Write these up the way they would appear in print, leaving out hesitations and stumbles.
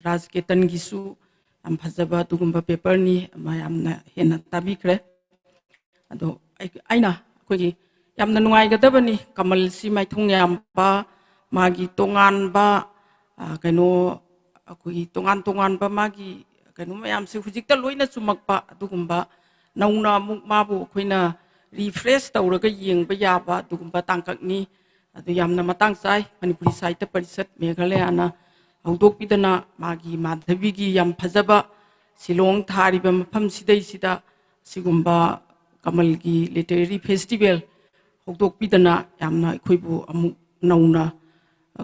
राजकेतन गिसु am phajaba tugumba paper ni mayamna hena tabikre ado aina kogi yamna nungai gadabani kamal si mai thung yam ba magi tongan ba kaino kogi tongan ba magi kaino mayam se hujikta loina chumakpa tugumba nauna muk mabu koina refresh tawraga yengba yaba tugumba tangkak ni adu yamna matang sai Manipuri Sahitya Parishat Meghalaya na Hongdok Pidana Magi Madhavi gi yam phajaba Shillong thariba mafam sidai sida sigumba Kamal gi literary festival Hongdok Pidana yamna khoibu amuk nauna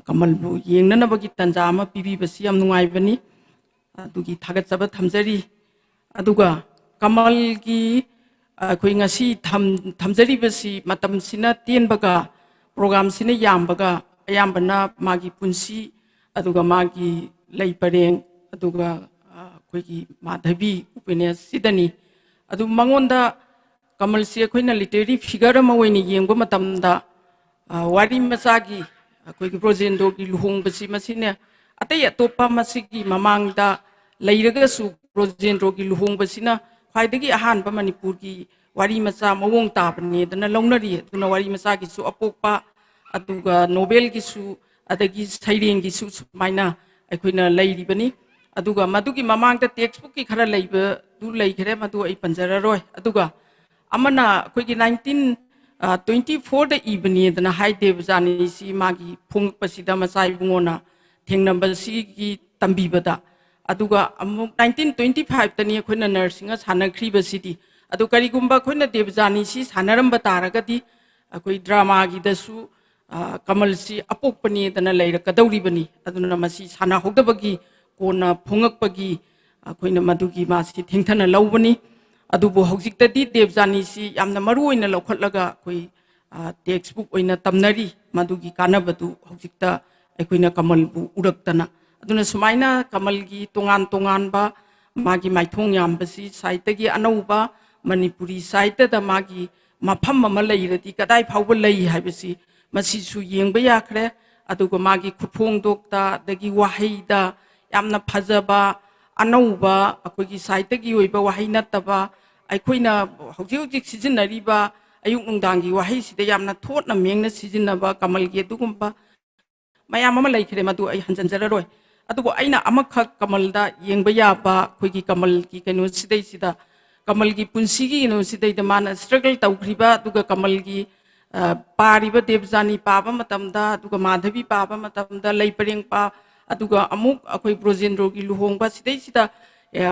Kamal bu yengnana bagi tanja ama pibi basi yam nungai bani adugi thagat sabat thamjari aduga Kamal gi khoi ngasi thamjari basi matam sina tien baga program sina yam baga ayambana magi punsi aduga magi lei pareng aduga koigi Madhavi upenya sidani adu mangonda Kamal si koina literary figure ma oini yengba matamda wari masagi koigi projendo gi luhong basi masine atai atopa masigi mamangda leiraga su projendo gi luhong basina khwaidagi ahan ba Manipur gi wari macha mawong tabani dana longnari duna wari masagi su apokpa aduga Nobel gi su adagi saireng gi su maina aikoina leiribani aduga madugi mamangda textbook ki khara leiba du leikhere madu ai panjararoi aduga amana koigi 1924 da ibani dana haideb jani si magi phung pasida masai bungona thengnamba si gi tambibada aduga amuk 1925 tani khoina nursing a sanakri basidi adu karigumba khoina debjani si sanaramba taragadi akoi drama gi dasu Kamal si apokpani dana leira kadauri bani aduna masi sana hogdabagi kona phungakpagi khoina madugi masi thengthana lawbani adubo hojikta di debjani si yamna maru oina lokhatlaga koi textbook oina tamnari madugi kanabadu hojikta aikoina Kamal bu uraktana aduna sumaina Kamal gi tongan ba magi maithong yambasi site gi anauba Manipuri site da magi mafam ama leirati kadai phawba lei haibasi masi su yengba yakhre aduga magi khupong dokta dagi wahaida yamna phajaba anauba akogi site gi oiba wahai nataba aikoina hojik sijinariba ayuk nungdangi wahai sida yamna thotna mengna sijinaba Kamal gi adugumba mayam ama leikhere madu ai hanjanjararoi adugo aina amakhak Kamalda yengba yaba khoigi Kamal gi kenu sidai sida Kamal gi punsi gi no sidai da mana struggle tawkhriba aduga Kamal gi pariba debjani paba matamda aduga Madhavi paba matamda leipareng pa aduga amuk akhoi projendro gi luhongba sidai sida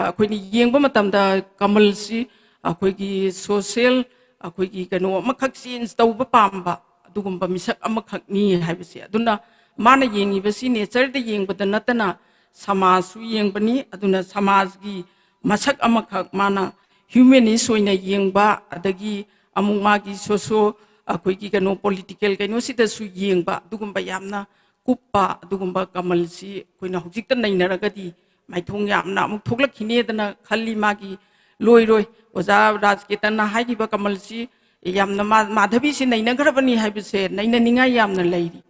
akhoi ni yengba matamda Kamal si akhoi gi social akhoi gi kenu amakhak change tawba pamba adugumba misak amakhak ni haibasi aduna mana yengi basi nature da yengbada natana samasu yengbani aduna samaj gi masak amakhak mana humanist oina yengba adagi amung magi soso akoi gi kano political kano sida su yengba adugumba yamna kuppa adugumba Kamal si koina hojikta nainaragadi maithong yamna amuk thoklakhine dana khalli magi loiroi oja rajketan na haigiba Kamal si yamna Madhavi si nainagrabani haibase nainaninga yamna leiri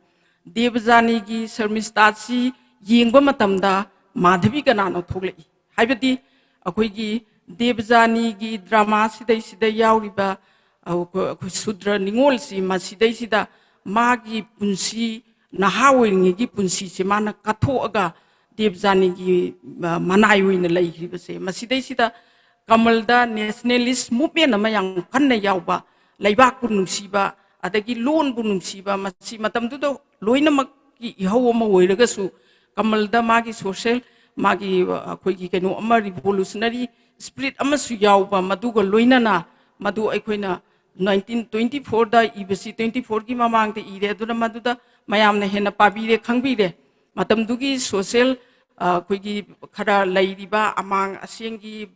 Debjani gi Sharmista si yengba matamda Madhavi kanano thoklai haibadi akoi gi Debjani gi drama sidai yauriba Sudra ningol si masidai sida magi punsi nahawengi gi punsi se mana kathoaga Debjani gi manai oina leiribase masidai sida Kamalda nationalist movement ama yang kanna yauba laibak bu nungsiba adagi lon bu nungsiba masi matamdudo loinamak gi ihau ama oiragasu Kamalda magi social magi khoigi kenu ama revolutionary spirit ama su yauba maduga loinana madu aikoina 1924 da ibasi 24 gi mamang te ire aduna maduda mayamna hena pabire khangbire matamdugi social khoigi khara leiriba amang asengi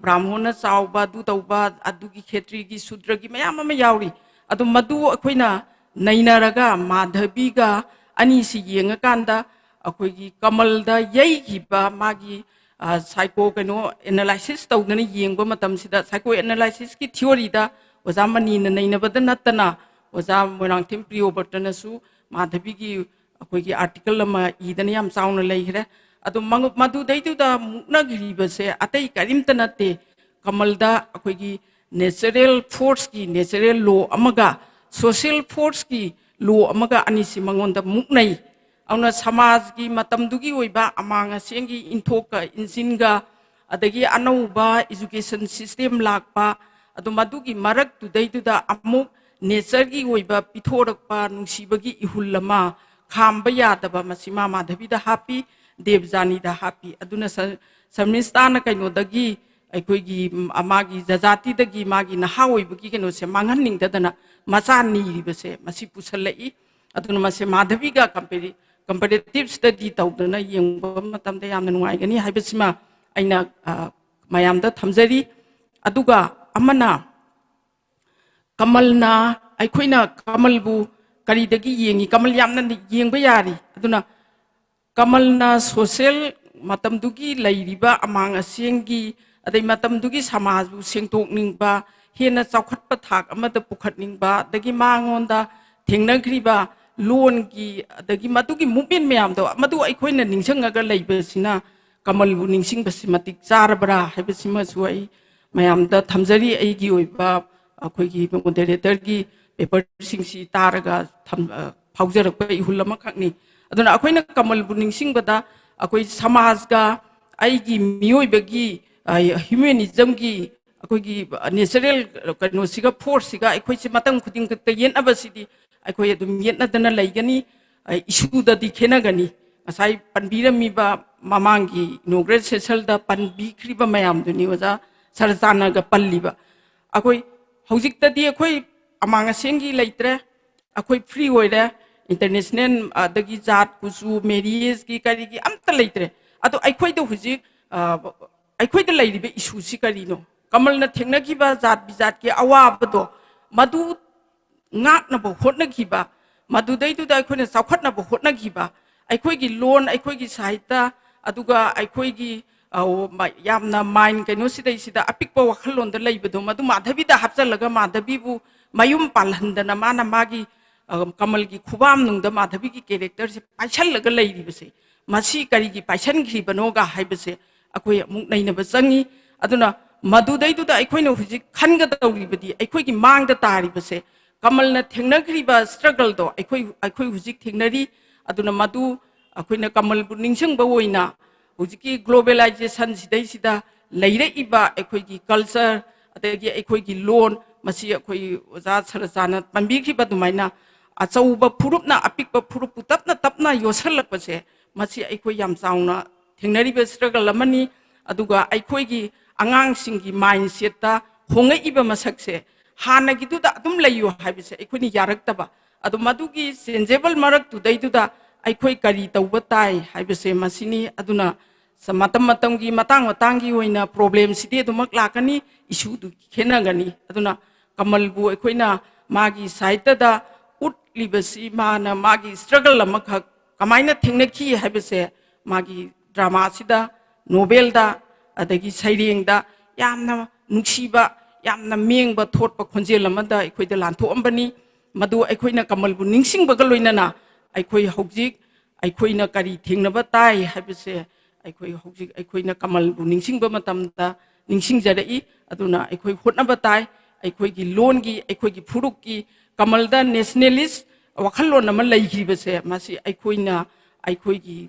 brahmona chawba du tawba adugi khetri gi sudra gi mayam ama yauri adu madu akoina nainaraga Madhavi ga ani si yenga kanda akoigi Kamalda yaigiba magi psycho kano analysis tawdana yengba matamsida psycho analysis ki theory da oja mani na nainabada natana oja morang tem priyo bartana su Madhavi gi akoigi article ama idana yam chauna leihre ꯑꯗꯨ ꯃꯗꯨꯗꯩꯗꯨꯗ ꯃꯨꯛꯅꯈꯤꯕꯁꯦ ꯑꯇꯩ ꯀꯔꯤꯝꯇ ꯅꯠꯇꯦ ꯀꯃꯜꯗ ꯑꯩꯈꯣꯏꯒꯤ natural ꯐꯣꯔꯁꯀꯤ natural ꯂꯣ ꯑꯃꯒ social ꯐꯣꯔꯁꯀꯤ ꯂꯣ ꯑꯃꯒ ꯑꯅꯤꯁꯤ ꯃꯉꯣꯟꯗ ꯃꯨꯛꯅꯩ ꯑꯗꯨꯅ ꯁꯃꯥꯖꯒꯤ ꯃꯇꯝꯗꯨꯒꯤ ꯑꯣꯏꯕ ꯑꯃꯥꯡ ꯑꯁꯦꯡꯒꯤ ꯏꯟꯊꯣꯛꯀ ꯏꯟꯁꯤꯟꯒ ꯑꯗꯒꯤ ꯑꯅꯧꯕ ꯏꯖꯨꯀꯦꯁꯟ ꯁꯤꯁꯇꯦꯝ ꯂꯥꯛꯄ ꯑꯗꯨ ꯃꯗꯨꯒꯤ ꯃꯔꯛꯇꯨꯗꯩꯗꯨꯗ ꯑꯃꯨꯛ ꯅꯦꯆꯔꯒꯤ ꯑꯣꯏꯕ ꯄꯤꯊꯣꯔꯛꯄ ꯅꯨꯡꯁꯤꯕꯒꯤ ꯏꯍꯨꯜ ꯑꯃ ꯈꯥꯝꯕ ꯌꯥꯗꯕ ꯃꯁꯤ ꯃꯥ ꯃꯥꯙꯕꯤꯗ ꯍꯥꯞꯄꯤ ꯗꯦꯕꯖꯥꯅꯤꯗ ꯍꯥꯞꯄꯤ ꯑꯗꯨꯅ ꯁꯔꯃꯤꯁꯇꯥꯅ ꯀꯩꯅꯣꯗꯒꯤ ꯑꯩꯈꯣꯏꯒꯤ ꯃꯥꯒꯤ ꯖꯥꯇꯤꯗꯒꯤ ꯃꯥꯒꯤ ꯅꯍꯥ ꯑꯣꯏꯕꯒꯤ ꯀꯩꯅꯣꯁꯦ ꯃꯥꯡꯍꯟꯅꯤꯡꯗꯗꯅ ꯃꯆꯥ ꯅꯤꯔꯤꯕꯁꯦ ꯃꯁꯤ ꯄꯨꯁꯜꯂꯛꯏ ꯑꯗꯨꯅ ꯃꯁꯤ ꯃꯥꯙꯕꯤꯒ ꯀꯝꯄꯦꯔꯦꯇꯤꯚ ꯁ꯭ꯇꯗꯤ ꯇꯧꯗꯅ ꯌꯦꯡꯕ ꯃꯇꯝꯗ ꯌꯥꯝꯅ ꯅꯨꯡꯉꯥꯏꯒꯅꯤ ꯍꯥꯏꯕꯁꯤꯃ ꯑꯩꯅ ꯃꯌꯥꯝꯗ ꯊꯝꯖꯔꯤ ꯑꯗꯨꯒ ꯑꯃꯅ ꯀꯃꯜꯅ ꯑꯩꯈꯣꯏꯅ ꯀꯃꯜꯕꯨ ꯀꯔꯤꯗꯒꯤ ꯌꯦꯡꯉꯤ ꯀꯃꯜ ꯌꯥꯝꯅ ꯌꯦꯡꯕ ꯌꯥꯔꯤ ꯑꯗꯨꯅ ꯀꯃꯜꯅ ꯁꯣꯁꯤꯌꯦꯜ ꯃꯇꯝꯗꯨꯒꯤ ꯂꯩꯔꯤꯕ ꯑꯃꯥꯡ ꯑꯁꯦꯡꯒꯤ ꯑꯗꯩ ꯃꯇꯝꯗꯨꯒꯤ ꯁꯃꯥꯖꯕꯨ ꯁꯦꯡꯗꯣꯛꯅꯤꯡꯕ ꯍꯦꯟꯅ ꯆꯥꯎꯈꯠꯄ ꯊꯥꯛ ꯑꯃꯗ ꯄꯨꯈꯠꯅꯤꯡꯕ ꯑꯗꯒꯤ ꯃꯉꯣꯟꯗ ꯊꯦꯡꯅꯈ꯭ꯔꯤꯕ ꯂꯣꯟꯒꯤ ꯑꯗꯒꯤ ꯃꯗꯨꯒꯤ ꯃꯨꯞꯃꯦꯟ ꯃꯌꯥꯝꯗꯣ ꯃꯗꯨ ꯑꯩꯈꯣꯏꯅ ꯅꯤꯡꯁꯤꯡꯉꯒ ꯂꯩꯕꯁꯤꯅ ꯀꯃꯜꯕꯨ ꯅꯤꯡꯁꯤꯡꯕꯁꯤ ꯃꯇꯤꯛ ꯆꯥꯔꯕ꯭ꯔꯥ ꯍꯥꯏꯕꯁꯤꯃꯁꯨ ꯑꯩ ꯃꯌꯥꯝꯗ ꯊꯝꯖꯔꯤ ꯑꯩꯒꯤ ꯑꯣꯏꯕ ꯑꯩꯈꯣꯏꯒꯤ ꯃꯣꯗꯦꯔꯦꯇꯔꯒꯤ ꯄꯦꯄꯔꯁꯤꯡꯁꯤ ꯇꯥꯔꯒ ꯐꯥꯎꯖꯔꯛꯄ ꯏꯍꯨꯜ ꯑꯃꯈꯛꯅꯤ ꯑꯗꯨꯅ ꯑꯩꯈꯣꯏꯅ ꯀꯃꯜꯕꯨ ꯅꯤꯡꯁꯤꯡꯕꯗ ꯑꯩꯈꯣꯏ ꯁꯃꯥꯖꯒ ꯑꯩꯒꯤ ꯃꯤꯑꯣꯏꯕꯒꯤ ꯍ꯭ꯌꯨꯃꯦꯅꯤꯖꯝꯒꯤ ꯑꯩꯈꯣꯏꯒꯤ ꯅꯦꯆꯔꯦꯜ ꯀꯩꯅꯣꯁꯤꯒ ꯐꯣꯔꯁꯁꯤꯒ ꯑꯩꯈꯣꯏꯁꯦ ꯃꯇꯝ ꯈꯨꯗꯤꯡꯈꯛꯇ ꯌꯦꯠꯅꯕꯁꯤꯗꯤ ꯑꯩꯈꯣꯏ ꯑꯗꯨꯝ ꯌꯦꯠꯅꯗꯅ ꯂꯩꯒꯅꯤ ꯏꯁꯨꯗꯗꯤ ꯈꯦꯠꯅꯒꯅꯤ ꯉꯁꯥꯏ ꯄꯟꯕꯤꯔꯝꯃꯤꯕ ꯃꯃꯥꯡꯒꯤ ꯏꯅꯣꯒ꯭ꯔꯦꯠ ꯁꯦꯁꯟꯗ ꯄꯟꯕꯤꯈ꯭ꯔꯤꯕ ꯃꯌꯥꯝꯗꯨꯅꯤ ꯑꯣꯖꯥ ꯁꯔꯆꯥꯅꯒ ꯄꯜꯂꯤꯕ ꯑꯩꯈꯣꯏ ꯍꯧꯖꯤꯛꯇꯗꯤ ꯑꯩꯈꯣꯏ ꯑꯃꯥꯡ ꯑꯁꯦꯡꯒꯤ ꯂꯩꯇ꯭ꯔꯦ ꯑꯩꯈꯣꯏ ꯐ꯭ꯔꯤ ꯑꯣꯏꯔꯦ इंटरनेशनल अदगी जात कुसु मेरियज की करीगी अमता लेत्रे अदो अखोइदो हुजिक अखोइदो लैरिबे इशू सि करिनो कमलना थेंगनखिबा जात बिजात की अवाबदो मदु ngaknabo hotnakiba madudaiduda akhona chawkhatnabo hotnakiba akhoi लोन अखोइगी साहित्य अदुगा अखोइगी यामना माइन कैनो सिदै सिदा अपिकपा वखलोंद लैबदो मदु माधवीदा हापचलगा माधवीबु मयुम पालहंदना माना मागी कमल की खुबाम नुंग माधवी की कैरेक्टर से पाइछल लेरिबसे मसी करीगी पाइछनख्रिबनोगा हाइबसे अखोइ अमुक नैनब चंगी अदुना मदुदैदुदा अखोइना हुजिक खनगदौरिबदि अखोइगी मांगदा तारिबसे कमलना थेंगनख्रिबा स्ट्रगल दो अखोइ हुजिक थेंगनरी अदुना मदु अखोइना कमलबु निंगसंगबा ओइना हुजिकी ग्लोबलाइजेशन सिदैसिदा लैरइबा अखोइगी कल्चर अदगी अखोइगी लोन मसी अखोइ ओजा सरजाना पंबिख्रिबा दुमाइना अचौब फुरुपना अपिक फुरुपु तपना तपना योसलकपसे मसी अखोइ याम चाउना थेंगनरिबा स्ट्रगल अमनी अदुगा अखोइगी आंगांगसिंगी माइंडसेटता होंगइबा मसकसे हानगिदुदा अदुम लैयो हाइबसे अखोइनि यारक्तबा अदु मदुगी चेंजेबल मरक्तुदैदुदा अखोइ करी तौबा ताइ हाइबसे मसिनी अदुना मतम मतमगी मतंग मतंगी ओइना प्रॉब्लम सिदे दुमक लाकनी इशू दु खेनगनी अदुना कमलबु अखोइना मागी साहित्यदा उटलिबसी माना मागी स्ट्रगल अमखक कमाइना थेंगनखी हाइबसे मागी ड्रामा सिदा नोवेलदा अदगी सैरेंगदा यामना नुक्सीबा यामना मेंगबा थोटपा खोंजेल अमदा अखोइदा लांथोअम्बनी मदु अखोइना कमलबु निंगसिंगबगा लोइनना अखोइ हौजिक अखोइना करी थेंगनबा ताइ हाइबसे अखोइ हौजिक अखोइना कमलबु निंगसिंगबा मतमदा निंगसिंगजरई अदुना अखोइ होटनबा ताइ अखोइगी लोनगी अखोइगी फुरुककी कमलदा नेशनलिस्ट वखलोन अमा लैखिबसे मसी अखोइना अखोइगी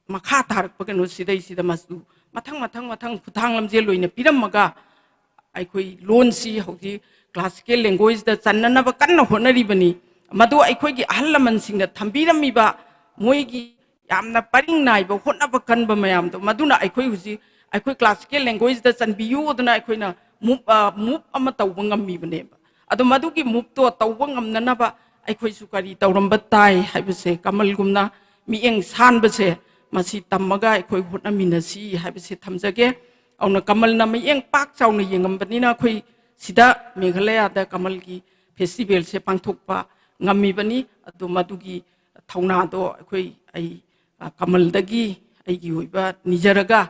मखा तारकपा कनो सिदैसिदा मसु मथंग मथंग मथंग खुथांग लमजेल लोइना पिरमगा अखोइ लोनसी हौजी क्लासिकल लैंग्वेज दा चन्ननबा कन्ना होनरिबनी मदु अखोइगी अहल लमनसिंगना थंबिरमिबा मोइगी यामना परिंग नाइबा होनबा कनबा मयामदो मदुना अखोइ हुजी अखोइ क्लासिकल लैंग्वेज दा चनबियु अदुना अखोइना मूव अमा तौबा ngamiबनेबा अदु मदुगी मूव तो तौबा ngamnanaba अखोइ सु करी तौरंबा ताइ हाइबसे कमलगुमना मिएंग सानबसे मसी तम्मगा अखोइ होटनमिनसी हाइबसे थमजगे औना कमलना मिएंग पाक चाउना येंगमबनिना अखोइ सिदा मेघालयदा कमल की फेस्टिवल से पांथोकपा ngamiबनी अदु मदुगी थौनादो अखोइ आई कमलदगी आइगी होइबा निजरगा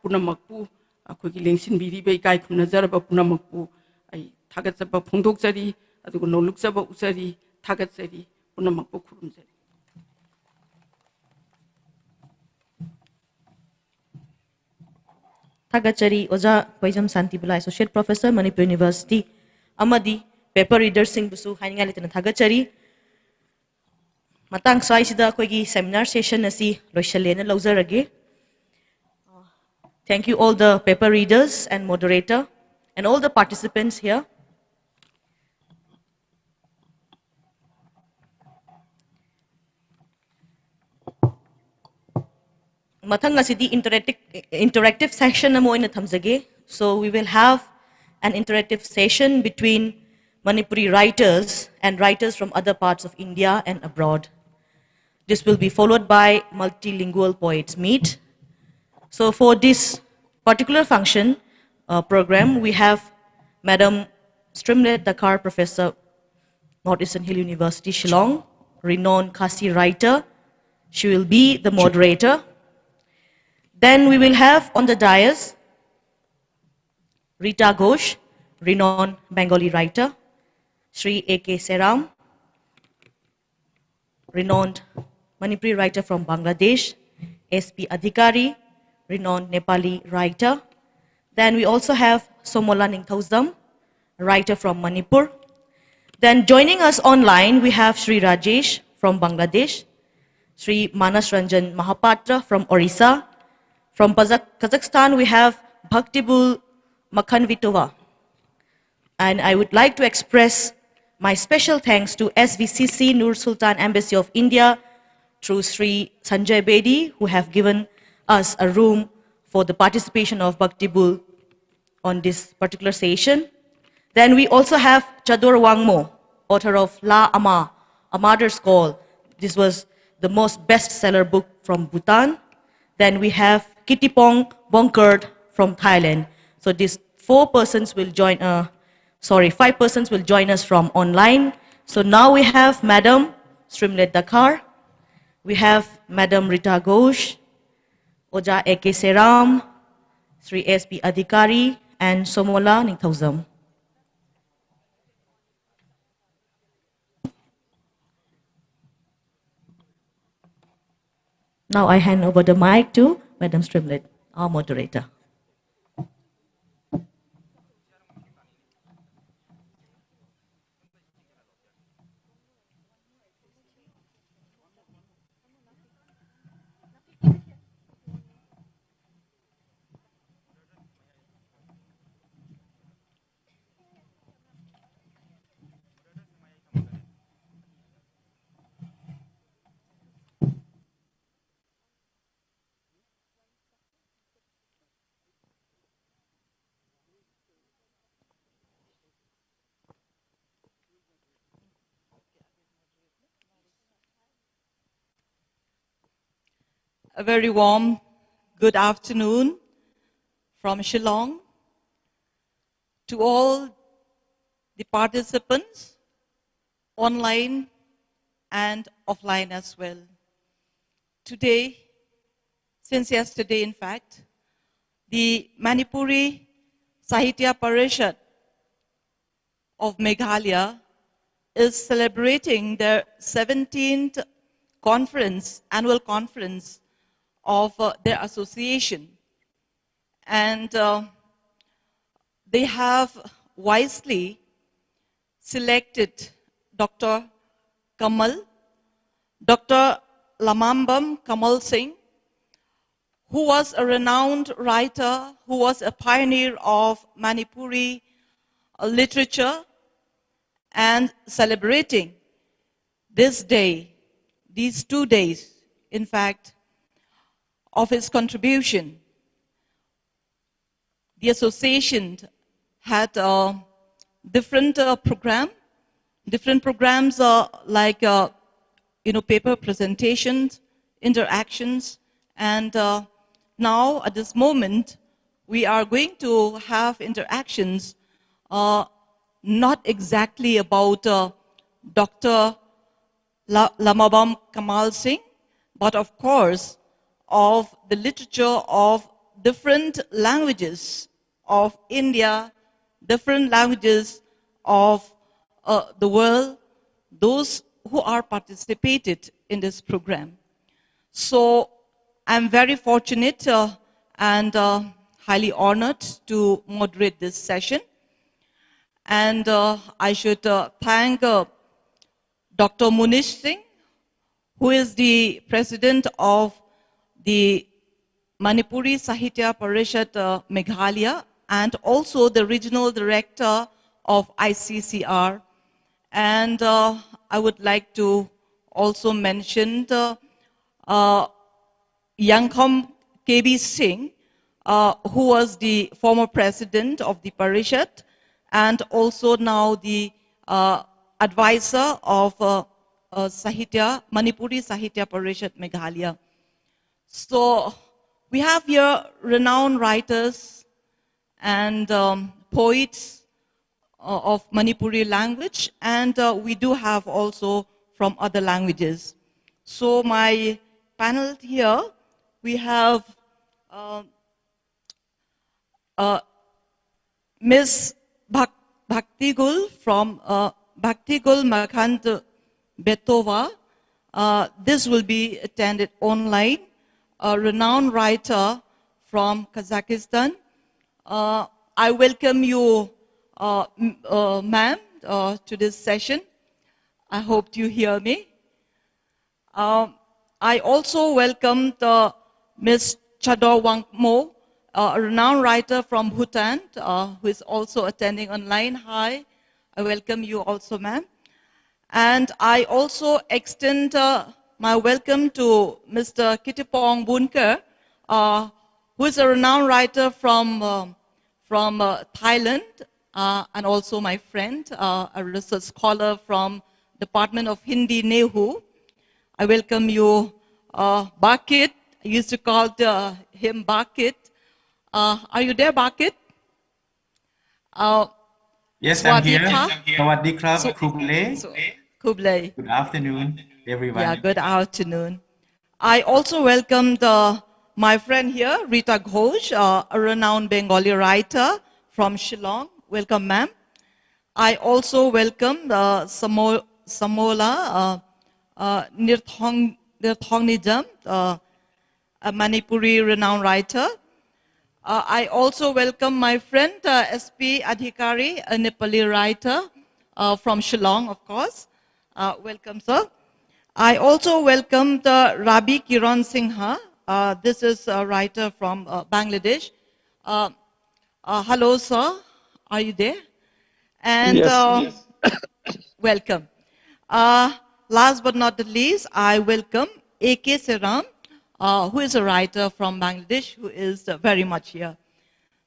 पुनमकपु अखोइगी लेंसिनबिरिबा इकाइ खुनजरबा पुनमकपु आई थागतजबा फोंदोकजरी अदुगु नोलुकजबा उजरी थागतजरी पुनमकपु खुरुमजरी Thagachari Oja Poijam Santibula, Associate Professor, Manipur University, Amadi, paper reader Singh Busu, Hainalitan Thagachari. Matang Swaisida Kogi seminar session asi Roshalena Lozaragi. Thank you all the paper readers and moderator and all the participants here. Matang asi di interactive section na mo ina thamjage. So we will have an interactive session between Manipuri writers and writers from other parts of India and abroad. This will be followed by multilingual poets meet. So for this particular function program, we have Madam Strimlet Dakar, Professor, Northeastern Hill University, Shillong, renowned Khasi writer. She will be the moderator. Then we will have on the dais Rita Ghosh, renowned Bengali writer, Sri A.K. Seram, renowned Manipuri writer from Bangladesh, S.P. Adhikari, renowned Nepali writer. Then we also have Somola Ningthausdam, a writer from Manipur. Then joining us online, we have Sri Rajesh from Bangladesh, Sri Manas Ranjan Mahapatra from Orissa. From Kazakhstan, we have Bhaktibul Makhanvitova. And I would like to express my special thanks to SVCC Nur Sultan Embassy of India through Sri Sanjay Bedi, who have given us a room for the participation of Bhaktibul on this particular session. Then we also have Chadur Wangmo, author of La Ama, A Mother's Call. This was the most bestseller book from Bhutan. Then we have Kittipong Bongkert from Thailand. So these 5 persons will join us from online. So now we have Madam Strimlet Dakar, we have Madam Rita Ghosh, Oja A.K. Seram, Sri S.P. Adhikari, and Somola Ningthausdam. Now I hand over the mic to Madam Strimlet, our moderator. A very warm good afternoon from Shillong to all the participants, online and offline as well. Today, since yesterday in fact, the Manipuri Sahitya Parishad of Meghalaya is celebrating their 17th annual conference of their association. And they have wisely selected Dr. Kamal, Dr. Lamambam Kamal Singh, who was a renowned writer, who was a pioneer of Manipuri literature, and celebrating this day, these 2 days, in fact, of his contribution. The association had a different programs like paper presentations, interactions, and now at this moment we are going to have interactions not exactly about Dr. Lamabam Kamal Singh, but of course of the literature of different languages of India, different languages of the world, those who are participated in this program. So I'm very fortunate and highly honored to moderate this session. And I should thank Dr. Munish Singh, who is the president of the Manipuri Sahitya Parishad Meghalaya, and also the regional director of ICCR. And I would like to also mention Yangkham KB Singh, who was the former president of the Parishad and also now the advisor of Sahitya, Manipuri Sahitya Parishad Meghalaya. So we have here renowned writers and poets of Manipuri language, and we do have also from other languages. So my panel here, we have Ms. Bhaktigul from Bhaktigul Makhand Betova. This will be attended online. A renowned writer from Kazakhstan. I welcome you, ma'am, to this session. I hope you hear me. I also welcomed Ms. Chador Wangmo, a renowned writer from Bhutan, who is also attending online. Hi, I welcome you also, ma'am. And I also extend my welcome to Mr. Kittipong Bunker, who is a renowned writer from Thailand, and also my friend, a research scholar from Department of Hindi, Nehu. I welcome you, Bakit. I used to call him Bakit. Are you there, Bakit? Yes, I'm here. Swadika. Sawadee krab, Kuble. Kublai. Good afternoon, everyone. Yeah, good afternoon. I also welcomed my friend here, Rita Ghosh, a renowned Bengali writer from Shillong. Welcome, ma'am. I also welcome Samola Nirthongnijam, a Manipuri renowned writer. I also welcome my friend SP Adhikari, a Nepali writer from Shillong, of course. Welcome, sir. I also welcomed Rabi Kiran Singha. This is a writer from Bangladesh. Hello, sir. Are you there? And yes. welcome. Last but not the least, I welcome A.K. Seram, who is a writer from Bangladesh, who is very much here.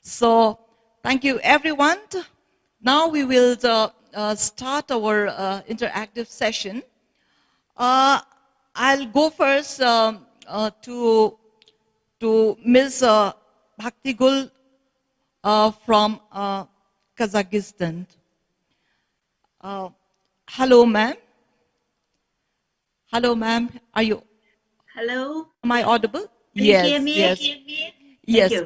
So, thank you, everyone. Now we will start our interactive session. I'll go first to Ms. Bhaktigul from Kazakhstan. Hello, ma'am. Hello, ma'am. Are you? Hello. Am I audible? Can Yes. you hear me? Yes. Yes. Yes.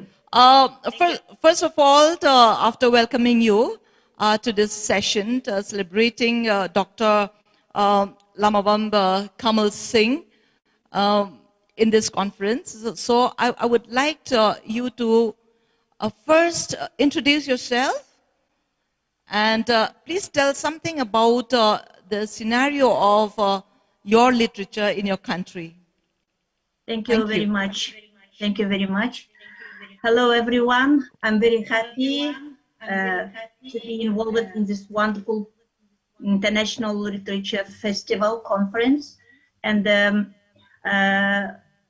First of all, after welcoming you to this session, celebrating Dr. Lamavamba Kamal Singh in this conference. So I would like you to first introduce yourself and please tell something about the scenario of your literature in your country. Thank you very much. Thank you very much. Hello, everyone. I'm very happy to be involved in this wonderful International Literature Festival conference. And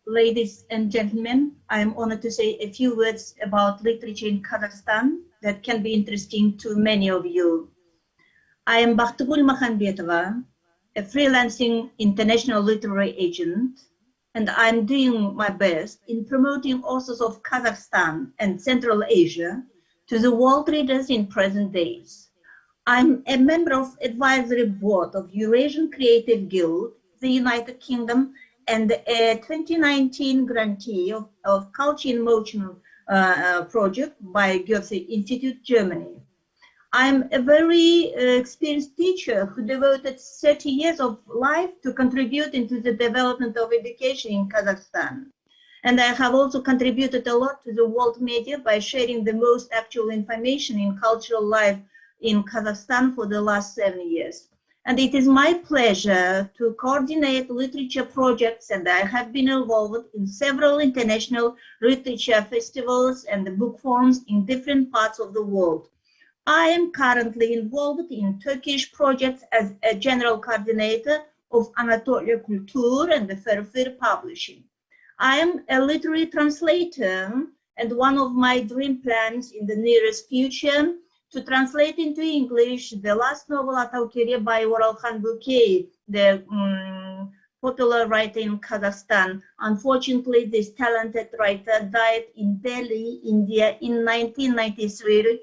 ladies and gentlemen, I'm honored to say a few words about literature in Kazakhstan that can be interesting to many of you. I am Bakhtagul Makhanbetova, a freelancing international literary agent, and I'm doing my best in promoting authors of Kazakhstan and Central Asia to the world readers in present days. I'm a member of advisory board of Eurasian Creative Guild, the United Kingdom, and a 2019 grantee of Culture in Motion project by Goethe Institute, Germany. I'm a very experienced teacher who devoted 30 years of life to contribute into the development of education in Kazakhstan. And I have also contributed a lot to the world media by sharing the most actual information in cultural life in Kazakhstan for the last 7 years. And it is my pleasure to coordinate literature projects, and I have been involved in several international literature festivals and book forums in different parts of the world. I am currently involved in Turkish projects as a general coordinator of Anatolia Kultur and the Ferfir Publishing. I am a literary translator, and one of my dream plans in the nearest future to translate into English the last novel Ataukere by Oralkhan Bukey, the popular writer in Kazakhstan. Unfortunately, this talented writer died in Delhi, India in 1993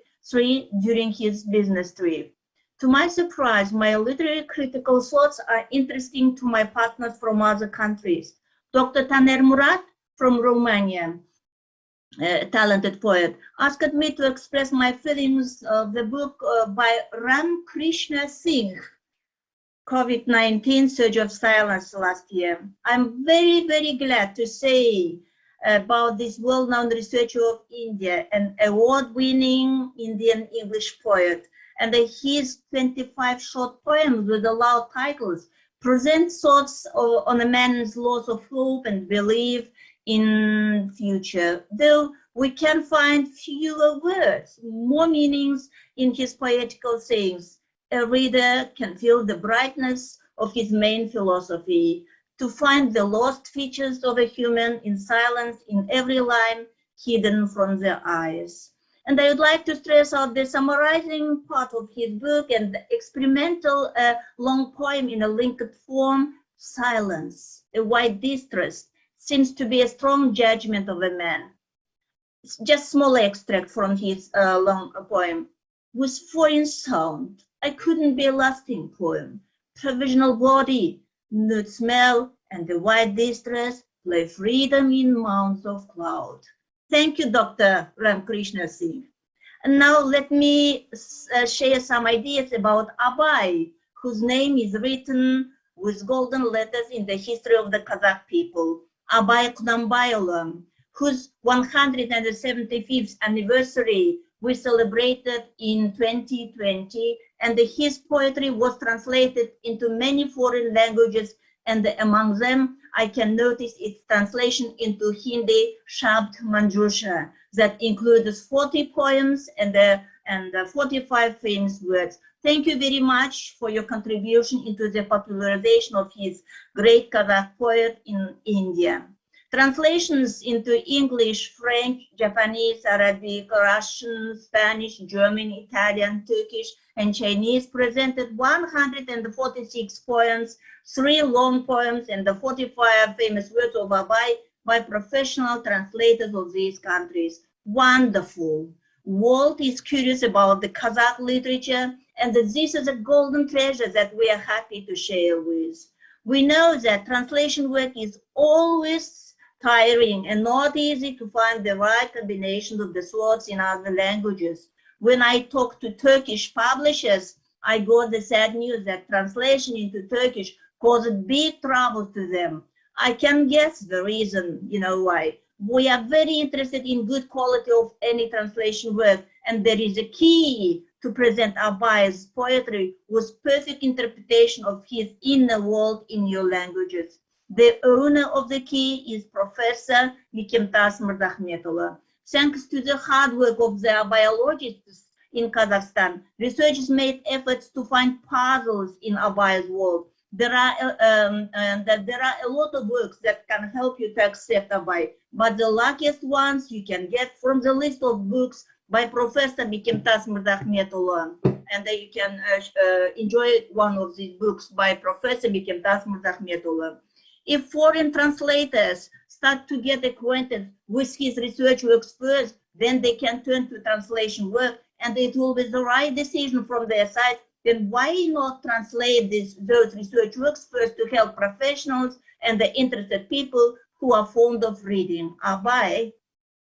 during his business trip. To my surprise, my literary critical thoughts are interesting to my partners from other countries. Dr. Taner Murat from Romania, a talented poet, asked me to express my feelings of the book by Ram Krishna Singh, COVID-19 Surge of Silence last year. I'm very, very glad to say about this well-known researcher of India, an award-winning Indian English poet, and his 25 short poems with allowed titles present thoughts on a man's loss of hope and belief in future. Though we can find fewer words, more meanings in his poetical sayings, a reader can feel the brightness of his main philosophy, to find the lost features of a human in silence in every line hidden from their eyes. And I would like to stress out the summarizing part of his book and the experimental long poem in a linked form, Silence, a white distress, seems to be a strong judgment of a man. Just small extract from his long poem. With foreign sound, I couldn't be a lasting poem. Provisional body, nude smell, and the white distress play freedom in mounds of cloud. Thank you, Dr. Ramkrishna Singh. And now let me share some ideas about Abai, whose name is written with golden letters in the history of the Kazakh people. Abai Kudambayolo, whose 175th anniversary we celebrated in 2020, and his poetry was translated into many foreign languages, and among them I can notice its translation into Hindi, Shabd Manjusha, that includes 40 poems and 45 famous words. Thank you very much for your contribution into the popularization of his great Kazakh poet in India. Translations into English, French, Japanese, Arabic, Russian, Spanish, German, Italian, Turkish, and Chinese presented 146 poems, 3 long poems, and the 45 famous words of Abai by professional translators of these countries. Wonderful. World is curious about the Kazakh literature, and this is a golden treasure that we are happy to share with. We know that translation work is always tiring and not easy to find the right combination of the words in other languages. When I talk to Turkish publishers, I got the sad news that translation into Turkish caused big trouble to them. I can guess the reason, you know why. We are very interested in good quality of any translation work, and there is a key to present Abai's poetry with perfect interpretation of his inner world in new languages. The owner of the key is Professor Mikimtas Murdahmetova. Thanks to the hard work of the biologists in Kazakhstan, researchers made efforts to find puzzles in Abai's world. There are a lot of books that can help you to accept Abai, but the luckiest ones you can get from the list of books by Professor Mikimtas Murdahmetova. And you can enjoy one of these books by Professor Mikimtas Murdahmetova. If foreign translators start to get acquainted with his research works first, then they can turn to translation work, and it will be the right decision from their side. Then why not translate those research works first to help professionals and the interested people who are fond of reading Abai?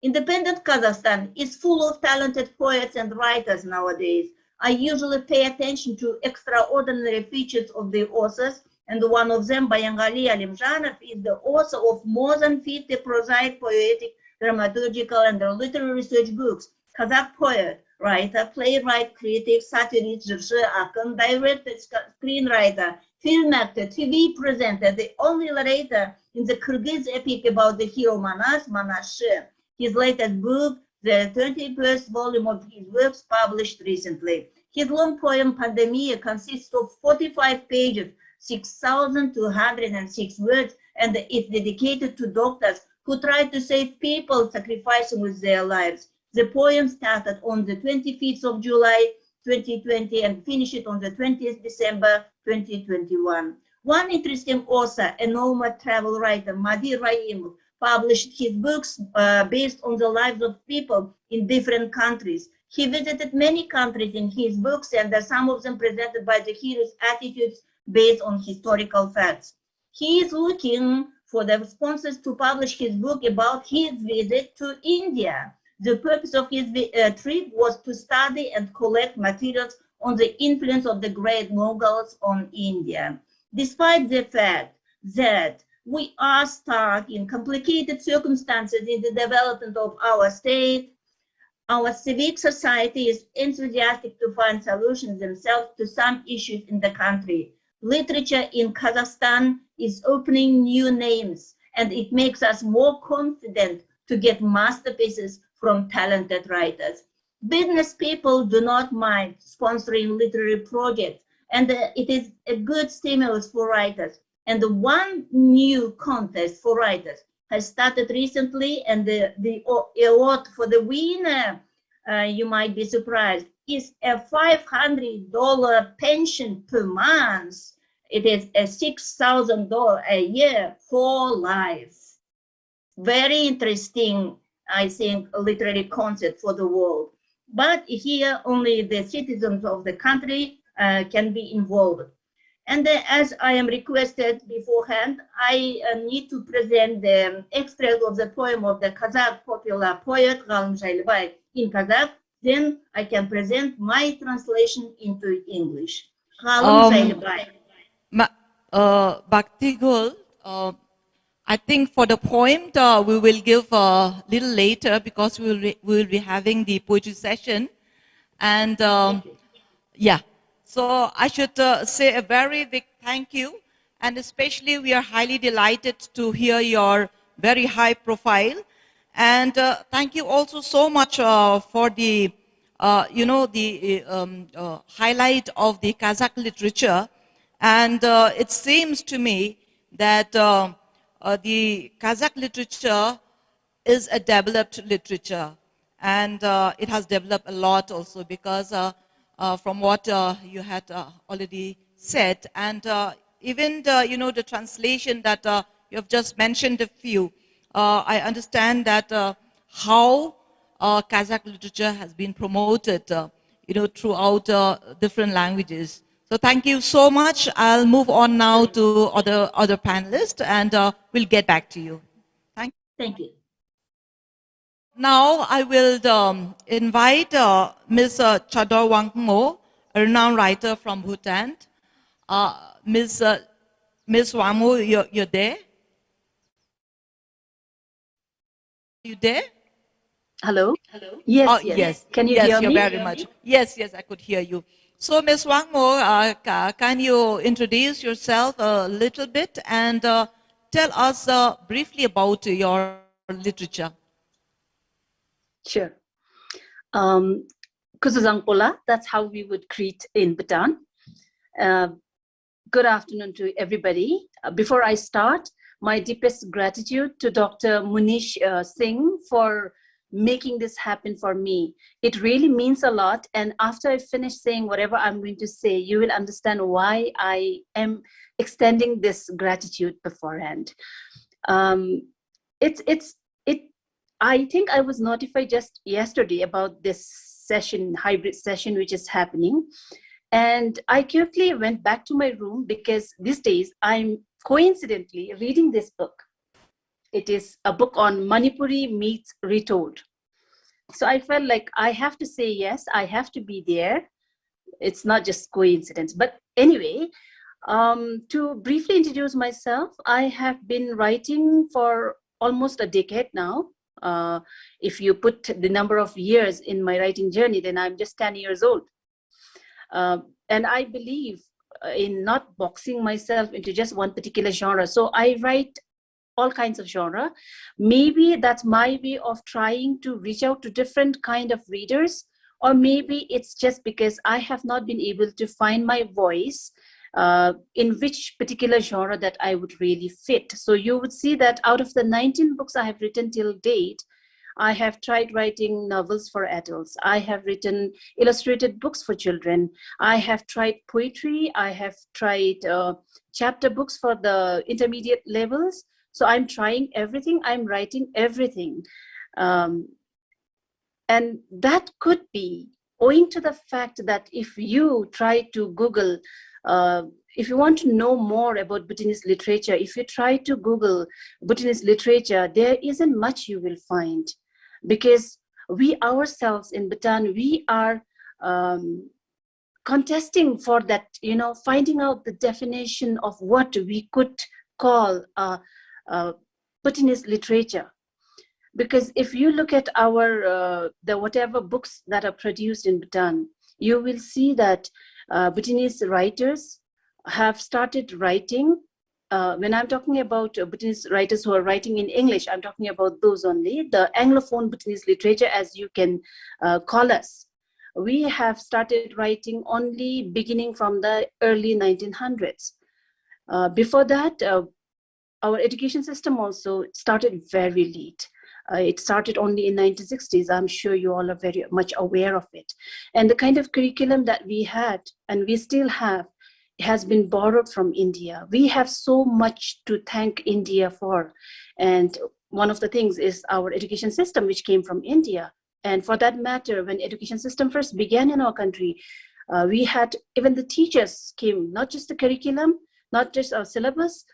Independent Kazakhstan is full of talented poets and writers nowadays. I usually pay attention to extraordinary features of the authors And one of them, Bayangali Alimjanov, is the author of more than 50 prosaic, poetic, dramaturgical, and literary research books. Kazakh poet, writer, playwright, critic, satirist, actor, director, screenwriter, film actor, TV presenter, the only narrator in the Kyrgyz epic about the hero Manas, Manashe. His latest book, the 31st volume of his works, published recently. His long poem, Pandemia, consists of 45 pages, 6,206 words, and is dedicated to doctors who try to save people, sacrificing with their lives. The poem started on the 25th of July, 2020, and finished on the 20th December, 2021. One interesting author, a nomad travel writer, Madi Raimov, published his books based on the lives of people in different countries. He visited many countries in his books, and some of them presented by the hero's attitudes based on historical facts. He is looking for the sponsors to publish his book about his visit to India. The purpose of his trip was to study and collect materials on the influence of the great Mughals on India. Despite the fact that we are stuck in complicated circumstances in the development of our state, our civic society is enthusiastic to find solutions themselves to some issues in the country. Literature in Kazakhstan is opening new names, and it makes us more confident to get masterpieces from talented writers. Business people do not mind sponsoring literary projects, and it is a good stimulus for writers. And the one new contest for writers has started recently, and the award for the winner, you might be surprised, is a $500 pension per month. It is a $6,000 a year for life. Very interesting, I think, literary concept for the world. But here only the citizens of the country can be involved. And as I am requested beforehand, I need to present the extract of the poem of the Kazakh popular poet Ghalim Jailbay in Kazakh. Then I can present my translation into English. Ghalim Jailbay. Bhakti Gul, I think for the poem, we will give a little later because we will be having the poetry session. And yeah, so I should say a very big thank you. And especially we are highly delighted to hear your very high profile. And thank you also so much for the, highlight of the Kazakh literature. And it seems to me that the Kazakh literature is a developed literature, and it has developed a lot also because from what you had already said, and even the translation that you have just mentioned a few, I understand that how Kazakh literature has been promoted, throughout different languages. So thank you so much. I'll move on now to other panelists, and we'll get back to you. Thank you. Now I will invite Ms. Chador Wangmo, a renowned writer from Bhutan. Ms. Wangmo, you're there? You there? Hello? Yes, yes. Can you hear me? Yes, very much. Yes, I could hear you. So, Ms. Wangmo, can you introduce yourself a little bit and tell us briefly about your literature? Sure. Kuzuzangpola, that's how we would greet in Bhutan. Good afternoon to everybody. Before I start, my deepest gratitude to Dr. Munish Singh for making this happen for me. It really means a lot. And after I finish saying whatever I'm going to say, you will understand why I am extending this gratitude beforehand. I think I was notified just yesterday about this session, hybrid session, which is happening. And I quickly went back to my room because these days I'm coincidentally reading this book. It is a book on Manipuri meets retold. So I felt like I have to say yes, I have to be there. It's not just coincidence. But anyway, To briefly introduce myself, I have been writing for almost a decade now. If you put the number of years in my writing journey, then I'm just 10 years old. And I believe in not boxing myself into just one particular genre. So I write all kinds of genre. Maybe that's my way of trying to reach out to different kind of readers, or maybe it's just because I have not been able to find my voice in which particular genre that I would really fit. So you would see that out of the 19 books I have written till date, I have tried writing novels for adults. I have written illustrated books for children. I have tried poetry. I have tried chapter books for the intermediate levels. So I'm trying everything. I'm writing everything. And that could be owing to the fact that if you try to Google, if you want to know more about Bhutanese literature, if you try to Google Bhutanese literature, there isn't much you will find, because we ourselves in Bhutan, we are contesting for that, finding out the definition of what we could call Bhutanese literature. Because if you look at our the whatever books that are produced in Bhutan, you will see that Bhutanese writers have started writing. When I'm talking about Bhutanese writers who are writing in English, I'm talking about those only, the Anglophone Bhutanese literature, as you can call us. We have started writing only beginning from the early 1900s. Before that, our education system also started very late. It started only in 1960s. I'm sure you all are very much aware of it. And the kind of curriculum that we had, and we still have, has been borrowed from India. We have so much to thank India for. And one of the things is our education system, which came from India. And for that matter, when education system first began in our country, we had, even the teachers came, not just the curriculum, not just our syllabus,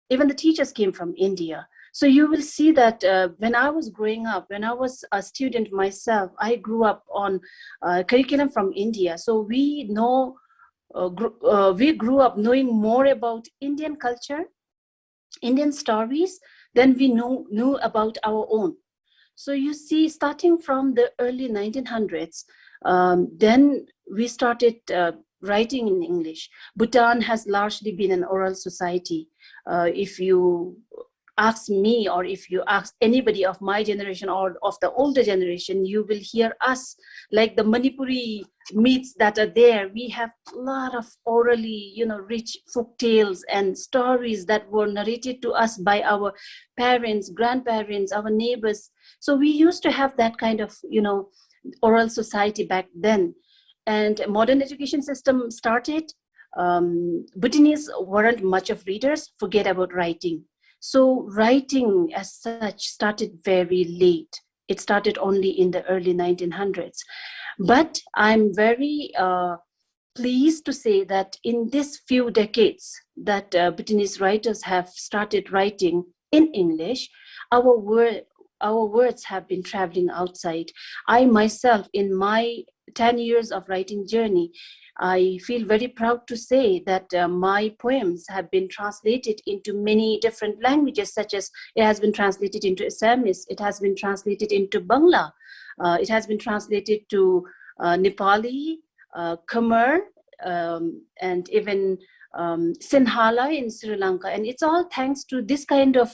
even the teachers came from India. So you will see that when I was growing up, when I was a student myself, I grew up on curriculum from India. So we know, we grew up knowing more about Indian culture, Indian stories, than we knew about our own. So you see, starting from the early 1900s, then we started writing in English. Bhutan has largely been an oral society. If you ask me, or if you ask anybody of my generation or of the older generation, you will hear us, like the Manipuri myths that are there. We have a lot of orally, rich folk tales and stories that were narrated to us by our parents, grandparents, our neighbors. So we used to have that kind of, oral society back then. And modern education system started. Bhutanese weren't much of readers, forget about writing. So writing as such started very late. It started only in the early 1900s. But I'm very pleased to say that in these few decades that Bhutanese writers have started writing in English, our words have been traveling outside. I myself, in my 10 years of writing journey, I feel very proud to say that my poems have been translated into many different languages, such as it has been translated into Assamese, it has been translated into Bangla, it has been translated to Nepali, Khmer, and even Sinhala in Sri Lanka. And it's all thanks to this kind of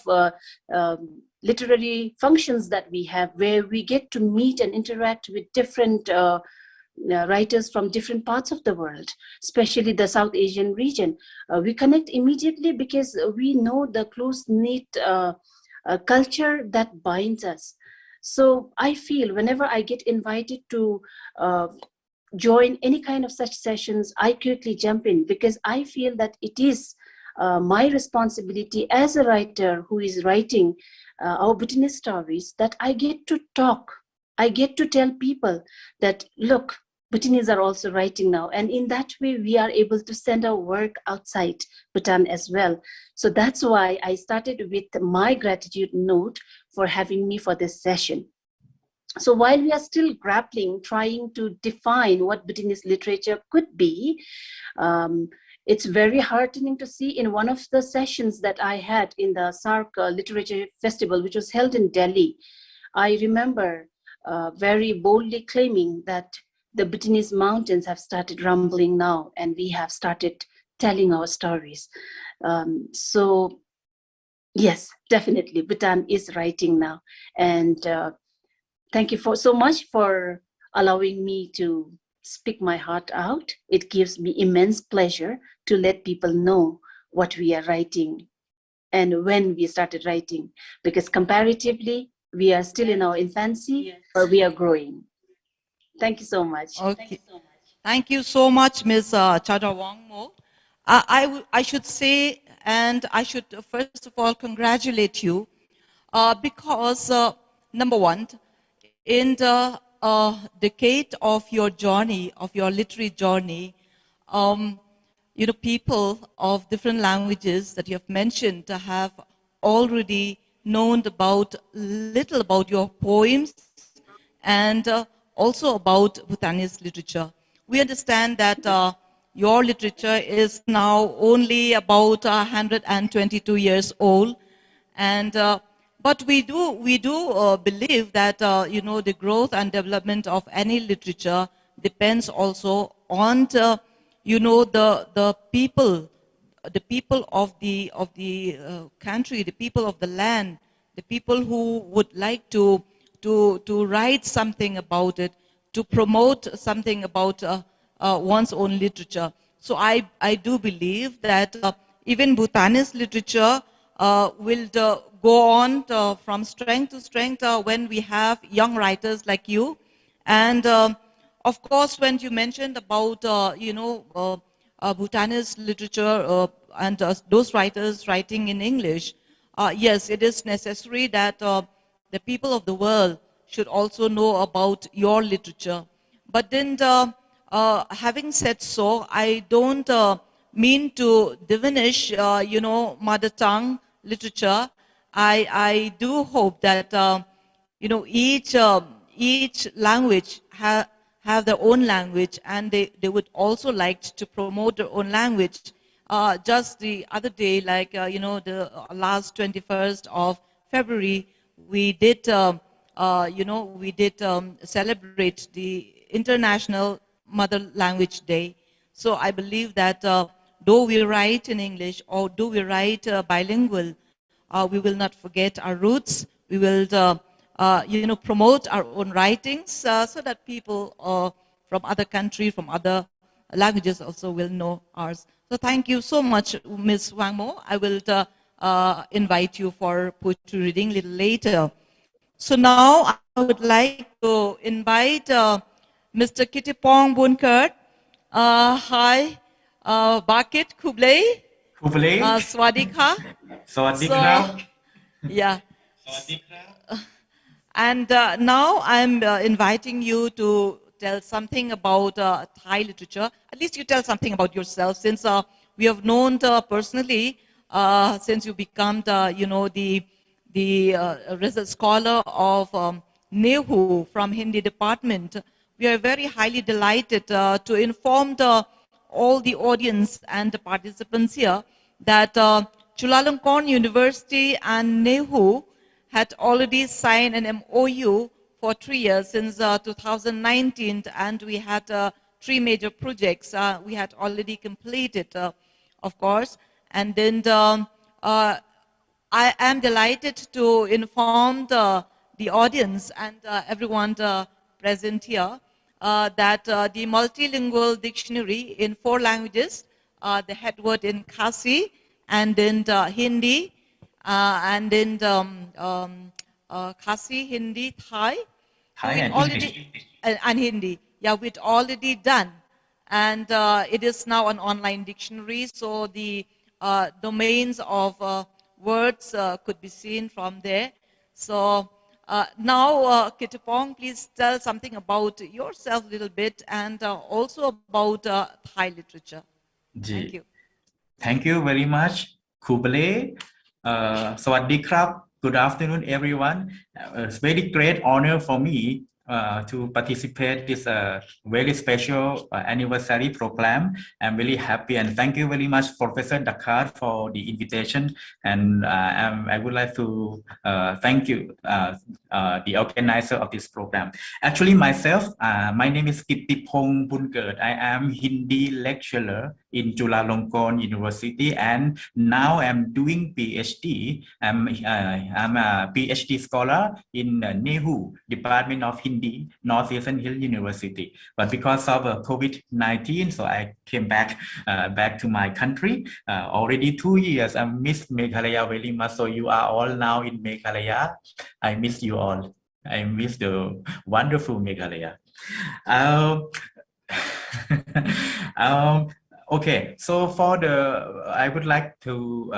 literary functions that we have, where we get to meet and interact with different writers from different parts of the world, especially the South Asian region. We connect immediately because we know the close-knit culture that binds us. So I feel whenever I get invited to join any kind of such sessions, I quickly jump in, because I feel that it is my responsibility as a writer who is writing our Bhutanese stories, that I get to talk. I get to tell people that, look, Bhutanese are also writing now. And in that way, we are able to send our work outside Bhutan as well. So that's why I started with my gratitude note for having me for this session. So while we are still grappling, trying to define what Bhutanese literature could be, it's very heartening to see in one of the sessions that I had in the SARC Literature Festival, which was held in Delhi. I remember very boldly claiming that the Bhutanese mountains have started rumbling now, and we have started telling our stories. So yes, definitely, Bhutan is writing now. And thank you so much for allowing me to speak my heart out. It gives me immense pleasure to let people know what we are writing and when we started writing, because comparatively, we are still in our infancy, but we are growing. Thank you so much. Okay. Thank you so much, Ms. Chada Wangmo. I should say, and I should first of all congratulate you because, number one, in the decade of your journey, of your literary journey, people of different languages that you have mentioned have already known little about your poems and also about Bhutanese literature. We understand that your literature is now only about 122 years old, and but we do believe that the growth and development of any literature depends also on the people, of the country, the people of the land, the people who would like to write something about it, to promote something about one's own literature. So I do believe that even Bhutanese literature will go on from strength to strength when we have young writers like you. And of course, when you mentioned about Bhutanese literature and those writers writing in English, yes, it is necessary that the people of the world should also know about your literature. But then, having said so, I don't mean to diminish, mother tongue literature. I do hope that, each language have their own language, and they would also like to promote their own language. Just the other day, like, the last 21st of February, we did, celebrate the International Mother Language Day. So I believe that though we write in English or do we write bilingual, we will not forget our roots. We will, promote our own writings so that people from other countries, from other languages also will know ours. So thank you so much, Ms. Wangmo. I will invite you for poetry reading a little later. So now I would like to invite Mr. Kittipong Bunkert. Hi, Bakit Kublai. Kublai. Swadika. Swadika. Yeah. And now I'm inviting you to tell something about Thai literature. At least you tell something about yourself, since we have known personally since you become the research scholar of Nehu from Hindi department. We are very highly delighted to inform all the audience and the participants here that Chulalongkorn University and Nehu had already signed an MOU for 3 years since 2019, and we had 3 major projects we had already completed, of course. And then I am delighted to inform the audience and everyone present here that the multilingual dictionary in 4 languages, the head word in Khasi, and then Hindi, and then Khasi, Hindi, Thai, and already, and Hindi. Yeah, we'd already done. And it is now an online dictionary, so the domains of words could be seen from there. So now, Kittipong, please tell something about yourself a little bit, and also about Thai literature. Thank you. Thank you very much, Kublai. Sawadee krap. Good afternoon, everyone. It's very great honor for me to participate this very special anniversary program. I'm really happy, and thank you very much, Professor Dakar, for the invitation. And I would like to thank you, the organizer of this program. Actually, myself, my name is Kittipong Bunkert. I am Hindi lecturer in Chulalongkorn University, and now I'm doing PhD. I'm a PhD scholar in NEHU, Department of Hindi, Northeastern Hill University. But because of COVID-19, so I came back to my country. Already 2 years. I miss Meghalaya very much. So you are all now in Meghalaya. I miss you all. I miss the wonderful Meghalaya. Okay, so I would like to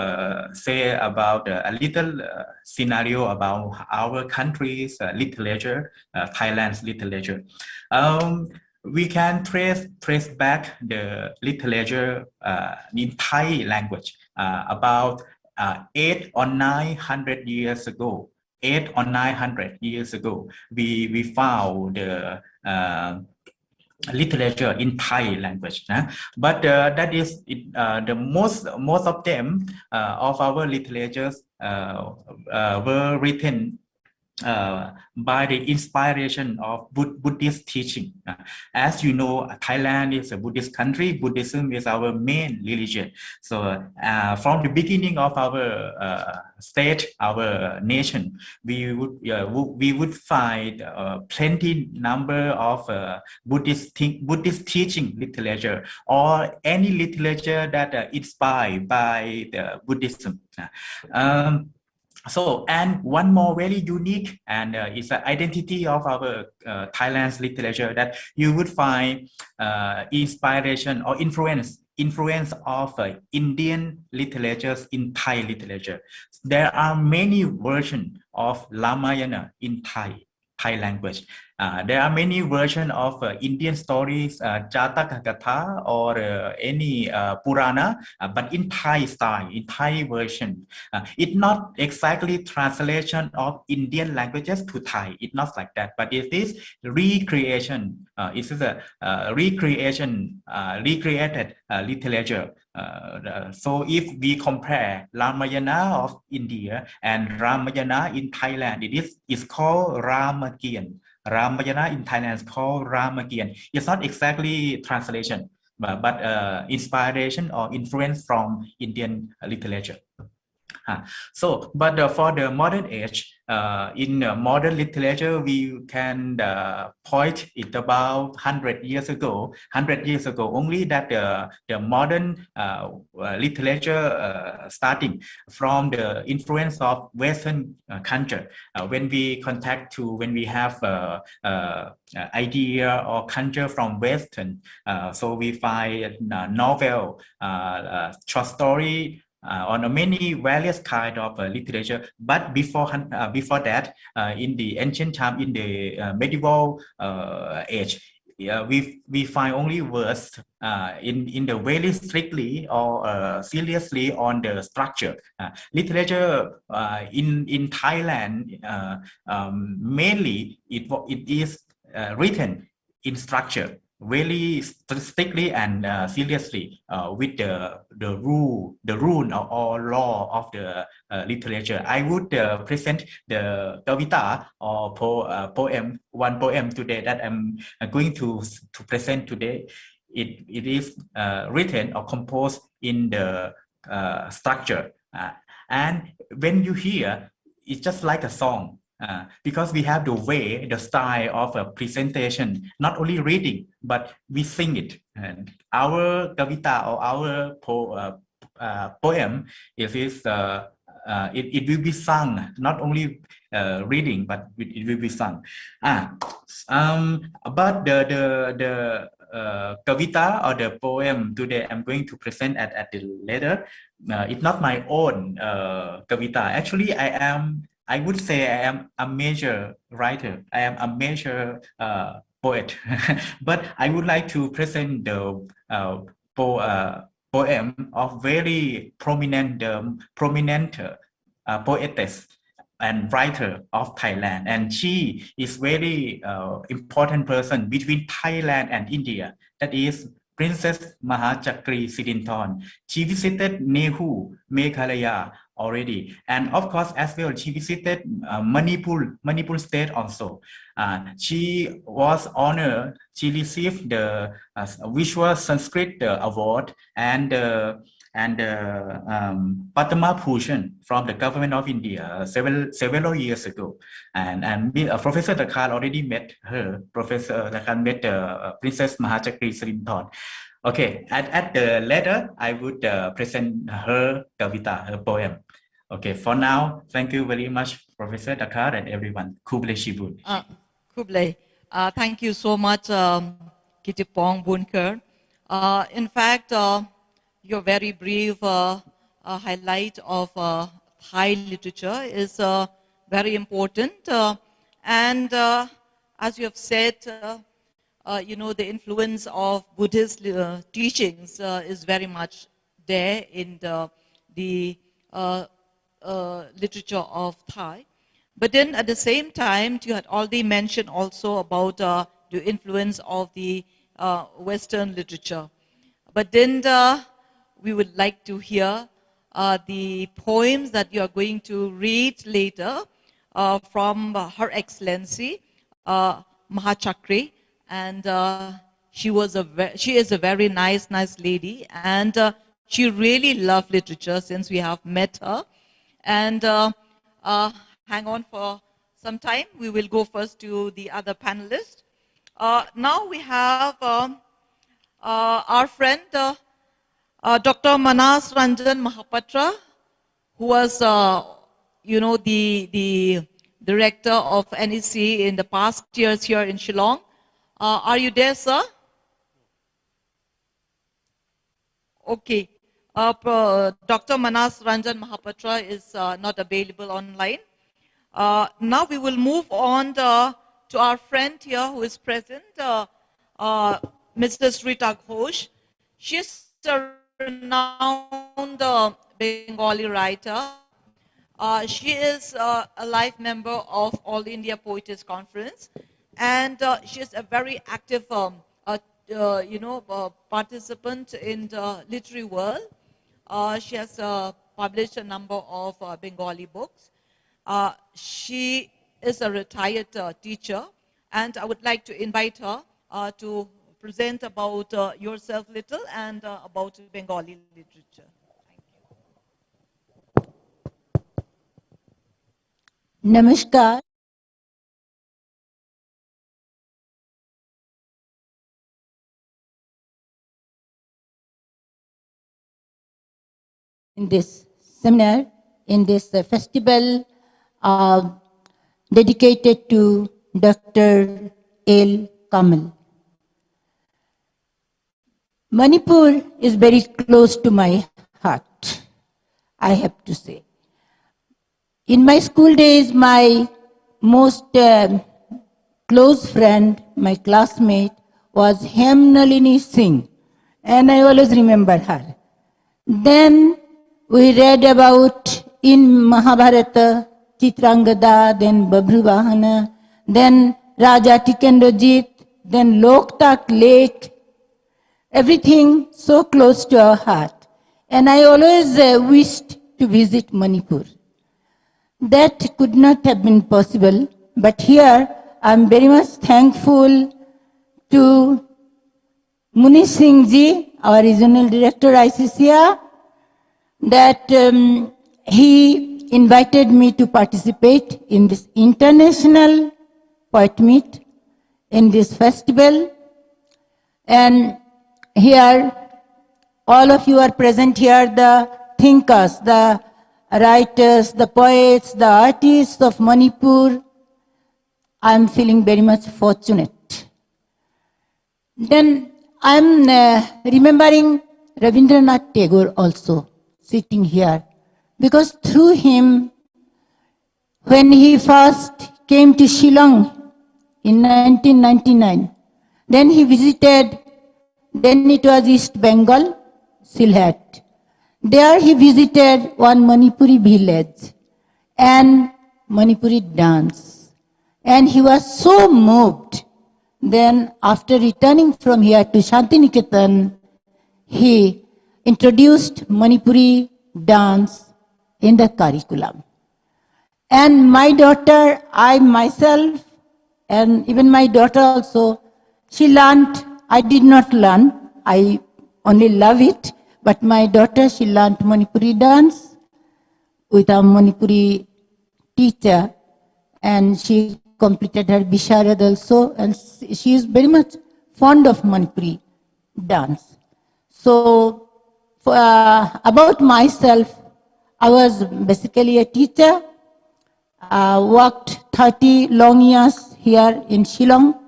say about a little scenario about our country's literature, Thailand's literature. We can trace back the literature in Thai language about 800 or 900 years ago. 800 or 900 years ago, we found the literature in Thai language, but that is the most of them of our literatures were written by the inspiration of Buddhist teaching. As you know, Thailand is a Buddhist country. Buddhism is our main religion. So from the beginning of our state, our nation, we would find plenty number of Buddhist teaching literature, or any literature that inspired by the Buddhism. So, and one more very unique and is the identity of our Thailand's literature, that you would find inspiration or influence of Indian literatures in Thai literature. There are many versions of Ramayana in Thai language. There are many versions of Indian stories, Jataka Katha, or any Purana, but in Thai style, in Thai version. It's not exactly translation of Indian languages to Thai. It's not like that, but it is recreation. It is a recreated literature. So if we compare Ramayana of India and Ramayana in Thailand, it's called Ramakian. Ramayana in Thailand is called Ramakian. It's not exactly translation, but inspiration or influence from Indian literature. So, but for the modern age, in modern literature, we can point it about 100 years ago. 100 years ago, only that the modern literature starting from the influence of Western culture. When we have idea or culture from Western, so we find novel, short story, on many various kind of literature. But before that, in the ancient time, in the medieval age, we find only words in the very strictly or seriously on the structure. Literature in Thailand, mainly it is written in structure, very strictly and seriously with the rule or law of the literature. I would present the kavita or poem, one poem today that I'm going to present today. It is written or composed in the structure, and when you hear, it's just like a song. Because we have the style of a presentation, not only reading, but we sing it. And our kavita or our poem, it will be sung, not only reading, but it will be sung. But the kavita or the poem today I'm going to present at the later, it's not my own kavita. Actually, I would say I am a major writer. I am a major poet. But I would like to present the poem of very prominent poetess and writer of Thailand, and she is very important person between Thailand and India. That is Princess Mahachakri Sirinthorn. She visited Nehu, Meghalaya already, and of course as well she visited Manipur state also. She was honored. She received the Visual Sanskrit award and Padma Bhushan from the government of India several years ago. And Professor Dakar already met her. Professor Dakar met Princess Mahachakri Sirinthorn. Okay, at the later, I would present her kavita, her poem. Okay, for now, thank you very much, Professor Dakar and everyone. Kuble Shibun. Kublai, thank you so much, Kitipong Bunker. In fact, your very brief highlight of Thai literature is very important. And as you have said, you know, the influence of Buddhist teachings is very much there in the literature of Thai. But then at the same time, you had already mentioned also about the influence of the Western literature. But then we would like to hear the poems that you are going to read later from Her Excellency Mahachakri, and she is a very nice lady, and she really loved literature since we have met her. And hang on for some time. We will go first to the other panelists. Now we have our friend Dr. Manas Ranjan Mahapatra, who was, you know, the director of NEC in the past years here in Shillong. Are you there, sir? Okay. Dr. Manas Ranjan Mahapatra is not available online. Now we will move on to our friend here who is present, Mrs. Rita Ghosh. She is a renowned Bengali writer. She is a life member of All India Poetess Conference, and she is a very active, you know, participant in the literary world. She has published a number of Bengali books. She is a retired teacher, and I would like to invite her to present about yourself little and about Bengali literature. Thank you. Namaskar. In this seminar, in this festival dedicated to Dr. L. Kamal. Manipur is very close to my heart, I have to say. In my school days, my most close friend, my classmate, was Hemnalini Singh, and I always remember her. Then we read about in Mahabharata, Chitrangada, then Babhruvahana, then Raja Tikendrajit, then Loktak Lake, everything so close to our heart. And I always wished to visit Manipur. That could not have been possible, but here I'm very much thankful to Muni Singh ji, our regional director ICCR, that he invited me to participate in this international poet meet, in this festival. And here, all of you are present here, the thinkers, the writers, the poets, the artists of Manipur. I'm feeling very much fortunate. Then I'm remembering Rabindranath Tagore also sitting here, because through him, when he first came to Shillong in 1999, then he visited, then it was East Bengal, Sylhet. There he visited one Manipuri village, and Manipuri dance. And he was so moved. Then after returning from here to Shantiniketan, he introduced Manipuri dance in the curriculum. And my daughter, I myself, and even my daughter also, she learned, I did not learn, I only love it, but my daughter, she learned Manipuri dance with a Manipuri teacher, and she completed her Bisharad also, and she is very much fond of Manipuri dance. So, about myself, I was basically a teacher, worked 30 long years here in Shillong,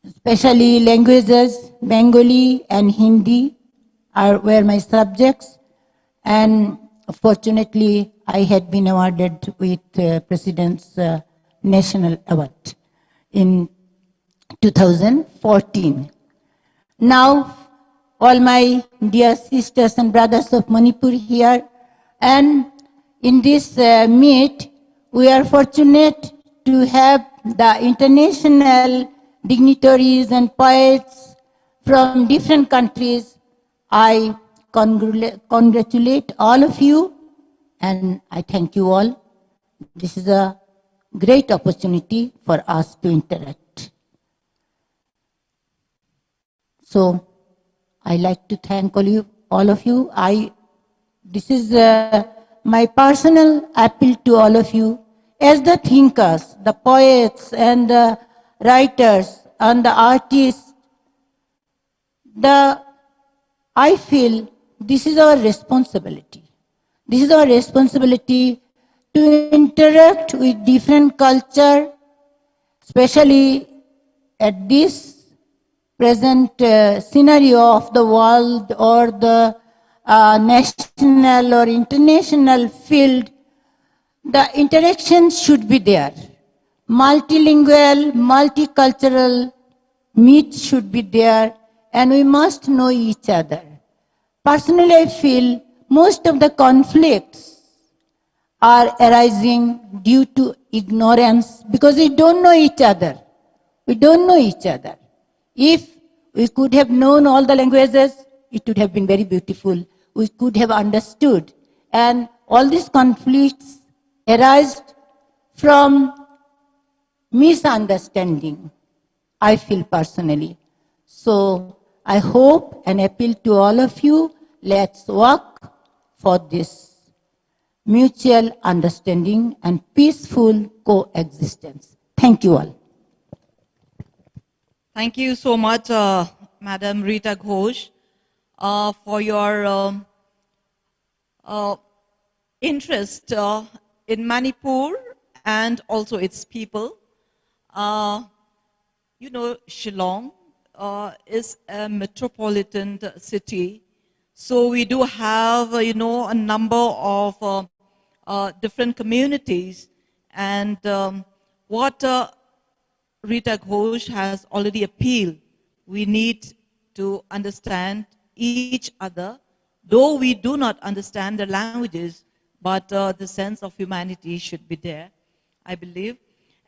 especially languages, Bengali and Hindi were my subjects. And fortunately, I had been awarded with President's National Award in 2014. Now, all my dear sisters and brothers of Manipur here, and in this meet, we are fortunate to have the international dignitaries and poets from different countries. I congratulate all of you, and I thank you all. This is a great opportunity for us to interact. So, I like to thank all of you. This is my personal appeal to all of you. As the thinkers, the poets and the writers and the artists, I feel this is our responsibility. This is our responsibility to interact with different culture, especially at this present scenario of the world or the national or international field. The interaction should be there. Multilingual, multicultural meet should be there, and we must know each other. Personally, I feel most of the conflicts are arising due to ignorance because we don't know each other. We don't know each other. If we could have known all the languages, it would have been very beautiful. We could have understood. And all these conflicts arise from misunderstanding, I feel personally. So I hope and appeal to all of you, let's work for this mutual understanding and peaceful coexistence. Thank you all. Thank you so much, Madam Rita Ghosh, for your interest in Manipur and also its people. You know, Shillong is a metropolitan city. So we do have, you know, a number of different communities. And what Rita Ghosh has already appealed, we need to understand each other, though we do not understand the languages, but the sense of humanity should be there, I believe.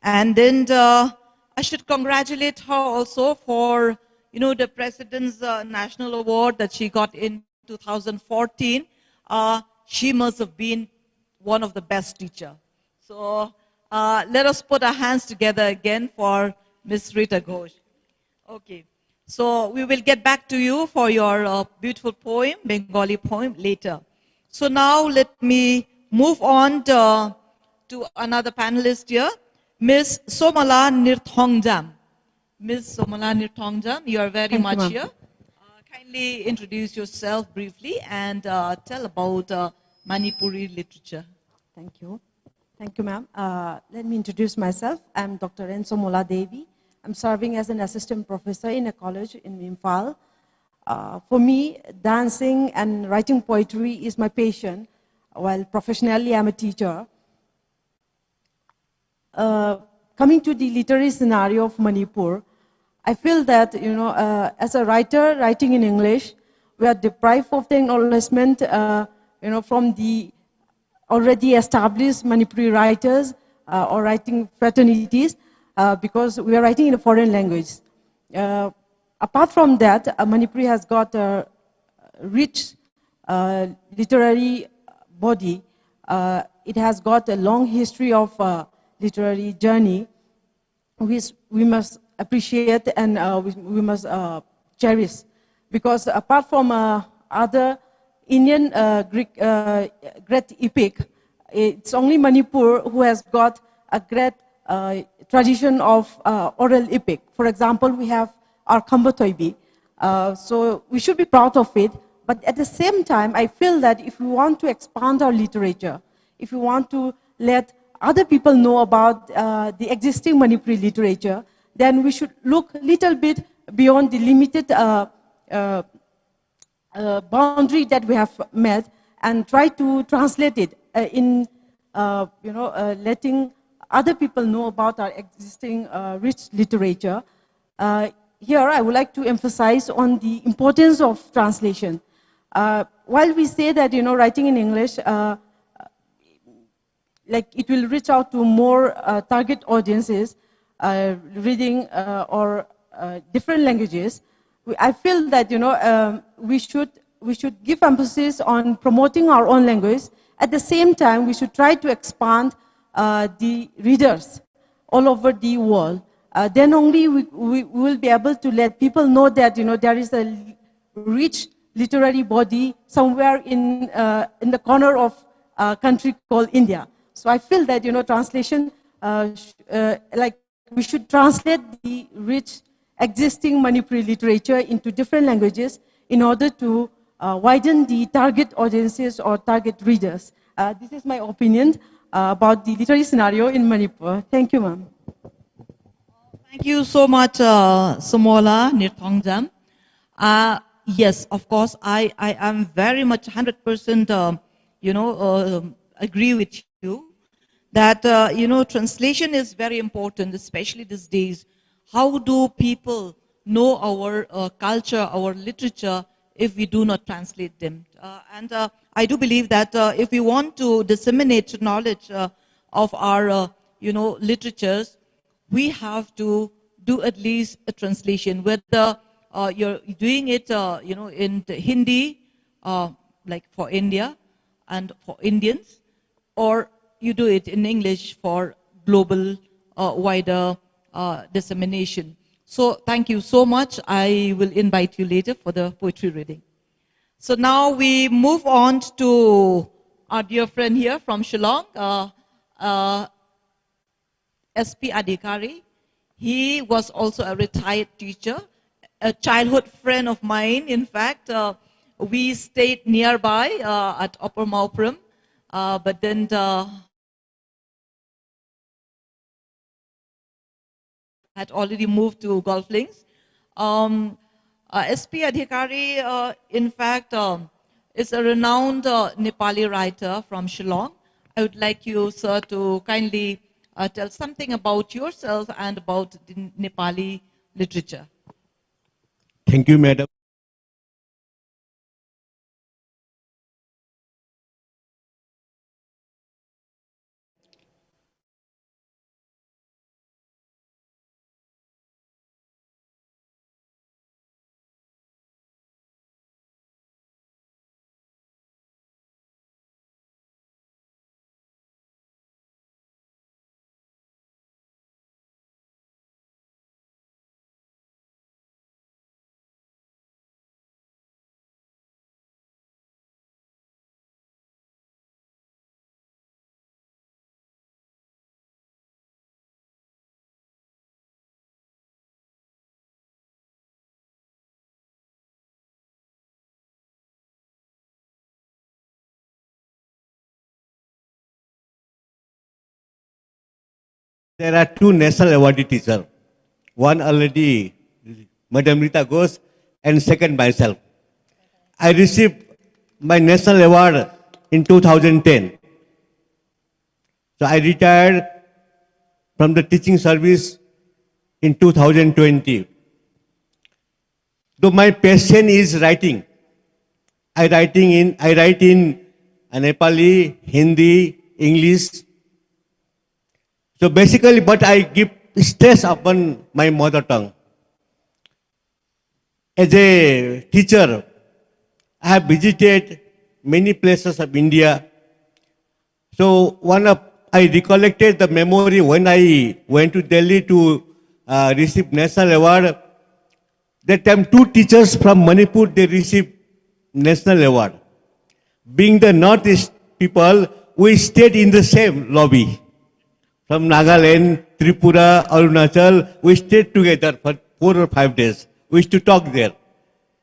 And then I should congratulate her also for, you know, the President's National Award that she got in 2014. She must have been one of the best teachers. So let us put our hands together again for Ms. Rita Ghosh. Okay, so we will get back to you for your beautiful poem, Bengali poem, later. So now let me move on to another panelist here, Ms. Somala Nirthongjam. Ms. Somala Nirthongjam, you are very much here. Kindly introduce yourself briefly and tell about Manipuri literature. Thank you. Thank you, ma'am. Let me introduce myself. I'm Dr. N. Somola Devi. I'm serving as an assistant professor in a college in Imphal. For me, dancing and writing poetry is my passion, while professionally I'm a teacher. Coming to the literary scenario of Manipur, I feel that, you know, as a writer writing in English, we are deprived of the acknowledgement, you know, from the already established Manipuri writers or writing fraternities because we are writing in a foreign language. Apart from that, Manipuri has got a rich literary body. It has got a long history of literary journey, which we must appreciate and we must cherish. Because apart from other Indian great epic, it's only Manipur who has got a great tradition of oral epic. For example, we have our Kambatoibi. So we should be proud of it. But at the same time, I feel that if we want to expand our literature, if we want to let other people know about the existing Manipuri literature, then we should look a little bit beyond the limited boundary that we have met and try to translate it in letting other people know about our existing rich literature. Here, I would like to emphasize on the importance of translation. While we say that writing in English, like it will reach out to more target audiences, reading or different languages, I feel that we should give emphasis on promoting our own language. At the same time, we should try to expand the readers all over the world. Then only we will be able to let people know that there is a rich literary body somewhere in the corner of a country called India. So I feel that translation, like we should translate the rich existing Manipuri literature into different languages in order to widen the target audiences or target readers. This is my opinion about the literary scenario in Manipur. Thank you, ma'am. Thank you so much, Somola Nirthongdam. Yes, of course, I am very much 100%, agree with you that, translation is very important, especially these days. How do people know our culture, our literature, if we do not translate them? And I do believe that if we want to disseminate knowledge of our, literatures, we have to do at least a translation, whether you're doing it, in the Hindi, like for India and for Indians, or you do it in English for global, wider dissemination. So thank you so much. I will invite you later for the poetry reading. So now we move on to our dear friend here from Shillong, SP Adhikari. He was also a retired teacher, a childhood friend of mine. In fact, we stayed nearby at Upper Maupuram, but then had already moved to Golf Links. SP Adhikari, in fact, is a renowned Nepali writer from Shillong. I would like you, sir, to kindly tell something about yourself and about the Nepali literature. Thank you, madam. There are two national awardee teachers. One already, Madam Rita Ghosh, and second myself. I received my national award in 2010. So I retired from the teaching service in 2020. Though my passion is writing, I write in Nepali, Hindi, English. So basically, but I give stress upon my mother tongue. As a teacher, I have visited many places of India. So I recollected the memory when I went to Delhi to receive national award. That time, 2 teachers from Manipur, they received national award. Being the Northeast people, we stayed in the same lobby. From Nagaland, Tripura, Arunachal, we stayed together for 4 or 5 days. We used to talk there.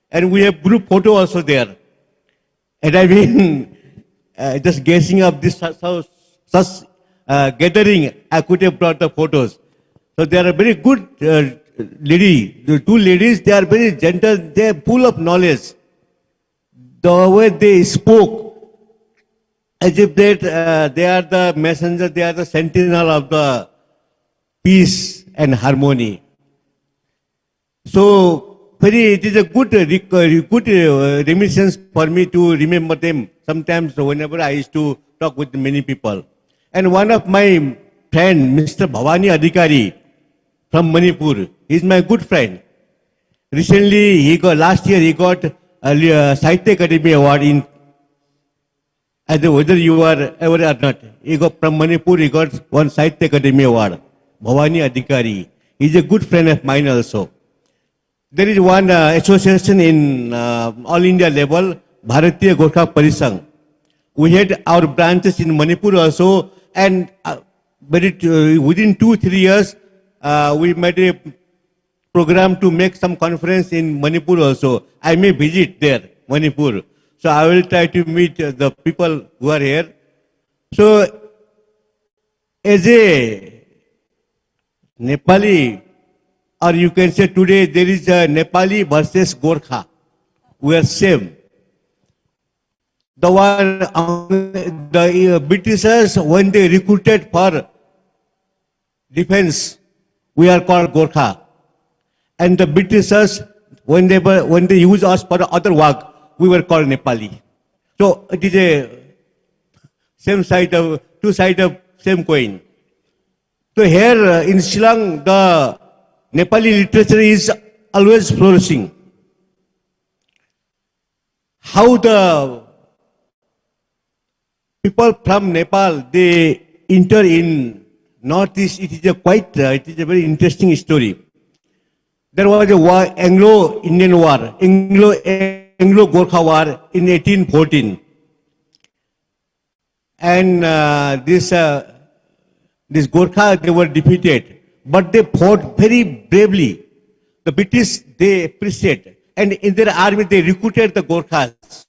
And we have group photo also there. And I've been just guessing of this such gathering, I could have brought the photos. So they are very good lady. The 2 ladies, they are very gentle, they are full of knowledge. The way they spoke, as if they are the messenger, they are the sentinel of the peace and harmony. So, it is a good reminiscence for me to remember them. Sometimes, whenever I used to talk with many people. And one of my friend, Mr. Bhavani Adhikari from Manipur, he is my good friend. Recently, last year he got a Sahitya Academy Award in, whether you are ever or not. He got from Manipur, he got one Sahitya Academy Award. Bhavani Adhikari. He is a good friend of mine also. There is one association in all India level, Bharatiya Gorkha Parisang. We had our branches in Manipur also, and within 2-3 years, we made a program to make some conference in Manipur also. I may visit there, Manipur. So I will try to meet the people who are here. So as a Nepali, or you can say today there is a Nepali versus Gorkha. We are same. The Britishers, when they recruited for defense, we are called Gorkha. And the Britishers, when they use us for other work, we were called Nepali. So it is a two sides of same coin. So here in Shillong, the Nepali literature is always flourishing. How the people from Nepal, they enter in Northeast, it is a very interesting story. There was a war, Anglo-Indian War, Anglo-Gorkha War in 1814. And this Gorkha, they were defeated. But they fought very bravely. The British, they appreciate. And in their army, they recruited the Gorkhas.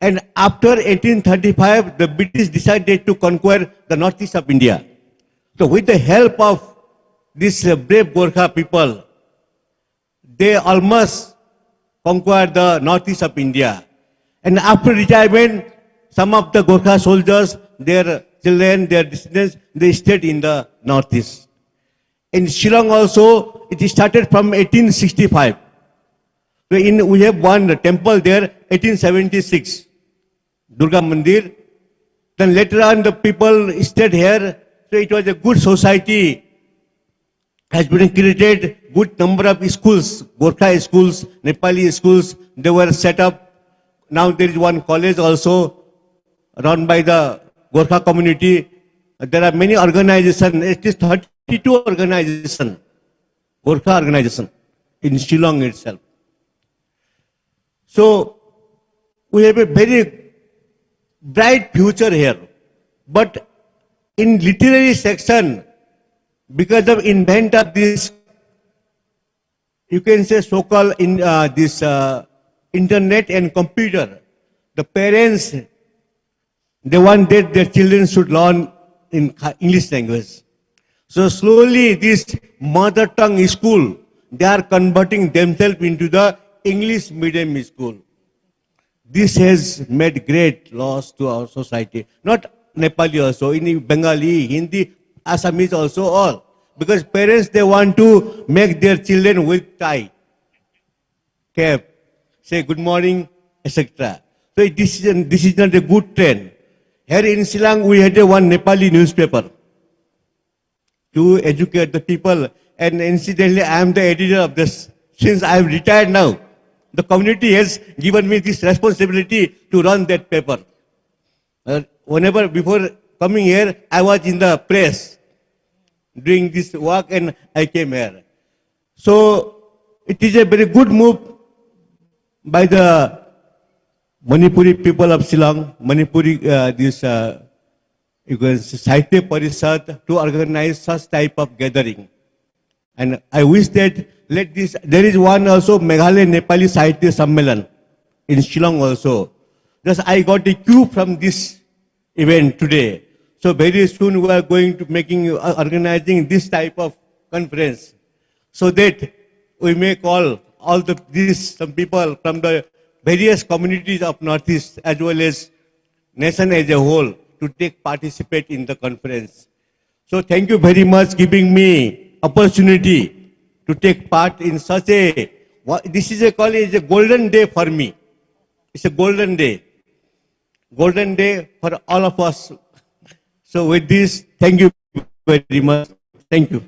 And after 1835, the British decided to conquer the northeast of India. So with the help of these brave Gorkha people, they almost conquered the northeast of India. And after retirement, some of the Gorkha soldiers, their children, their descendants, they stayed in the northeast. In Shillong also, it started from 1865. So we have one temple there, 1876, Durga Mandir. Then later on, the people stayed here. So it was a good society, has been created, good number of schools, Gorkha schools, Nepali schools, they were set up. Now there is one college also run by the Gorkha community. There are many organizations, it is 32 organizations, Gorkha organization in Shillong itself. So we have a very bright future here. But in literary section, because of invent of this, you can say so-called in this internet and computer, the parents, they wanted their children should learn in English language. So slowly this mother tongue school, they are converting themselves into the English medium school. This has made great loss to our society. Not Nepali also, in Bengali, Hindi, Assamese also, all. Because parents, they want to make their children with tie, cap, say good morning, etc. So this is not a good trend. Here in Shillong, we had one Nepali newspaper to educate the people. And incidentally, I am the editor of this. Since I am retired now, the community has given me this responsibility to run that paper. Whenever before coming here, I was in the press doing this work and I came here. So it is a very good move by the Manipuri people of Shillong, Manipuri, you can say Sahitya Parishad to organize such type of gathering. And I wish that there is one also Meghalaya Nepali Sahitya Sammelan in Shillong also. Just I got a cue from this event today. So very soon we are going to organizing this type of conference so that we may call all some people from the various communities of Northeast as well as nation as a whole to participate in the conference. So thank you very much giving me opportunity to take part in such this is a golden day for me. It's a golden day for all of us. So with this, thank you very much. Thank you.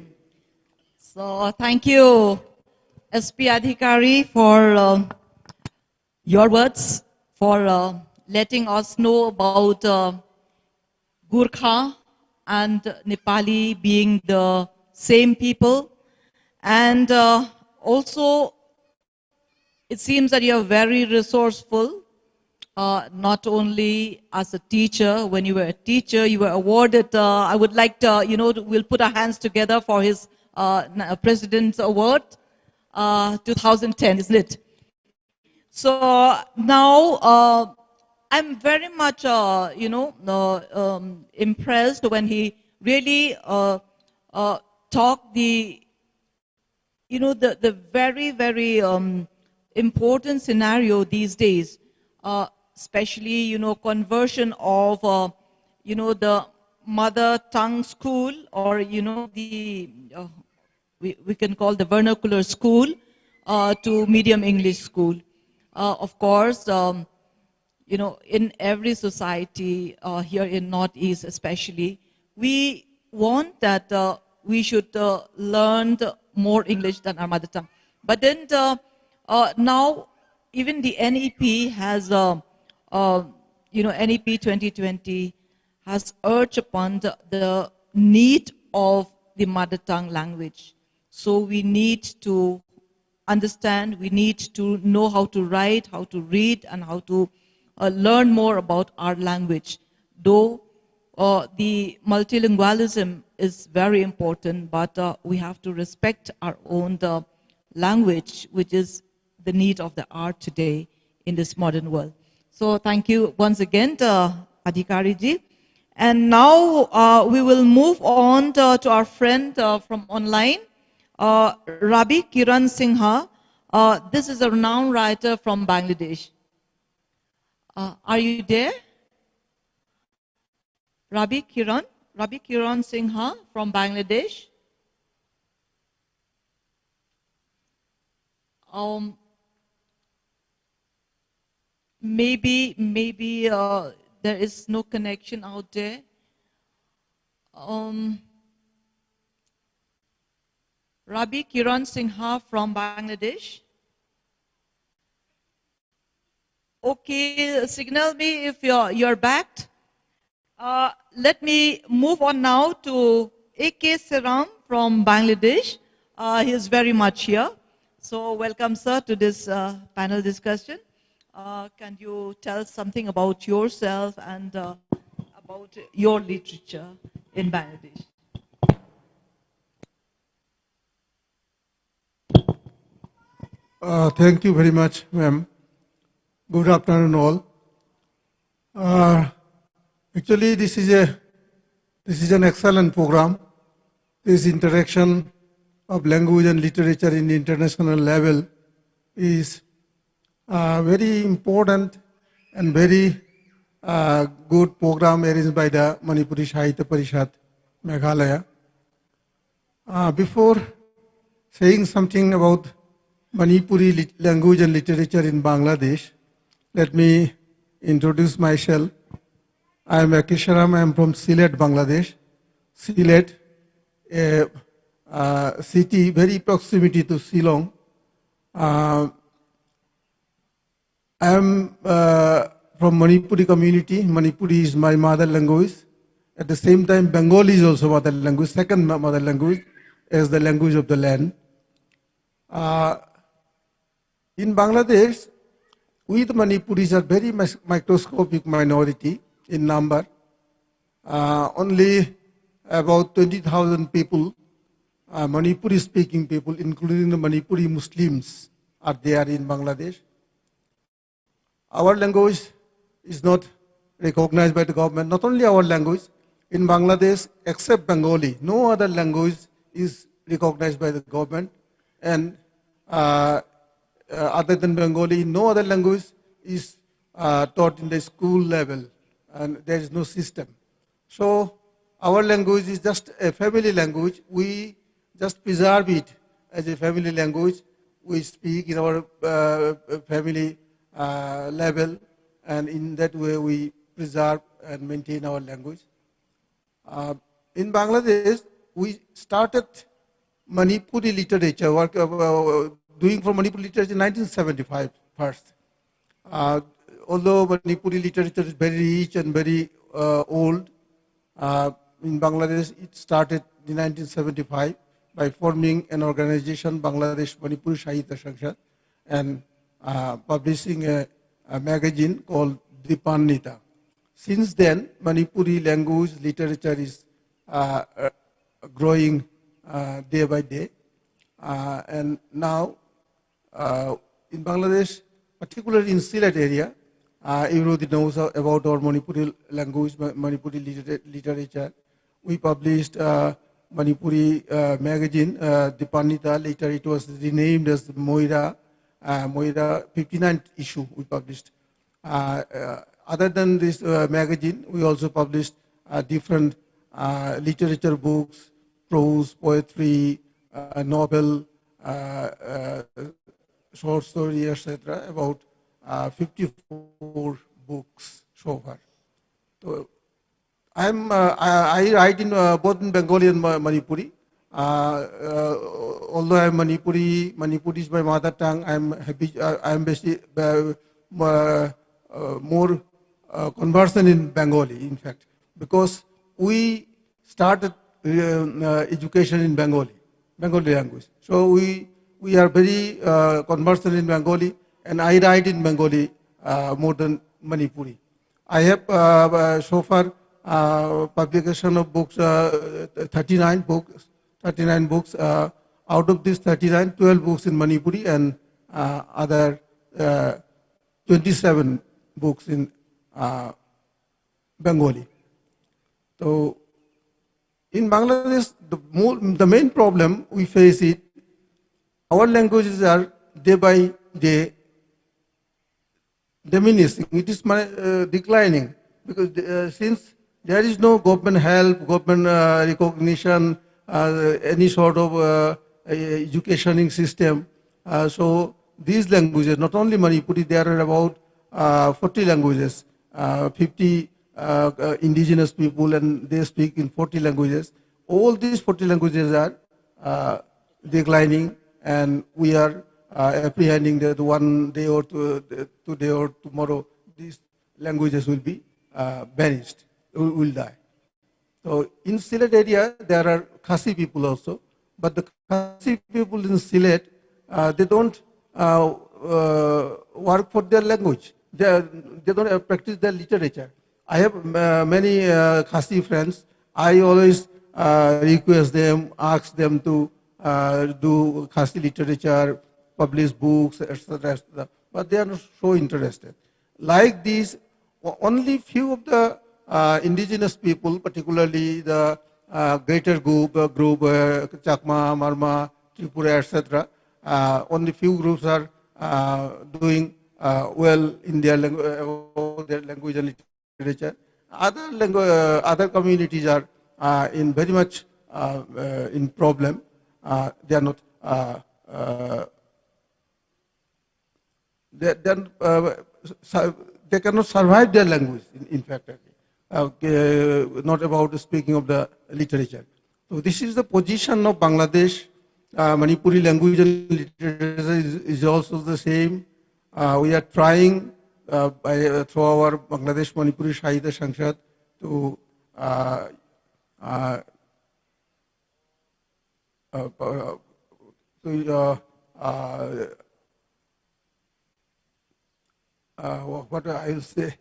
So thank you, SP Adhikari, for your words, for letting us know about Gurkha and Nepali being the same people. And also, it seems that you are very resourceful, not only as a teacher. When you were a teacher, you were awarded, I would like to, we'll put our hands together for his President's Award, 2010, isn't it? So now, I'm very much, impressed when he really talked the very, very important scenario these days, especially, conversion of, the mother tongue school or, we can call the vernacular school to medium English school. Of course, in every society here in Northeast especially, we want that we should learn more English than our mother tongue. But then now even the NEP has, NEP 2020 has urged upon the need of the mother tongue language. So we need to understand, we need to know how to write, how to read, and how to learn more about our language. Though the multilingualism is very important, but we have to respect our own language, which is the need of the hour today in this modern world. So thank you once again to Adhikari ji. And now we will move on to our friend from online, Rabi Kiran Singha. This is a renowned writer from Bangladesh. Are you there? Rabi Kiran Singha from Bangladesh. Maybe there is no connection out there. Rabi Kiran Singha from Bangladesh. Okay, signal me if you're backed. Let me move on now to A.K. Seram from Bangladesh. He is very much here. So welcome, sir, to this panel discussion. Can you tell something about yourself and about your literature in Bangladesh? Thank you very much, ma'am. Good afternoon, all. Actually, this is an excellent program. This interaction of language and literature in the international level is very important and very good program arranged by the Manipuri Sahitya Parishad, Meghalaya. Before saying something about Manipuri language and literature in Bangladesh, let me introduce myself. I am Akisharam. I am from Sylhet, Bangladesh. Sylhet, a city very proximity to Shillong. I am from Manipuri community. Manipuri is my mother language. At the same time, Bengali is also mother language, second mother language, as the language of the land. In Bangladesh, we the Manipuris are very microscopic minority in number. Only about 20,000 people, Manipuri speaking people, including the Manipuri Muslims, are there in Bangladesh. Our language is not recognized by the government. Not only our language, in Bangladesh, except Bengali, no other language is recognized by the government. And other than Bengali, no other language is taught in the school level, and there is no system. So our language is just a family language. We just preserve it as a family language. We speak in our family level, and in that way we preserve and maintain our language. In Bangladesh, we started Manipuri literature, doing for Manipuri literature in 1975 first. Although Manipuri literature is very rich and very old, in Bangladesh it started in 1975 by forming an organization, Bangladesh Manipuri Sahitya Sanghad, and publishing a magazine called Dipannita. Since then, Manipuri language literature is growing day by day. And now, in Bangladesh, particularly in Sylhet area, everybody knows about our Manipuri language, Manipuri literature. We published Manipuri magazine, Dipannita. Later it was renamed as Moira. Moira 59th issue we published. Other than this magazine, we also published different literature books, prose, poetry, novel, short story, etc. About 54 books so far. So I write in both in Bengali and Manipuri. Although I am Manipuri, Manipuri is my mother tongue. I am basically more conversant in Bengali, in fact, because we started education in Bengali language. So we are very conversant in Bengali, and I write in Bengali more than Manipuri. I have so far publication of books, 39 books. Out of these 39, 12 books in Manipuri and other 27 books in Bengali. So in Bangladesh, the main problem we face is our languages are day by day diminishing. It is declining because since there is no government help, government recognition, any sort of educationing system. So these languages, not only Manipuri, there are about 40 languages, 50 indigenous people, and they speak in 40 languages. All these 40 languages are declining, and we are apprehending that one day or today or tomorrow, these languages will be vanished, will die. So in Sylhet area, there are Khasi people also, but the Khasi people in Sylhet, they don't work for their language. They don't practice their literature. I have many Khasi friends. I always request them, ask them to do Khasi literature, publish books, etc., but they are not so interested. Like these, only few of the indigenous people, particularly the greater group Chakma, Marma, Tripura, etc., only few groups are doing well in their language and literature. Other communities are in very much in problem. They are not. they cannot survive their language, in fact. Not about speaking of the literature. So this is the position of Bangladesh. Manipuri language and literature is also the same. We are trying through our Bangladesh Manipuri Sahitya Sanshad to what I will say,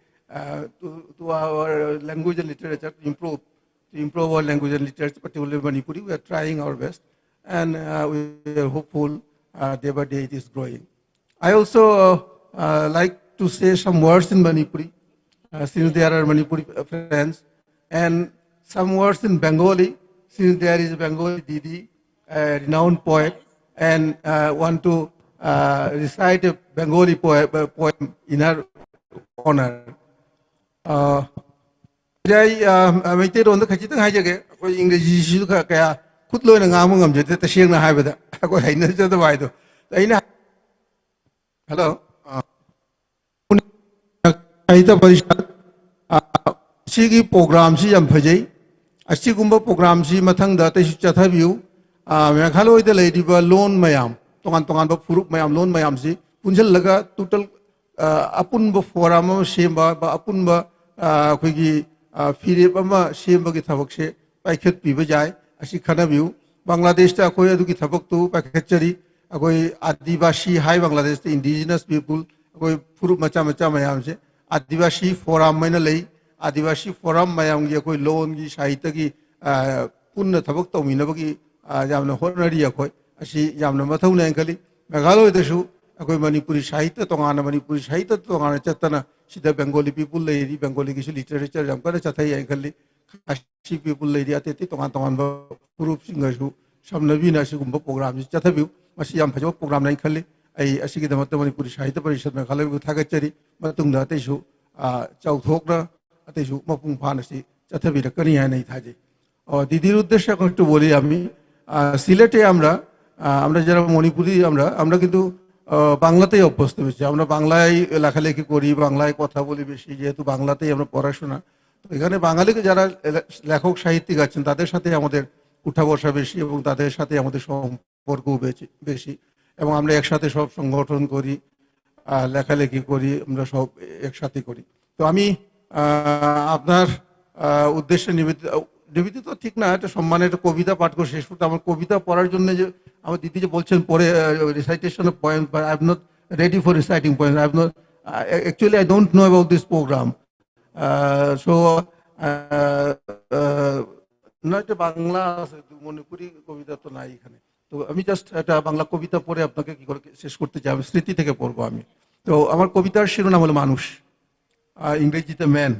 to our language and literature to improve our language and literature, particularly Manipuri. We are trying our best, and we are hopeful day by day it is growing. I also like to say some words in Manipuri, since there are Manipuri friends, and some words in Bengali, since there is a Bengali Didi, a renowned poet, and want to recite a Bengali poem in her honor. Maitéirꯣꯟꯗ ꯈꯖꯤꯛꯇꯪ ꯍꯥꯏꯖꯒꯦ ꯑꯩꯈꯣꯏ ꯏꯪꯒ꯭ꯔꯦꯖꯤꯁꯤꯁꯨ ꯀꯌꯥ ꯈꯨꯠ ꯂꯣꯏꯅ ꯉꯥꯡꯕ ꯉꯝꯖꯗꯦ ꯇꯁꯦꯡꯅ ꯍꯥꯏꯕꯗ ꯑꯩꯈꯣꯏ ꯍꯩꯅꯖꯗꯕ ꯍꯥꯏꯗꯣ ꯑꯩꯅ ꯍꯜꯂꯣ ꯁꯥꯍꯤꯇ꯭ꯌ ꯄꯔꯤꯁꯠ ꯁꯤꯒꯤ ꯄ꯭ꯔꯣꯒ꯭ꯔꯥꯝꯁꯤ ꯌꯥꯝ ꯐꯖꯩ ꯑꯁꯤꯒꯨꯝꯕ ꯄ꯭ꯔꯣꯒ꯭ꯔꯥꯝꯁꯤ ꯃꯊꯪꯗ ꯑꯇꯩꯁꯨ ꯆꯠꯊꯕꯤꯌꯨ ꯃꯦꯘꯥꯂꯣꯏꯗ ꯂꯩꯔꯤꯕ ꯂꯣꯟ ꯃꯌꯥꯝ ꯇꯣꯉꯥꯟ ꯇꯣꯉꯥꯟꯕ ꯐꯨꯔꯨꯞ ꯃꯌꯥꯝ ꯂꯣꯟ ꯃꯌꯥꯝꯁꯤ ꯄꯨꯟꯁꯤꯜꯂꯒ ꯇꯣꯇꯜ ꯑꯄꯨꯟꯕ ꯐꯣꯔꯝ ꯑꯃ ꯁꯦꯝꯕ ꯑꯄꯨꯟꯕ ꯑꯩꯈꯣꯏꯒꯤ ꯐꯤꯔꯦꯞ ꯑꯃ ꯁꯦꯝꯕꯒꯤ ꯊꯕꯛꯁꯦ ꯄꯥꯏꯈꯠꯄꯤꯕ ꯌꯥꯏ ꯑꯁꯤ ꯈꯟꯅꯕꯤꯌꯨ ꯕꯪꯒ꯭ꯂꯥꯗꯦꯁꯇ ꯑꯩꯈꯣꯏ ꯑꯗꯨꯒꯤ ꯊꯕꯛꯇꯨ ꯄꯥꯏꯈꯠꯆꯔꯤ ꯑꯩꯈꯣꯏ ꯑꯥꯗꯤꯕꯥꯁꯤ ꯍꯥꯏ ꯕꯪꯒ꯭ꯂꯥꯗꯦꯁꯇ ꯏꯟꯗꯤꯖꯤꯅꯁ ꯄꯤꯄꯨꯜ ꯑꯩꯈꯣꯏ ꯐꯨꯔꯨꯞ ꯃꯆꯥ ꯃꯆꯥ ꯃꯌꯥꯝꯁꯦ आदिवासी फोरम में लई आदिवासी फोरम मयाम की कोई लोन की साहित्य की पुण्य थबक तौमीनबगी यामना होनरी अखोय असी यामना मथौने खली मेघालयदसु अखोय मणिपुरी साहित्य तोंगाना मणिपुरी साहित्य तोंगाना चतना सिदा बेंगोली पीपुल लेरी बेंगोली की लिटरेचर याम करे चथाई खली खासी पीपुल लेरी अतेति तोंगान तोंगान ग्रुप सिंगसु समनबीना सिगुंबा प्रोग्राम चथबिउ मसी याम फजो प्रोग्राम नाइ खली आई असिगी दमत मणिपुरी साहित्य परिषद मेघालयबु थागचरी मतुंगदा अतैसु चौथोकना अतैसु मपुंग फानसी चथबिरकनी हानै थाजे दिदिर उद्देश्य एकटु बोली आमी सिलेटे আমরা যারা মণিপুরি আমরা কিন্তু বাংলাতেই অভ্যস্ত বেশি আমরা বাংলায় লেখালেখি করি বাংলায় কথা বলি বেশি যেহেতু বাংলাতেই আমরা পড়াশোনা তো এখানে বাঙালিকে যারা লেখক সাহিত্যিক আছেন তাদের সাথে আমাদের উঠা বসা বেশি এবং তাদের সাথে আমাদের সম্পর্ক বেশি এবং আমরা একসাথে সব সংগঠন করি লেখালেখি করি আমরা সব একসাথে করি তো আমি আপনার উদ্দেশ্যে নিবেদিত ঠিক না একটা সম্মানের একটা কবিতা পাঠ করে শেষ করতে আমার কবিতা পড়ার জন্য যে আমার দিদি যে বলছেন পরে recitation of poem but I am not ready for reciting poem I am not actually I don't know about this programme so না এটা বাংলা মণিপুরি কবিতা তো নাই এখানে তো আমি জাস্ট একটা বাংলা কবিতা পড়ে আপনাকে কি করে শেষ করতে চাই আমি স্মৃতি থেকে পড়বো আমি তো আমার কবিতার শিরোনাম হলো মানুষ ইংরেজিতে ম্যান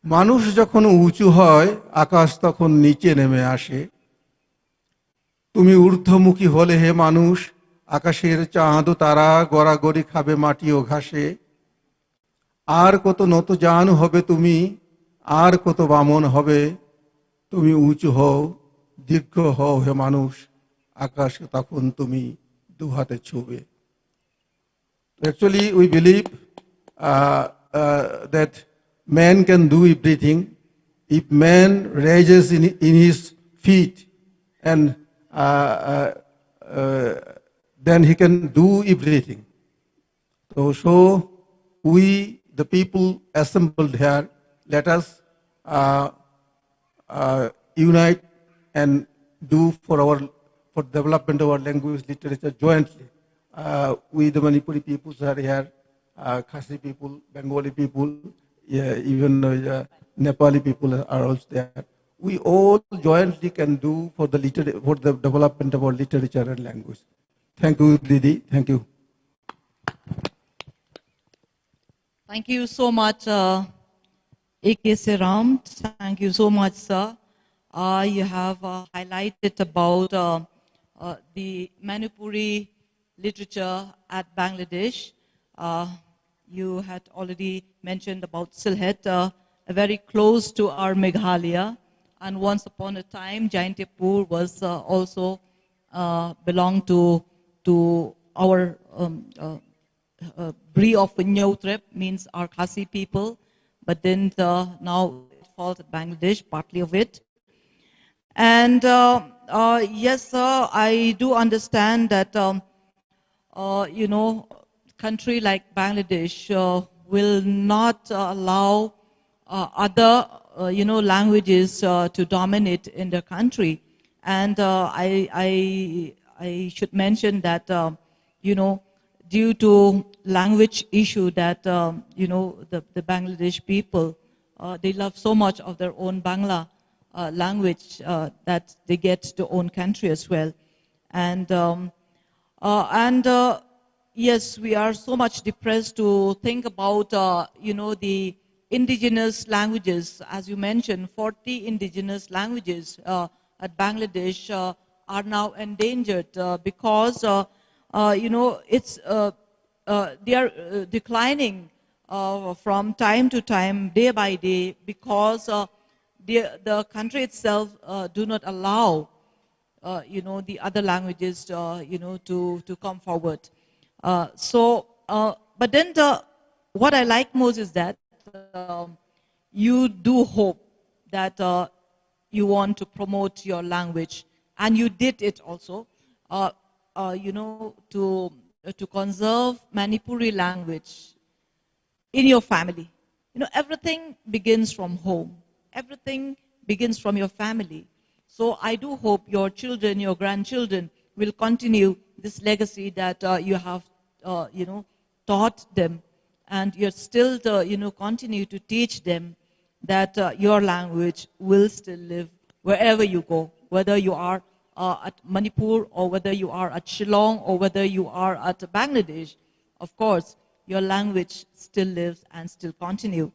মানুষ যখন উঁচু হয় আকাশ তখন নিচে নেমে আসে তুমি ঊর্ধ্বমুখী হলে হে মানুষ আকাশের চাঁদ তারা গড়াগড়ি খাবে মাটি ও ঘাসে আর কত নত জান হবে তুমি আর কত বামন হবে তুমি উঁচু হও দীর্ঘ হও হে মানুষ আকাশ তখন তুমি দুহাতে ছুবে Actually, we believe that man can do everything if man raises in his feet and then he can do everything. So we, the people assembled here, let us unite and do for development of our language, literature jointly. We, the Manipuri peoples are here, Khasi people, Bengali people, even Nepali people are also there. We all jointly can do for the development of our literature and language. Thank you, Didi. Thank you. Thank you so much, A.K. Seram. Thank you so much, sir. You have highlighted about the Manipuri literature at Bangladesh. You had already mentioned about Sylhet, very close to our Meghalaya. And once upon a time, Jaintepur was also belonged to our Bri of Nyotrep means our Khasi people, but then now it falls at Bangladesh, partly of it. And yes, sir, I do understand that, you know, country like Bangladesh will not allow other, you know, languages to dominate in the country. And I should mention that, you know, due to language issue that, you know, the Bangladesh people, they love so much of their own Bangla language that they get their own country as well. And yes, we are so much depressed to think about, you know, the indigenous languages. As you mentioned, 40 indigenous languages at Bangladesh are now endangered because, you know, they are declining from time to time, day by day, because the country itself do not allow you know, the other languages, you know, to come forward. But then what I like most is that you do hope that you want to promote your language, and you did it also, you know, to conserve Manipuri language in your family. You know, everything begins from home. Everything begins from your family. So I do hope your children, your grandchildren will continue this legacy that you have, you know, taught them, and you're still, you know, continue to teach them that your language will still live wherever you go, whether you are at Manipur, or whether you are at Shillong, or whether you are at Bangladesh. Of course, your language still lives and still continue.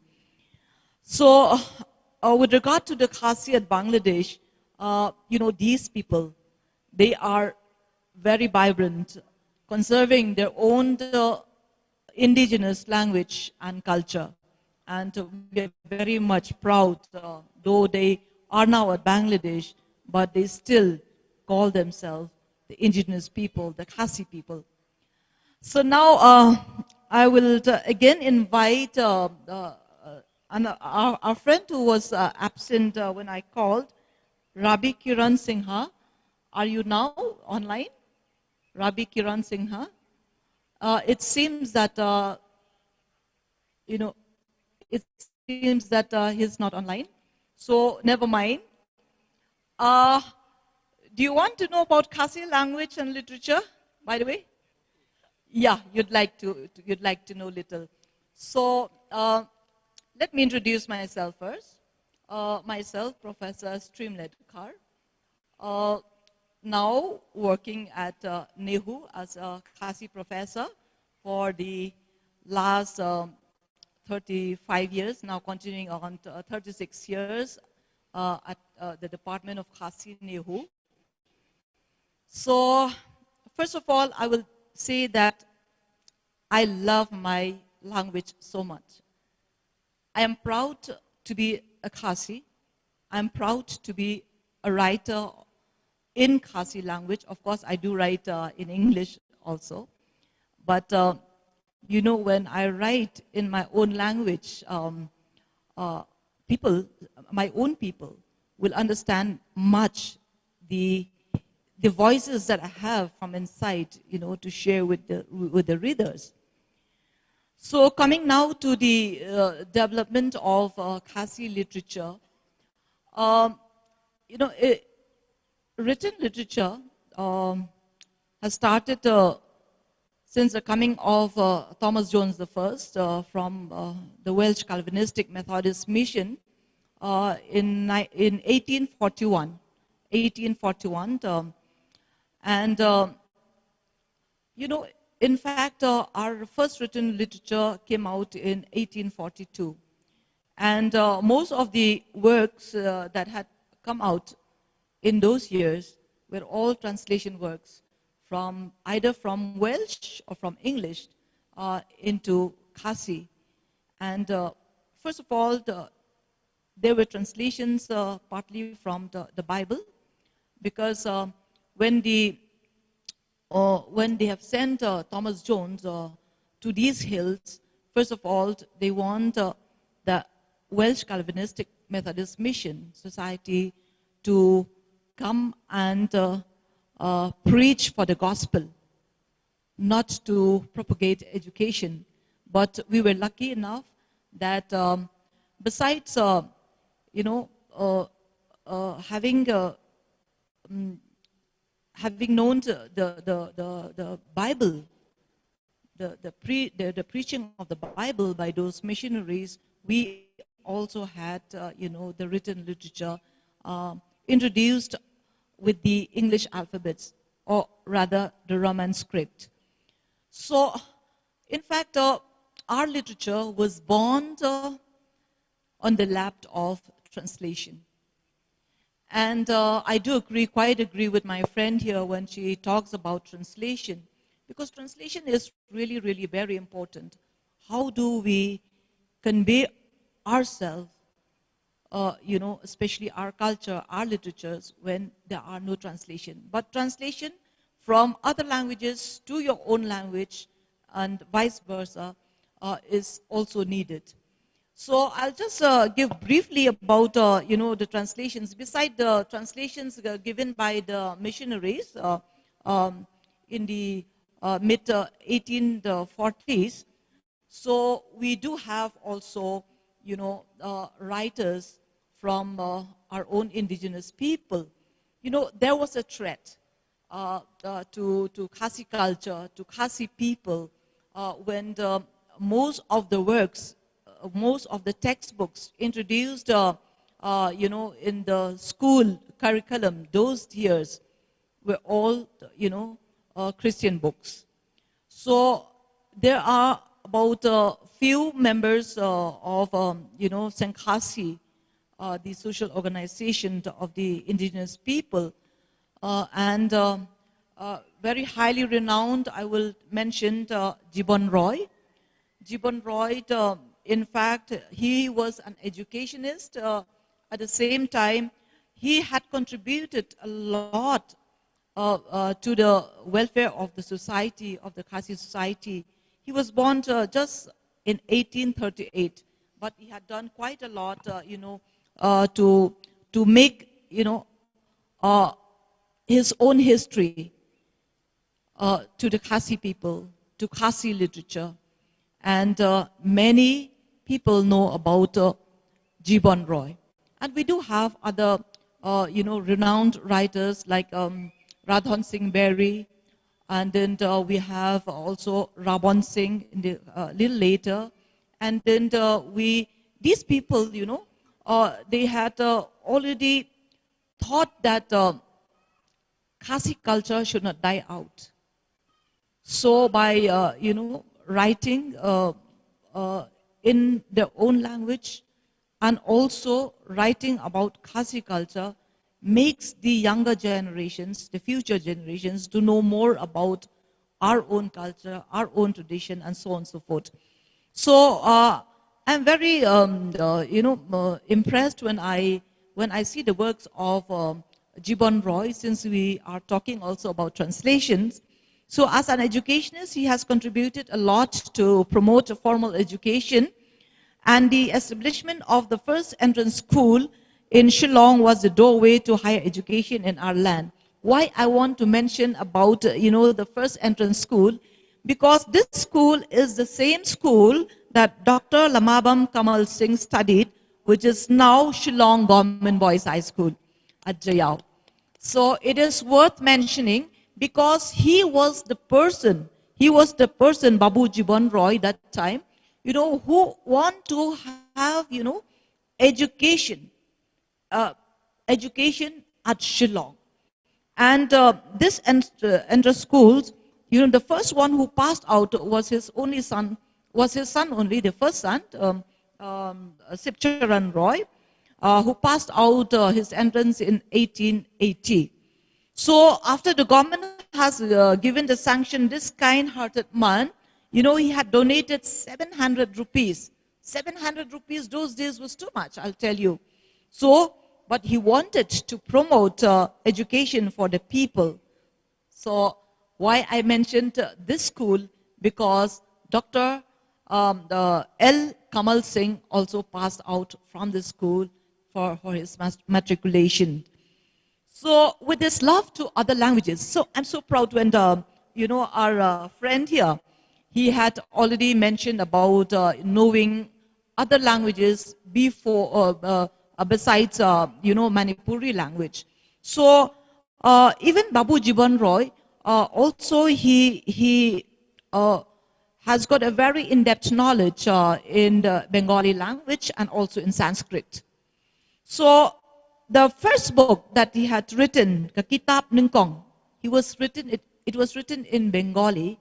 So with regard to the Khasi at Bangladesh, you know, these people, they are very vibrant, conserving their own indigenous language and culture. And we are very much proud, though they are now at Bangladesh, but they still call themselves the indigenous people, the Khasi people. So now I will again invite our friend who was absent when I called, Rabi Kiran Singha. Are you now online? Rabi Kiran Singha. It seems that, you know, it seems that he's not online. So never mind. Do you want to know about Khasi language and literature, by the way? Yeah, you'd like to know little. So let me introduce myself first. Myself, Professor Streamlet Kar. Now working at NEHU as a Khasi professor for the last 35 years, now continuing on 36 years at the Department of Khasi NEHU. So first of all, I will say that I love my language so much. I am proud to be a Khasi. I'm proud to be a writer in Khasi language. Of course, I do write in English also. But, you know, when I write in my own language, people, my own people, will understand much the voices that I have from inside, you know, to share with the readers. So coming now to the development of Khasi literature, you know, written literature has started since the coming of Thomas Jones I from the Welsh Calvinistic Methodist Mission in 1841. And, you know, in fact, our first written literature came out in 1842. And most of the works that had come out in those years were all translation works from either from Welsh or from English into Khasi. And first of all, there were translations partly from the Bible, because when they have sent Thomas Jones to to these hills. First of all, they want the Welsh Calvinistic Methodist Mission Society to come and preach for the gospel, not to propagate education. But we were lucky enough that besides, having known the Bible, the preaching of the Bible by those missionaries, we also had, the written literature introduced with the English alphabets, or rather the Roman script. So, in fact, our literature was born on the lap of translation. And I do quite agree with my friend here when she talks about translation, because translation is really, really very important. How do we convey ourselves, especially our culture, our literatures, when there are no translation? But translation from other languages to your own language and vice versa is also needed. So I'll just give briefly about, the translations. Besides the translations given by the missionaries in the mid-1840s, so we do have also, writers from our own indigenous people. There was a threat to Khasi culture, to Khasi people, when most of the works, most of the textbooks introduced, in the school curriculum those years were all, Christian books. So there are about a few members of, Senkhasi, the social organization of the indigenous people, and very highly renowned, I will mention Gibbon Roy. Gibbon Roy, in fact, he was an educationist. At the same time, he had contributed a lot to the welfare of the society, of the Khasi society. He was born just in 1838, but he had done quite a lot, to make, his own history to the Khasi people, to Khasi literature. And many people know about Gibbon Roy. And we do have other, renowned writers like Radhan Singh Berry, and then we have also Rabon Singh a little later. And then these people, they had already thought that Khasi culture should not die out. So by, writing in their own language and also writing about Khasi culture makes the younger generations, the future generations, to know more about our own culture, our own tradition, and so on and so forth. So I'm very, impressed when I see the works of Gibbon Roy, since we are talking also about translations. So as an educationist, he has contributed a lot to promote a formal education, and the establishment of the first entrance school in Shillong was the doorway to higher education in our land. Why I want to mention about, the first entrance school, because this school is the same school that Dr. Lamabam Kamal Singh studied, which is now Shillong Government Boys High School at Jayao. So it is worth mentioning, because he was the person, Babu Gibbon Roy, that time, who want to have, education at Shillong. And this entrance schools, the first one who passed out was his son only, the first son, Sipcharan Roy, who passed out his entrance in 1880. So after the government has given the sanction, this kind-hearted man, he had donated 700 rupees. 700 rupees those days was too much, I'll tell you. So, but he wanted to promote education for the people. So why I mentioned this school, because Dr. L. Kamal Singh also passed out from the school for his matriculation. So with this love to other languages, so I'm so proud when our friend here, he had already mentioned about knowing other languages besides Manipuri language. So even Babu Jiban Roy, also he has got a very in-depth knowledge in the Bengali language and also in Sanskrit. So the first book that he had written, Ka Kitab Ningkong, it was written in Bengali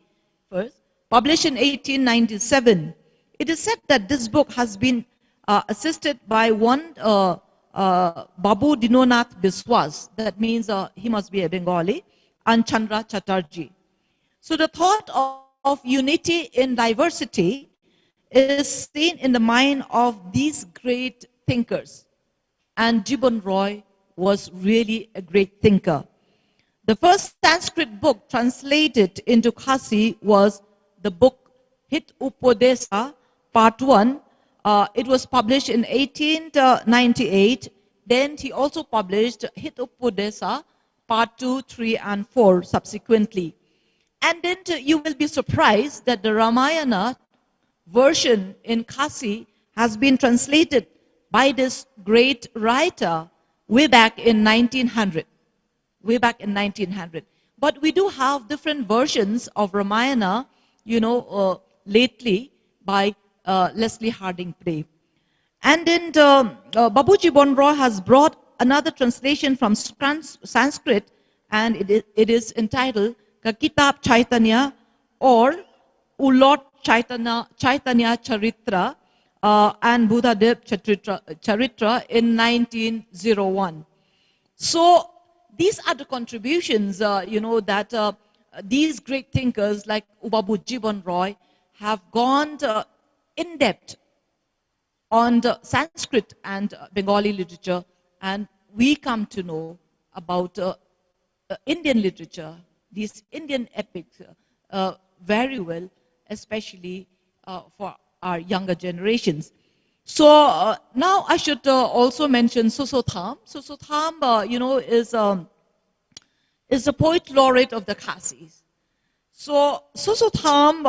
first, published in 1897. It is said that this book has been assisted by one Babu Dinonath Biswas, that means he must be a Bengali, and Chandra Chatterjee. So the thought of unity in diversity is seen in the mind of these great thinkers. And Jiban Roy was really a great thinker. The first Sanskrit book translated into Khasi was the book Hit Upodesa, Part 1. It was published in 1898. Then he also published Hit Upodesa, Part 2, 3, and 4 subsequently. And then you will be surprised that the Ramayana version in Khasi has been translated by this great writer way back in 1900. Way back in 1900. But we do have different versions of Ramayana, lately by Leslie Harding Prey. And then Babu Jiban Roy has brought another translation from Sanskrit, and it is entitled Ka Kitab Chaitanya or Ulot Chaitanya Charitra and Buddhadev Charitra in 1901. So these are the contributions, that these great thinkers like Babu Jiban Roy have gone in depth on the Sanskrit and Bengali literature, and we come to know about Indian literature, these Indian epics very well, especially for our younger generations. So now I should also mention Susotham. Susotham, is the poet laureate of the Khasis. So Susotham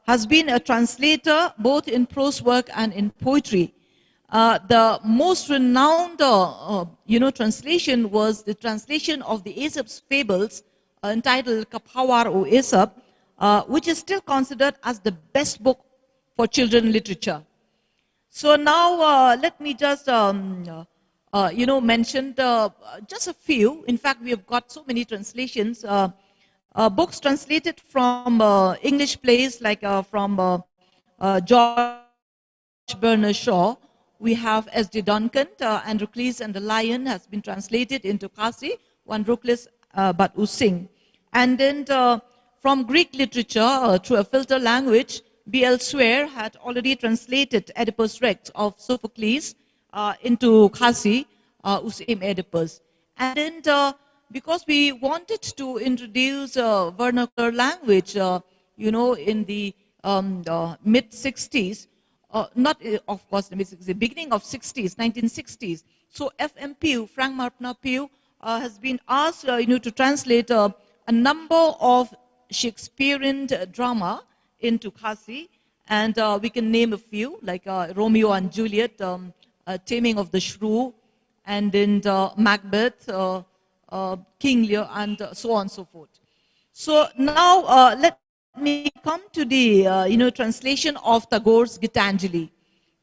has been a translator both in prose work and in poetry. The most renowned, translation was the translation of the Aesop's fables entitled Kapawar o Aesop, which is still considered as the best book for children literature. So now let me just, mention just a few. In fact, we have got so many translations. Books translated from English plays like from George Bernard Shaw. We have S.D. Duncan, Androcles and the Lion has been translated into Khasi, one Ruklis but Using. And then from Greek literature through a filter language, B.L. Swear had already translated Oedipus Rex of Sophocles into Khasi, Usim Oedipus. And then because we wanted to introduce vernacular language, in the mid-60s, not of course the mid-60s, the beginning of 60s, 1960s. So F.M. Pugh, Frank Marpna Pugh, has been asked, to translate a number of Shakespearean drama into Khasi, and we can name a few, like Romeo and Juliet, Taming of the Shrew, and then Macbeth, King Lear, and so on and so forth. So now let me come to the translation of Tagore's Gitanjali.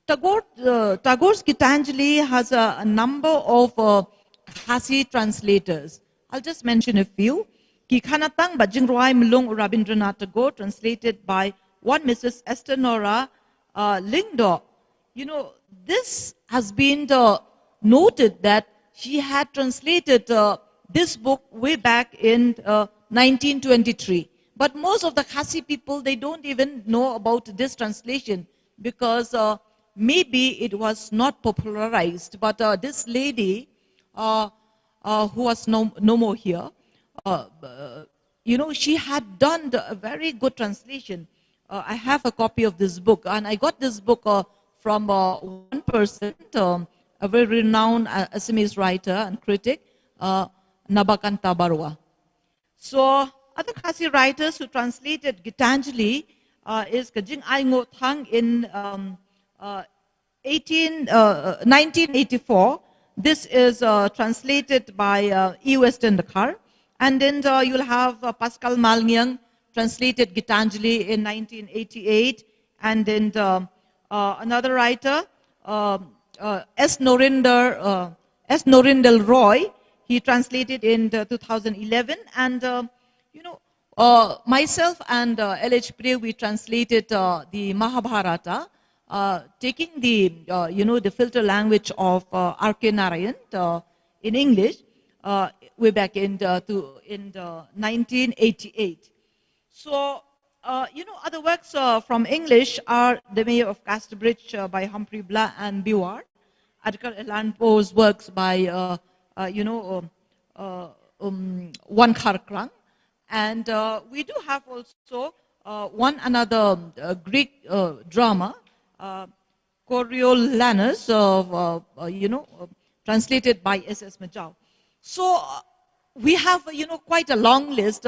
Tagore's Gitanjali has a number of Khasi translators. I'll just mention a few. Kikhanatang Bajingroy Mlung Rabindranath Tagore, translated by one Mrs. Esther Nora Lingdo. This has been noted that she had translated this book way back in 1923. But most of the Khasi people, they don't even know about this translation because maybe it was not popularized. But this lady, who was no more here, she had done a very good translation. I have a copy of this book, and I got this book from one person, a very renowned Assamese writer and critic, Nabakanta Barua. So other Khasi writers who translated Gitanjali is Kajing Aingo Thang in 1984. This is translated by E. Western Dakar. And then you'll have Pascal Malnyang translated Gitanjali in 1988. And then another writer, S. Norindel Roy, he translated in 2011. And, myself and L.H. Priya, we translated the Mahabharata, taking the, the filter language of R.K. Narayan in English way back in 1988. So, other works from English are The Mayor of Casterbridge by Humphrey Blah and Bewar, Edgar Allan Poe's works by, Wan Khar Krang. And we do have also one another Greek drama, Coriolanus, translated by S.S. Majau. So we have, quite a long list.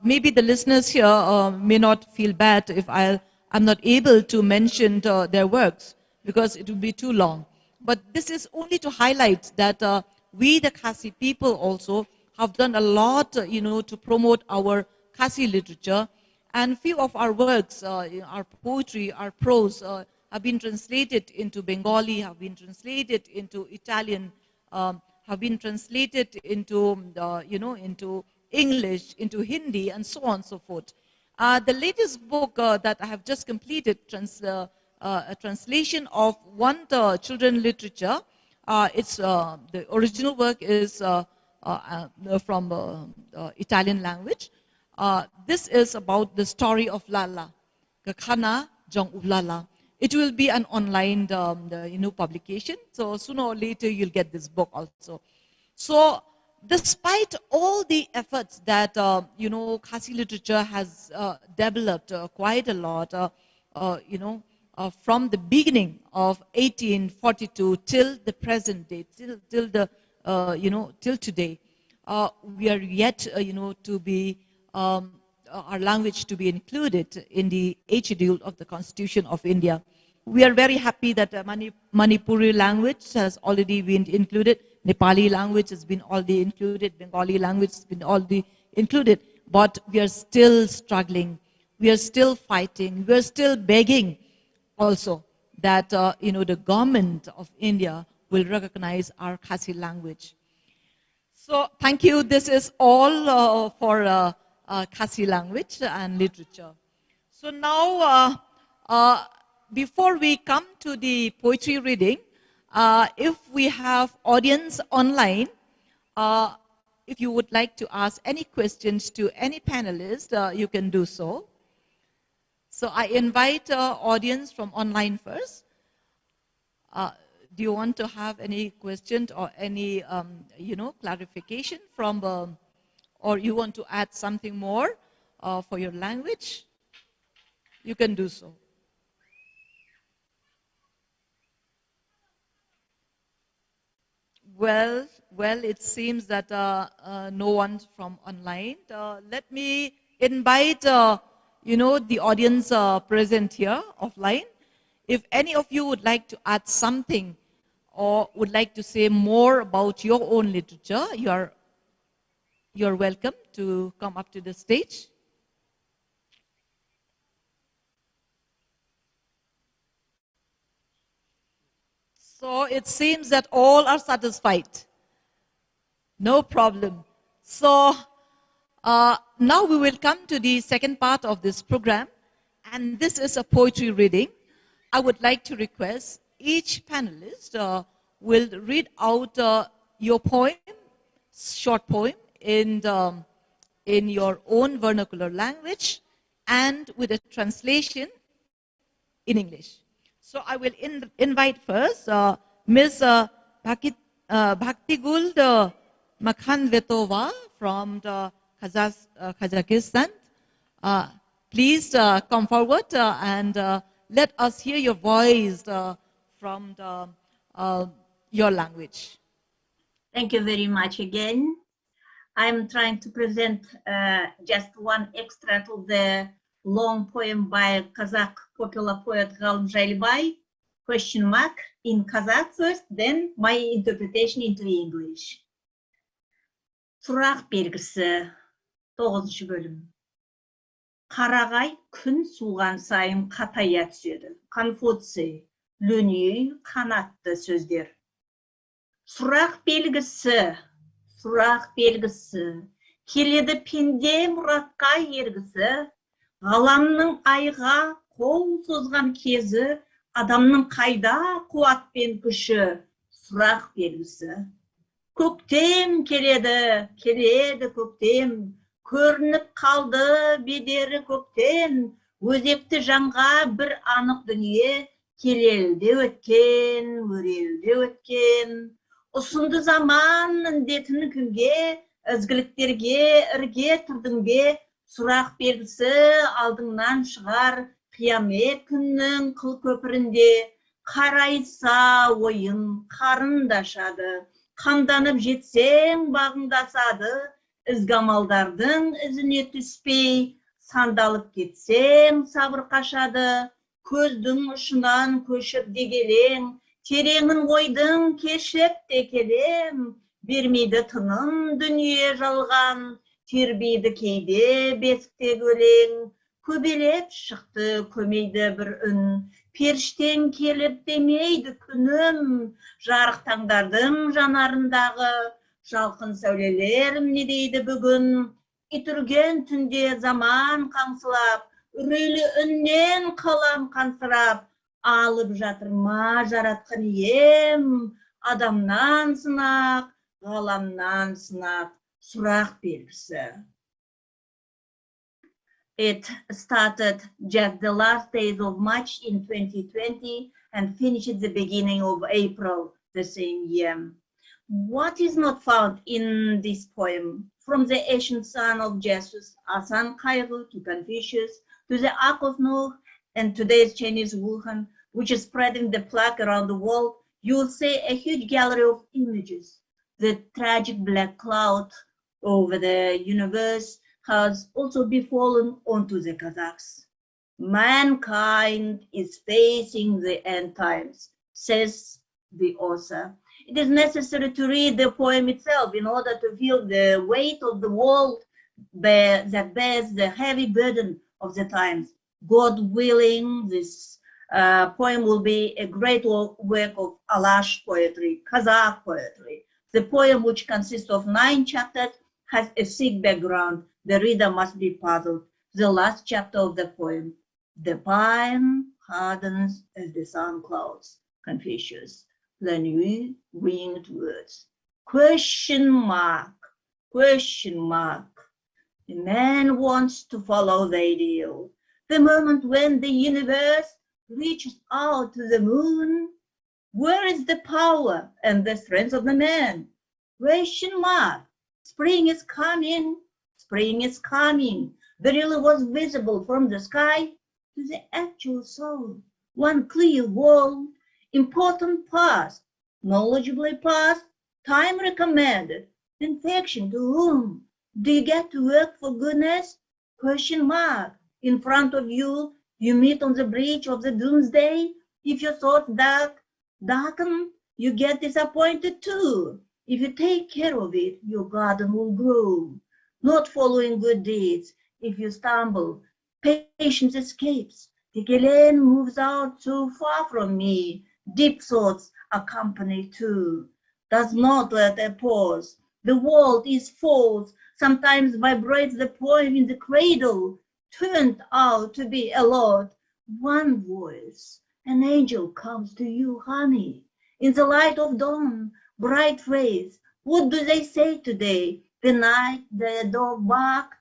Maybe the listeners here may not feel bad if I'm not able to mention their works, because it would be too long. But this is only to highlight that we, the Khasi people, also have done a lot, to promote our Khasi literature. And few of our works, our poetry, our prose, have been translated into Bengali, have been translated into Italian, have been translated into, into English, into Hindi, and so on and so forth. The latest book that I have just completed, a translation of one children literature. It's the original work is from Italian language. This is about the story of Lala, Kakana Jong Ulala. It will be an online publication, so sooner or later you'll get this book also. So despite all the efforts that Khasi literature has developed quite a lot, from the beginning of 1842 till the present day, till today, we are yet to be our language to be included in the 8th schedule of the Constitution of India. We are very happy that Manipuri language has already been included. Nepali language has been already included. Bengali language has been already included. But we are still struggling. We are still fighting. We are still begging also that the government of India will recognize our Khasi language. So thank you. This is all for Khasi language and literature. So now, before we come to the poetry reading, if we have audience online, if you would like to ask any questions to any panelist, you can do so. So I invite audience from online first. Do you want to have any questions or any, clarification from, or you want to add something more for your language? You can do so. Well, it seems that no one from online. Let me invite, the audience present here offline. If any of you would like to add something or would like to say more about your own literature, you're welcome to come up to the stage. So it seems that all are satisfied. No problem. So now we will come to the second part of this program, and this is a poetry reading. I would like to request each panelist will read out your poem, short poem, in your own vernacular language and with a translation in English. So I will invite first Ms. Bhaktigul Makhanvetova from Kazakhstan. Please come forward and let us hear your voice from your language. Thank you very much again. I'm trying to present just one extract of the long poem by Kazakh popular poet Ghalib Jailbay, question mark, in Kazakh first, then my interpretation into English. Сұрақ белгісі, 9 bölüm. Қарағай күн суған сайын қатая түседі. Конфуций, Лүнүй, қанатты сөздер. Сұрақ белгісі, келеді пенде мұратқа ергісі, ғаламның айға қол созған кезі, адамның қайда қуат пен күші, сұрақ белгісі. Көктем келеді көктем, көрініп қалды бедері көктен, өзекті жанға бір анық дүние, келелде өткен, өрелде өткен. Ұсынды заман індетін кімге, ізгіліктерге ірге тұрдың бе, сұрақ белгісі алдыңнан шығар, қиямет күннің қыл көпірінде, қарайса ойын қарындашады, қамданып жетсең бағыңдасады, ізгі амалдардың ізіне түспей, сандалып кетсең сабыр қашады, көздің ұшынан көшіп дегелең, тереңін ойдың кешіп те келем, бермейді тыным дүние жалған, тербейді кейде бесікте өлең, көбелеп шықты көмейді бір үн, періштең келіп демейді күнім, жарық таңдардың жанарындағы, жалқын сәулелерім не дейді бүгін, итүрген түнде заман қаңсылап, үрейлі үннен қалам қансырап, алып жатыр ма жаратқан ием, адамнан сынақ, ғаламнан сынақ, сұрақ белгісі. It started just the last days of March in 2020 and finished at the beginning of April the same year. What is not found in this poem, from the ancient son of Jesus, Asan Kairu, to Confucius, to the Ark of Noah, and today's Chinese Wuhan, which is spreading the plague around the world, you will see a huge gallery of images. The tragic black cloud over the universe has also befallen onto the Kazakhs. Mankind is facing the end times, says the author. It is necessary to read the poem itself in order to feel the weight of the world that bears the heavy burden of the times. God willing, this poem will be a great work of Alash poetry, Kazakh poetry. The poem, which consists of 9 chapters, has a sick background. The reader must be puzzled. The last chapter of the poem, the pine hardens as the sun clouds, Confucius. The new winged words. Question mark, question mark. The man wants to follow the ideal. The moment when the universe reaches out to the moon, where is the power and the strength of the man? Question mark. Spring is coming, spring is coming. The relay was visible from the sky to the actual soul. One clear world, important past, knowledgeably past, time recommended. Infection to whom? Do you get to work for goodness? Question mark. In front of you, you meet on the bridge of the doomsday. If your thoughts darken, you get disappointed too. If you take care of it, your garden will grow. Not following good deeds, if you stumble, patience escapes. Tekelen moves out so far from me. Deep thoughts accompany too. Does not let a pause. The world is false. Sometimes vibrates the poem in the cradle. Turned out to be a lot. One voice, an angel comes to you, honey. In the light of dawn, bright face. What do they say today? The night, the dog bark.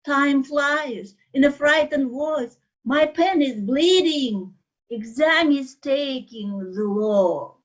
Time flies. In a frightened voice, my pen is bleeding. Exam is taking the Lord.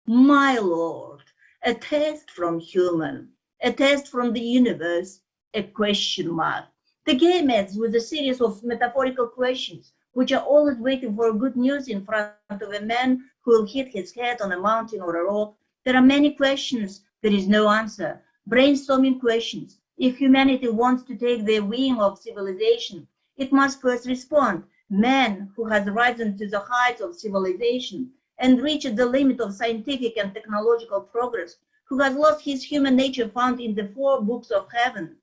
My Lord. A test from human. A test from the universe. A question mark. The game ends with a series of metaphorical questions, which are always waiting for good news in front of a man who will hit his head on a mountain or a rock. There are many questions, there is no answer. Brainstorming questions. If humanity wants to take the wing of civilization, it must first respond. Man who has risen to the heights of civilization and reached the limit of scientific and technological progress, who has lost his human nature found in the 4 books of heaven,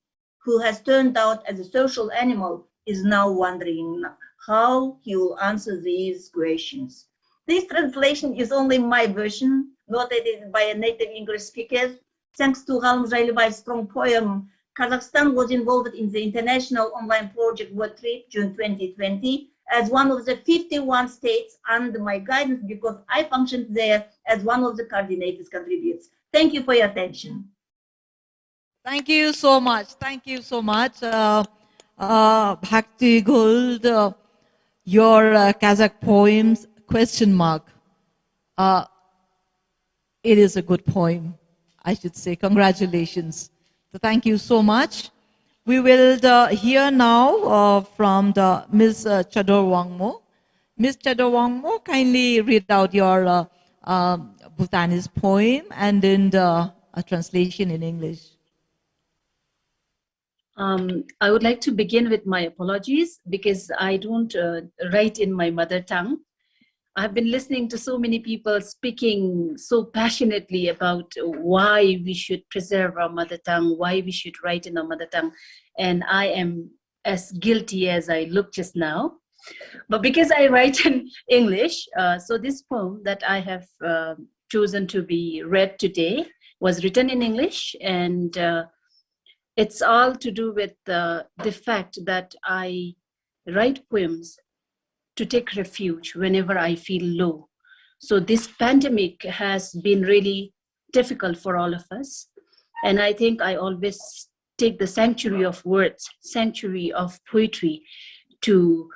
who has turned out as a social animal, is now wondering how he will answer these questions. This translation is only my version, not edited by a native English speaker. Thanks to Halm Zailibai's strong poem, Kazakhstan was involved in the international online project World Trip, June 2020, as one of the 51 states under my guidance because I functioned there as one of the coordinators contributors. Thank you for your attention. Thank you so much. Thank you so much. Bhakti Gold, your Kazakh poems, question mark. It is a good poem, I should say. Congratulations. So thank you so much. We will hear now from the Ms. Chador Wangmo. Ms. Chador Wangmo, kindly read out your Bhutanese poem and then a translation in English. I would like to begin with my apologies because I don't write in my mother tongue. I've been listening to so many people speaking so passionately about why we should preserve our mother tongue, why we should write in our mother tongue. And I am as guilty as I look just now. But because I write in English, so this poem that I have chosen to be read today was written in English, and it's all to do with the fact that I write poems to take refuge whenever I feel low. So this pandemic has been really difficult for all of us. And I think I always take the sanctuary of words, sanctuary of poetry to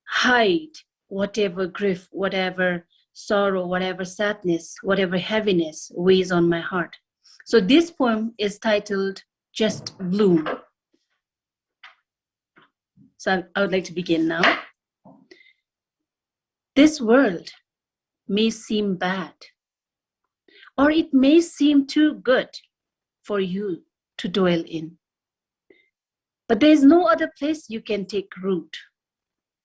hide whatever grief, whatever sorrow, whatever sadness, whatever heaviness weighs on my heart. So this poem is titled Just Bloom. So I would like to begin now. This world may seem bad, or it may seem too good for you to dwell in. But there is no other place you can take root,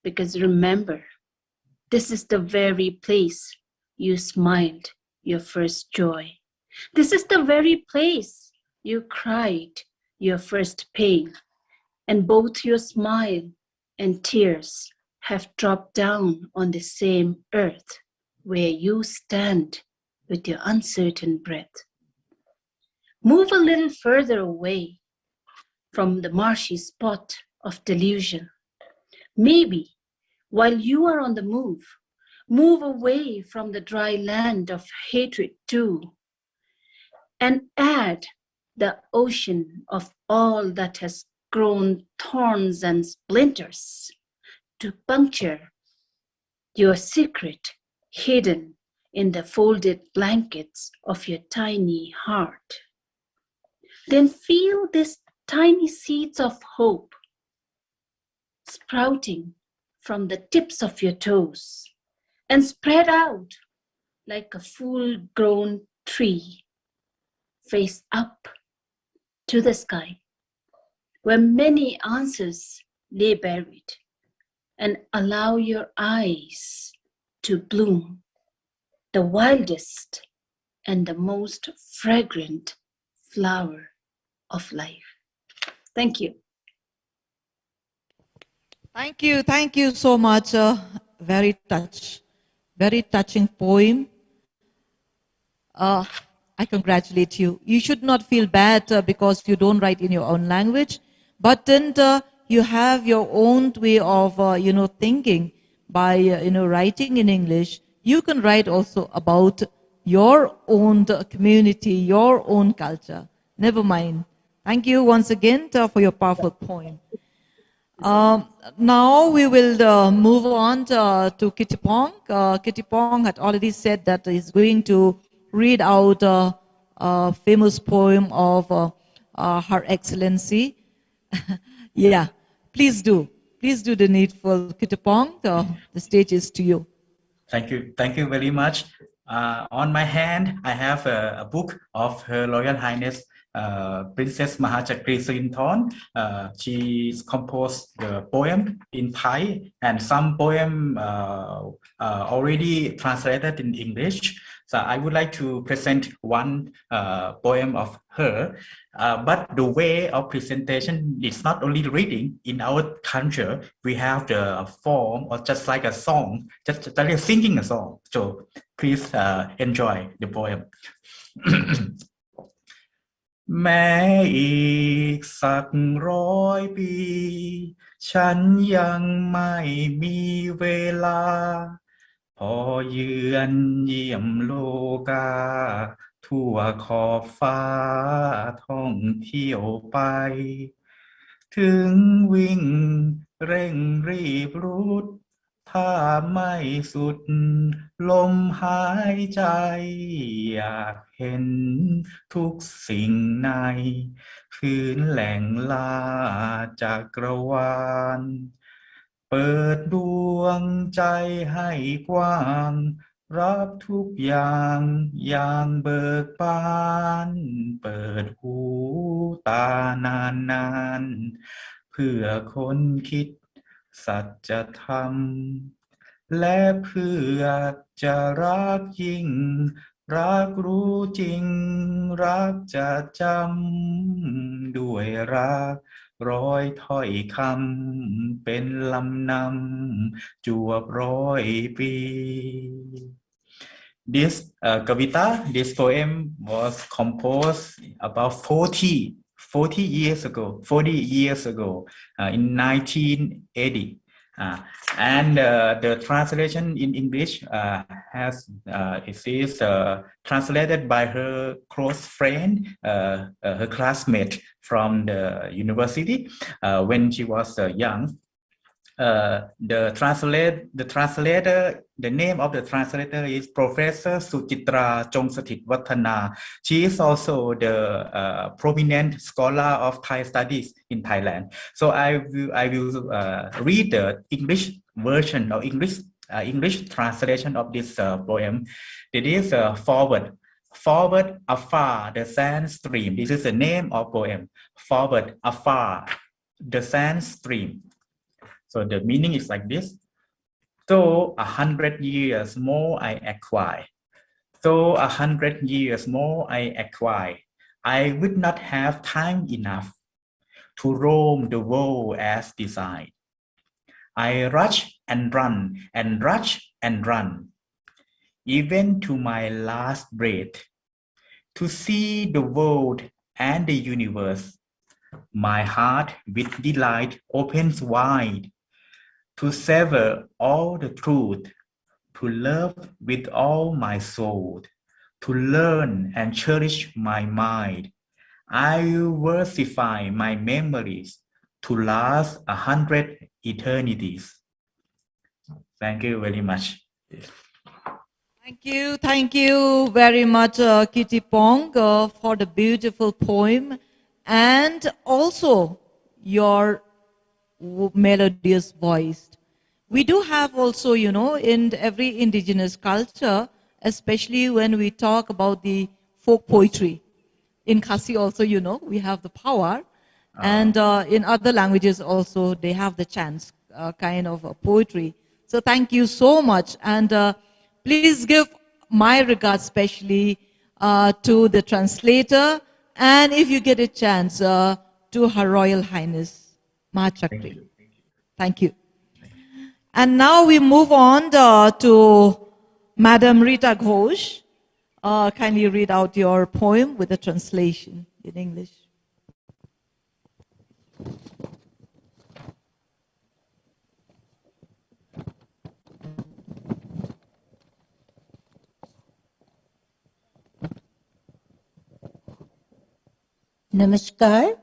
because remember, this is the very place you smiled your first joy. This is the very place you cried your first pain, and both your smile and tears have dropped down on the same earth where you stand with your uncertain breath. Move a little further away from the marshy spot of delusion. Maybe while you are on the move away from the dry land of hatred too, and add the ocean of all that has grown thorns and splinters to puncture your secret hidden in the folded blankets of your tiny heart. Then feel these tiny seeds of hope sprouting from the tips of your toes and spread out like a full-grown tree, face up to the sky, where many answers lay buried, and allow your eyes to bloom the wildest and the most fragrant flower of life. Thank you. Thank you so much. Very touching poem. I congratulate you. You should not feel bad because you don't write in your own language, but then you have your own way of thinking by writing in English. You can write also about your own community, your own culture. Never mind. Thank you once again for your powerful poem. Now we will move on to Kittipong. Kittipong had already said that he's going to read out a famous poem of Her Excellency. Yeah, please do. Please do the needful. Kitapong, the stage is to you. Thank you very much. On my hand, I have a book of Her Royal Highness Princess Mahachakri Sirinthorn. She composed the poem in Thai and some poem already translated in English. So I would like to present one poem of her. But the way of presentation is not only reading. In our culture, we have the form or just like a song, just like singing a song. So please enjoy the poem. แม้อีกสัก100 ปี ฉันยังไม่มีเวลา พอเยือนเยี่ยมโลกา ทั่วขอบฟ้าท่องเที่ยวไป ถึงวิ่งเร่งรีบรุด ถ้าไม่สุดลมหายใจ อยากเห็นทุกสิ่งในพื้นแหล่งลาจักรวาล เปิดดวงใจให้กว้าง รับทุกอย่างอย่างเบิกบาน เปิดหูตานานๆ เพื่อคนคิดสัจธรรม และเพื่อจะรักยิ่ง รักรู้จริง รักจะจำ ด้วยรักร้อยถ้อยคำ เป็นลำนำ จวบ100 ปี This kavita, this poem was composed about 40 years ago, 40 years ago, in 1980. And the translation in English it is translated by her close friend, her classmate from the university when she was young. The name of the translator is Professor Suchitra Chongsathit Wattana. She is also the prominent scholar of Thai studies in Thailand. So I will read the English version or English translation of this poem. It is forward. Forward afar, the sand stream. This is the name of poem. Forward afar, the sand stream. So the meaning is like this. Though 100 years more I acquire, though 100 years more I acquire, I would not have time enough to roam the world as designed. I rush and run and rush and run, even to my last breath, to see the world and the universe. My heart with delight opens wide, to savor all the truth, to love with all my soul, to learn and cherish my mind. I will versify my memories to last 100 eternities. Thank you very much. Thank you very much, Kitipong, for the beautiful poem and also your melodious voice. We do have also, you know, in every indigenous culture, especially when we talk about the folk poetry. In Khasi also, you know, we have the power. And in other languages also, they have the chance kind of poetry. So thank you so much. And please give my regards especially to the translator. And if you get a chance, to Her Royal Highness, Mahachakri. Thank you. And now we move on to Madam Rita Ghosh. Kindly read out your poem with the translation in English. Namaskar.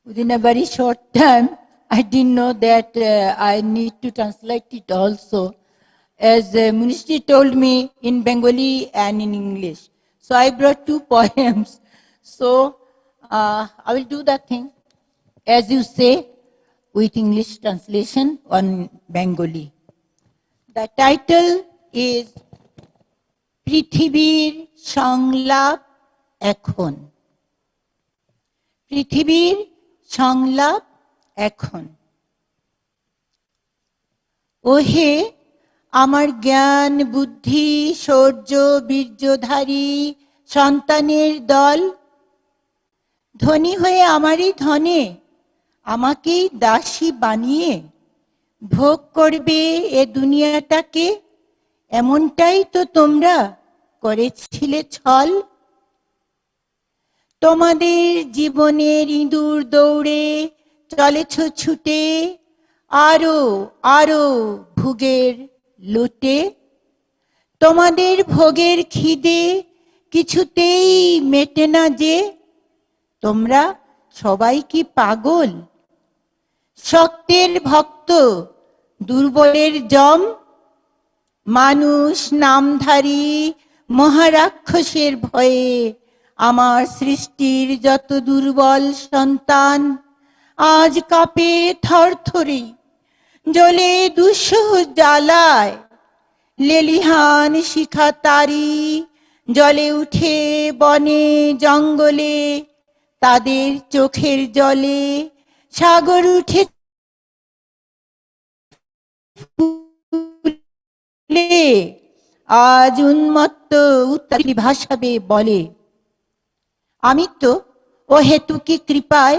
Within a very short time, I didn't know that I need to translate it also. As Ministry told me in Bengali and in English. So I brought two poems. So I will do that thing. as you say, with English translation on Bengali. The title is Prithibir Songlap Ekhon. Prithibir Songlap Ekhon. ওহে আমার জ্ঞান বুদ্ধি শৌর্য বীর্যধারী সন্তানের দল, ধনী হয়ে আমারই ধনে আমাকেই দাসী বানিয়ে ভোগ করবে এ দুনিয়াটাকে, এমনটাই তো তোমরা করেছিলে ছল। তোমাদের জীবনের ইঁদুর দৌড়ে চলেছ ছুটে আরো আরো ভোগের লুটে। তোমাদের ভোগের খিদে কিছুতেই মেটে না যে, তোমরা সবাই কি পাগল? শক্তের ভক্ত দুর্বলের জম, মানুষ নামধারী মহারাক্ষসের ভয়ে আমার সৃষ্টির যত দুর্বল সন্তান আজ কাঁপে থরথরে, জ্বলে দুঃসহ জ্বালায়। লেলিহান শিখা তারি জলে উঠে বনে জঙ্গলে, তাদের চোখের জলে সাগর উঠে আজ উন্মত্ত উত্তালি ভাসাবে বলে। আমি তো ও হেতুকি কৃপায়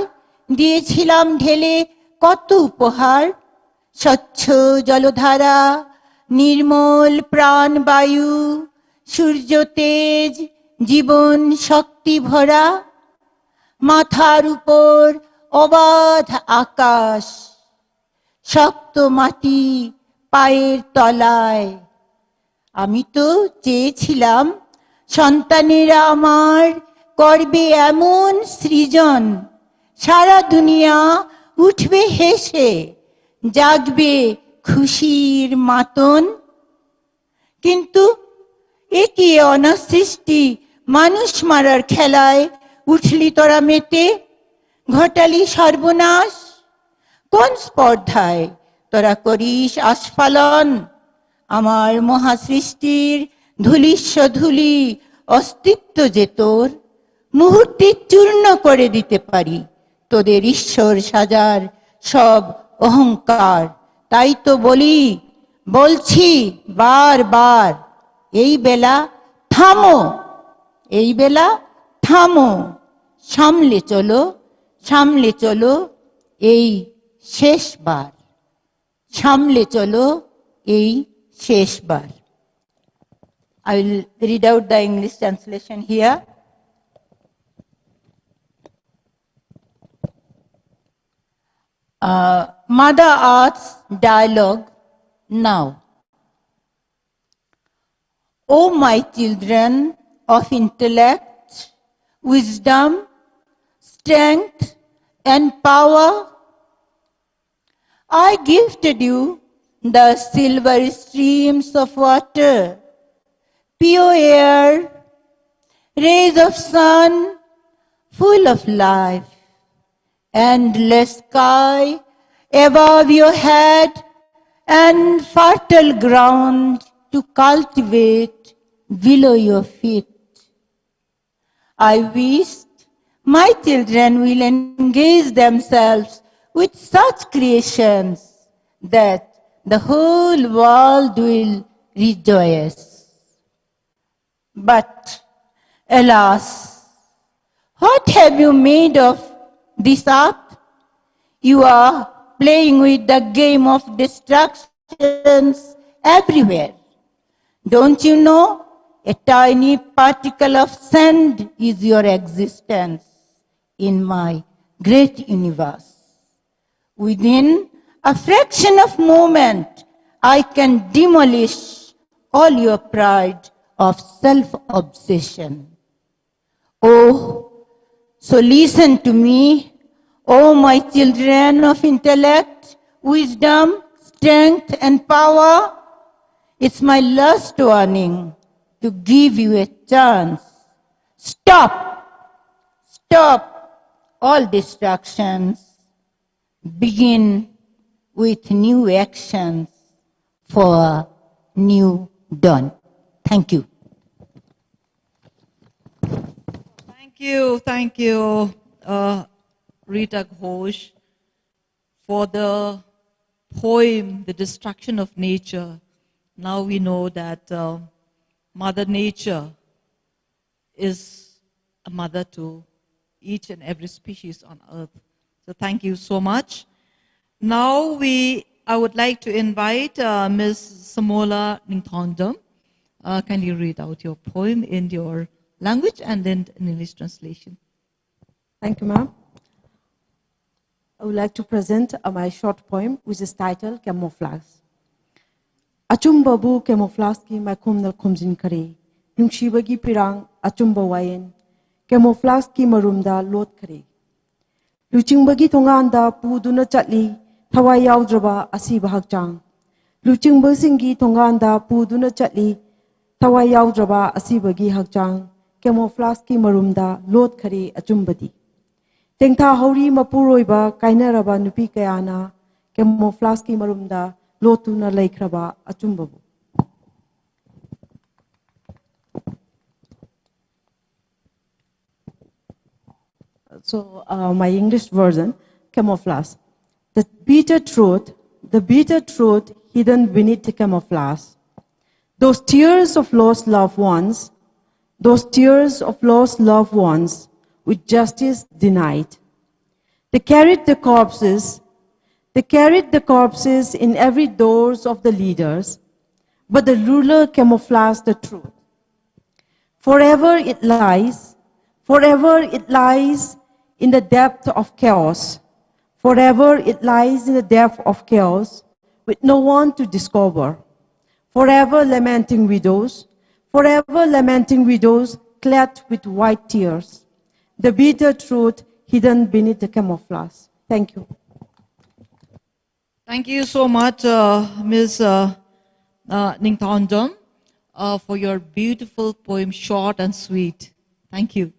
দিয়েছিলাম ঢেলে কত উপহার, স্বচ্ছ জলধারা নির্মল প্রাণবায়ু সূর্য তেজ জীবন শক্তি ভরা, মাথার উপর অবাধ আকাশ, শক্ত মাটি পায়ের তলায়। আমি তো চেয়েছিলাম সন্তানেরা আমার করবে এমন সৃজন, সারা দুনিয়া উঠবে হেসে জাগবে খুশির মাতন। কিন্তু এ কি অনাসৃষ্টি মানুষ মারার খেলায় উঠলি তোরা মেতে, ঘটালি সর্বনাশ। কোন স্পর্ধায় তোরা করিস আস্ফালন, আমার মহাসৃষ্টির ধূলিস্য ধূলি অস্তিত্ব যে তোর মুহূর্তে চূর্ণ করে দিতে পারি তোদের ঈশ্বর সাজার সব অহংকার। তাই তো বলছি বারবার, এই বেলা থামো, এই বেলা থামো, সামলে চলো এই শেষবার, সামলে চলো এই শেষবার। I will read out the English translation here. Mother Earth's dialogue now. O my children of intellect, wisdom, strength, and power, I gifted you the silver streams of water, pure air, rays of sun, full of life, endless sky above your head, and fertile ground to cultivate below your feet. I wished my children will engage themselves with such creations that the whole world will rejoice. But alas, what have you made of this earth? You are playing with the game of destructions everywhere. Don't you know a tiny particle of sand is your existence in my great universe? Within a fraction of moment, I can demolish all your pride of self-obsession. Oh, so listen to me, oh my children of intellect, wisdom, strength, and power. It's my last warning to give you a chance. Stop all distractions begin with new actions for new dawn. Thank you. Thank you, Rita Ghosh, for the poem, The Destruction of Nature. Now we know that Mother Nature is a mother to each and every species on earth. So thank you so much. Now I would like to invite Ms. Samola Ningthongdam. Can you read out your poem in your language and then in English translation? Thank you, ma'am. I would like to present my short poem, which is titled Camouflage. Achumbabu camouflage ki makumnal kumjin kare. Nungshibagi pirang achumba wayen. Camouflage ki marumda lot kare. Luchingbagi thonganda puduna chatli thawai yaudra asiba hakchang. Luchingbagi thonganda puduna chatli thawai yaudra asibagi hakchang. Camouflage ki marumda lot kare achumbadi. Tengtha hauri mapuroiba kainaraba nupi kayana. Camouflage ki marumda lotuna laikraba achumbabu. So my English version, camouflage. The bitter truth hidden beneath the camouflage. Those tears of lost loved ones, with justice denied. They carried the corpses in every doors of the leaders, but the ruler camouflaged the truth. Forever it lies in the depth of chaos. Forever it lies in the depth of chaos, with no one to discover. Forever lamenting widows, clad with white tears. The bitter truth hidden beneath the camouflage. Thank you. Thank you so much, Ms. Ningthongdam, for your beautiful poem, short and sweet. Thank you.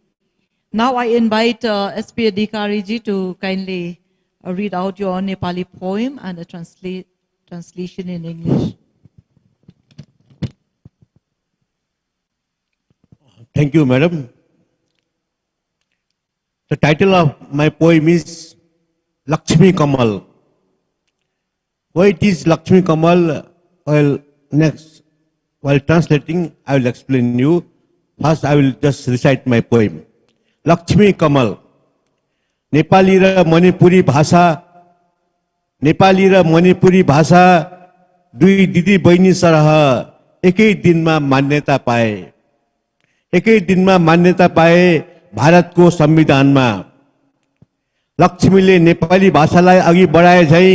Now I invite SP Adhikari ji to kindly read out your Nepali poem and a translation in English. Thank you, madam. The title of my poem is Lakshmi Kamal. Why it is Lakshmi Kamal? While translating, I will explain you. First, I will just recite my poem. Lakshmi Kamal. Nepali ra Manipuri bhasha दुई दिदी बहिनी सरह एकै दिनमा मान्यता पाए भारतको संविधानमा लक्ष्मीले नेपाली भाषालाई अघि बढाए झै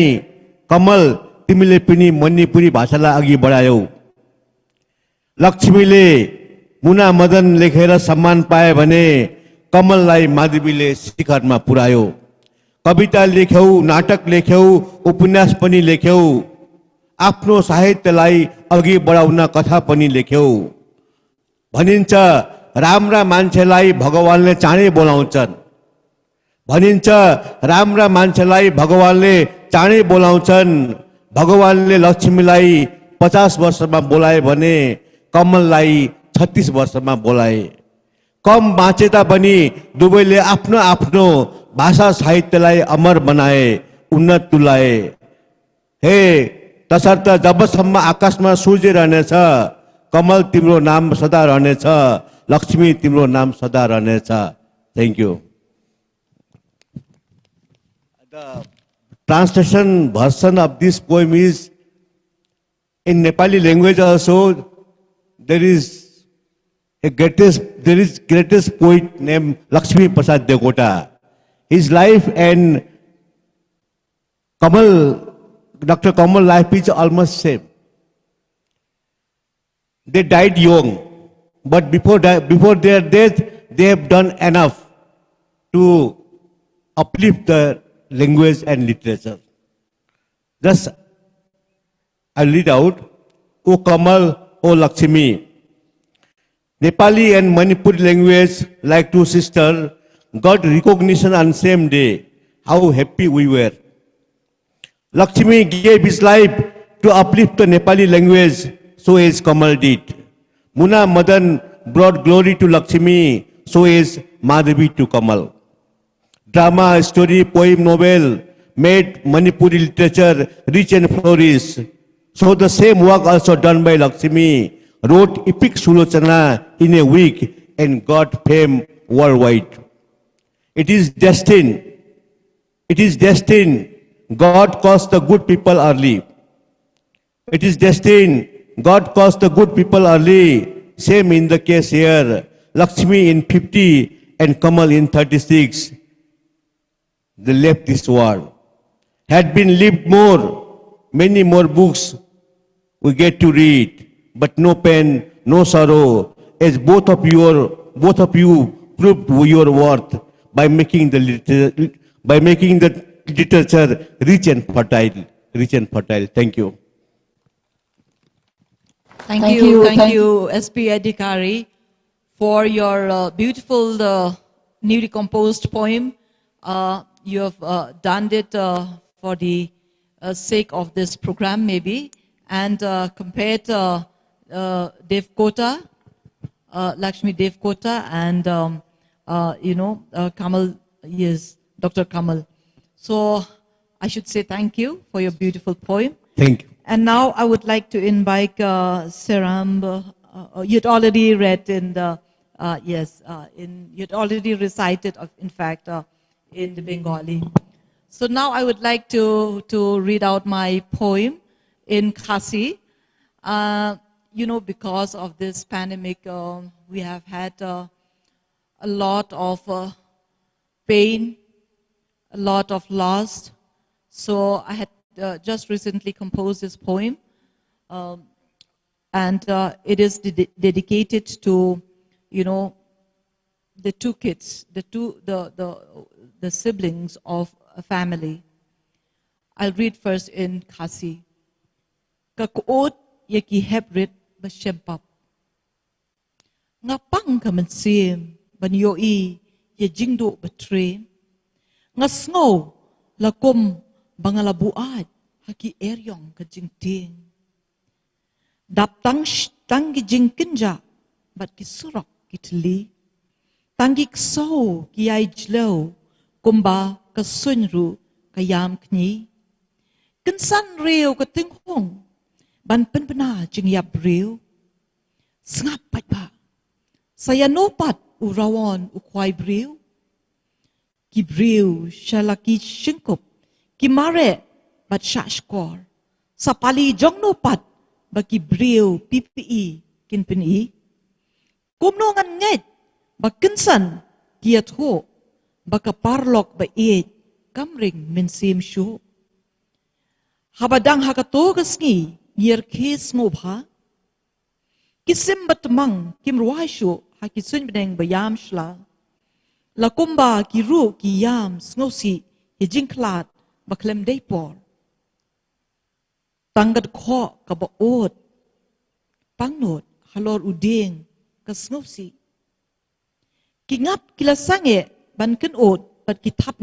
कमल तिमीले पनि मणिपुरी भाषालाई अघि बढायौ लक्ष्मीले मुना मदन लेखेर सम्मान पाए भने कमललाई माधवीले शिखरमा पुर्यायो कविता लेख्यौ नाटक लेख्यौ उपन्यास पनि लेख्यौ आफ्नो साहित्यलाई अघि बढाउन कथा पनि लेख्यौ भनिन्छ राम्रा मान्छेलाई भगवानले चाँडै बोलाउँछन् भगवानले लक्ष्मीलाई 50 वर्षमा बोलाए भने कमललाई 36 वर्षमा बोलाए कम बाँचे तापनि दुवैले आफ्नो आफ्नो भाषा साहित्यलाई अमर बनाए उन्नत तुलाए हे तसर्थ जबसम्म आकाशमा सूर्य रहनेछ कमल तिम्रो नाम सदा रहनेछ लक्ष्मी तिम्रो नाम सदा रहनेछ thank you The translation version of this poem is in Nepali language also. There is greatest poet named Lakshmi Prasad Devkota. His life and Dr. Kamal life is almost same. They died young, but before their death, they have done enough to uplift the language and literature. Thus, I read out, O Kamal, O Lakshmi. Nepali and Manipuri language, like two sisters, got recognition on same day. How happy we were. Lakshmi gave his life to uplift the Nepali language, so as Kamal did. Muna Madan brought glory to Lakshmi, so as Madhavi to Kamal. Drama, story, poem, novel made Manipuri literature rich and flourish. So the same work also done by Lakshmi wrote epic Sulochana in a week and got fame worldwide. It is destined. It is destined. God caused the good people early. It is destined. God caused the good people early. Same in the case here. Lakshmi in 50 and Kamal in 36. They left this world. Had been lived more, many more books we get to read, but no pain, no sorrow, as both of you proved your worth by making the literature rich and fertile. Thank you. Thank you, SP Adhikari, for your beautiful newly composed poem. You have done it for the sake of this program, maybe, and compared Devkota, Lakshmi Devkota, and Kamal, yes, Dr. Kamal. So I should say thank you for your beautiful poem. Thank you. And now I would like to invite Seram. You'd already read in the you'd already recited, in fact, in the Bengali. So now I would like to read out my poem in Khasi. Because of this pandemic, we have had a lot of pain, a lot of loss. So I had just recently composed this poem, and it is dedicated to, the two kids, the siblings of a family. I'll read first in Khasi. Kakuot yaki hebrit bashempap. Ngapang kamansim ban yoi ye jingdo batre. Ngasngo lakom bangalabuad haki eryong kajingting. Dap tangi jingkinja bat kisurok kitli. Tangi kso kiai jlo kumba kasunru kayam kni. Kensan reo kating hong ban penpena jing yap reo. Sngap pat ba. Saya nopat urawan ukwai breo. Ki breo shalaki shingkup. Ki mare bat shashkor. Sapali jong nopat bagi breo PPE kinpeni. Kumno ngan nget bakensan kiat ho. Baka parlok ba iit kamring minsim shu. Habadang hakatogas ngi nier kes ngobha. Kisim batmang kimruai shu hakisun beneng bayam shla. Lakumba kiru kiyam sngosi hijingklat baklem daypor. Tanggad ko kabaot. Pangnot halor uding kasngosi. Kingap kilasange ban kenot bat kitap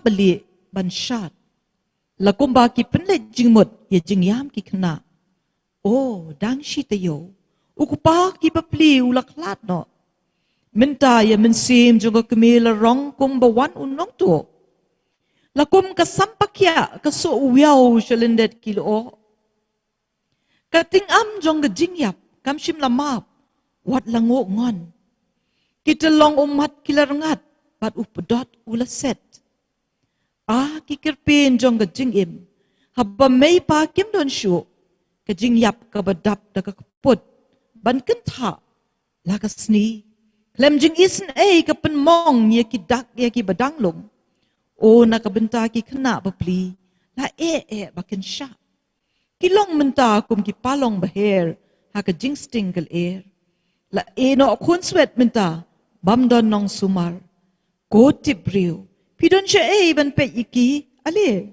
bali ban shat. Lakumba ki penlet jingmut ye jingyam ki kena. Oh, dang shitayo. Ukupa ki papli ulaklat no. Minta ya mensim juga kemila rong kumba wan unong to. Lakum kasampakya kaso uyaw shalindet kilo. Kating am jong jingyap kamshim lamap wat lango ngon. Kita long umat kilarangat bat upedot ulaset. Kikirpin jong jingim. Haba may pa kim don shu. Kajingyap kabadap da kakaput. Ban kenta lagasni. Klem jing isen kapan mong ye kidak ye ki badanglong. O nakabenta ki kena bapli. La bakin sya. Kilong menta kum ki palong baher. Haka jing stinggal La no akun swet menta. Bamdon nong sumar. Go tibriw. Pidon siya ban pe iki. Ale.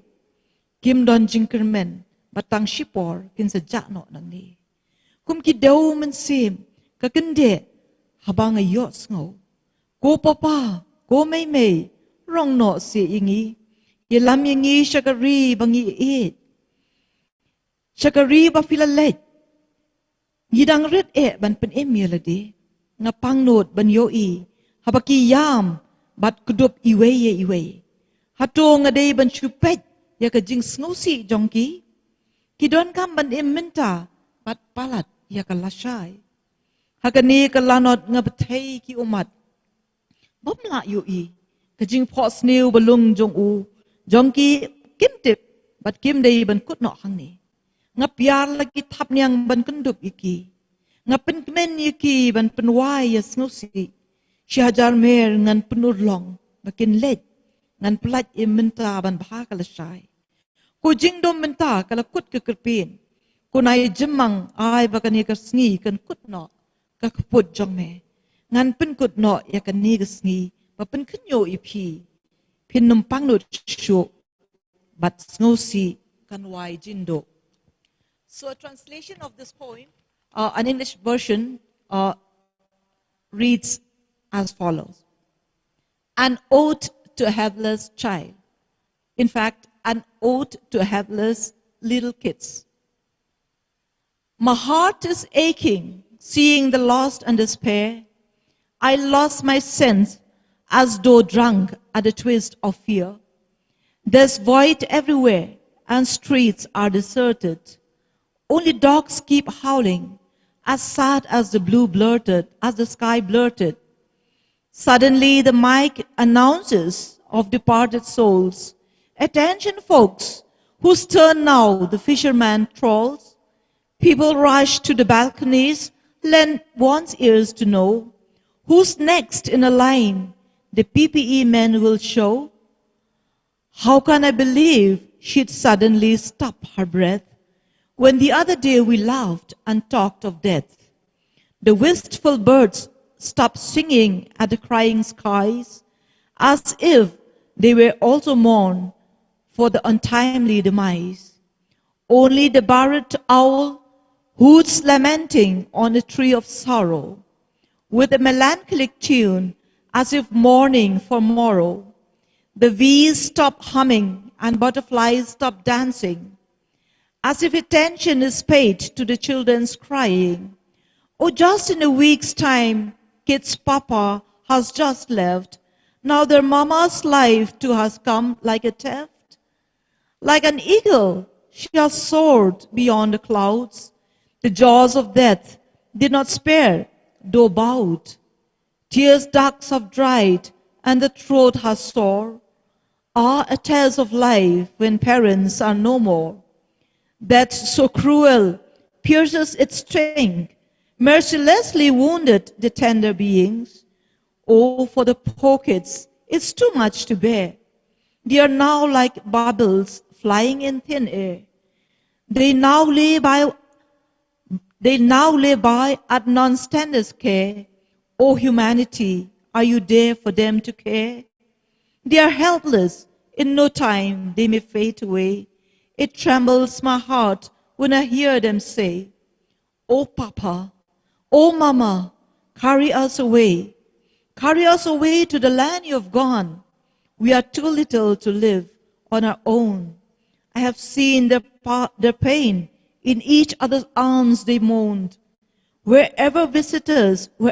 Kim don jingkermen. Batang shipor. Kinsa jakno nang ni. Kum ki daw mensim. Kakende. Habang ayot sngaw. Go papa. Go may. Rong no si ingi. Yelam yangi shagari bangi it. Shagari ba filalet. Yidang red ban pen emilade. Nga pangnot ban yoi. Habaki yam bat kudup iwe. Hato nga day ban chupet. Yaka jing snowsi jongki. Kidon kam ban minta bat palat yaka lashay. Hakani ka lanot nga batay ki umat. Bamla yoi. Kajing pos new balung jong u. Jongki kim tip bat kim day ban kut no hang ni. Nga piar lagi tap niang ban kundup iki. Nga penkemen iki ban penway ya snusi. Syajar mer ngan penurlong makin led ngan pelat minta ban bahaka lasay. Ku jing dom minta kala kut kekerpin. Ku nai jemang ay bakani kasngi kan kut no ka kaput jong me. Ngan pen kut no ya kan ni kasngi ba pen kenyo ipi. Pin numpang no shu but snosi kan wai jindo. So a translation of this poem, an English version reads as follows. An ode to a helpless child. In fact, an ode to helpless little kids. My heart is aching, seeing the lost and despair. I lost my sense as though drunk at a twist of fear. There's void everywhere and streets are deserted. Only dogs keep howling, as sad as the sky blurted. Suddenly the mic announces of departed souls. Attention folks, whose turn now the fisherman trawls? People rush to the balconies, lend one's ears to know. Who's next in a line the PPE men will show? How can I believe she'd suddenly stop her breath when the other day we laughed and talked of death? The wistful birds stopped singing at the crying skies as if they were also mourned for the untimely demise. Only the barred owl hoots lamenting on a tree of sorrow with a melancholic tune as if mourning for morrow. The bees stop humming and butterflies stop dancing as if attention is paid to the children's crying. Oh, just in a week's time, kids' papa has just left. Now their mama's life too has come like a theft. Like an eagle, she has soared beyond the clouds. The jaws of death did not spare, though bowed. Tears ducts have dried, and the throat has sore. Ah, a tales of life when parents are no more. That so cruel pierces its sting, mercilessly wounded the tender beings. Oh, for the poor kids, it's too much to bear. They are now like bubbles flying in thin air. They now lay by at non-standers' care. Oh, humanity, are you there for them to care? They are helpless. In no time they may fade away. It trembles my heart when I hear them say, Oh, Papa, oh, Mama, carry us away. Carry us away to the land you have gone. We are too little to live on our own. I have seen their pain. In each other's arms they moaned. Wherever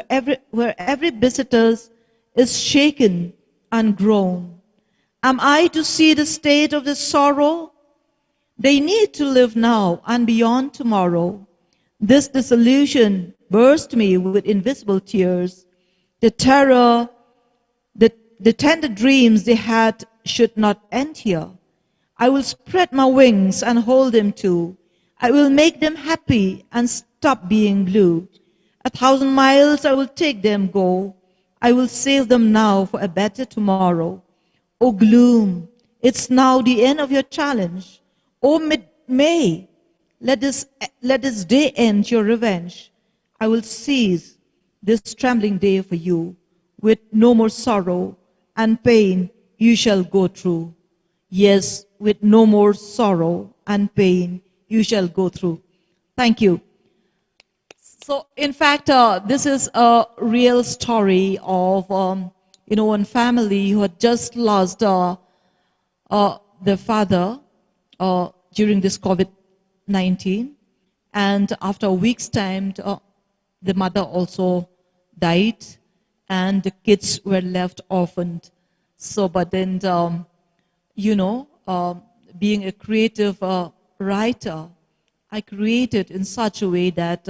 every visitor is shaken and grown. Am I to see the state of the sorrow? They need to live now and beyond tomorrow. This disillusion burst me with invisible tears. The terror, the tender dreams they had should not end here. I will spread my wings and hold them too. I will make them happy and stop being blue. 1,000 miles I will take them go. I will save them now for a better tomorrow. Oh gloom, it's now the end of your challenge. Oh mid-May, let this day end your revenge. I will seize this trembling day for you. With no more sorrow and pain you shall go through. Yes, with no more sorrow and pain you shall go through. Thank you. So, in fact, this is a real story of, one family who had just lost the father during this COVID-19, and after a week's time, the mother also died, and the kids were left orphaned. So, but then, being a creative writer, I created in such a way that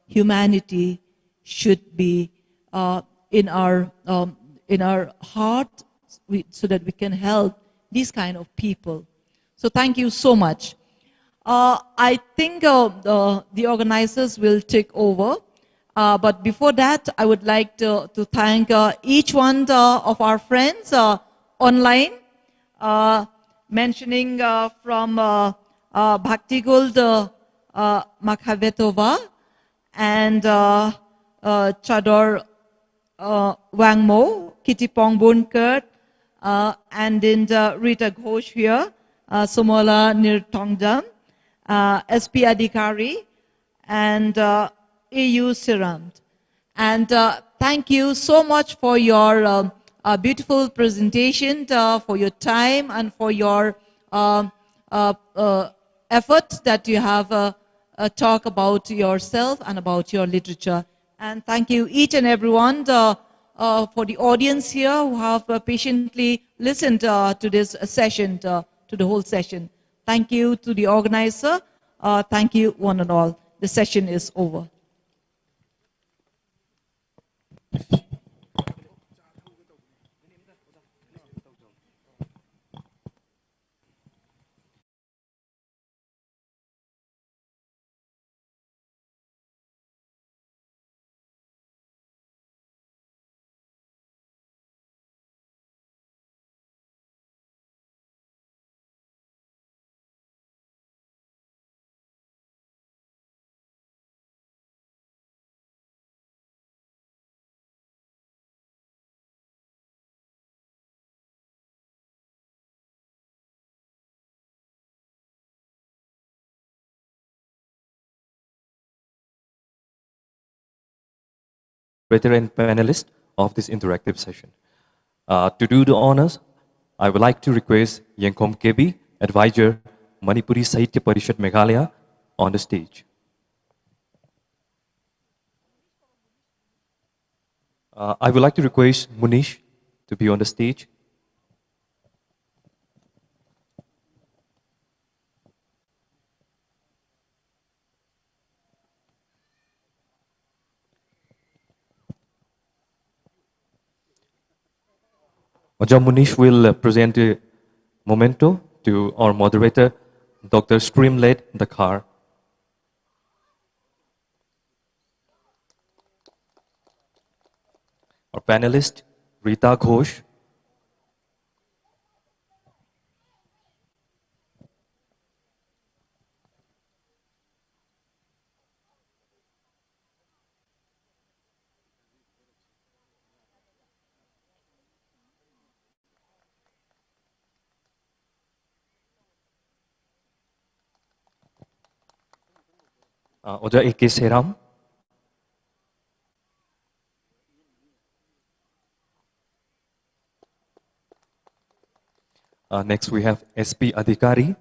humanity should be in our heart, so that we can help these kind of people. So thank you so much. I think the organizers will take over. But before that, I would like to thank each one of our friends online, mentioning from Bhakti Gold Makhavetova and Chador Wangmo, Kitty Pong Bunkert, and then Rita Ghosh here, Somola Nirtongjam, SP Adhikari, and EU Siramd. And thank you so much for your beautiful presentation, for your time, and for your effort that you have talk about yourself and about your literature. And thank you each and everyone for the audience here who have patiently listened to this session, to the whole session. Thank you to the organizer. Thank you one and all. The session is over. Veteran panelists of this interactive session. To do the honors, I would like to request Yengkom Kebi, Advisor, Manipuri Sahitya Parishad Meghalaya, on the stage. I would like to request Munish to be on the stage. Oja Munish will present a memento to our moderator, Dr. Streamled Dakar. Our panelist, Rita Ghosh. Oja A.K. Seram. Next we have SP Adhikari.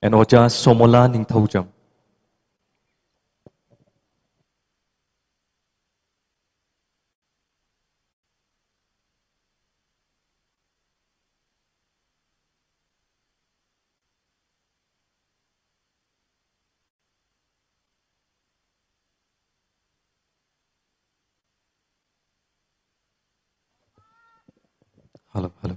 And Oja Somola Ningthaujam. Hello, hello.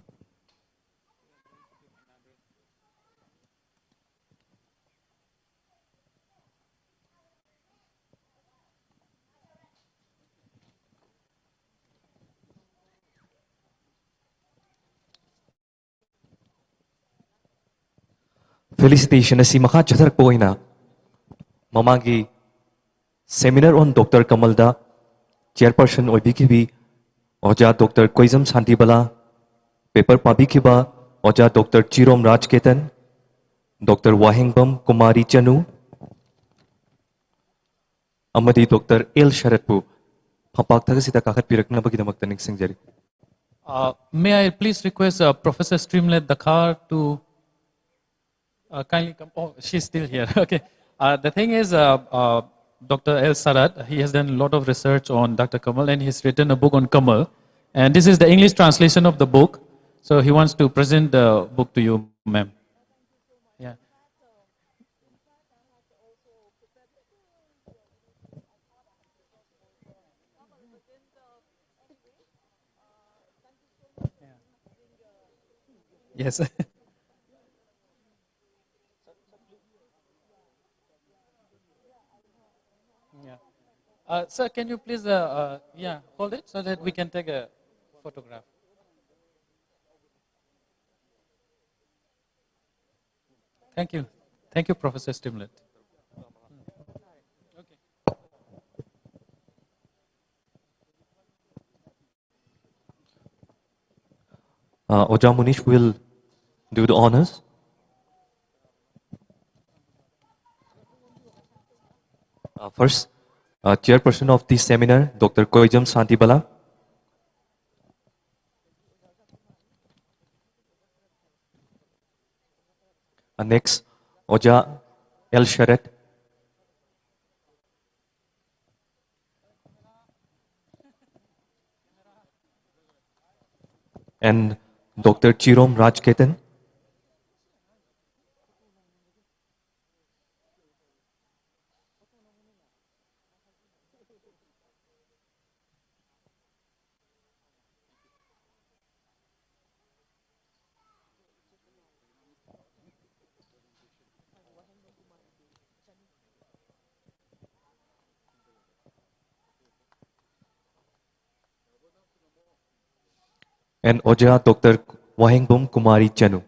Felicitation si maka chathar po ina mamagi seminar on Dr. Kamal da chairperson oibi ki bi oja Dr. Koizam Santibala paper pabi ki ba oja Dr. Chirom Rajketan Dr. Wahingbam Kumari Chanu, Amadi Dr. El Sharatpu, Papak Tagasita Kakat Pirakna Baginamak the next Singjari. May I please request Professor Streamlet Dakar to kindly come? Oh, she's still here. Okay. The thing is, Dr. El Sarat, he has done a lot of research on Dr. Kamal and he's written a book on Kamal. And this is the English translation of the book. So he wants to present the book to you, ma'am. Yeah. Yes. Yeah. Sir, can you please yeah, hold it so that we can take a photograph. Thank you. Thank you, Professor Stimlet. Oja Munish will do the honors. First, chairperson of this seminar, Dr. Koijam Santibala. Next, Oja El Sharet. And Dr. Chirom Rajketan. And Oja Dr. Wahingbam Kumari Chanu.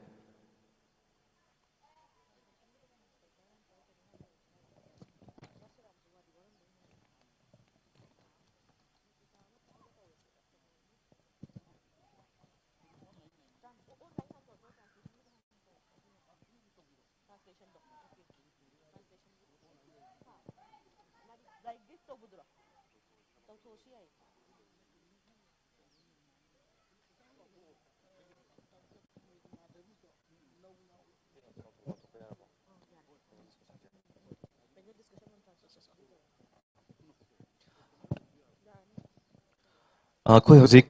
Khoi Hozik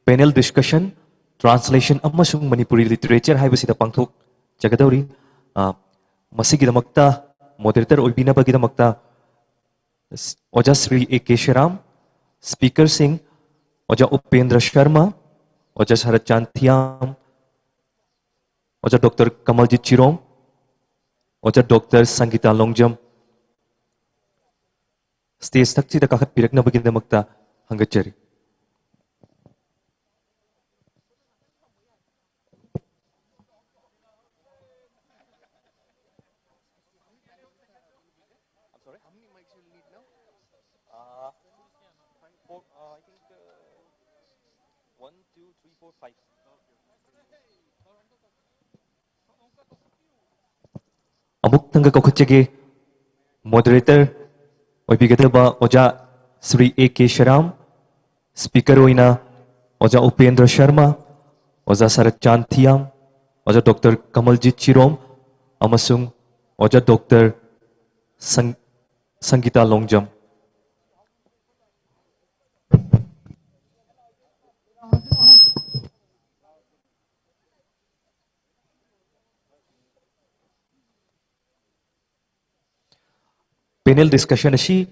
panel discussion translation amasung Manipuri literature haibasida pangthok jagadauri masigidamakta moderator oibinabagidamagta Oja Sri A. Kesharam, Speaker Singh, Oja Upendra Sharma, Oja Sarachan Thiam, Oja Dr. Kamaljit Chirom, Oja Dr. Sangita Longjam. Stage takchi da kakat pirak na bagin magta hangachari. Amuk tangga kokachege moderator oibigadaba Oja Sri A. Kesharam, Speaker oina Oja Upendra Sharma, Oja Sarachan Thiam, Oja Dr. Kamaljit Chirom, amasung Oja Dr. Sangita Longjam. Panel discussion ashi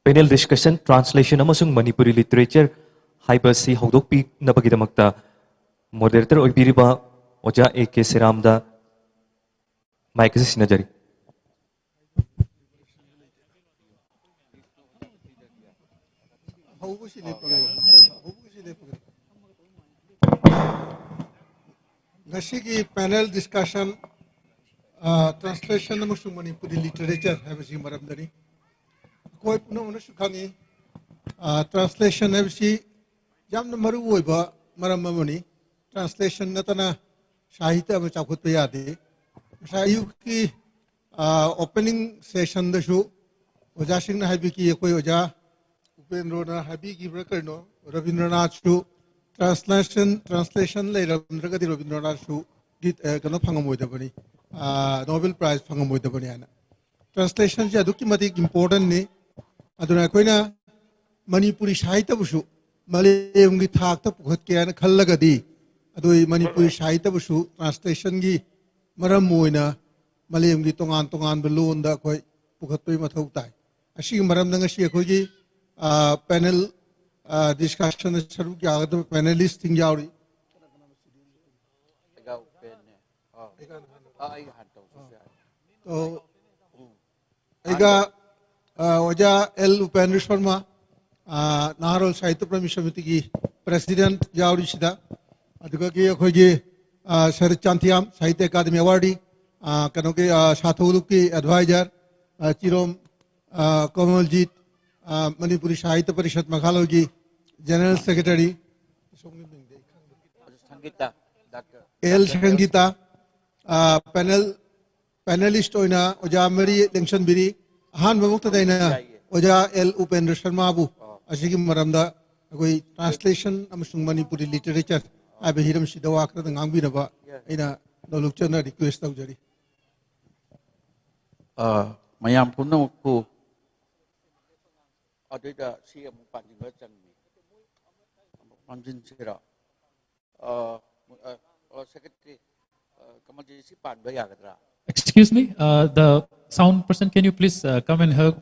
panel discussion translation amasung Manipuri literature haibasi hogdokpi nabagidamakta moderator oibiriba Oja A. K. Siramda mic sinajari. Ngashigi panel discussion translation amasung Manipuri literature habisi maramdani koi puno unasu khangi translation habisi jamna maru oiba maram mamani translation natana sahitya ama chakhutpa yade sayu ki opening session dashu oja singna habi ki koi oja upendro na habi ki brakarno Rabindranath shu translation le Rabindragadi Rabindranath shu dit kano phangamoida bani Nobel Prize phangamoida bani ana translation je adukki matik important ni aduna koina Manipuri sahitya bushu Malayam gi thakta pukhat ke ana khallagadi adoi Manipuri sahitya bushu translation gi maram moina Malayam gi tongan belon da koi pukhat pe mathau tai ashi maram nang ashi khoi gi panel discussion saru ki agad panelist thing yauri तो एगा वजा L Upendra Sharma नाहरोल साहित्य प्रेमी समिति की president Jawari सिदा अदुगा की अखोजी शरद चांथियाम साहित्य अकादमी awardee कनो के साथोलु की एडवाइजर चिरोम कमलजीत मणिपुरी साहित्य परिषद मखालोगी general secretary L Sangeeta panelist होना ओजा मरी लेंशन बिरी हान बमुक्त देना ओजा एल उपेंद्र शर्मा बु असिगी मरमदा कोई translation अमसुंग Manipuri literature Abe Hiram सिदवा खरद ngangbinaba aina nolukchana request tawjari mayam punamku adida si amuk panjinga changni panjin sira secretary Kamal ji si pan bayagadra. Excuse me, the sound person, can you please come and help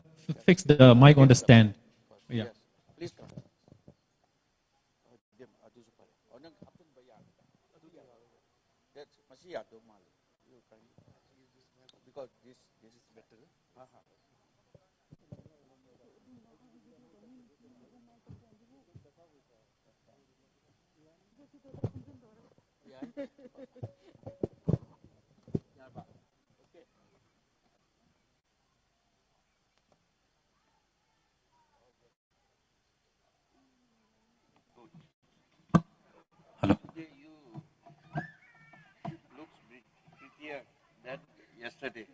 fix the mic on the stand? Yeah. Please come. Because this is better. Hello. You looks prettier than yesterday.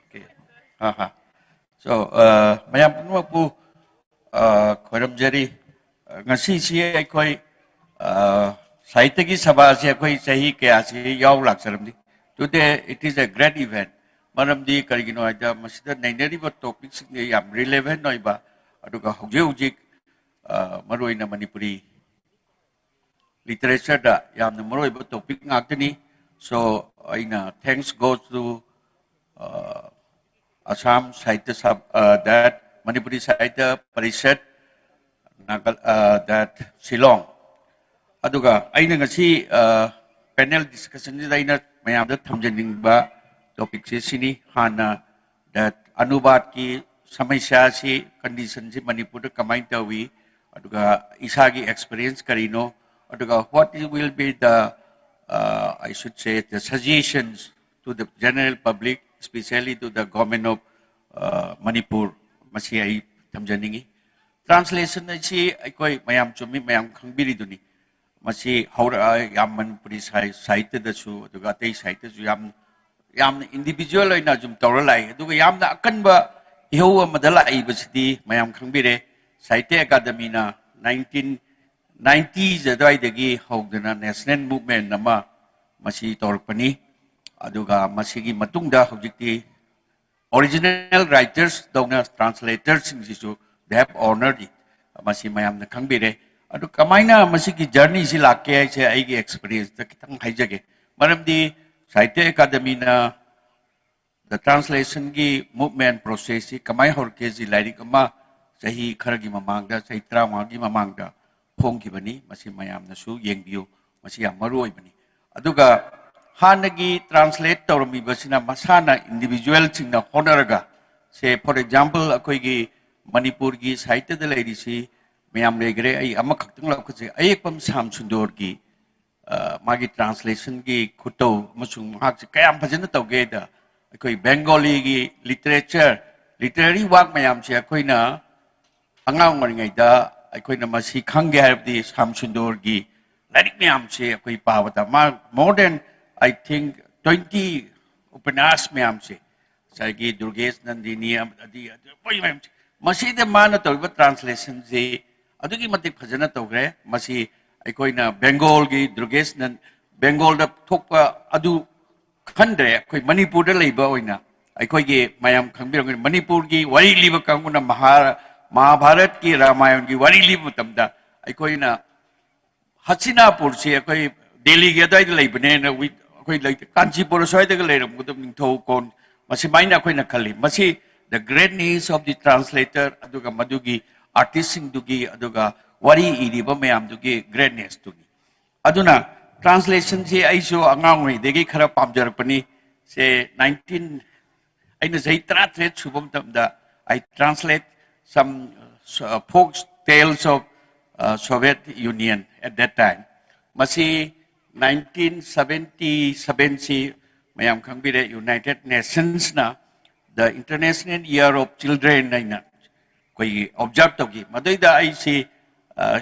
Okay. So, mayam puno po khoram jari ngasi si koi sahitya ki sabha se koi sahi ke asi yaw lak saramdi. Today it is a great event. Maramdi karigino aja masida nainari ba topics ni yam relevant noi ba aduga hujik maroi na Manipuri literature da yam maroi ba topic ngakni. So aina thanks goes to Assam Sahitya that Manipuri Sahitya Parishad that Shillong. Aduga aina ngasi panel discussion ni aina mayam da thamjaning ba topic se sini hana that anubat ki samasya si condition si Manipur da kamai tawi aduga isagi experience karino aduga what will be the I should say the suggestions to the general public, especially to the government of Manipur. Masi ay tamjaningi. Translation na si koi mayam chumi mayam kangbiri duni. Masi haura yam Manipuri sahitya da su aduga tay sahitya su yam individual ay na jum tawralay. Aduga yam na akan ba ihaw madala ay basiti mayam kangbire Sahitya Academy na 1990s adwai dagi hawdana national movement nama masi torpani aduga masigi matungda hawjikti original writers dawna translators singsisu they have honored it masi mayam na khangbire adu kamaina masigi journey si lakke ai se ai gi experience ta kitang haijage maramdi Sahitya Academy na the translation gi movement process si kamai horke ji lairik ama sahi kharagi mamangda sahi trauma gi mamangda Pongki bani, masih mayam nasu yang biu, masih yang marui bani. Aduga hanagi translate tawrami basina masana individual singna honaraga. Say for example, akoi gi Manipur gi sahitya dalai disi mayam legre ay amak haktung lau kasi ay pam sam sundor gi magi translation ki khuto masung hak kayam phajana tawge da koi Bengali gi literature literary work mayam che koi na angang ngari ngai da koi na masi khangge harabdi Samsundor gi larik mayam che koi pawata ma more than I think 20 upanas mayam che sagi Durgesh Nandini adi koi mayam masi de mana tawba translation je adugi matik phajana tawgre masi aikoina Bengal gi Durgesh nan Bengal da thokpa adu khandre koi Manipur da leiba oina aikoi gi mayam khangbirong Manipur gi wari liba kanguna Mahabharat ki Ramayan gi wari liba tamda aikoina Hastinapur se akoi Delhi gi dai leibane na wi akoi lai Kanchipur soi da leiram gudam ningthau kon masi maina akoi na khali masi the greatness of the translator aduga madugi artist sing dugi aduga wari iriba mayam dugi greatness dugi aduna translation se aiso angang ri degi khara pamjarapani se 19 aina zai tratre subam tamda I translate some folk tales of Soviet Union at that time masi 1977 si mayam khangbire United Nations na the International Year of Children naina koi observe togi madoida I see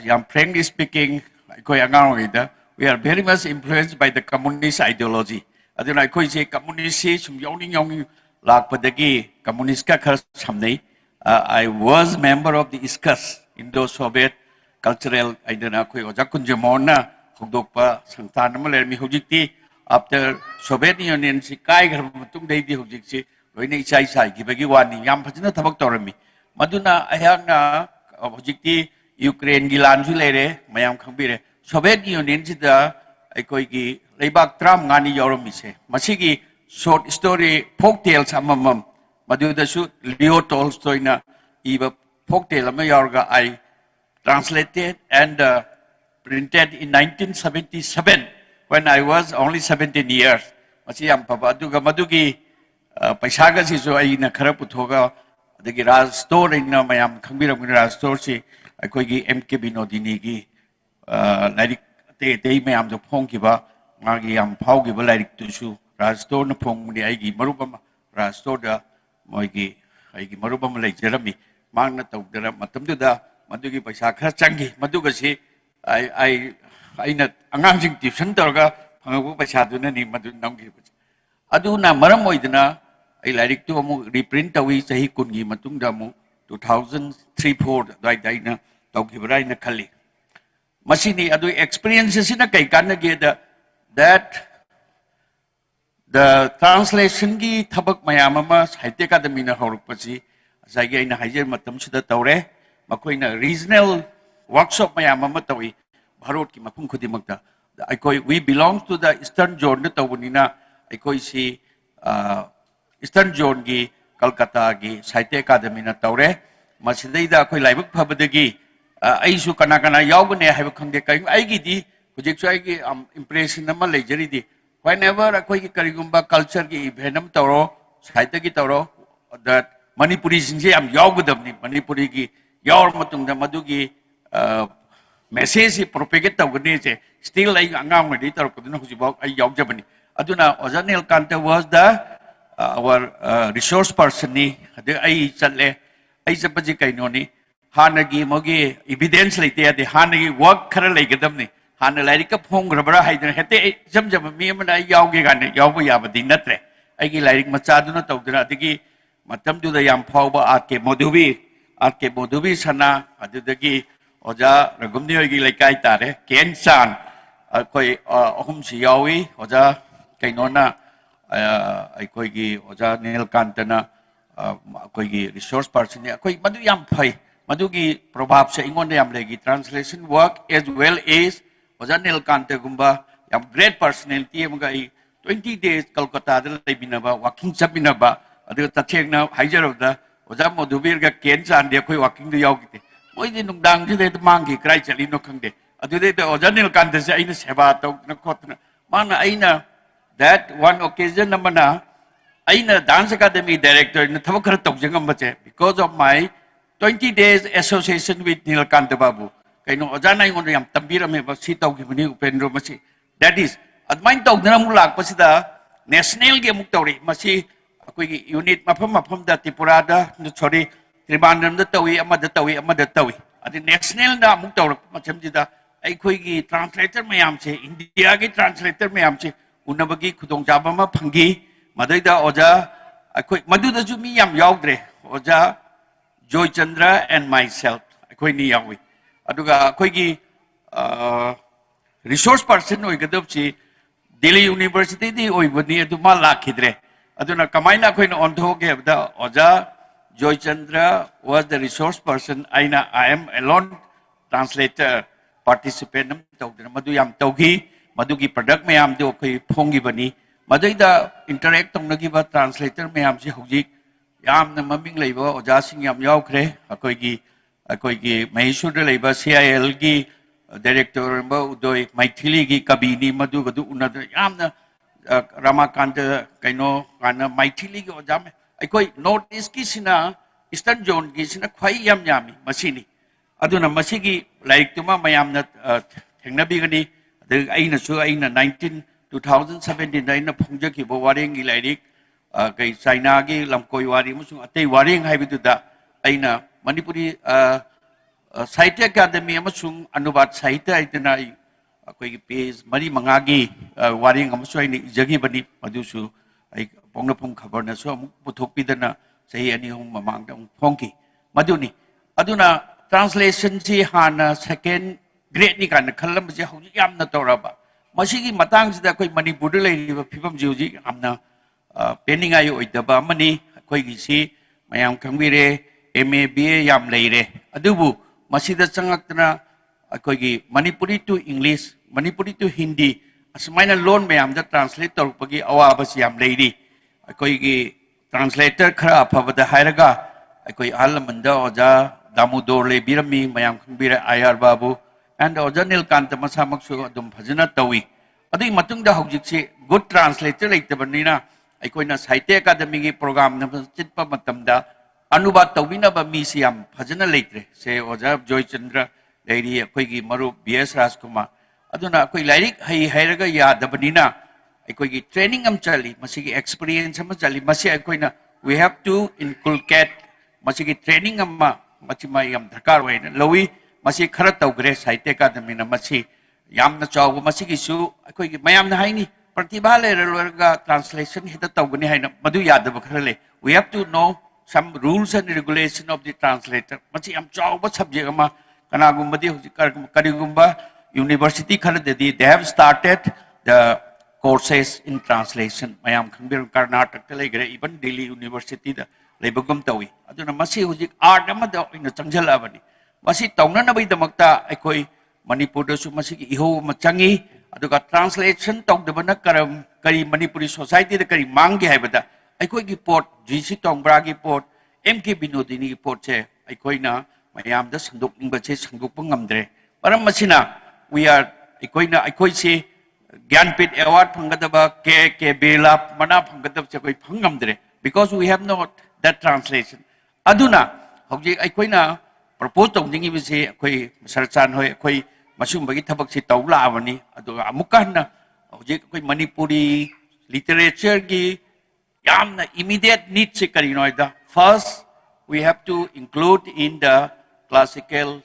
yam frankly speaking koi angang ida we are very much influenced by the communist ideology aduna koi se communist se sum yawning lakpadagi communist ka khar samnai I was member of the ISCUS Indo-Soviet cultural idana koi oja kunjamona hogdokpa sangtan amale mi hojikti after Soviet Union si kai gar matung dei di hojik si loina isai sai gibagi wani yam phajna thabak torami maduna ayangna hojikti Ukraine gi lan su lere mayam khangbire Soviet Union sida aikoi gi leibak tram ngani yoromi se masigi short story folk tales amamam maduda su Leo Tolstoy na iba folk tale ama yorga I translated and printed in 1977 when I was only 17 years masi yam papa aduga madugi paisaga si so ai na khara puthoga adagi raj store in mayam khangbiram raj store si akoi gi MK Binodini gi lairik te mayam jo phong ki ba magi yam phau gi ba lairik tu su raj store na phong ni ai gi marubam raj store da moi gi ai gi marubam lai jerami mang na tawdara matam du da madugi paisa khara changi maduga si ai na angang jing tuition torga phangabu paisa du na ni madu nang gi aduna maram oidana ai lairik tu amu reprint tawi sahi kungi matung da mu 2003-4 dai dai na tawki brai na khali masini adu experiences na kai kan ge that the translation gi thabak mayam ma sahitya academy na horuk pachi asagi aina hajer matam sida tawre makoi na regional workshop mayam ma tawi bharot ki mapum khudi makta aikoi we belong to the eastern zone na tawunina aikoi si Eastern Zone gi Kolkata gi Sahitya Academy na tawre masidaida koi laibuk phabadagi aisu kana kana yaubne haiba khangde kai ai gi di project ai gi impression ama lejari di whenever koi gi karigumba culture gi event tawro Sahitya gi tawro that Manipuri sinje am yaubudamni Manipuri gi yaur matung da madugi message propagate tawgni che still ai angam di tar koduna hujibau ai yaujabani aduna Ojanil Kanta was the our resource person ni ai chatle ai chapaji kaino ni hanagi mogi evidence leite ade hanagi work khara leigadam ni hana lairika phong grabara haidna hete jamjam mi amana ai yauge gane yauba yabadi natre ai gi lairik macha duna tawduna adigi matam du da yam phauba ake modubi sana adudagi oja ragumni gi laikai tare kensan koi ahum si yawi oja kaino na aikoi gi oja Nel Kantana akoi gi resource person ni akoi madu yam phai madu gi prabhav se ingon yam legi translation work as well as oja Nel Kanta gumba yam great personality amga 20 days Kolkata da leibinaba walking chabinaba adu tathengna haijarada oja Madhubir ga kensan de akoi walking du yaugite moi di nungdang ji de mangi krai chali no khangde adu de oja Nel Kanta se aina seba to na khotna mana aina that one occasion namana aina dance academy director na thabakar tawjangam bache because of my 20 days association with Nilkanta Babu kaino ojana ingon yam tambira me ba si tawgi bani upendro masi that is admain tawdna mu lak pasida national ge muk tawri masi akoi unit mafam da Tripura da sorry Tribandam da tawi amada tawi adi national da muk tawrak macam jida akoi gi translator mayam che India gi translator mayam che unabagi khudong jaba ma phangi madai da oja akoi madu da ju mi yam yaudre oja Joy Chandra and myself akoi ni yawi aduga akoi gi resource person oigadab chi Delhi University di oibani adu ma lakhidre aduna kamaina koi na ontho ge da oja Joy Chandra was the resource person I am alone translator participant nam tawdna madu yam tawgi madu gi product me am do koi phongi bani madai da interact tong nagi ba translator me am si hojik yam na maming leiba oja sing yam yaw khre akoi gi Maheshwar leiba CIL gi director ba udoi Maithili gi kabini madu gadu unada yamna Ramakant kaino kana Maithili gi ojam akoi north east ki sina eastern zone gi sina khwai yam yami masini aduna masigi like tuma mayamna thengnabi gani aina su aina 2017 aina phongja ki bo waring gi lairik kai China gi lamkoi wari musung atei waring haibidu da aina Manipuri Sahitya Academy amasung anubat sahitya itna akoi page mari mangagi waring amasu ai jagi bani madusu ai pongna pong khabar na so puthok pidana sahi ani hum mamang dang phongki maduni aduna translation ji hana second grade ni kan khalam je hau yam na toraba masigi matang sida koi Manipur de lai riba phibam jiuji amna pening ai oidaba mani koi gi si mayam khangire MA yam leire adubu masida changakna akoi Manipuri to English Manipuri to Hindi asmaina loan me am da translator pagi awa bas yam leiri akoi gi translator khara aphabada hairaga akoi alamanda oja Damodar le birami mayam khangbira IR babu and oja Nilkanta masamak su adum phajana tawi adi matung da hojik se good translator leitabanina akoi na Sahitya Academy gi program na chitpa matamda anubat tawina ba mi siam phajana leitre se oja Joy Chandra leiri akoi gi maru BS Rajkumar aduna akoi lairik hai hairaga yadabanina akoi gi training am chali masigi experience am chali masi akoi na we have to inculcate masigi training am machima yam dharkar waina lowi masi khara tawgre Sahitya Academy na masi yamna chawba masigi su akoi gi mayam na haini pratibha le rega translation hita tawgani haina madu yadaba khara le we have to know some rules and regulation of the translator masi yam chawba subject ama kanagumadi karigumba university khara they have started the courses in translation mayam khangbir Karnataka legre even Delhi University da lebagum tawi aduna masi hujik art amada ina changjala bani masi tawna na bai damakta akoi Manipur da su masi ki iho machangi aduga translation tawdabana karam kari Manipuri society da kari mangi haibada akoi gi port GC Tongbra gi port MK Binodini gi port che akoi na mayam da sanduk ningba che sanduk pangamdre param masina we are akoi se Gyanpit award phangadaba ke belap mana phangadab che koi phangamdre because we have not that translation aduna hojik akoi na propose tongdingi bise akoi sarchan hoi akoi masum bagi thabak si tawla bani adu amukan na hojik akoi Manipuri literature gi yamna immediate need se kari noida first we have to include in the classical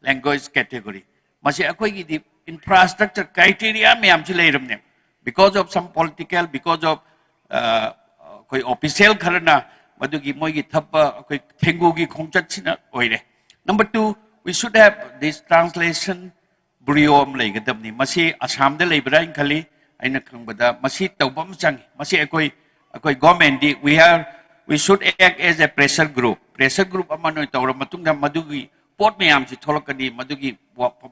language category masi akoi gi infrastructure criteria me am chile ramne because of some political because of koi official kharna madugi moigi thappa koi thengu gi khongchat china oire number 2 we should have this translation bureau am leigadamni masi Assam da leibra in khali aina khangbada masi tawbam changi masi akoi government di we should act as a pressure group amanoi tawra matungda madugi port me am chi tholokani madugi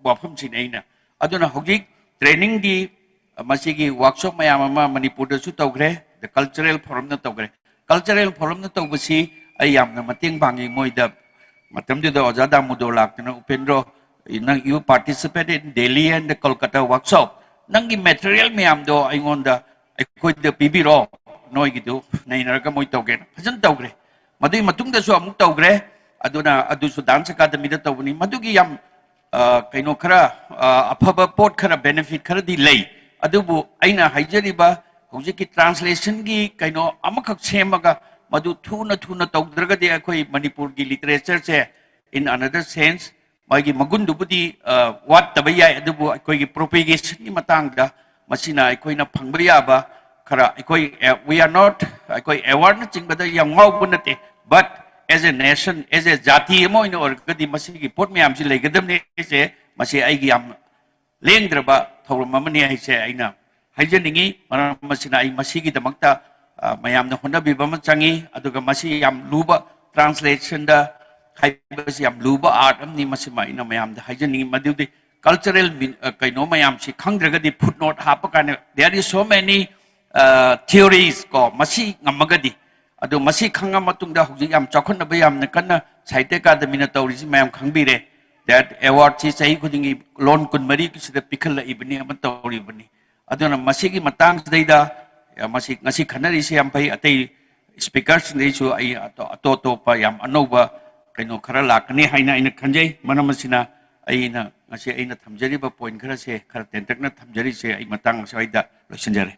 wafam chinaina aduna hojik training di masigi workshop mayam ama Manipur da su tawgre the cultural forum na tawgre cultural forum na tawbasi ay yamna mating bangi moida matam da oja Damodar laktana upendro nang you participated in Delhi and the Kolkata workshop nangi material mayam do aingonda akoi the PB ro noi gitu nainarga moi tawgen hajan tawgre madui matung da su amuk tawgre aduna adu su dance academy da tawni madugi yam kaino khara aphaba pot khara benefit khara di lei adubu aina haijariba hojiki translation gi kaino amakhak semaga madu thuna thuna tawdraga de akhoi manipur gi literature se in another sense magi magundu budi wat tabaya adubu akhoi gi propagation ni matangda masina akhoi na phangba yaba khara akhoi we are not akhoi award na chingbada yang ngau bunate but as a nation, as a jati, mo ino or kadi masigi pot me amsi lay gadam ne se masi ay gi am lendraba thawra mamani ay se aina haijaningi mana masina ay masigi damakta mayam na hona bi bama changi aduga masi yam luba translation da haibasi yam luba art amni masima ina mayam da haijaningi madudi cultural kaino mayam si khangdraga di footnote hapakane there is so many theories ko masi ngamagadi ado masi khanga matungda hujik yam chakhon ba yam nakana saite academy na tawrisi mayam khangbire that award chi sahi khudingi lon kun mari ki sida pikhal ibni am tawri bani adona masi gi matang daida masi ngasi khanari se yam pai atei speakers nei chu ai to pa yam anoba kaino khara lakni haina ina khanjai manamasina aina ngasi aina thamjari ba point khara se khara tentak na thamjari se ai matang saida losinjare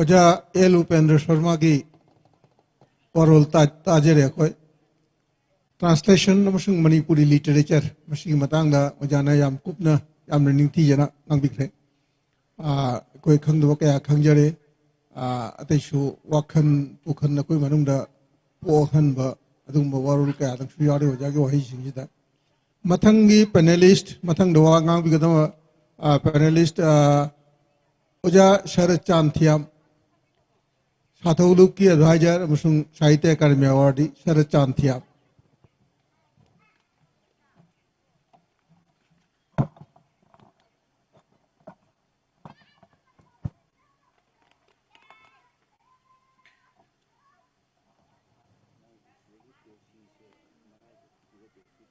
Oja L. Upendra Sharma ki oral tajere koi translation namasung Manipuri literature masing matang da ojana yam kupna yam learning ti jana nangbikre koi khangdo kaya khangjare ateshu wakhan pukhan na koi manung da pohan ba adung ba warul kaya dang suyare oja ki wahi singida mathangi panelist mathang dawa ngang bigadama panelist oja Sharat Chanthiam Hathauluk ki advisor amasung Sahitya Academy Award Sharat Chanthiam.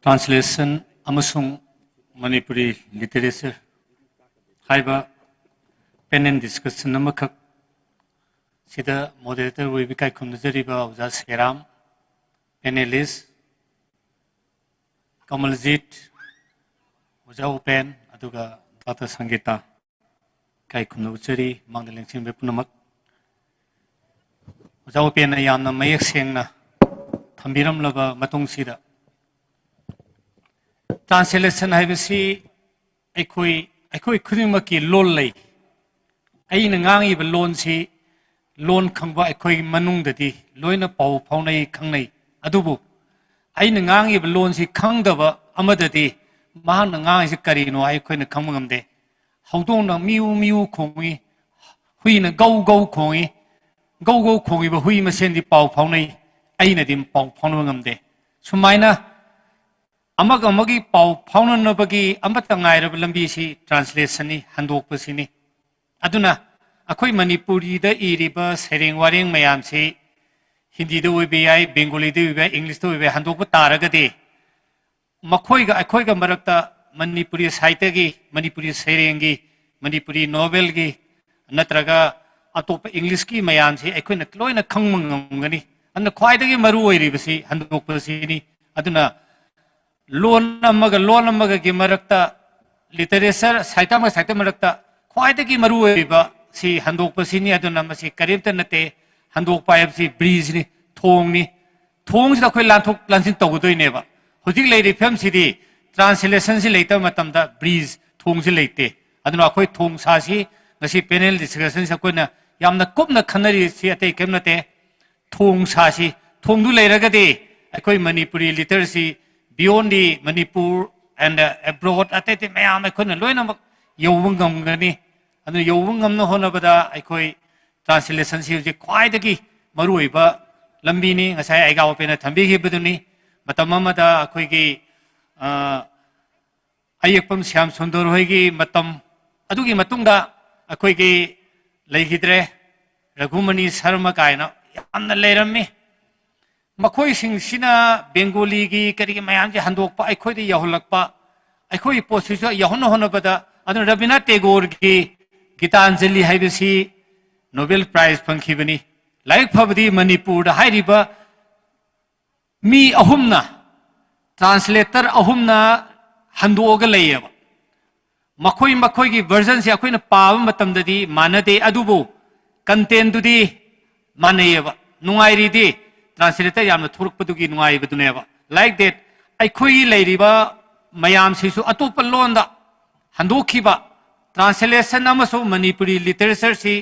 Translation amasung Manipuri literature haiba pen and discussion namakak sida moderator we bikai khumnajariba oja Seram panelist Kamaljeet oja Upen aduga Dr. Sangita kai khumnajari mangdalengsin bepunamak oja Upen ayamna mayak sengna thambiramlaba matung sida translation haibasi aikoi khudimaki lol lei aina ngangi ba lon si lon khangba aikoi manung dadi loina pau phaunai khangnai adubu aina ngangi ba lon si khangdaba amadadi mahana ngangi si karino aikoi na khangmamde haudong na miu khongi huina gau khongi ba hui masen di pau phaunai aina dim pau phaunamde sumaina amagi pau phaunanabagi amata ngairab lambi si translation ni handokpasini aduna akhoi Manipuri da iriba sereng wareng mayam si Hindi da oibe ai Bengali da oibe English da oibe handokpa taragade makhoi ga marakta Manipuri sahitya gi Manipuri sereng gi Manipuri novel gi natraga atop English ki mayam si akhoi na loina khangmangani anna khwaidagi maru oiribasi handokpasini aduna lon amaga gi marakta literature sahitya marakta khwaidagi maru oiriba si handokpasini aduna masi karimta nate handokpa habsi breeze ni thong sida khoi lansin tawdoineba hojik leiri film sidi translation si leita matamda breeze thong si leite aduna khoi thong sa si ngasi panel discussion sa koina yamna kopna khanari si ate kemnate thong sa si thong du leiragade khoi Manipuri literacy beyond the Manipur and abroad atete mayam khoi loina yowungam gani anu yowungam no honabada aikoi translation si je khwaidagi maruiba lambi ni ngasai aiga opena thambi gi buduni matamamada akhoi gi ayekpam syam sundor hoigi matam adugi matungda akhoi gi leihidre Raghumani Sharma kaina yamna leirami makhoi sing sina Bengali gi kari mayam je handokpa aikoi di yahulakpa aikoi position yahon honabada adu Rabindranath Tagore gi Gitanjali haibasi Nobel Prize pangkhibani laik phabadi Manipur da hairiba mi ahumna translator ahumna handoga layeba makhoi makhoi gi version se akoina paaba matam dadi manade adubu content dudi manayeba nungai ri di translator yamna thurukpadu gi nungai baduneba like that akhoi leiriba mayam sisu atopa londa handokhiba translation amaso manipuri literature si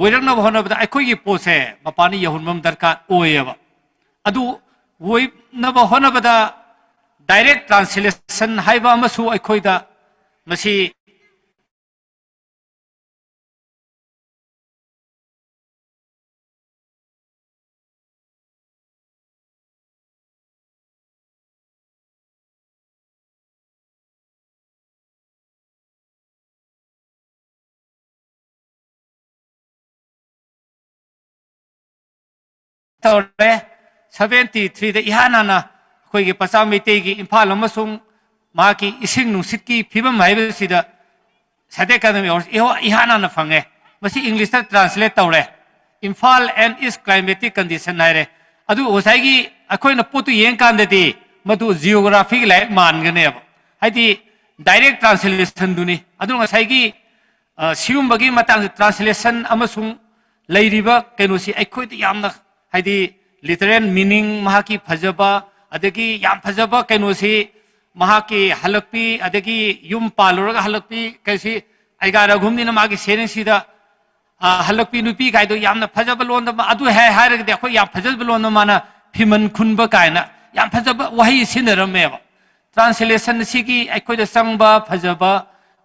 oirangna bhonabada akhoi gi pose mapani yahunmam darkar oyeba adu woi na bhonabada direct translation haiba amasu akhoi da masi tawre 73 da ihana na khoi gi pasami te gi imphal amasung ma ki ising nusit ki phibam haibe sida sade academy or ihana na phange masi english ta translate tawre imphal and is climatic condition haire adu osai gi akhoi na potu yeng kan de madu geographic lai man gane ba haidi direct translation duni adu ngasai gi sium bagi matang translation amasung leiriba kenosi akhoi ti yamna haidi literal meaning mahaki phajaba adagi yam phajaba kenosi mahaki halakpi adagi yum paluraga halakpi kaisi aigara ghumni na magi sering sida halakpi nupi kaido yamna phajaba lon da adu hai hairag de khoi yam phajaba lon mana phiman khunba kaina yam phajaba wahi sinaram ba translation sigi akhoi da sangba phajaba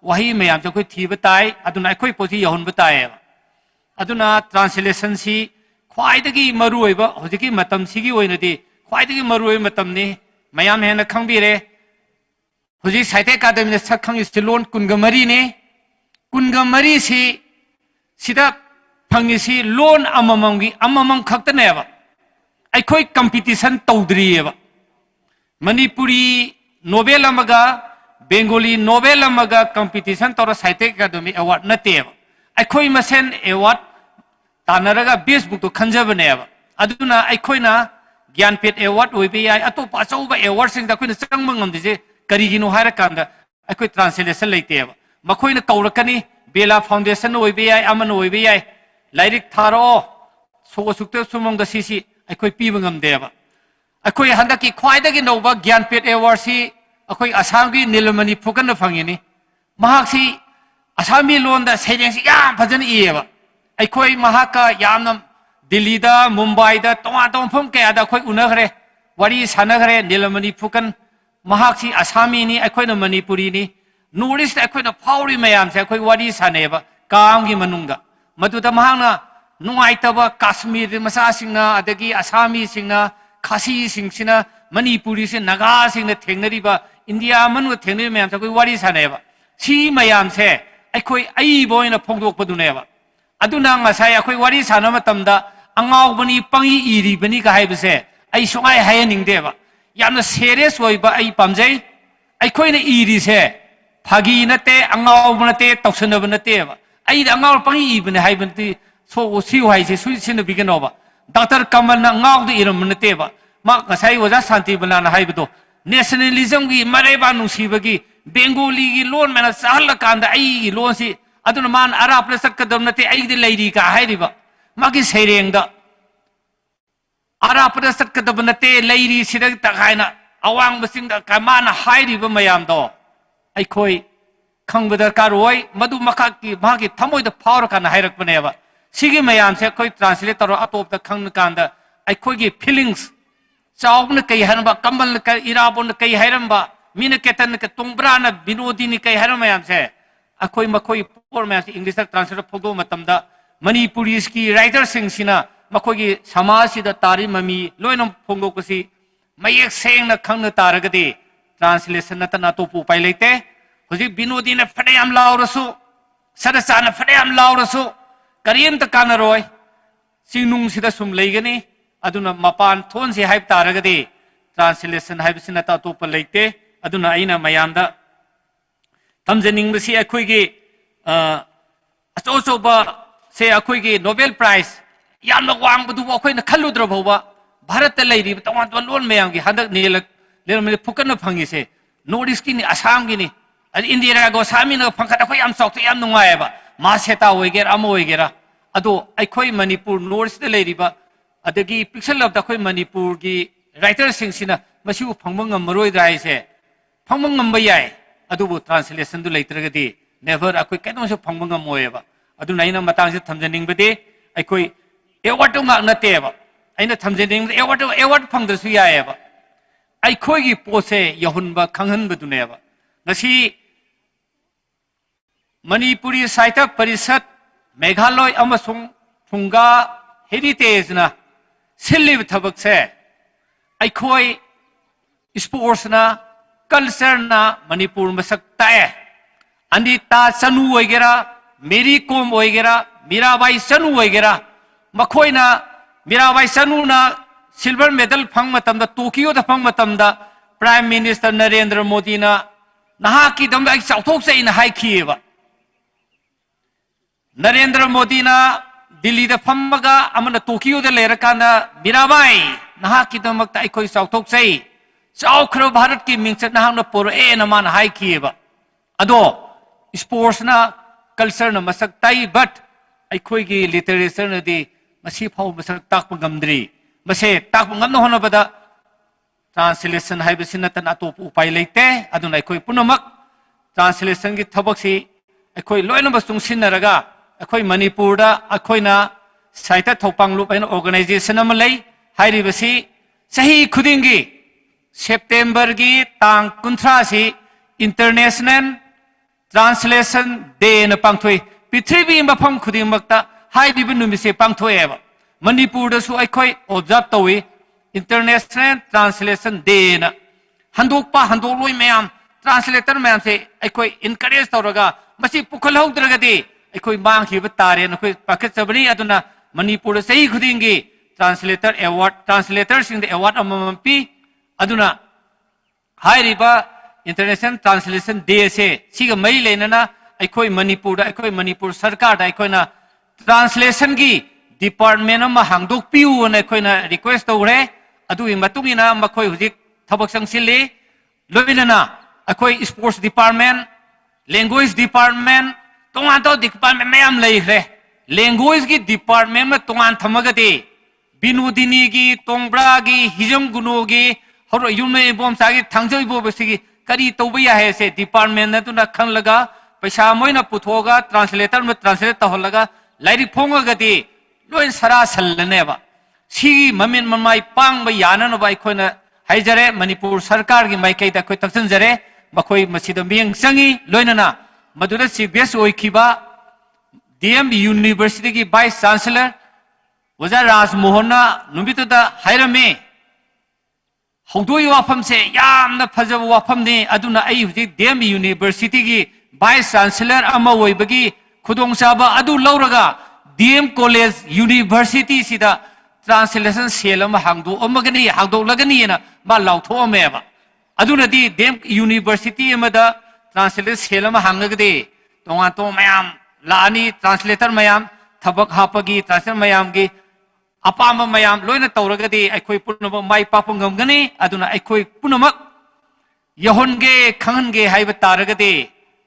wahi mayam ja khoi thiba tai aduna akhoi posi yahun ba tai aduna translation si khwaidagi maru oiba hojiki matam sigi oinadi khwaidagi maru oi matam ni mayam hena khangbire hoji saite academy na sakhang istilon kungamari ne kungamari si sida phangi si lon amamam khakta ne ba aikhoi competition tawdri ba manipuri novel amaga bengali novel amaga competition tora saite academy award na te ba aikhoi masen award tanaraga Facebook to khanjabane ba aduna aikhoina gyanpet award oibe yai atopa achauba award sing da khoina changmang ngamdije karigino haira kanda aikoi translation leite ba makhoina kaurakani bela foundation oibe yai aman oibe yai lairik tharo sogo sukte sumong da sisi aikoi piba ngamde ba aikoi handaki khwaidagi noba gyanpet award si akoi asam gi nilamani phukan phangini mahaksi asami londa sereng si yam phajana ieba aikoi mahaka yamna Delhi da Mumbai da tonga tong phom ke ada khoi unakhre wari sanagre nilamani phukan mahaksi asami ni aikoi na manipuri ni norist aikoi na phauri mayam se aikoi wari saneba kam gi manungda maduda mahana nungaitaba kashmir masa singna adagi asami singna khasi singsina manipuri se naga singna thengnariba india manu thengnari mayam se aikoi wari saneba si mayam se aikoi ai boina phongdok paduneba aduna ngasai akhoi wari sana matamda angau bani pangi iri bani ka haibse ai songai hayaning deba yamna serious oiba ai pamjai ai khoina iri se phagi nate angau nate tawsana nate ba ai da angau pangi ibne haibanti so si wai se sui sin biganoba Dr. Kamal na angau de iram nate ba ma ngasai waja santi banana haibdo nationalism gi mareba nusibagi bengali gi lon mena sahal kanda ai gi lon si aduna man arab la sakadam nate ai de leiri ka hairiba magi sereng da arab la sakadam nate leiri sidag ta khaina awang basing da kamana hairiba mayam do ai khoi khangbadar karoi madu makha ki magi thamoi da phawr kana hairak baneba sigi mayam se khoi translate tor atop da khang kanda ai khoi gi feelings chaubna kai hanba kamal ka irabon kai hairamba mina ketan ka tungbrana binodini kai haram mayam se akhoi makhoi por ma english translate phodo matamda manipuri ki writer sing sina makhoi gi samaj da tari mami loinam phongdo ko si mayek seng na khangna taragadi translation na ta to pu pai leite hoji binodi na fadayam laurasu sadasa na fadayam laurasu kariem ta kanaroi sinung sida sum leigani aduna mapan thon si haib taragadi translation haib sina ta to pa leite aduna aina mayamda tamjaning basi akhoi gi aso ba se akhoi gi Nobel Prize yamna wang badu akhoi na khaludra bhawa Bharat लेरी तोान तो लोन मैम की हदक ने फुकन फंगी से नॉर्थ ईस्ट की असम की इंडिया गोसामी फंखत अखोई याम चौथ याम नुंगायबा मासेता होइगेरा अम होइगेरा अदो अखोई मणिपुर नॉर्थ ईस्ट लेरीबा अदगी पिक्सल अब अखोई मणिपुर की राइटर सिंगसिना मसिउ फंगबा ngमरोइद्रा हाइसे फंगबा ngमबा याय अदुबो ट्रांसलेशन दु लेत्रगदी नेवर अखोई कैनोसो फंगबा ngमोयबा अदुना आइना मतांगसे थमजनिंगबदे अखोई एवार्ड तो ngak नतेबा आइना थमजनिंग एवार्ड फंगदसु यायबा अखोई की पोसे यहुनबा खंगहनबदुनेबा ngasi मणिपुरी साहित्य परिषद मेघालय अमसुंग फुंगा हेरिटेज ना सिल्लिब थबक से अखोई स्पोर्ट्स ना कल्चर ना मणिपुर मसक ताए अनिता चनु वगैरह मेरी कोम वगैरह मीराबाई चनु वगैरह मखोई ना मीराबाई चनु ना सिल्वर मेडल फंग मतम दा टोक्यो दा फंग मतम the prime minister Narendra Modi ना नहा की दम आई चौथोक से इन हाई किएबा नरेंद्र मोदी ना दिल्ली दा फम्मगा अमना टोक्यो दा लेरकाना मीराबाई नहा की दमक अखोई चौथोक से चौखरो भारत की मिंगचत नहांगना पोरए नमान हाई किएबा अदो स्पोर्ट्स ना कल्चर ना मसक ताई बट अखोई की लिटरेचर नदी मसी फाउ मसक ताक ngमद्री मसे ताक ngमनो होनबदा ट्रांसलेशन है नतन अतोप उपाय लेते अदुना अखोई पुनमक ट्रांसलेशन की थबक अखोई लोइनब चुंगसिनरगा अखोई मणिपुर दा अखोइना साहित्य थोपांगलुप एन ऑर्गेनाइजेशन अम लई हाइरिबसी सही खुदिंगी सेप्टेम्बर की तांग 19 सी इंटरनेशनल ट्रांसलेशन डे न पांगथोई पृथ्वी मफम खुदिंगमक्ता हाइरिब नुमिसे पांगथोएबा मणिपुर दसु अखोई ऑब्जर्व तोई इंटरनेशनल ट्रांसलेशन डे न हंदोकपा हंदोलोई मैम ट्रांसलेटर मैम से अखोई इनकरेज तौरगा मसी पुखलहौद्रगदी अखोई मांगखिबा तारे नखोई पाखचबनी अदुना मणिपुर सही खुदिंगी ट्रांसलेटर अवार्ड ट्रांसलेटर सिंग द अवार्ड अमम पी अदुना हाइरिबा इंटरनेशनल ट्रांसलेशन डे से सिग मई लेना अखोई मणिपुर सरकार अखोइना ट्रांसलेशन की डिपार्टमेंट अमा हांगदोक पिउ न अखोइना रिक्वेस्ट तौरे अदुई मतुंगिना मखोई हुजिक थबक संगसिले लोइनना अखोई स्पोर्ट्स डिपार्टमेंट लैंग्वेज डिपार्टमेंट तोंगान तो डिपार्टमेंट मैम लेख्रे लैंग्वेज की डिपार्टमेंट में तोंगान थमगदे बिनोदिनी की तोंब्रा की हिजम गुनो की हरो युमे बोमसा की थांजोई बोबसी करी तौबा याहे से डिपार्टमेंट न तुना खंगलगा पैसा मोइना पुथोगा ट्रांसलेटर में ट्रांसलेट तहलगा लाइरिक फोंगगदे लोइन सरा सल्लनेबा सी ममिन ममाई पांगबा याननबा अखोइना हाइजरे मणिपुर सरकार की माइकैदा अखोइ तक्सनजरे मखोइ मसिदा मियंग चंगी लोइनना मधुरा चीफ गेस्ट ओइखिबा डीएम यूनिवर्सिटी की वाइस चांसलर वजा राजमोहन नुबितुदा हाइरमे हौदोई वाफम से यामना फजब वाफम ने अदुना आई हुजि डीएम यूनिवर्सिटी की वाइस चांसलर अमा ओइबगी खुदोंचाबा अदु लौरगा डीएम कॉलेज यूनिवर्सिटी सिदा ट्रांसलेशन सेल अमा हांगदोलगनी ना मा लाउथोमेबा अदुनदी डीएम यूनिवर्सिटी अमदा ट्रांसलेटर सेल अमा हांगगदे तोंगा तो मयाम लानी ट्रांसलेटर मयाम थबक हापगी ट्रांसलेटर मयाम की अपाम मयाम लोइना तौरगदे अखोई पुनम माइ पाप ngमगनी अदुना अखोई पुनमक यहोनगे खंगनगे हाइब तारगदे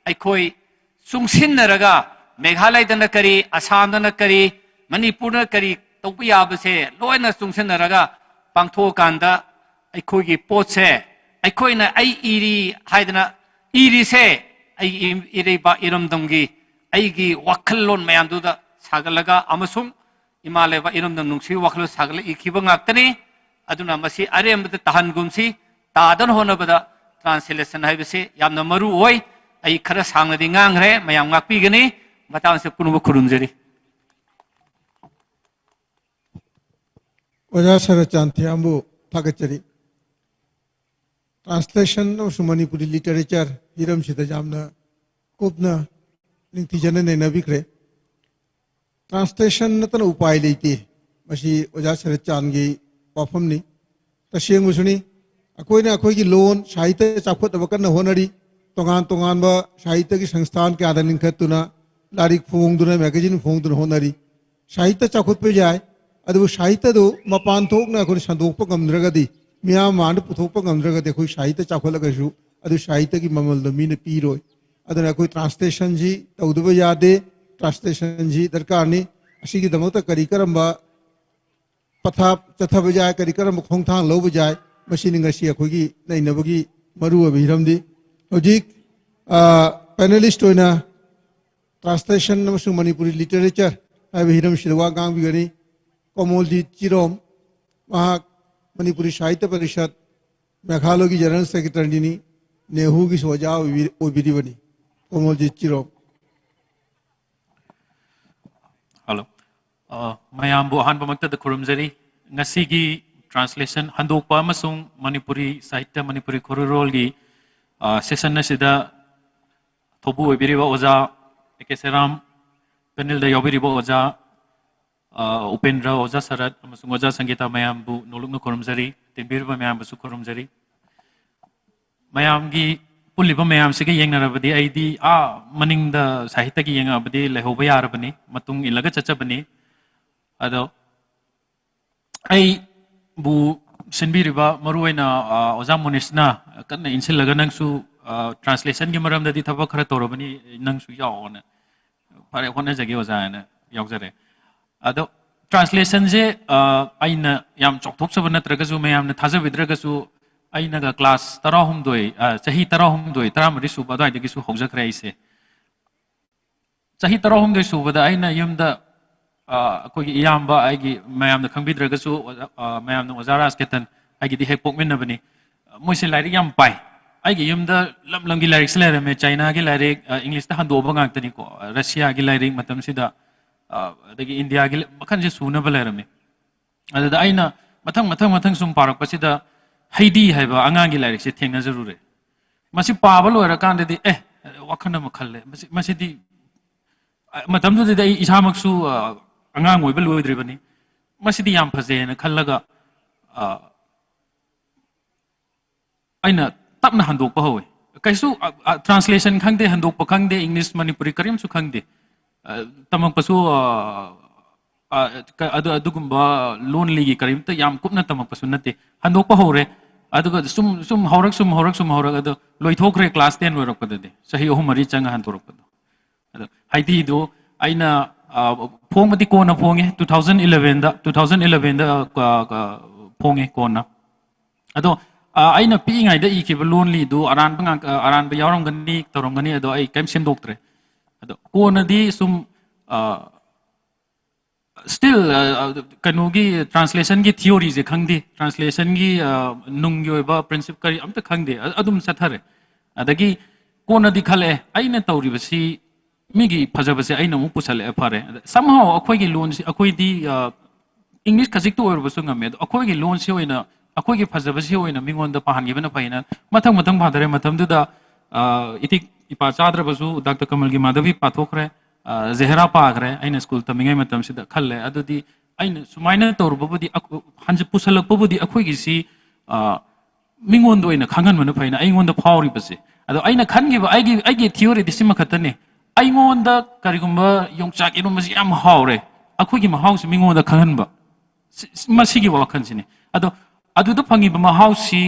अखोई सुंगसिनरगा मेघालय दन करी असम दन करी मणिपुर न करी तौप याबसे लोइना सुंगसिनरगा पांगथो कांदा अखोई की पोचे अखोइना आई इरी हाइदना इरी से आई इरेबा इरमदमगी आईगी वखलोन मयामदुदा सागलगा अमसुंग इमालेबा इरमदम नुंगसी वखलो सागल इखिबा ngakतनी अदुना मसी अरेमबद तहनगुमसी तादन होनबदा ट्रांसलेशन हाइबसे यामना मरु ओय आई खरा सांगनदी ngangré मयाम ngakpigani matangse पुनुब खुरुमजरी ओजा सरचांथियामु थागचरी ट्रांसलेशन ऑफ मणिपुरी लिटरेचर हिरम सिदा जामना कुपना निंगथिजन ने नबिख्रे ट्रांसलेशन नतन उपाय लेते मसी ओजा सरचानगी पाफमनी तसेंगुसुनी अखोइना अखोइगी लोन साहित्य चाखोतब कन्न होनरी तोगान तोगान साहित्य की संस्थान के आदर लिंखतुना लारिक फोंगदुना मैगजीन फोंगदुना होनरी साहित्य चाखोत पे जाए ꯑꯗꯨꯕꯨ ꯁꯥꯍꯤꯇ꯭ꯌꯗꯨ ꯃꯄꯥꯟ ꯊꯣꯛꯅ ꯑꯩꯈꯣꯏ ꯁꯟꯗꯣꯛꯄ ꯉꯝꯗ꯭ꯔꯒꯗꯤ ꯃꯤꯌꯥꯝ ꯃꯥꯡꯗ ꯄꯨꯊꯣꯛꯄ ꯉꯝꯗ꯭ꯔꯒꯗꯤ ꯑꯩꯈꯣꯏ ꯁꯥꯍꯤꯇ꯭ꯌ ꯆꯥꯎꯈꯠꯂꯒꯁꯨ ꯑꯗꯨ ꯁꯥꯍꯤꯇ꯭ꯌꯒꯤ ꯃꯃꯜꯗꯣ ꯃꯤꯅ ꯄꯤꯔꯣꯏ ꯑꯗꯨꯅ ꯑꯩꯈꯣꯏ ꯇ꯭ꯔꯥꯟꯁꯂꯦꯁꯟꯁꯤ ꯇꯧꯗꯕ ꯌꯥꯗꯦ ꯇ꯭ꯔꯥꯟꯁꯂꯦꯁꯟꯁꯤ ꯗꯔꯀꯥꯔꯅꯤ ꯑꯁꯤꯒꯤꯗꯃꯛꯇ ꯀꯔꯤ ꯀꯔꯝꯕ ꯄꯊꯥꯞ ꯆꯠꯊꯕ ꯌꯥꯏ ꯀꯔꯤ ꯀꯔꯝꯕ ꯈꯣꯡꯊꯥꯡ ꯂꯧꯕ ꯌꯥꯏ ꯃꯁꯤꯅꯤ ꯉꯁꯤ ꯑꯩꯈꯣꯏꯒꯤ ꯅꯩꯅꯕꯒꯤ ꯃꯔꯨꯑꯣꯏꯕ ꯍꯤꯔꯝꯗꯤ ꯍꯧꯖꯤꯛ ꯄꯦꯅꯦꯂꯤꯁꯠ ꯑꯣꯏꯅ ꯇ꯭ꯔꯥꯟꯁꯂꯦꯁꯟ ꯑꯃꯁꯨꯡ ꯃꯅꯤꯄꯨꯔꯤ ꯂꯤꯇꯔꯦꯆꯔ ꯍꯥꯏꯕ ꯍꯤꯔꯝꯁꯤꯗ ꯋꯥ ꯉꯥꯡꯕꯤꯒꯅꯤ ꯀꯣꯃꯣꯜꯖꯤꯠ ꯆꯤꯔꯣꯝ ꯃꯍꯥꯛ ꯃꯅꯤꯄꯨꯔꯤ ꯁꯥꯍꯤꯇ꯭य ꯄꯔꯤषꯠ ꯃꯦꯘꯥꯂꯌꯒꯤ ꯖꯦꯅꯔꯦꯜ ꯁꯦꯀ꯭ꯔꯦꯇꯔꯤꯅꯤ ꯅꯦꯍꯨꯒꯤꯁꯨ ꯑꯣꯖꯥ ꯑꯣꯏꯕꯤꯔꯤꯕꯅꯤ ꯀꯣꯃꯣꯜꯖꯤꯠ ꯆꯤꯔꯣꯝ Hello. Mayambu ahanba maktada khurumjari ngasigi translation handokpa amasung Manipuri Sahitya Manipuri Khorurol gi session na sida thobu oibiriba oja ekeseram panel da yobiriba oja Upendra oja Sarat amasung oja Sangita mayambu nolukna khurumjari tinbiriba mayambu su khurumjari mayam gi puliba mayam sige yengnarabadi aidi maningda sahitya gi yengabadi lehoba yarabani matung ilaga chachabani ado ai bu sinbiriba maruina oja monisna kanna insilaga nangsu translation gi maramda di thaba khara torabani nangsu yaona pare khona jagi oja na yaujare ado translation je aina yam chokthok sabana natragasu mayam na thajabidragasu aina ga class tarahumdoi chahi tarahumdoi taramari suba dai dagi su hojjakra ise chahi tarahumdoi subada aina yumda ꯑꯩꯈꯣꯏꯒꯤ ꯏꯌꯥꯝꯕ ꯑꯩꯒꯤ ꯃꯌꯥꯝꯅ ꯈꯪꯕꯤꯗ꯭ꯔꯒꯁꯨ ꯃꯌꯥꯝꯅ ꯑꯣꯖꯥ ꯔꯥꯖꯀꯦꯇꯟ ꯑꯩꯒꯤꯗꯤ ꯍꯦꯛ ꯄꯣꯛꯃꯤꯟꯅꯕꯅꯤ ꯃꯣꯏꯁꯦ ꯂꯥꯏꯔꯤꯛ ꯌꯥꯝ ꯄꯥꯏ ꯑꯩꯒꯤ ꯌꯨꯝꯗ ꯂꯝ ꯂꯝꯒꯤ ꯂꯥꯏꯔꯤꯛꯁꯦ ꯂꯩꯔꯝꯃꯦ ꯆꯥꯏꯅꯥꯒꯤ ꯂꯥꯏꯔꯤꯛ ꯏꯪꯂꯤꯁꯇ ꯍꯟꯗꯣꯛꯑꯕ ꯉꯥꯛꯇꯅꯤꯀꯣ ꯔꯁꯤꯌꯥꯒꯤ ꯂꯥꯏꯔꯤꯛ ꯃꯇꯝꯁꯤꯗ ꯑꯗꯒꯤ ꯏꯟꯗꯤꯌꯥꯒꯤ ꯃꯈꯜꯁꯦ ꯁꯨꯅꯕ ꯂꯩꯔꯝꯃꯦ ꯑꯗꯨꯗ ꯑꯩꯅ ꯃꯊꯪ ꯁꯨꯝ ꯄꯥꯔꯛꯄꯁꯤꯗ ꯍꯩꯗꯤ ꯍꯥꯏꯕ ꯑꯉꯥꯡꯒꯤ ꯂꯥꯏꯔꯤꯛꯁꯦ ꯊꯦꯡꯅꯖꯔꯨꯔꯦ ꯃꯁꯤ ꯄꯥꯕ ꯂꯣꯏꯔꯀꯥꯟꯗꯗꯤ ꯋꯥꯈꯜ ꯑꯃ ꯈꯜꯂꯦ ꯃꯁꯤꯗꯤ ꯃꯇꯝꯗꯨꯗꯗꯤ ꯑꯩ ꯏꯁꯥꯃꯛꯁꯨ angang oiba loidribani masidi yam phajena khallaga aina tapna handokpa howe kaisu translation khangde handokpa khangde English Manipuri karim su khangde tamakpasu adugumba lonely gi karim ta yam kupna tamakpasu nate handokpa hore aduga sum horak adu loithokre class 10 loirakpadade sahi ohum mari changa hantorakpado adu haiti do aina phong mati kona phonge 2011 da phonge kona ado aina pi ngai da ikiba lonely do aran ba yaram gani torom gani ado ai kem sem doctor ado kona di sum still kanogi translation gi theory je khangdi translation gi nung yoiba principle kari amta khangde adum sathare adagi kona di khale aina tawri basi migi phajabase aina mu pusale phare somehow akhoi gi loan si akhoi di English khajik to or basu ngame akhoi gi loan si oina akhoi gi phajabase oina mingon da pahan gi bana paina mathang bhadare matham du da itik ipa chadra basu Dr. Kamal gi Madhavi pathokre zehra pagre aina school tamingai matam sida khalle adudi aina sumaina torbabudi hanj pusalak babudi akhoi gi si mingon do oina khangan manu paina aingon da phawri base ado aina khangi ba aigi theory disima khatane aingonda karigumba yongchak irumasi am hawre akhogi mahausi mingonda khanganba masigi wakhansini ado da phangiba mahausi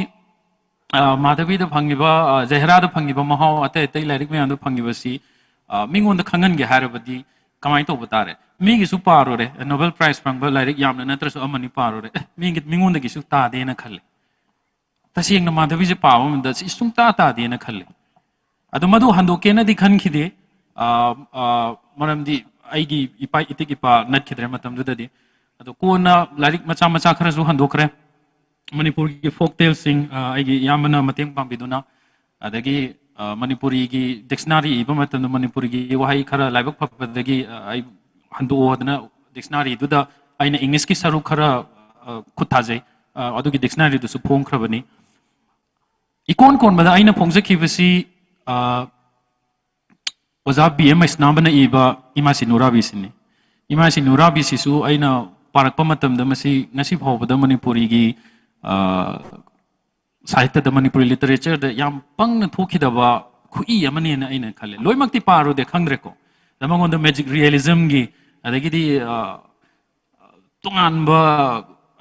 Madhavi da phangiba Zehra da phangiba mahau atai lairik me andu phangiba si mingonda khangan ge harabadi kamai to batare migi su parore Nobel Prize phangba lairik yamna natrasu amani parore mingonda gi su ta de na khalle tasingna Madhavi je pawam da si sung ta de na khalle ado madu handokena di khan khide maramdi aigi ipa itik ipa nat khidre matam dudadi ado kona larik macha khara su handokre Manipuri gi folk tales sing aigi yamana mateng pambiduna adagi Manipuri gi dictionary iba matam Manipuri gi wahai khara laibak phapdagi ai hando odna dictionary duda aina English ki saru khara khuthajai adugi dictionary du su phong khrabani ikon bada aina phongjakhi basi oza BMS nambana iba imasi nurabi sini imasi nurabi sisu aina parakpa matam da masi ngasi phawbada Manipuri gi sahitya da Manipuri literature da yam pangna thokidaba khui amani na aina khale loimakti paru de khangre ko damangonda magic realism gi adagi di tonganba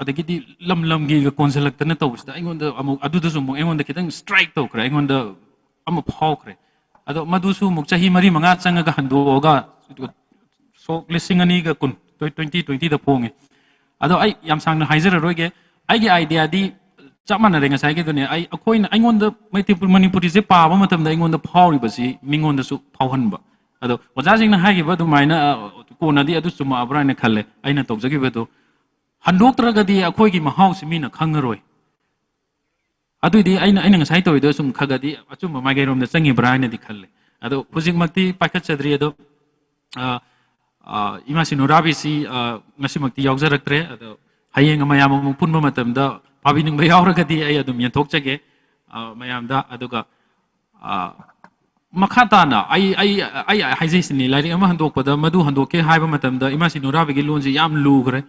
adagidi lamlamgi ga konselakta na tawsda aingonda amuk adudasu muk aingonda kitang strike tawkra aingonda amuk phawkre ado madusu muk chahi mari manga changaga handoga so lisingani ga kun 2020 da ponge ado ai yam sangna haizara roge ai gi idea di chamana renga sai gi dune ai akoina aingonda Manipur Manipuri je paaba matamda aingonda phawri basi mingonda su phawhanba ado oja jingna hagi ba dumaina kona di adu chuma abrana khalle aina tawjagi bedo handoktra di akoi gi mahau simina khangaroi adu di aina ngasai toido sum khagadi achuma magairom da changi brana di khalle ado hujik makti pakhat chadri ado imasi norabi si ngasi makti yaujaraktre ado hayeng mayam mu punba matamda pabining ba yauragadi ay adum yanthokchage mayamda aduga makhatana ai haijisni lari ama handokpada madu handoke haiba matamda imasi norabi gi lonji yam lugre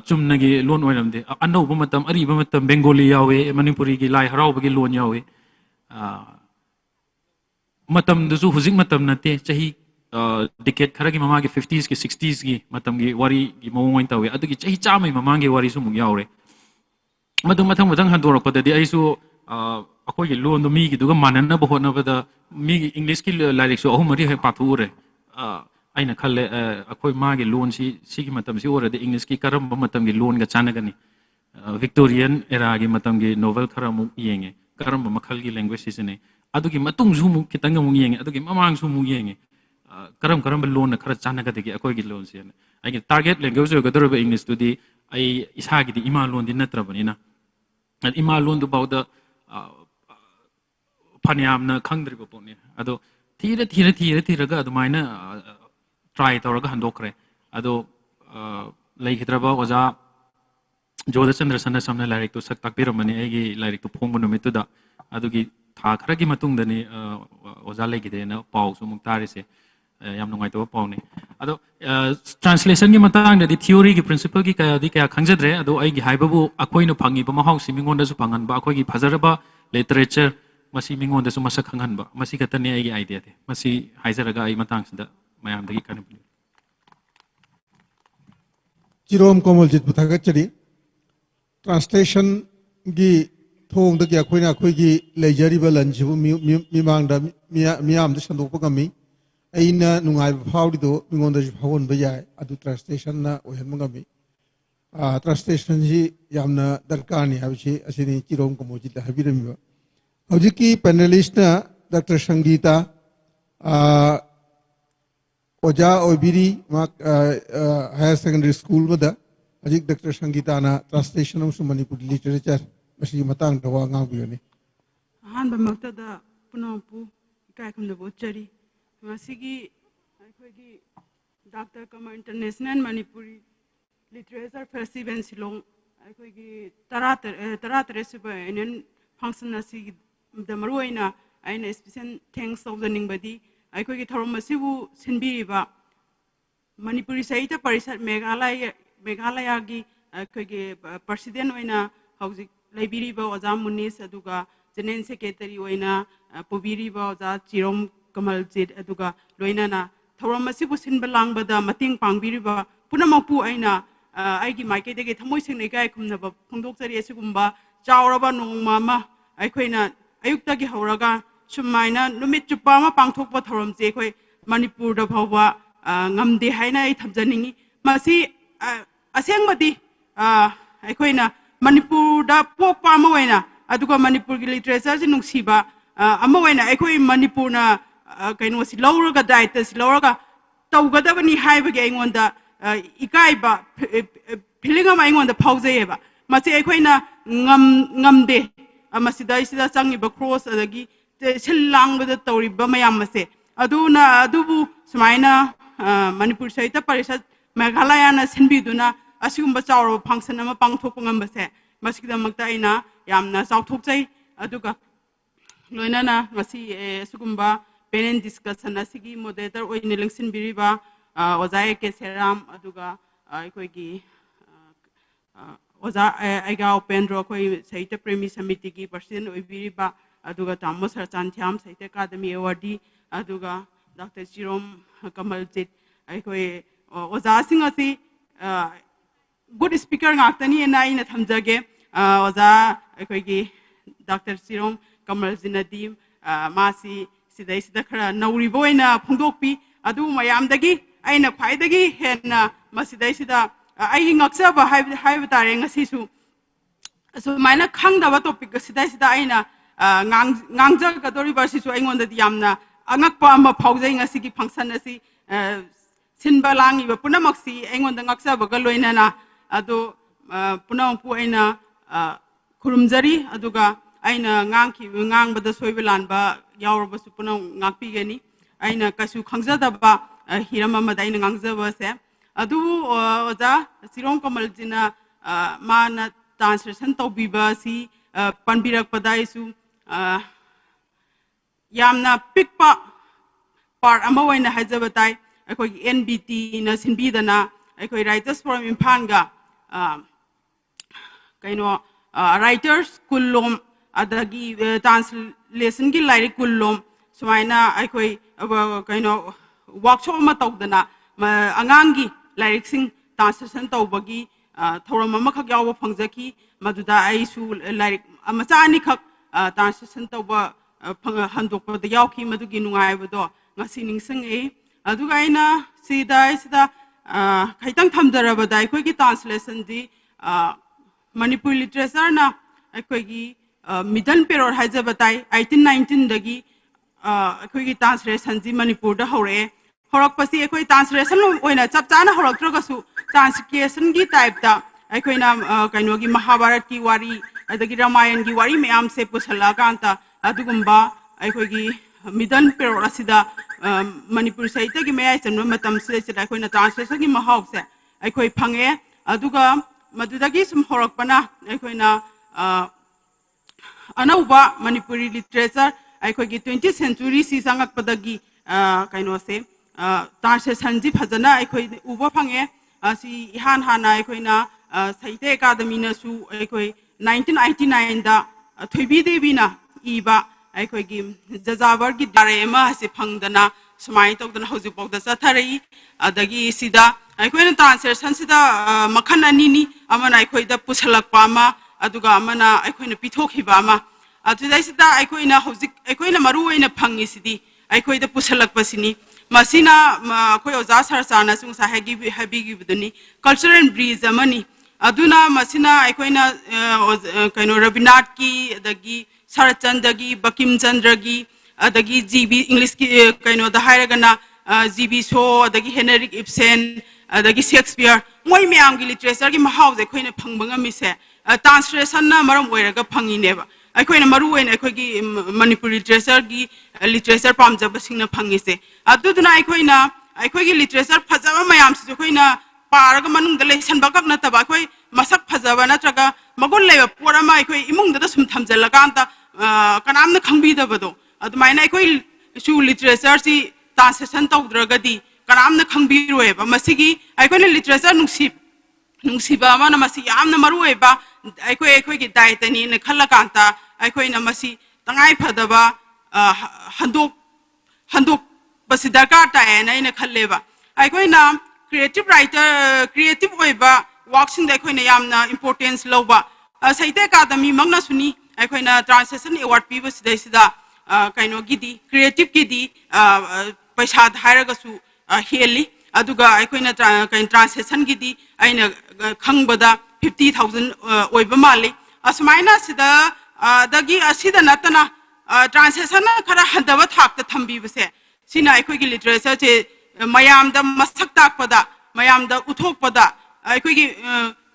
chumnagi lon oiramde anauba matam ariba matam Bengali yawe Manipuri gi lai harau gi lon yawe matam dusu hujik matam nate chahi decade kharagi mamagi 50s ki 60s gi matam gi wari gi mawong tawe adugi chahi chamai mamangi wari su mung yaure madu mathang mathang handorakpada di aisu akoi gi lon do mi gi duga manana bo hona bada mi gi English ki lyrics so ahum mari he pathure aina khalle akoi magi lon si sigi matam si ora de English ki karam matam gi lon ga chanagani Victorian era gi matam gi novel kharamu yenge karam makhal gi language sisene adugi matung su mu kitanga mu yenge adugi mamang su mu yenge karam lon na khara chanagadi akoi gi lon si ai gi target language ga doroba English to di ai isa gi di ima lon di natrabanina ima lon du bauda phaniam na khangdri ba pone ado thira ga adumaina try tawraga handokre ado leihidraba oja Joda Chandra Sana samna lyric to sak takbiramani agi lyric to phongbu numitu da adugi tha kharagi matung dani oja legide na pau su muktari se yam nungai to pau ni ado translation gi matang da di theory gi principle gi kaya di kaya khangjadre ado ai gi haibabu akoi no phangi ba mahau simingon da su phangan ba akoi gi phazaraba literature masi mingon da su masak khangan ba masi katani ai gi idea de masi haizaraga ai matang sida mayam dagi kanip Chirom Komaljit Buthagachari translation gi thong da kya khoina khoi gi lejari ba lanjibu mimang da miyam da sandok pa mi aina nungai phawdi do mingon da phawon ba yai adu translation na ohen mangami translation ji yamna darkar ni habchi asini Chirom Komaljit habirami ba hojiki panelist na Dr. Sangeeta oja obiri higher secondary school mada ajik Dr. Sangeeta na translation of Manipuri literature masi matang dawa ngabiyoni han ba makta da punapu kai kham da bochari masigi aikogi Dr. Kamal International Manipuri Literature Festival Shillong aikogi tara siba enen function asigi da maruina aina special thanks of the ningbadi aikogi tharomasibu sinbiriba Manipuri Sahitya Parishad Meghalaya gi aikogi president oina hauzik laibiriba oja Munis aduga general secretary oina pobiriba oja Chirom Kamaljit aduga loinana tharomasibu sinba langbada mating pangbiriba punamapu aina aigi maikedege thamoi singnai kai khumnaba phongdokjari asigumba chawraba nongma ma aikoina ayukta gi hauraga sumaina numit chupa ma pangthokpa tharomje khoi Manipur da bhawa ngamde haina ai thamjaningi masi asengmadi aikoina Manipur da pokpa ma waina aduga Manipur gi literature ji nungsiba ama waina aikoi Manipur na kaino si lawraga daita si lawraga tawgadabani haibage aingonda ikaiba feeling ama aingonda phaujayeba masi aikoina ngamde amasida isida changiba cross adagi Shillong bada tawriba mayam mase aduna adubu sumaina Manipur Sahitya Parishad Meghalaya na sinbiduna asigumba chawro function ama pangthokpa ngambase masikdamakta aina yamna chawthokjai aduga loinana masi asugumba parent discussion asigi moderator oine lengsinbiriba oja ke seram aduga aikogi oja aiga upendro koi Sahitya Premi Samiti gi president oibiriba aduga Tamo Sarchantiam Sahitya Academy awardee aduga Dr. Chirom Kamaljit aikoi oja singasi good speaker ngaktani na ina thamjage oza akoigi Dr. Shillong Kamal Zinadi masi sidai sida khara nauri boina phungdokpi adu mayamdagi aina khwaidagi henna masidai sida ai ngaksaba hai tare ngasi su so maina khangdaba topic sidai sida aina ngangjal kadori barsi su aingonda yamna angakpa ama phaujai ngasi ki function asi sinba langi ba punamaksi aingonda ngaksaba ga loinana adu punampu aina khurumjari aduga aina ngangbada soibelanba yaurbasu punam ngakpigani aina kasu khangjadaba hirama madaina ngangjaba se adu oza Shillong Kamal jina mana translation taubiba si panbirak padaisu yamna pikpa part ama waina hajabatai akoi NBT na sinbidana akoi writers from Imphanga kaino writers kullom adagi translation gi lyric kullom sumaina akoi kaino workshop ma tawdana angangi lyric sing translation tawbagi thoram ama khak yawa phangjaki maduda aisu lyric amachani khak translation tawba handokpa da yawki madugi nungai bodo ngasi ningsang e aduga aina sida khaitang thamdarabada aikoi gi translation di Manipuri literature na aikoi gi middle period hajabatai 1819 dagi aikoi gi translation ji Manipur da hore horak pasi aikoi translation oina chapchana horak trogasu translation gi type da aikoi na kaino gi Mahabharat ki wari adagi Ramayan gi wari mayam se pusala kanta adugumba aikoi gi middle period asida Manipur saita gi mayai chanwa matam se aikoi na translation gi mahau se aikoi phange aduga madudagi sum horak pana aikoi na anauba Manipuri literature aikoi gi 20th century si sangak padagi kaino se translation ji phajana aikoi uba phange asi ihan hana aikoi na Saite Academy na su aikoi 1989 da Thoibi Devi na iba aikoi gi Jajavar gi darema se phangdana sumai tawdana hojik pawda chathari adagi sida aikoi na translation sida makhan ani ni amana aikoi da pusalakpa ma aduga amana aikoi na pithokiba ma adudai sida aikoi na hojik aikoi na maru oina phangi sidi aikoi da pusalakpa sini masina koi oja sarchana sung sa hagi habigi buduni cultural breeze amani aduna masina aikoina kaino Rabindranath ki adagi Sarachandra gi Bakim Chandra gi adagi GB English ki kaino da hairagana GB Shaw adagi Henrik Ibsen adagi Shakespeare moi myam gi literature gi mahau je khoina phangbanga mi se translation na maram oiraga phangi neba aikoina maru oina aikoi gi Manipuri literature pamjaba singna phangi se aduduna aikoi gi literature phajaba mayam se khoina paraga manung dale sanbakak na taba koi masak phajaba na traga magol leba porama koi imung da sum thamjala kanta kanam na khangbi da bado admai na koi su literature si translation tawdraga di kanam na khangbi roeba masigi koi literature nungsi ba ma na masi yam na marueba koi gi daitani na khalla kanta koi na masi tangai phadaba handok basida ka ta na ina khalleba koi na creative writer, creative oiba, works in the Koinayamna importance loba. Saite Academy, Magna Suni, Akoina translation award people Sida, Kaino Gidi, creative Gidi, Pashad Hiragasu, Heli, Aduga, Akoina translation Gidi, Aina Kangbada, 50,000 oiba mali. Asmaina Sida, Dagi Asida Natana, translation Kara Hadavat Hak the Tambi was a Sina Akogi literature. Mayam da masak tak pada, mayam da uthok pada. Aikoi gi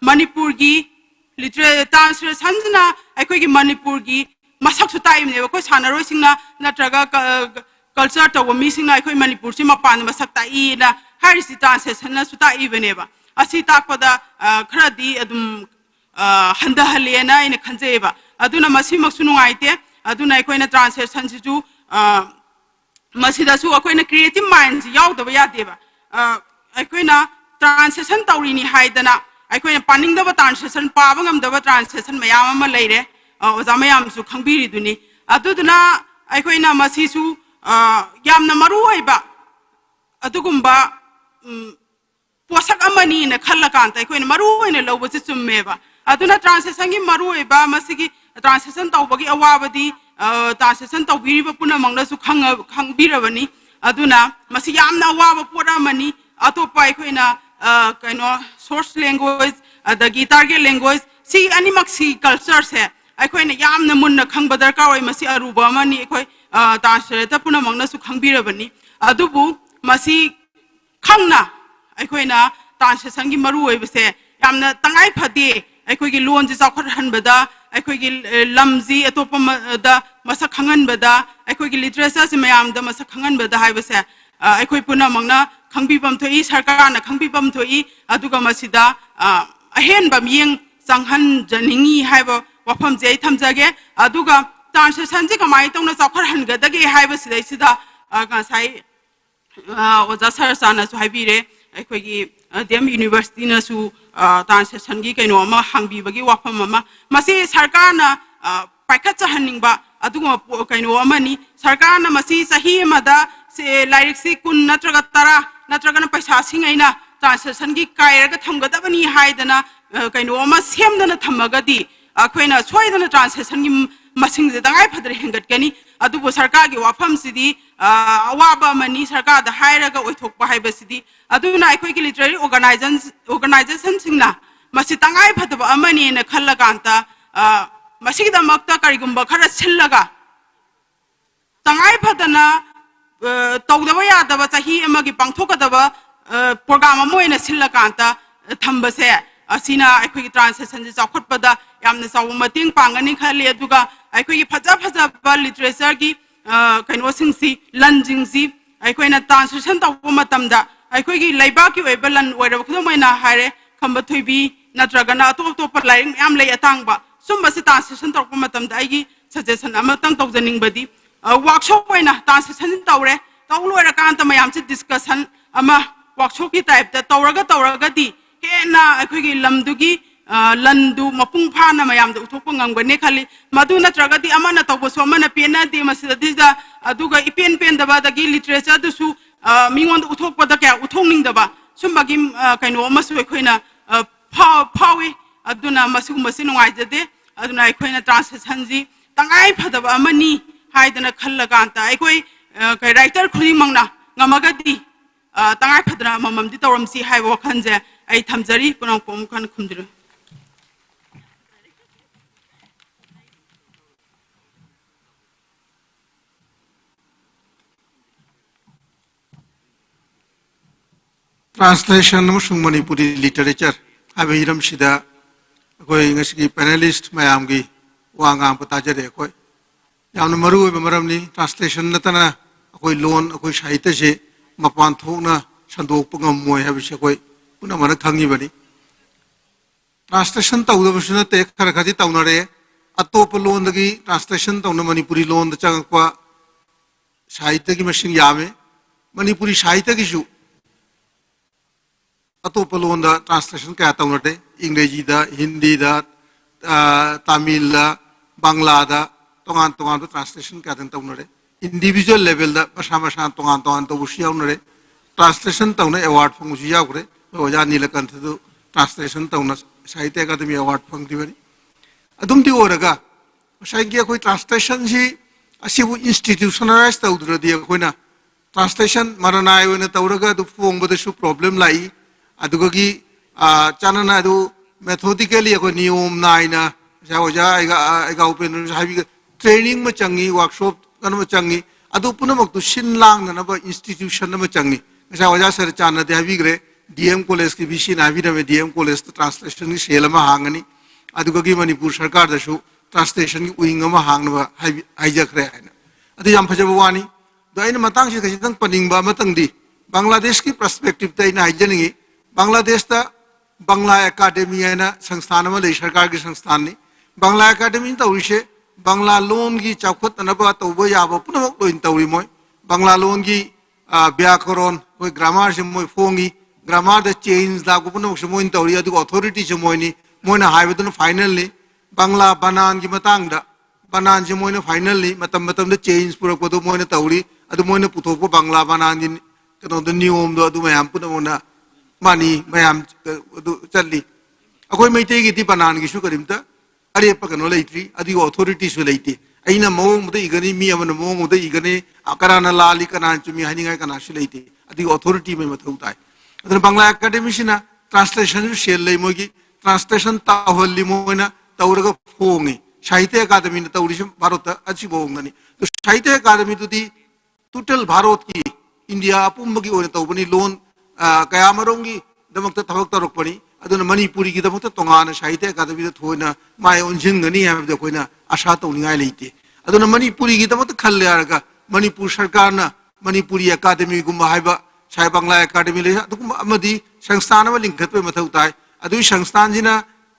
Manipur gi literature translation na aikoi gi Manipur gi masak su tai ne ko sanaroi singna natraga culture to mi singna aikoi Manipur si mapan masak tai na harisi translation na su tai beneba. Asi tak pada khradi adum handa halena ina khanjeba. Aduna masi maksunu aite aduna aikoi na translation si ju masida su akoina creative minds yaudaba yadeba akoina translation tawrini haidana akoina paningdaba translation paba ngamdaba translation mayam ama leire oza mayam su khangbiri duni aduduna akoina masi su yamna maru hoiba adugumba पोषक अमनी न खल्ला कांता कोई मरु ने लौब से चुम्मेबा अदुना translation की मरु एबा मसिगी translation तौबगी अवाबदी ट्रांसलेशन तौबीरिबा पुना मंगलसु खंगबिरबनी अदुना मसि यामना अवाब पोरामनी अतोपा अखोइना कइनो सोर्स लैंग्वेज अदगी टारगेट लैंग्वेज सी अनिमक सी कल्चर से अखोइना यामना मुन्ना खंगबा दरकार ओइ मसि अरुबा अमनी अखोइ ट्रांसलेटर पुना मंगलसु खंगबिरबनी अदुबु मसि खंगना अखोइना ट्रांसलेशन की मरु ओइबसे यामना तंगाई फदे अखोइगी लोन जे चाखर हनबदा अखोइगी लमजी अतोपदा मसक खंगनबदा अखोइगी लिटरेचर से मयाम द मसक खंगनबदा हाइबसे अखोइ पुना मंगना खंगबिबम थोई सरकारना खंगबिबम थोई अदुगा मसिदा अहेनबम यंग संघन जनिंगी हाइबो वफम जे थमजगे अदुगा ट्रांसलेशन जे कमाई तौना चाखर हनगदगे हाइबसे सिदा गासाई ओजा सर सानासु हाइबिरे अखोइगी डीएम यूनिवर्सिटी नसु ट्रांसलेशन की कइनो अमा हांगबिबगी वाफम अमा मसे सरकारना पाइखत चहनिंगबा अदुगो कइनो अमानी सरकारना मसी सही मदा से लाइरिक से कुन नत्रगा तरा नत्रगा पैसा सिंगैना ट्रांसलेशन की कायरगा थमगदबनी हाइदना कइनो अमा सेमदना थमगदी अखोइना सोइदना ट्रांसलेशन की मसिंग जे दंगाई फदर हेंगतगनी अदुबो सरकार की वाफम सिदी अवाबा मनी सरकार द हायरगा ओइथोकबा हाइबसिदी अदुना अखोइगी लिटरेरी ऑर्गेनाइजेशन सिंगना मसि तंगाई फदबा अमनी ने खल्लकांता मसिगिदमक्ता करिगुंबा खरा सिल्लगा तंगाई फदना तौदबा यादबा चाही अमगी पांथोकदबा प्रोग्राम अमो ओइना सिल्लकांता थंबसे असिना अखोइगी ट्रांसलेशन जे चाखोटपदा यामना चाव मतेंग पांगनी खले अदुगा अखोइगी फजा फजा लिटरेचर की कइनो सिंगसी लंजिंगसी अखोइना ट्रांसलेशन तौबा मतमदा अखोइगी लैबाकी ओइबा लन ओइरब खुदमैना हारे खंबा थोइबी नत्रगना अतोप अतोप लाइरिंग याम लೈ अतांगबा सुमबसी ट्रांसलेशन तौबा मतमदा आइगी सजेशन अमतंग तौजनिंगबदी वर्कशॉप ओइना ट्रांसलेशन तौरे तौलोरा कांता मयाम से डिस्कशन अमा वर्कशॉप की टाइप ता तौरगदी हेना अखोइगी लमदुगी लंदु मपुंग फाना मयाम द उथोप ngangबने खाली मदु नत्रगदी अमना तौबसो अमना पेना दे मसिदा अदुगा इपेन पेन दबादगी लिटरेचर दुसु मिंगोंद उथोपदा क्या उथोंनिंगदबा सुमबगी कइनो अमसु अखोइना फावे अदुना मसिगुमसि नुंगाइजदे अदुना अखोइना ट्रांसलेशन जी तंगाई फदबा अमनी हाइदना खल्लकांता अखोइ कइ राइटर खुरिमंगना ngमगदी तंगाई फदना मममदि तौरमसी हाइबो वखनजे आई थमजरी पुनम कोम खन खुमदिरो Translation amasung Manipuri literature abe hiram sida koi ngasi panelist mayam gi wangam patajare koi yamna maru be maram ni translation natana koi loan koi sahitya se mapan thokna sandok pangam moi ha bise koi puna mana thangi bani translation tawda busuna te khara khati tawnare atop loan dagi translation tawna Manipuri loan da changpa sahitya gi machine yame Manipuri sahitya gi su atop loan da translation kaya tawnate English da Hindi da Tamil da Bangla da tongan da translation kaya tawnare individual level da basama shan tongan to bushi yawnare translation tawna award phangju yawre oja nilakantha du translation tawna Sahitya Academy award phangdibani adum di oraga saigi koi translation ji asibu institutionalized tawdradi koina translation maranai oina tawraga du phongba su problem lai adugi chanana adu methodically ko niyom naina jaoja aiga open habi training ma changi workshop kan ma changi adu punamak tu sin lang na ba institution ma changi jaoja sir chana de habi gre DM college ki bishi na habi me DM college translation ni selama hangani adugi Manipur sarkar da su translation ki wing ma hangna habi hijack re haina adu yam phajaba wani do aina matang si khajitang paningba matang di Bangladesh ki perspective ta ina hijaningi Bangladesh ta Bangla Academy na संस्थान में ले सरकार की संस्थान ने Bangla Academy तो उसे Bangla loan की चौखट नबा तो वो याब पुनः वो इन तो मोय Bangla लोन की व्याकरण कोई ग्रामर से मोय फोंगी ग्रामर द चेंज ला को पुनः मोय इन तो रिया तो अथॉरिटी से मोय नी मोय ना हाईवे तो फाइनली Bangla बनान की मतंग दा बनान से मोय ना फाइनली मतम द चेंज पूरा को तो मोय ना तो री अदु मोय ना पुथो को Bangla बनान की तो द नियम दो अदु मैं हम पुनः Mona mani mayam challi akoi meite gi ti banan gi su karimta are pa kano leitri adi authority su leiti aina mong mute igani mi amana mong mute igani akarana lali kana chumi haninga kana su leiti adi authority me mathau tai adana bangla academy sina translation shell lei mogi translation ta holli moina tauraga fongi sahitya academy na taurisum bharata achi bongani to sahitya academy tu di total bharat ki india apumbagi ore tawbani loan kaya marongi damakta thabak tarokpani aduna manipuri gi damakta tongana sahitya academy da thoina mai onjingani habda koina asha tawningai leite aduna manipuri gi damakta khalle araga manipur sarkar na manipuri academy gumba haiba sai bangla academy le adugum amadi sangsthana ma lingkhatpe mathau tai adui sangstan jina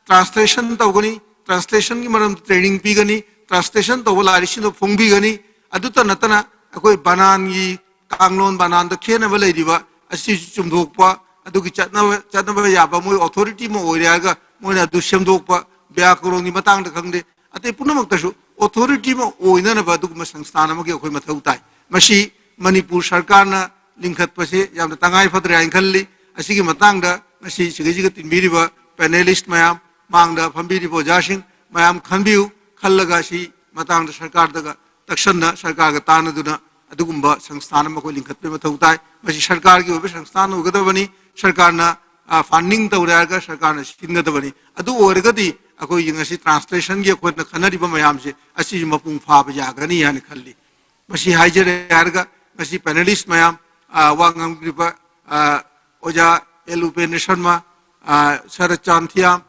translation tawgani translation ki maram training pigani translation tawla arisino phongbi gani aduta natana akoi banan gi kanglon banan da khena ba leidiba asi chumdokpa adugi chatna yaba moi authority mo oiraga moina du semdokpa byakorong ni matang da khangde ate punamak tasu authority mo oina na ba dugma sangsthana ma gi akoi mathau tai masi manipur sarkar na lingkhat pase yamna tangai phadre ain khalli asigi matang da masi sigiji tinbiriba panelist mayam mangda phambiribo jasing mayam khanbiu khallaga si matang da sarkar daga taksanna sarkar ga tanaduna adugumba sangsthana ma ko lingkhat pe mathau tai masi sarkar gi obe sangsthana ugadabani sarkar na funding tawraga sarkar na singadabani adu orgadi akoi yingasi translation gi khotna khanari ba mayam se asi mapung pha ba jagani yani khalli masi haijere yarga masi panelist mayam wangam gripa oja elupen sharma sarachan thiam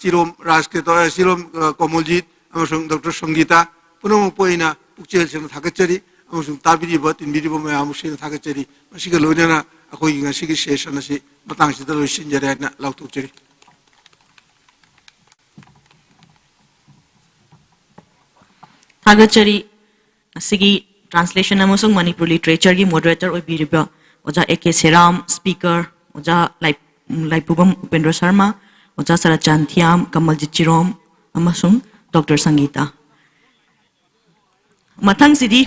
chirom rasketo chirom komoljit amasung dr sangeeta puno poina pukchel sena thakachari amasung tabiri ba tinbiri ba mayam sena thakachari masiga loinana akoi gi ngasi gi session asi matang sida loisin jare na lautukchari thagachari asigi translation amasung manipur literature gi moderator oibiriba oja AK Seram speaker oja Laipubam Upendra Sharma oja Sarachan Thiam Kamal Chirom amasung Dr. Sangeeta mathang sidi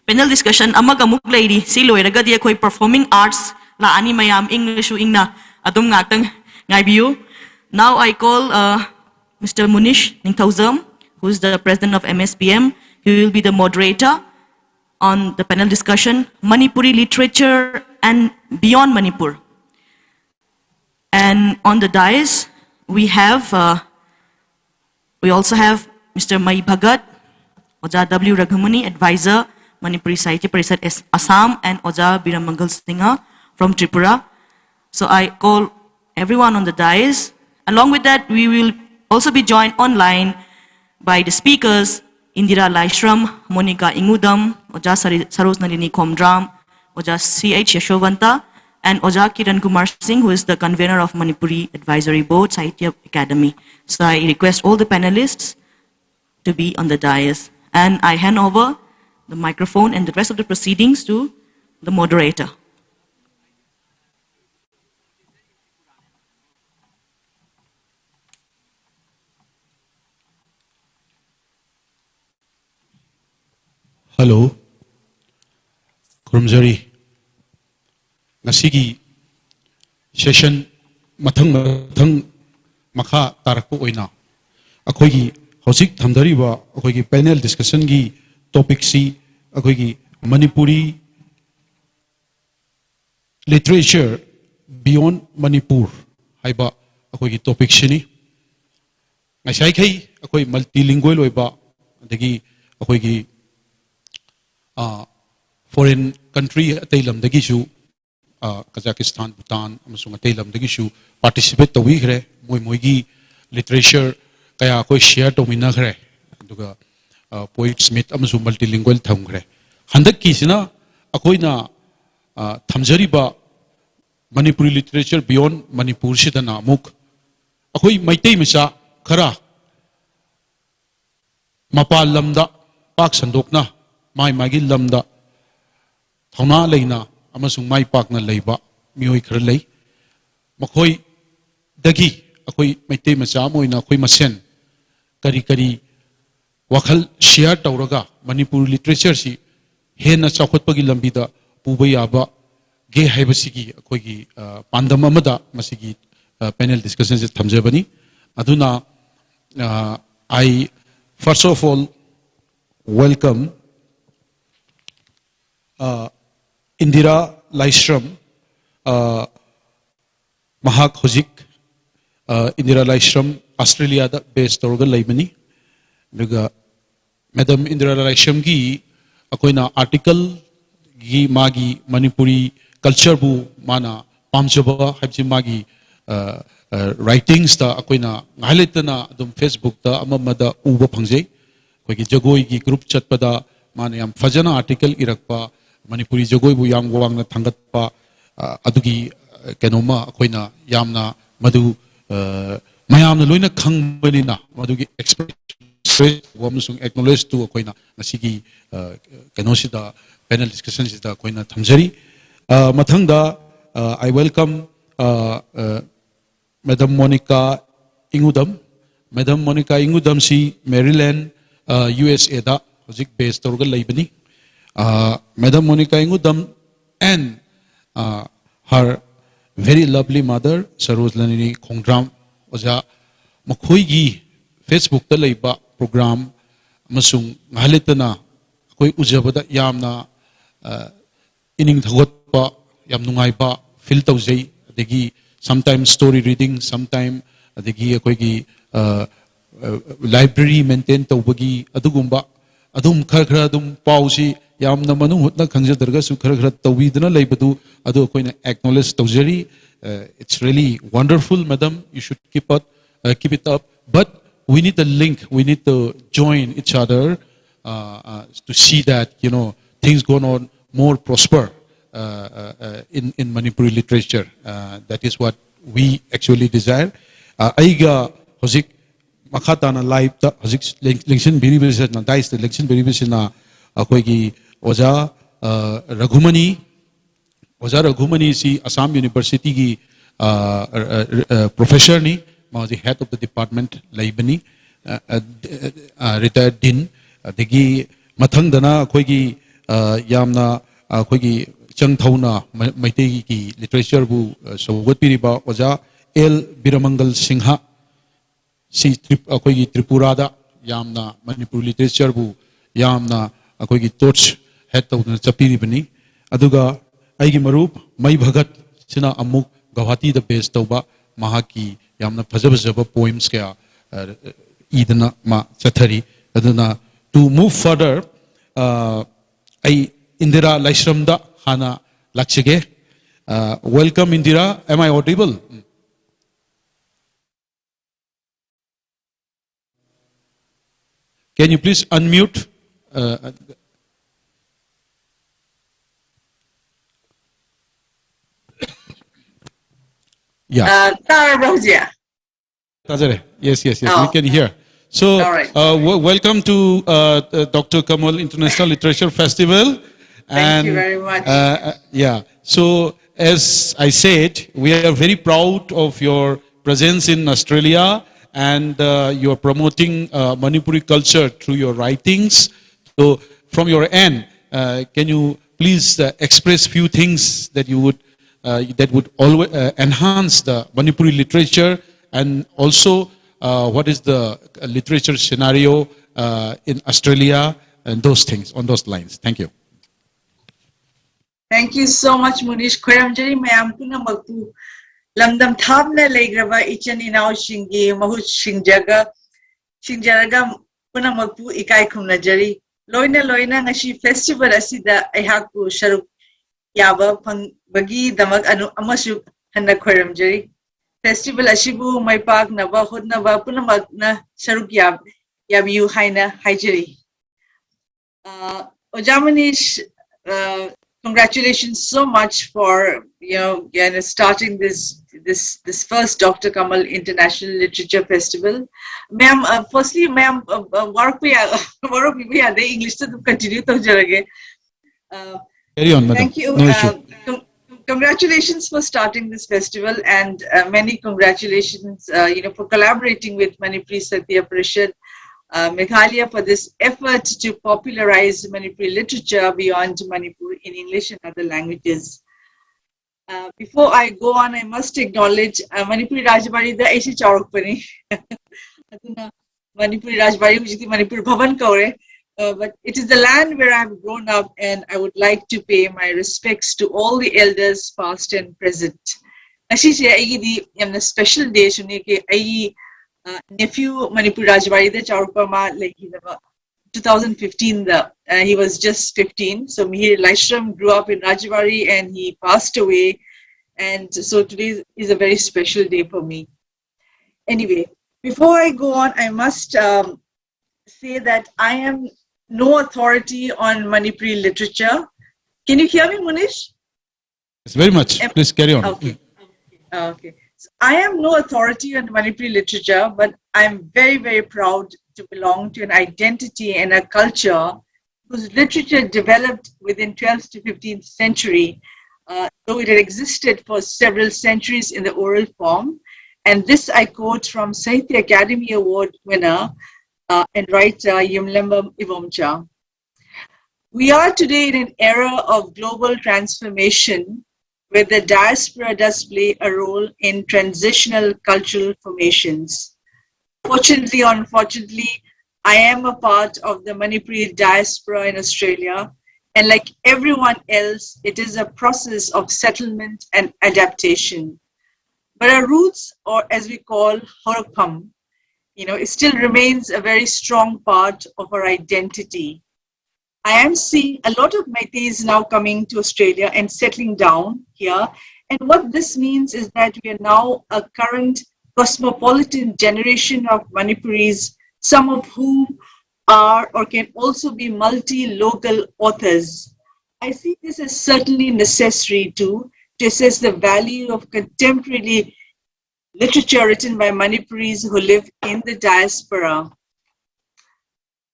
panel discussion amaga muk leiri si loiraga di akhoi performing arts la ani mayam English ingna adum ngatang ngaibiu. Now I call Mr. Munish Ningthauzam, who is the president of MSPM. He will be the moderator on the panel discussion, Manipuri literature and beyond Manipur. And on the dais, we also have Mr. Mai Bhagat, Oja W. Raghamani, advisor, Manipuri Sahitya Parishad Assam, and Oja Biramangal Singha from Tripura. So I call everyone on the dais. Along with that, we will also be joined online by the speakers, Indira Laishram, Monica Ingudam, Oja Saros Nalini Komdram, Oja C.H. Yashovanta, and Oja Kiran Kumar Singh, who is the convener of Manipuri Advisory Board, Sahitya Academy. So I request all the panelists to be on the dais. And I hand over the microphone and the rest of the proceedings to the moderator. Hello, Kurumjari. Nasigi session mathang makha tarakpo oina. Akoigi hosik thamdari ba akoigi panel discussion gi topic si akoigi Manipuri literature beyond Manipur haiba akoigi topic sini. Ngasai kai akoi multilingual oiba adagi akoigi foreign country atailam dagishu Kazakhstan, Bhutan, amasung atailam dagishu participate tawi khre moigi literature kaya koi share to mina khre duga poet smith amasung multilingual tham khre handak ki sina akoi na thamjari ba Manipuri literature beyond Manipur sidana muk akoi maitei macha khara mapal lamda pak sandokna mai magi lamda thona leina amasung mai pak na leiba mioi khar lei makhoi dagi akoi maitei macha moina khoi masen kari wakhal share tawraga Manipur literature si hena chakhot pagi lambi da puba yaba gay हाइबसिगी अखोगी पांडम अमदा मसिगी panel discussion is thamjabani aduna I first of all welcome Indira Laishram Mahak Hozik Indira Laishram Australia da based torga laibani duga Madam Indira Laishram gi akoina article gi magi Manipuri culture bu mana pamjaba habji magi writings ta akoina ngailetana adum Facebook ta amamada uba phangje kogi jagoi gi group chatpada mana yam fajana article irakpa Manipuri jagoi bu yang wangna thangatpa adugi kenoma akoina yamna madu mayamna loina khangbanina madugi express wamsung acknowledge to akoina nasigi kenosida panel discussion sida akoina thamjari mathangda I welcome Madam Monica Ingudam. Madam Monica Ingudam si Maryland, USA da hozik based torga laibani. Madam Monica Ingudam and her very lovely mother Sarojlani Khongdram oja makhoi gi Facebook ta laiba program masung ngalitana koi ujabada yamna ining thagot pa yam nungai ba feel tawjai adegi sometimes story reading sometimes adegi akoigi library maintain tawbagi adugumba adum khara adum pausi yamna manung hutna khangjadarga su khara tawidna laibadu adu akoina acknowledge tawjari it's really wonderful madam you should keep it up but we need a link we need to join each other to see that things going on more prosper in Manipuri literature. That is what we actually desire. Aiga hozik makhatana live ta hozik election biribisin na dice election biribisin na akoigi oja Raghumani si Assam University gi professor ni ma the head of the department laibani retired dean degi mathangdana akoigi yamna akoigi Changthauna Maitegi ki literature bu sogot piriba oja L Biramangal Singha si akoigi Tripura da yamna Manipur literature bu yamna akoigi torch head tawna chapiri bani aduga aigi marup Mai Bhagat sina amuk Guwahati da base tawba mahaki yamna phajabajaba poems kya idana ma chathari aduna to move further I Indira Laishram da Hana Lakshige. Welcome Indira. Am I audible? Can you please unmute? Yeah. Yes, we can hear. So, welcome to Dr. Kamal International Literature Festival. Thank you very much. Yeah. So, as I said, we are very proud of your presence in Australia and you are promoting Manipuri culture through your writings. So, from your end, can you please express few things that you would that would always enhance the Manipuri literature and also what is the literature scenario in Australia and those things on those lines. Thank you. Thank you so much, Munish. Khairamjari mayam puna magpu lamdam thabna legraba ichan inaw shingi mahut shingjaraga puna magpu ikai khumna jari loina ngashi festival asida aihaku sharuk yaba bagi damak anu amasu hanna khairamjari festival ashibu maipak naba hodnaba puna magna sharuk yabiu haina haijari Ojamanish congratulations so much for starting this first Dr. Kamal International Literature Festival. Ma'am, firstly, ma'am, work we are the English to continue to Carry on, madam. Thank you. No issue. Congratulations for starting this festival, and many congratulations, for collaborating with Manipuri Satya Parishad, Meghalaya, for this effort to popularize Manipuri literature beyond Manipur in English and other languages. Before I go on, I must acknowledge Manipuri Rajbari da Aishi Chaurukpani. Manipuri Rajbari, which is Manipur Bhavan Kaure. But it is the land where I've grown up, and I would like to pay my respects to all the elders, past and present. Ashish, I special day, I nephew Manipur Rajbari da Chaurukpama, like 2015, he was just 15. So Mihir Laishram grew up in Rajbari and he passed away. And so today is a very special day for me. Anyway, before I go on, I must say that I am no authority on Manipuri literature. Can you hear me, Munish? Yes, very much. Please carry on. Okay. Okay. So I am no authority on Manipuri literature, but I'm very, very proud to belong to an identity and a culture whose literature developed within 12th to 15th century, though it had existed for several centuries in the oral form. And this I quote from Sahitya Academy Award winner and writer Yumlembam Ivomcha. We are today in an era of global transformation where the diaspora does play a role in transitional cultural formations. Fortunately or unfortunately, I am a part of the Manipuri diaspora in Australia, and like everyone else, it is a process of settlement and adaptation. But our roots, or as we call Horokam, it still remains a very strong part of our identity. I am seeing a lot of Meiteis now coming to Australia and settling down here. And what this means is that we are now a current cosmopolitan generation of Manipuris, some of whom are or can also be multi-local authors. I see this as certainly necessary to assess the value of contemporary literature written by Manipuris who live in the diaspora.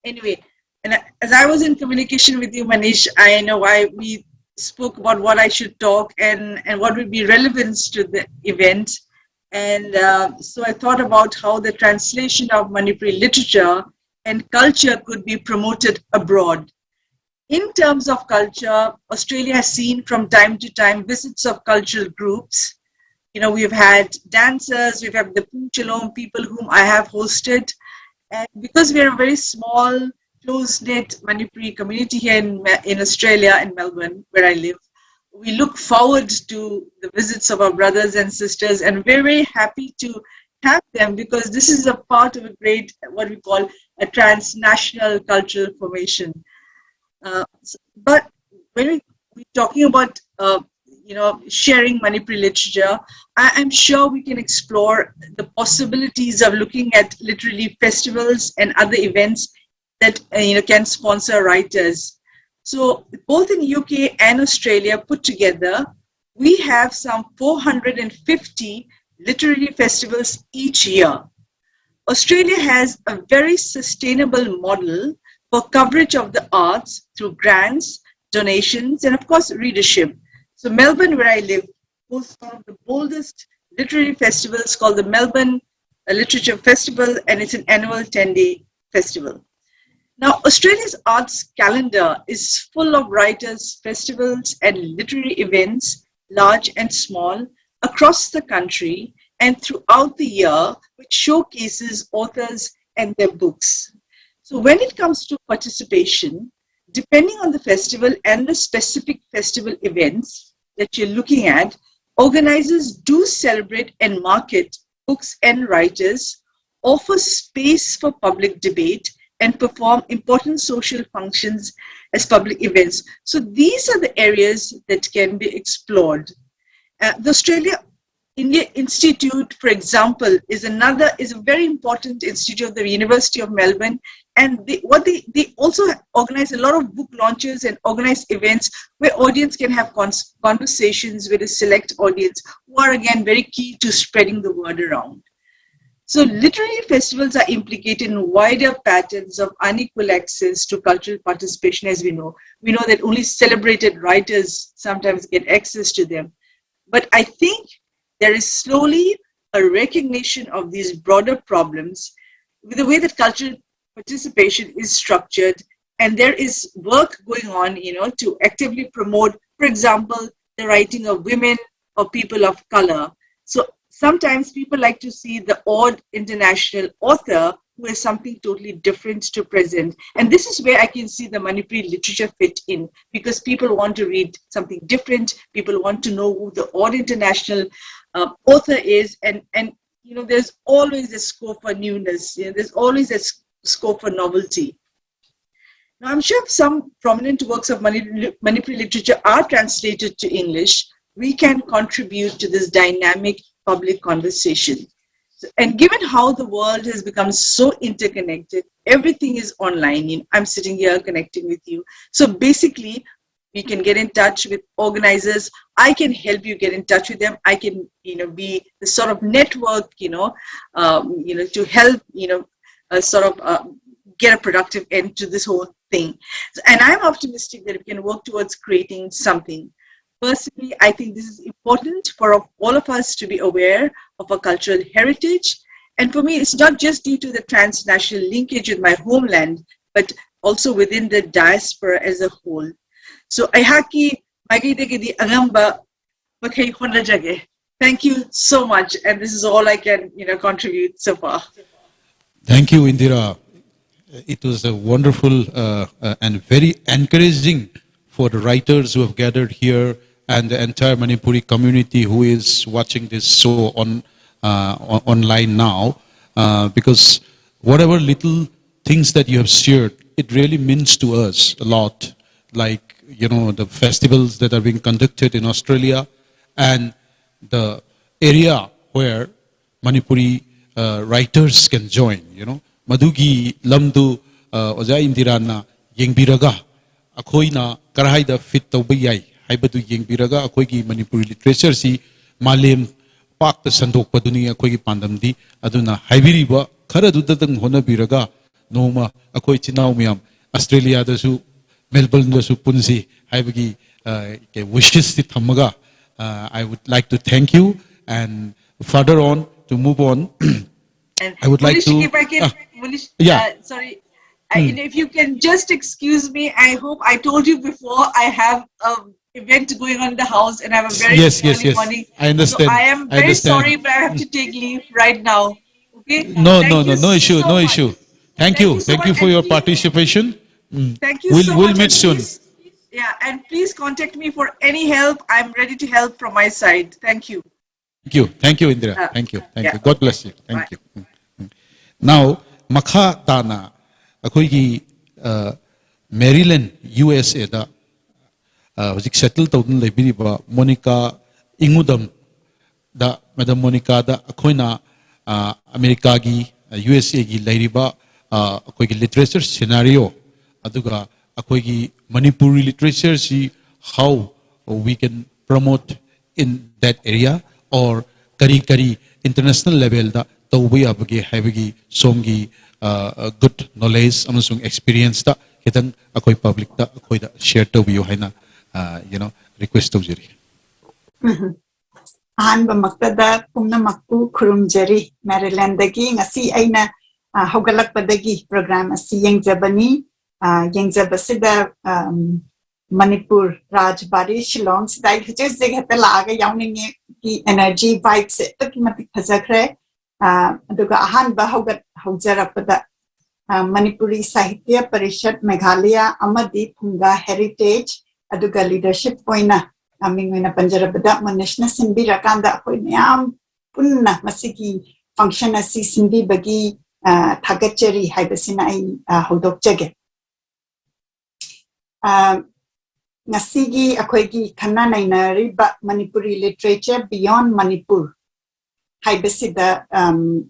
Anyway, and as I was in communication with you, Manish, I know why we spoke about what I should talk and what would be relevance to the event. And so I thought about how the translation of Manipuri literature and culture could be promoted abroad. In terms of culture, Australia has seen from time to time visits of cultural groups. We've had dancers, we've had the Shillong people whom I have hosted. And because we are a very small, close-knit Manipuri community here in Australia, in Melbourne, where I live, we look forward to the visits of our brothers and sisters, and we're very happy to have them because this is a part of a great, what we call a transnational cultural formation. But when we're talking about, sharing Manipuri literature, I'm sure we can explore the possibilities of looking at literary festivals and other events that can sponsor writers. So both in UK and Australia put together, we have some 450 literary festivals each year. Australia has a very sustainable model for coverage of the arts through grants, donations, and of course, readership. So Melbourne, where I live, hosts one of the boldest literary festivals called the Melbourne Literature Festival, and it's an annual 10-day festival. Now, Australia's arts calendar is full of writers, festivals, and literary events, large and small, across the country and throughout the year, which showcases authors and their books. So when it comes to participation, depending on the festival and the specific festival events that you're looking at, organizers do celebrate and market books and writers, offer space for public debate, and perform important social functions as public events. So these are the areas that can be explored. The Australia India Institute, for example, is a very important institute of the University of Melbourne. And they also organize a lot of book launches and organize events where audience can have conversations with a select audience who are again very key to spreading the word around. So literary festivals are implicated in wider patterns of unequal access to cultural participation, as we know. We know that only celebrated writers sometimes get access to them. But I think there is slowly a recognition of these broader problems with the way that cultural participation is structured, and there is work going on, to actively promote, for example, the writing of women or people of color. So sometimes people like to see the odd international author who has something totally different to present. And this is where I can see the Manipuri literature fit in, because people want to read something different. People want to know who the odd international author is. And you know, there's always a scope for newness. You know, there's always a scope for novelty. Now, I'm sure some prominent works of Manipuri literature are translated to English. We can contribute to this dynamic public conversation. And given how the world has become so interconnected, everything is online. You know, I'm sitting here connecting with you. So basically, we can get in touch with organizers. I can help you get in touch with them. I can, you know, be the sort of network, to help, get a productive end to this whole thing. And I'm optimistic that we can work towards creating something. Personally, I think this is important for all of us to be aware of our cultural heritage. And for me, it's not just due to the transnational linkage with my homeland, but also within the diaspora as a whole. So, thank you so much. And this is all I can, contribute so far. Thank you, Indira. It was a wonderful and very encouraging for the writers who have gathered here and the entire Manipuri community who is watching this show online now, because whatever little things that you have shared, it really means to us a lot. Like, the festivals that are being conducted in Australia and the area where Manipuri writers can join, Madugi lamdu Oja Indirana Yengbiraga Akoina Karahaida fit Tobiyai. Haibadu Yengbiraga, Akoigi Manipuri literature si Malem Pak the Sandok Paduni, Akoigi Pandamdi, Aduna, Haibiriba, Karadudang Honabiraga, Noma, Akoichinaumiam, Australia, the Su, Melbourne, the Supunzi, Haibagi, wishes it Hamaga. I would like to thank you, and further on, to move on, I would like to. If I can, sorry. If you can just excuse me, I hope I told you before I have an event going on in the house and I have a very early morning. I understand. So I am very sorry, but I have to take leave right now. Okay? No issue. Thank you for your participation. Thank you so much. We'll meet soon. And please contact me for any help. I'm ready to help from my side. Thank you. Thank you, Indira. Thank you. God bless you. Thank you. Now, Makha Tana. Akoigi Maryland, USA da hojik settle tawdun lebiriba Monica Ingudam da Madam Monica da akoina America gi USA gi leiriba akoigi literature scenario aduga akoigi Manipuri literature si how we can promote in that area or kari international level da tawbi abagi habagi songi good knowledge amasung experience ta kitang akoy public ta akoy da share to you haina request to jiri Ahanba maktada pumna makpu khurumjari Maryland dagi ngasi aina hogalakpadagi program asi yengjabani yengjabasida Manipur Rajbari Shillong sidai hujus jegata laga yawningi ki energy vibe se takimati phazakre aduga ahanba haujarapda Manipuri Sahitya Parishad Meghalaya Amadi Punga Heritage aduga leadership poina amingwena panjarabda manashna simbi rakanda akoi myam punna masigi function asi simbi bagi thagachari haibasina ai hodokjage ngasigi akoigi khana nainari ba Manipuri literature beyond Manipur haibasida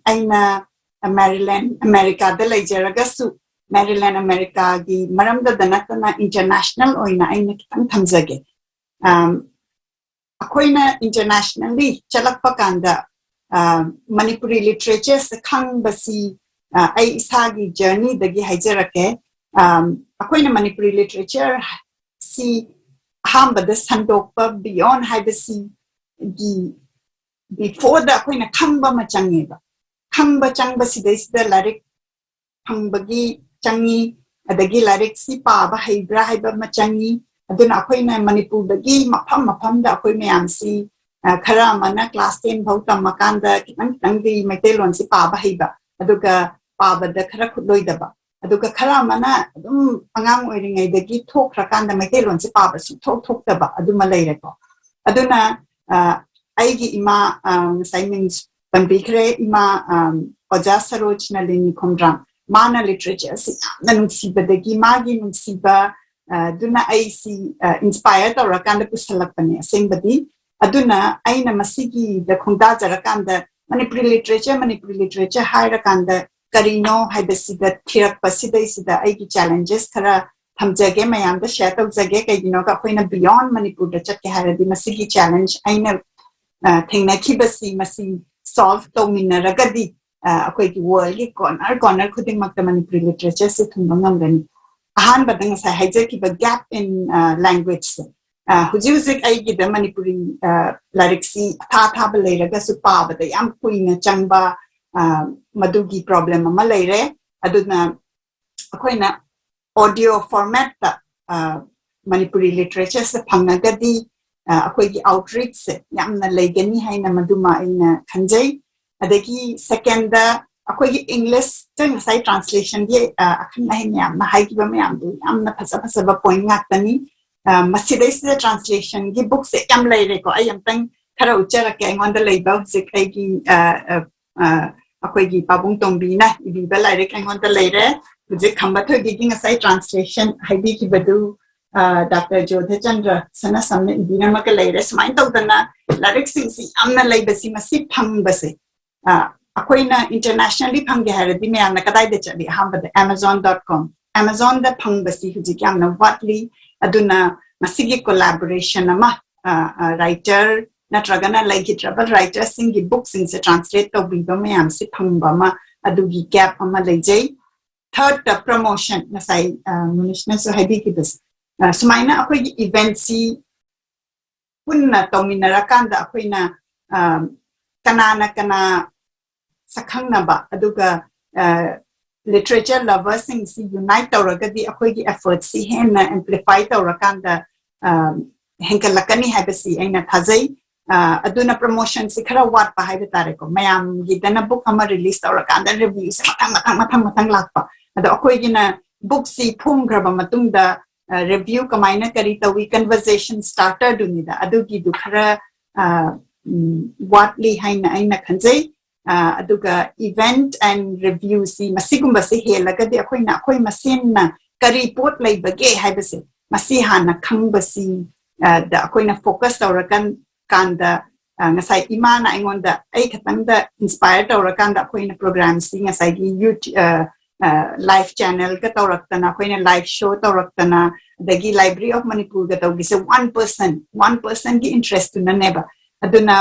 aina Maryland America da lejaraga Maryland America gi maramda danatana international oina aina kitang thamjage akoina internationally chalakpa kanda Manipuri literature sakhang basi ai isagi journey dagi haijarake akoina Manipuri literature si hambada sandokpa beyond haibasi gi before da akoina khangba machangeba Khangba changba sidesida larik Khangbagi changi adagi larik si paba haibra haiba machangi aduna akoina Manipur dagi mafam da akoi mayam si khara amana class 10 phau tamakanda kitang di maitelon si paba haiba aduga paba da khara khudloi daba aduga khara amana adum angang oiringai dagi thokrakanda maitelon si paba su thok daba aduma leire ko aduna aigi ima assignments pambikre ima oja sarojna lini khomram mana literature si nanungsiba dagi magi nungsiba duna ai si inspired or rakanda pusalakane sembadi aduna aina masigi the khungda jarakanda Manipuri literature hairakanda karino haibasida thirak pasida isida aigi challenges thara thamjage mayam da share tawjage kaigino ka khoina beyond Manipur da chatke haradi masigi challenge aina thingna khibasi masi solve tawmina ragadi akoi ki world ki corner khuding makta Manipuri literature se thumba ngamgani ahan badang sa haije ki gap in language se hujuk ai gi da Manipuri lyrics tha balairaga su pa bada yam kuina changba madugi problem ama leire aduna akoina audio format ta Manipuri literature se phangnagadi akoi gi outreach se yamna leigani haina maduma ina khanjai adagi second da akoi gi English tang sai translation gi akhan nahi yam na hai gi ba yam du yamna phasa ba point ngakani masidai se translation gi book se yam leire ko ayam tang khara uchara ke ngon da leiba se kai gi akoi gi pabung tongbi na ibi ba leire kai ngon da leire je khamba tho gi ngasai translation hai bi ki badu Dr. Jodha Chandra sana samne ibina ma ka leire smai tau dana lyrics si amna leibasi masi phang base akoina internationally phang ge haradi me amna kadai de chabi hambada amazon.com amazon da phang basi huji ki amna watli aduna masigi collaboration ama writer natragana like travel writer singi books sing se translate to bi ba me am si phang ba ma adugi gap ama lejai third promotion nasai munishna so hadi ki bas sumaina akoi event si punna tomina rakanda akoina kana sakhangna ba aduga literature lovers sing si unite tawragadi akoi gi efforts si hena amplify tawrakanda henkalakani habasi aina thajai aduna promotion si khara wat pa haiba tare ko mayam gi dana book ama release tawrakanda reviews matang lakpa ado akoi gi na book si phum graba matungda review kamaina kari tawi conversation starter dunida adugi du khara watli haina aina khanjai aduga event and review si masigumba se helaga de akoi masenna kari pot leibage haibase masi hana khangbasi da akoina focus tawrakan kanda ngasai imana aingonda ai khatangda inspire tawrakan da akoina program si ngasai gi YouTube live channel ka tawraktana akoina live show tawraktana dagi Library of Manipur ga tawgi se one person gi interest na neba aduna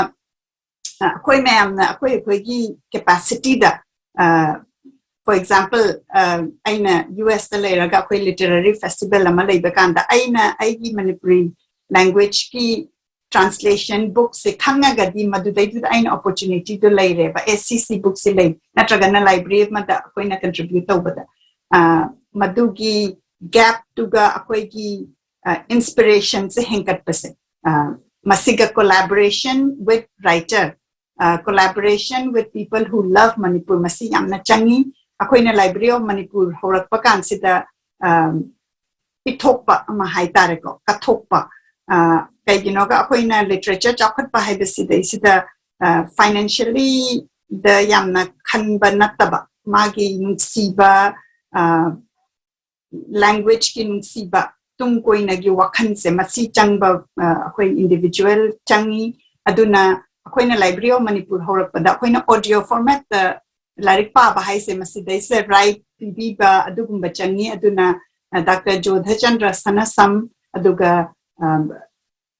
akoi ma'am na akoi gi capacity da for example aina US da leira ga akoi literary festival ama leiba kanda aina aigi Manipuri language ki translation book se khanga ga di madudai du aina opportunity do leire ba SCC book se lei natraga na library ma da akoi na contribute to bada madugi gap to ga akoi gi inspiration se henkat pase masiga collaboration with writer collaboration with people who love Manipur masi yamna changi akoina Library of Manipur horakpa kansida pitokpa ama haitare ko kathokpa kaigino ga akoina literature chakhat pa haibasida isida financially the yamna khanba nataba magi nungsiba language ki nungsiba tum koina gi wakhan se masi changba akoi individual changi aduna akoina Library of Manipur horakpada akoina audio format the lyric pa bahai se masidai se right pb ba adugumba changi aduna Dr. Jodha Chandra sana sam aduga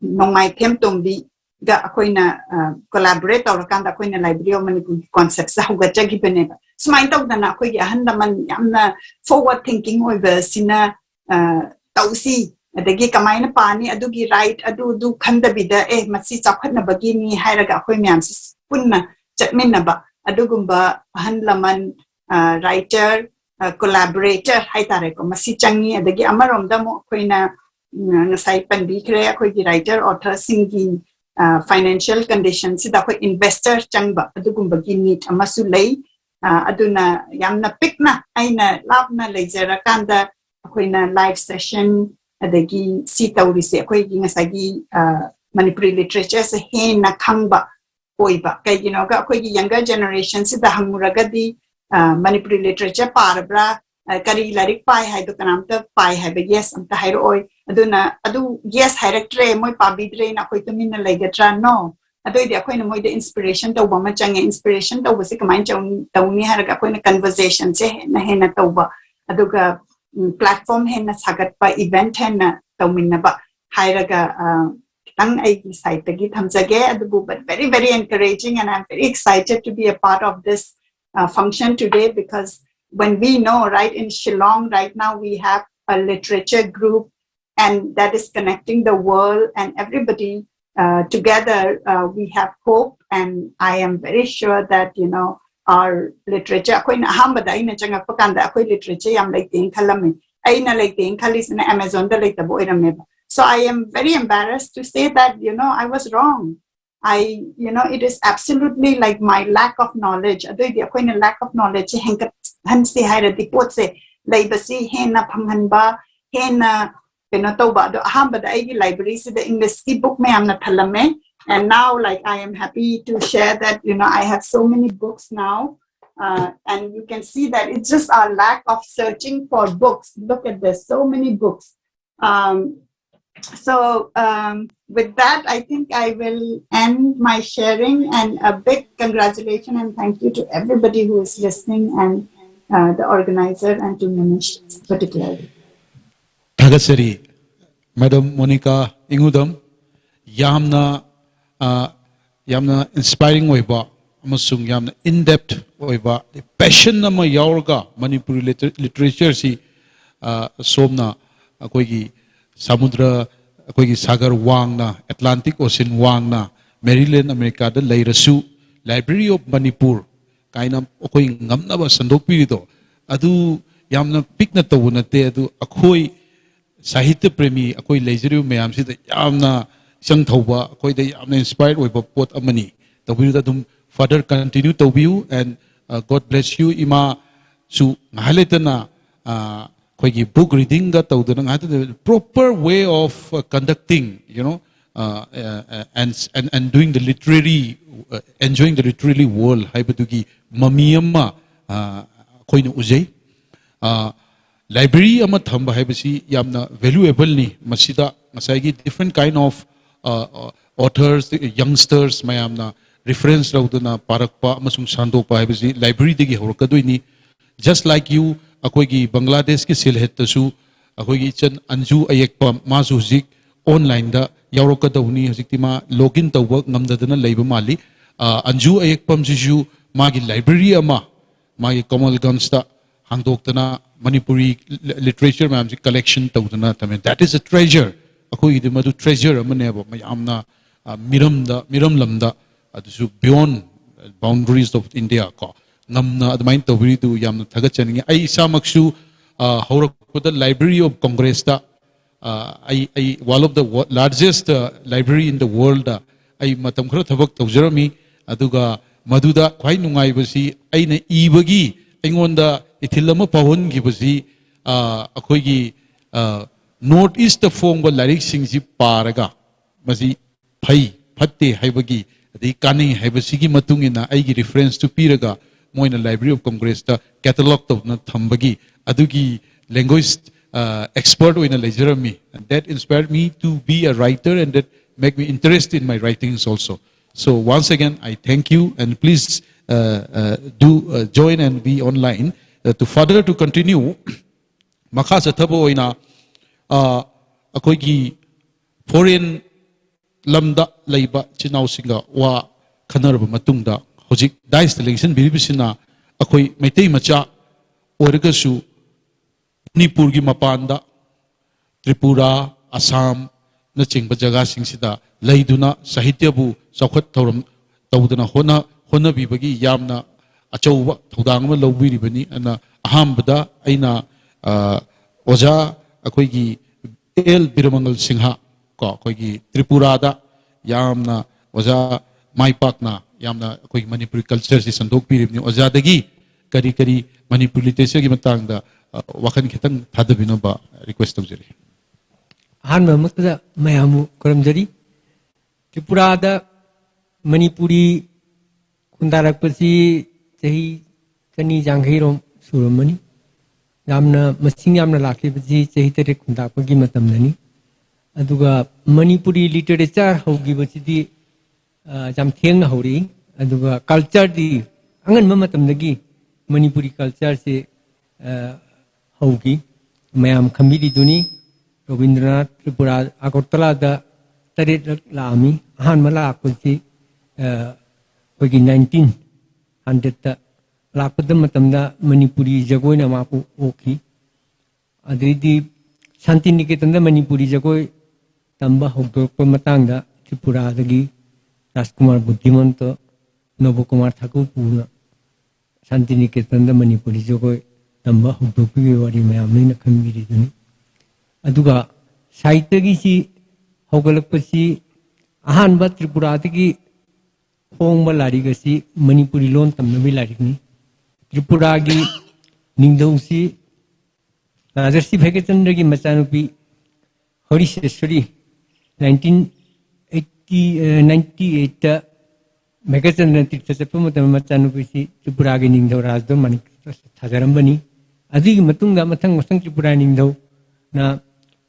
nongmai them tongbi ga akoina collaborate tawrakanda akoina Library of Manipur concept sa huga chagi beneba smain tawdana akoi gi ahandaman yamna forward thinking oiba sina tausi adagi kamaina pani adugi right adu khandabida masi chakhatna bagini hairaga akhoi myam punna chatminna ba adugumba hanlaman writer collaborator haitare ko masi changi adagi amaromda mo khoina ngasai panbi khre akhoi gi writer author singi financial conditions sida khoi investor changba adugumba gi need amasu lei aduna yamna pikna aina labna leizera kanda akoina live session adagi si tawrise akoi gi ngasagi Manipuri literature se hena khangba oiba kai ga akoi gi younger generation sida hanguragadi Manipuri literature parabra kari larik pai hai do kanamta pai hai yes amta hai oi aduna adu yes hairektre moi pabidre na khoi tumina legatra no adoi de akoina moi de inspiration to ba ma change inspiration to basi kamai tawni haraga akoina conversation se na hena tawba aduga platform hena sagat pa event hena tawminna ba hairaga tang ai site gi thamjage adubu but very very encouraging and I'm very excited to be a part of this function today because when we know right in Shillong right now we have a literature group and that is connecting the world and everybody together we have hope and I am very sure that our literature akoina ahambada ina changa pakanda akoi literature yam like ting khalami aina like ting khalisna Amazon da like tabo irame so I am very embarrassed to say that I was wrong it is absolutely like my lack of knowledge adoi di akoina lack of knowledge hansi haira di potse laibasi hena phamhanba hena tauba do ahambada aigi library se the English book me amna thalame and now like I am happy to share that I have so many books now and you can see that it's just our lack of searching for books. Look at this, so many books. So with that I think I will end my sharing and a big congratulations and thank you to everybody who is listening and the organizer and to Manish particularly. Dhagasari, Madam Monica Ingudam, yamna inspiring oiba, amasung yamna in-depth oiba, passion nama yaurga Manipuri literature si somna akoigi samudra akoigi sagar wangna Atlantic Ocean wangna Maryland America da leirasu Library of Manipur kaina akoi ngamna ba sandokpiri do adu yamna pikna tawunate adu akoi Sahitya Premi akoi leisure mayam si yamna sang thauba akoi da yamna inspired oiba pot amani tabiru da dum further continue to view and God bless you ima su ngahaletana koigi book reading ga tawdana ngata proper way of conducting and doing the literary enjoying the literary world haibadugi mamiyamma koina ujai library ama thamba haibasi yamna valuable ni masida ngasai different kind of authors youngsters mayamna reference rauduna parakpa amasung sandopa haibasi library degi horakadoi just like you akoigi Bangladesh ki silhet tasu akoigi chan anju ayekpa masu zik online da yaurokadawni hojikti ma login tawba ngamdadana leiba mali anju ayekpam jisu magi library ama magi Kamal Gansta hangdoktana Manipuri literature ma amji collection tawdana tame that is a treasure akoigi de madu treasure amane ba mayamna miram lamda adusu beyond boundaries of India ko namna admain tawri du yamna thagachani ai isamaksu haurakpada Library of Congress da one of the largest library in the world ai matam khara thabak tawjarami aduga maduda khwai nungai basi aina ibagi aingonda ithilama pawon gi basi akoigi north east the fongba larik singji paraga masi phai phatte haibagi adi kani haibasi gi matungina aigi reference to piraga moina Library of Congress da catalog tawna thambagi adugi language expert in a leisure and that inspired me to be a writer and that make me interested in my writings also. So once again, I thank you and please do join and be online to further to continue. Makasa thabo oina akoigi foreign lamda laiba chinau singa wa khanarba matungda hojik dice selection biribisina akoi maitai macha orgasu Manipur gi mapanda Tripura Assam na chingba jaga singsida leiduna sahitya bu saukhat thoram tawduna hona bibagi yamna achauba thodang ma lobiri bani ana ahambada aina oja akoigi el biramangal singha ko akoigi Tripura da यामना ओजा माई पाकना यामना कोई Manipuri culture से संदोक पीरिबनी ओजादगी करी करी Manipuri literature की मतंगदा वखन खितंग थादबिनोबा request तौजरी अहम MEMU खुरमजरी Tripura Manipuri खुंदारपसी चाही कनी जांघईरोम सूरमनी यामना मसिंग यामना लाखिबजी चाही तरे खुंदापगी मतमननी अदुगा मणिपुरी लिटरेचर हौगिबसिदी जाम थेंगना हौरी अदुगा कल्चर दी अंगन मतमदगी मणिपुरी कल्चर से हौगी मैम खमीदी दुनी रविंद्रनाथ त्रिपुरा अगरतला तरेट लामी अहम लापसी कोई 1900 लापद मणिपुरी जगोयना मापू ओखी अदैदी शांति निकेतन मणिपुरी जगोय तंबा हौदोरप मतंगदा त्रिपुरादगी राजकुमार बुद्धिमंत नवकुमार ठाकुर पूर्ण शांति निकेतन मणिपुरी जगोय तंबा हौदोरपी वारी मैम नैना खमीरीदुनी अदुगा साहित्य की हौगलपसी अहानब त्रिपुरादगी फोंब लारिगसी मणिपुरी लोन तमनबी लारिगनी त्रिपुरा की निंगदौसी राजर्षि भैगचंद्र की मचानुपी हरिशेश्वरी 1998 भैगचंद्र तीर्थ चप्प मचानुपी त्रिपुरा की निंगदौ राजदो मणिपुर थाजरंबनी अदुगी मतुंगा मथंग मथंग त्रिपुरा निंगदौ ना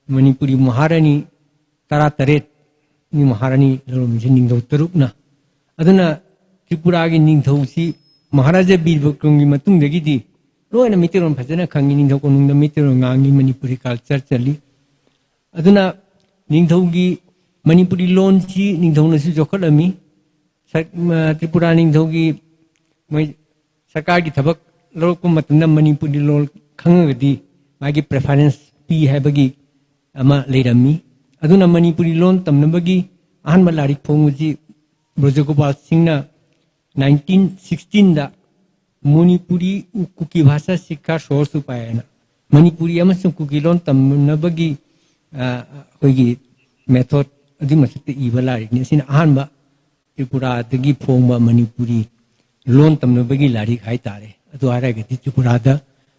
मणिपुरी महारानी तरा तरेट नि महारानी लरोमिसे निंगदौ तरुकना अदुना त्रिपुरा की निंगदौसी महाराजा बीरबक्रम की मतुंगदगी लोना मितेरोन फजना खंगी निंगदौ कोनुंगदा मितेरोन गांगी मणिपुरी कल्चर चली अदुना निंगदौगी मणिपुरी लोन सी निंगदौनसु जोखलमी त्रिपुरा निंगदौगी मै सरकार की थबक लरोक मतंदा मणिपुरी लोन खंगगदी मागी प्रेफरेंस पी हैबगी अमा लेरमी अदुना मणिपुरी लोन तमनबगी अहनब लारिक फोंगजी ब्रजगोपाल सिंहना 1916 दा मणिपुरी कुकी भाषा शिक्षा सोर्स उपायना मणिपुरी अमसुं कुकी लोन तमनबगी होगी मेथड अदि मसते इबा लारिकने सिन अहनब त्रिपुरा दगी फोंगबा मणिपुरी लोन तमनबगी लारिक हाय तारे अदु आरागति त्रिपुरा दा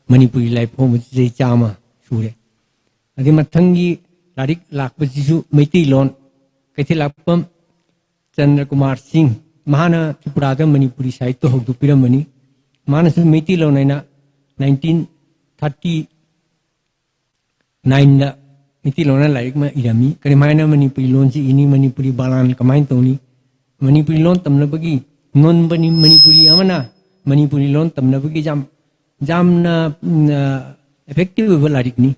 मणिपुरी लाइ फोंगजी जै चामा सूरे अदि मथंगी लारिक लापसिसु मैती लोन कैथे लापम चंद्र कुमार सिंह महाना त्रिपुरा मणिपुरी साहित्य हौदोपिरमनी मानसु मैती लोन 1939 दा मैती लोन लारिक मा इरमी करिमायना मणिपुरी लोन से इनी मणिपुरी बालान कमाइन तौनी मणिपुरी लोन तमनबगी नॉन बनी मणिपुरी अमना मणिपुरी लोन तमनबगी जामना इफेक्टिव लारिकनी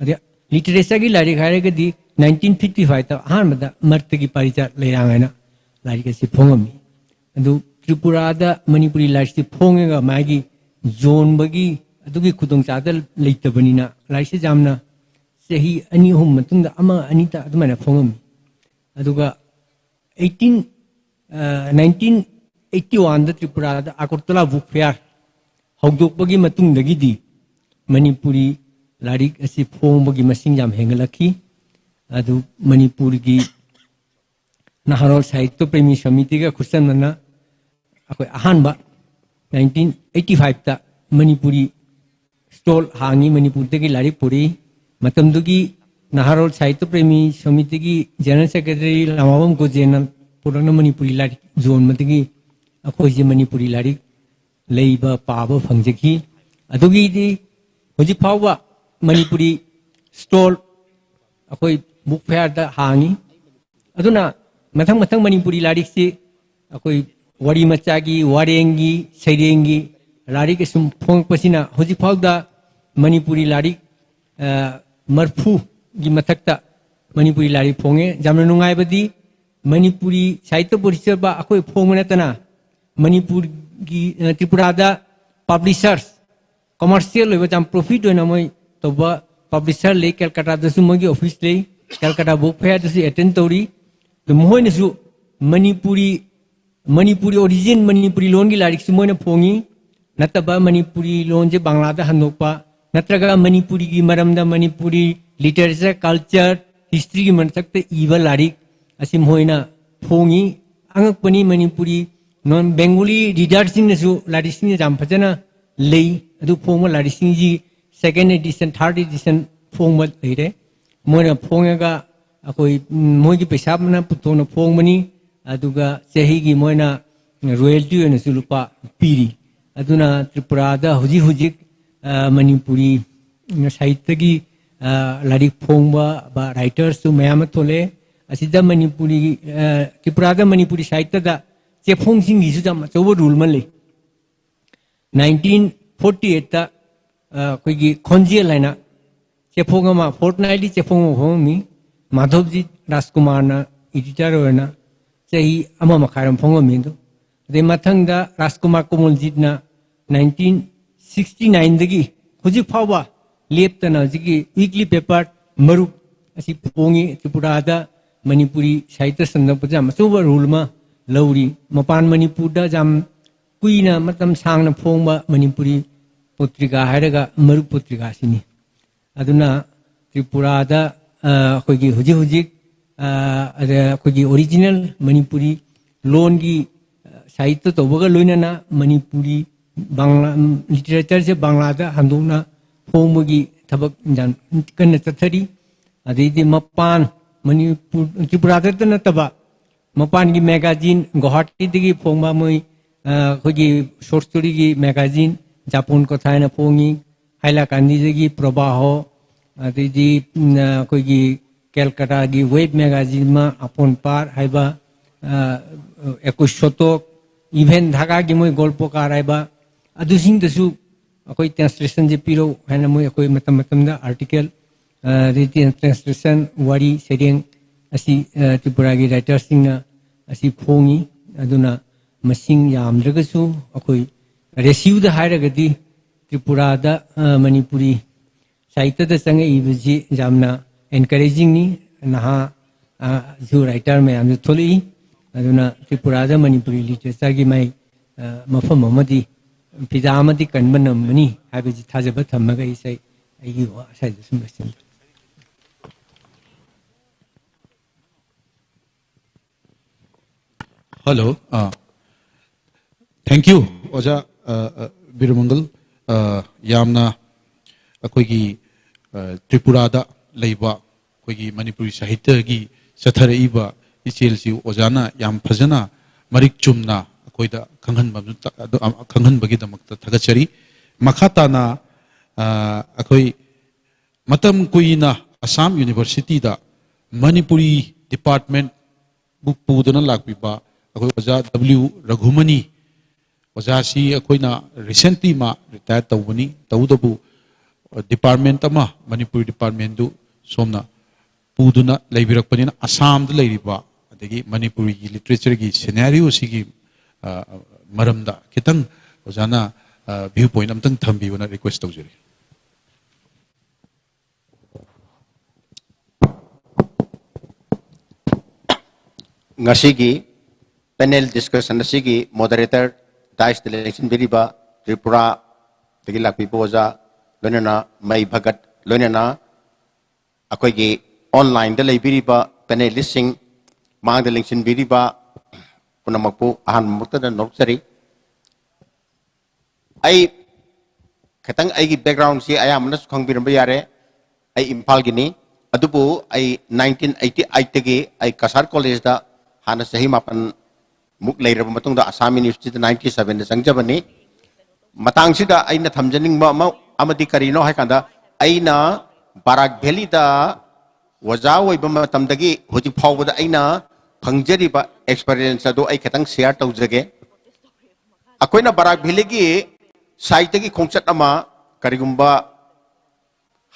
अरे लिटरेचर की लारिक हारगदी 1955 ता अहमद मर्त की परिचय लेरांगना लारिक से फोंगमी अदु त्रिपुरा दा मणिपुरी लारिक से फोंगेगा मागी जोन बगी अदुगी खुदोंग चादल लेतबनिना लारिक से जामना सही अनि होम मतुंदा अमा अनिता अदुमाना फोंगमी अदुगा 1981 दा त्रिपुरा दा अगरतला बुक फेयर हौदोकबगी मतुंदगीदी मणिपुरी लारिक असी फोंबगी मसिंग जाम हेंगलखी अदु मणिपुर की नहरोल साहित्य प्रेमी समिति का खुसनना अखोय अहानबा 1985 ता मणिपुरी स्टॉल हांगी मणिपुर की लारिक पुरी मतमदुगी नहरोल साहित्य प्रेमी समिति की जनरल सेक्रेटरी लामाबम को जेनल पुरन मणिपुरी लारिक जोन मदगी अखोय जे मणिपुरी लारिक लेबा पाबा फंगजकी अदुगी दी होजि फावबा मणिपुरी स्टॉल अखोय बुक फेयर दा हांगी अदुना मथंग मथंग मणिपुरी लारिक से अखोय वरी मचागी वारेंगी सैरेंगी लारिक सुम फोंग पसिना होजि फावदा मणिपुरी लारिक मरफू की मथक्ता मणिपुरी लारिक फोंगे जामना नुंगाइबदी मणिपुरी साहित्य परिषद बा अखोय फोंग नतना मणिपुर की त्रिपुरा दा पब्लिशर्स कमर्शियल लेबा जाम प्रॉफिट होना मोय तोबा पब्लिशर ले कलकत्ता दसु मोगी ऑफिस ले कलकत्ता बुक फेयर दसु अटेंड तौरी तो मोहनसु मणिपुरी ओरिजिन मणिपुरी लोन की लारिक से मोहन फोंगी नतबा मणिपुरी लोन से बांग्लादा हनोपा नत्रगा मणिपुरी की मरमदा मणिपुरी लिटरेचर कल्चर हिस्ट्री की मनसक्ते इवा लारिक असी मोहना फोंगी अंगपनी मणिपुरी नॉन बेंगोली रीडर्सिंग नसु लारिसिंग जाम फजना लेई अदु फोंग लारिसिंग जी सेकेंड एडिशन थर्ड एडिशन फोंग लेरे मोना फोंगा अकोई मोगी पैसा मना पुथोना फोंगमनी अदुगा चही की मोना रॉयल्टी नसु लुपा पीरी अदुना त्रिपुरा दा हुजी हुजी मणिपुरी साहित्य की लारिक फोंगबा बा राइटर्स तो मयाम थोले असिदा मणिपुरी त्रिपुरा दा मणिपुरी साहित्य दा चेफोंग सिंग गिसु जाम चोबो रूल मले 1948 ता कोई खोंजे लाइना चेफोंग मा फोर्टनाइटली चेफोंग होमी माधवजी राजकुमार ना एडिटर होना चही अमा मखारम फोंग मिंदो दे मथंग दा राजकुमार कोमलजीत ना 1969 दगी हुजी फावा लेप्तना जिगी वीकली पेपर मरुप असी पोंगी त्रिपुरा दा मणिपुरी साहित्य संदर्भ जाम चोबो रूल मा लौरी मपान मणिपुर दा जाम कुइना मतम सांगना फोंबा मणिपुरी पत्रिका हायरगा मरु पत्रिका सिनी अदुना त्रिपुरा दा अखोगी हुजी हुजी अखोगी ओरिजिनल मणिपुरी लोन की साहित्य तोबगा लोइनाना मणिपुरी बांग्ला लिटरेचर से बांग्ला दा हंदोना फोंबगी थबक जान कन्न चथरी अदेदी मपान मणिपुर त्रिपुरा दा नतबा मपान की मैगजीन गुवाहाटी दगी फोंबा मोई अखोगी शॉर्ट स्टोरी की मैगजीन जापान को थायना फोंगी हाइला कांदी दगी प्रवाहो अदेदी अखोगी कैलकाटा की वेब मैगजीन मा अपन पार हाइबा एकुशतोक इवेंट धागा की मोई गोल्पोकार हाइबा अदुसिंग दसु अखोई ट्रांसलेशन जे पिरो हाइना मोई अखोई मतम मतम दा आर्टिकल रेती ट्रांसलेशन वारी सेरिंग असी त्रिपुरा की राइटर सिंग असी फोंगी अदुना मसिंग यामद्रगसु अखोई रेसिउ दा हायरगदी त्रिपुरा दा मणिपुरी साहित्य दा संगे इबजी जामना एनकरेजिंग नि नहा जो राइटर में आम थोली अदुना त्रिपुरा दा मणिपुरी लिटरेचर की माई मफम अमदी फिजा अमदी कनबनमनी हाबजी थाजब थमगा इसै अगी वा साइद सुमसिन हेलो थैंक यू ओजा बिरमंगल यामना अखोगी त्रिपुरा दा लेबा अखोगी मणिपुरी साहित्य की चथरइबा इचेलसी ओजाना याम फजना मरिक चुमना अखोइदा खंगहनबगी दमक्ता थगचरी मखाताना अखोई मतम कुइना असम यूनिवर्सिटी दा मणिपुरी डिपार्टमेंट बुक पुदना लाकबिबा अखोई ओजा W रघुमनी ओजा सी अखोइना रिसेंटली मा रिटायर तौबनी तौदबु डिपार्टमेंट अमा मणिपुरी डिपार्टमेंट दु सोमना पुदुना लेबिरकपनिना असम द लेरिबा अदगी मणिपुरी की लिटरेचर की सिनेरियो सिगी मरमदा खितंग ओजाना व्यू पॉइंट अमतंग थंबीवना रिक्वेस्ट तौजरी ngasi panel discussion asigi moderator dais election biriba Tripura tagi lakpi poja lonena mai bhagat lonena akoi gi online da lei biriba panelist sing mang da election biriba kunamakpu ahan mutta da noksari ai khatang ai gi background si ayamna khang biramba yare ai impal gini adubu ai 1988 tagi ai kasar college da hana sahi mapan muk leiraba matung da Assam University 97 da sangjabani matang sida aina thamjaning ma amadi karino hai kanda aina Barak Valley da waja oiba matamdagi hoji phawba da aina phangjari ba experience ado ai khatang share tawjage akoina Barak Valley gi site gi khongchat ama karigumba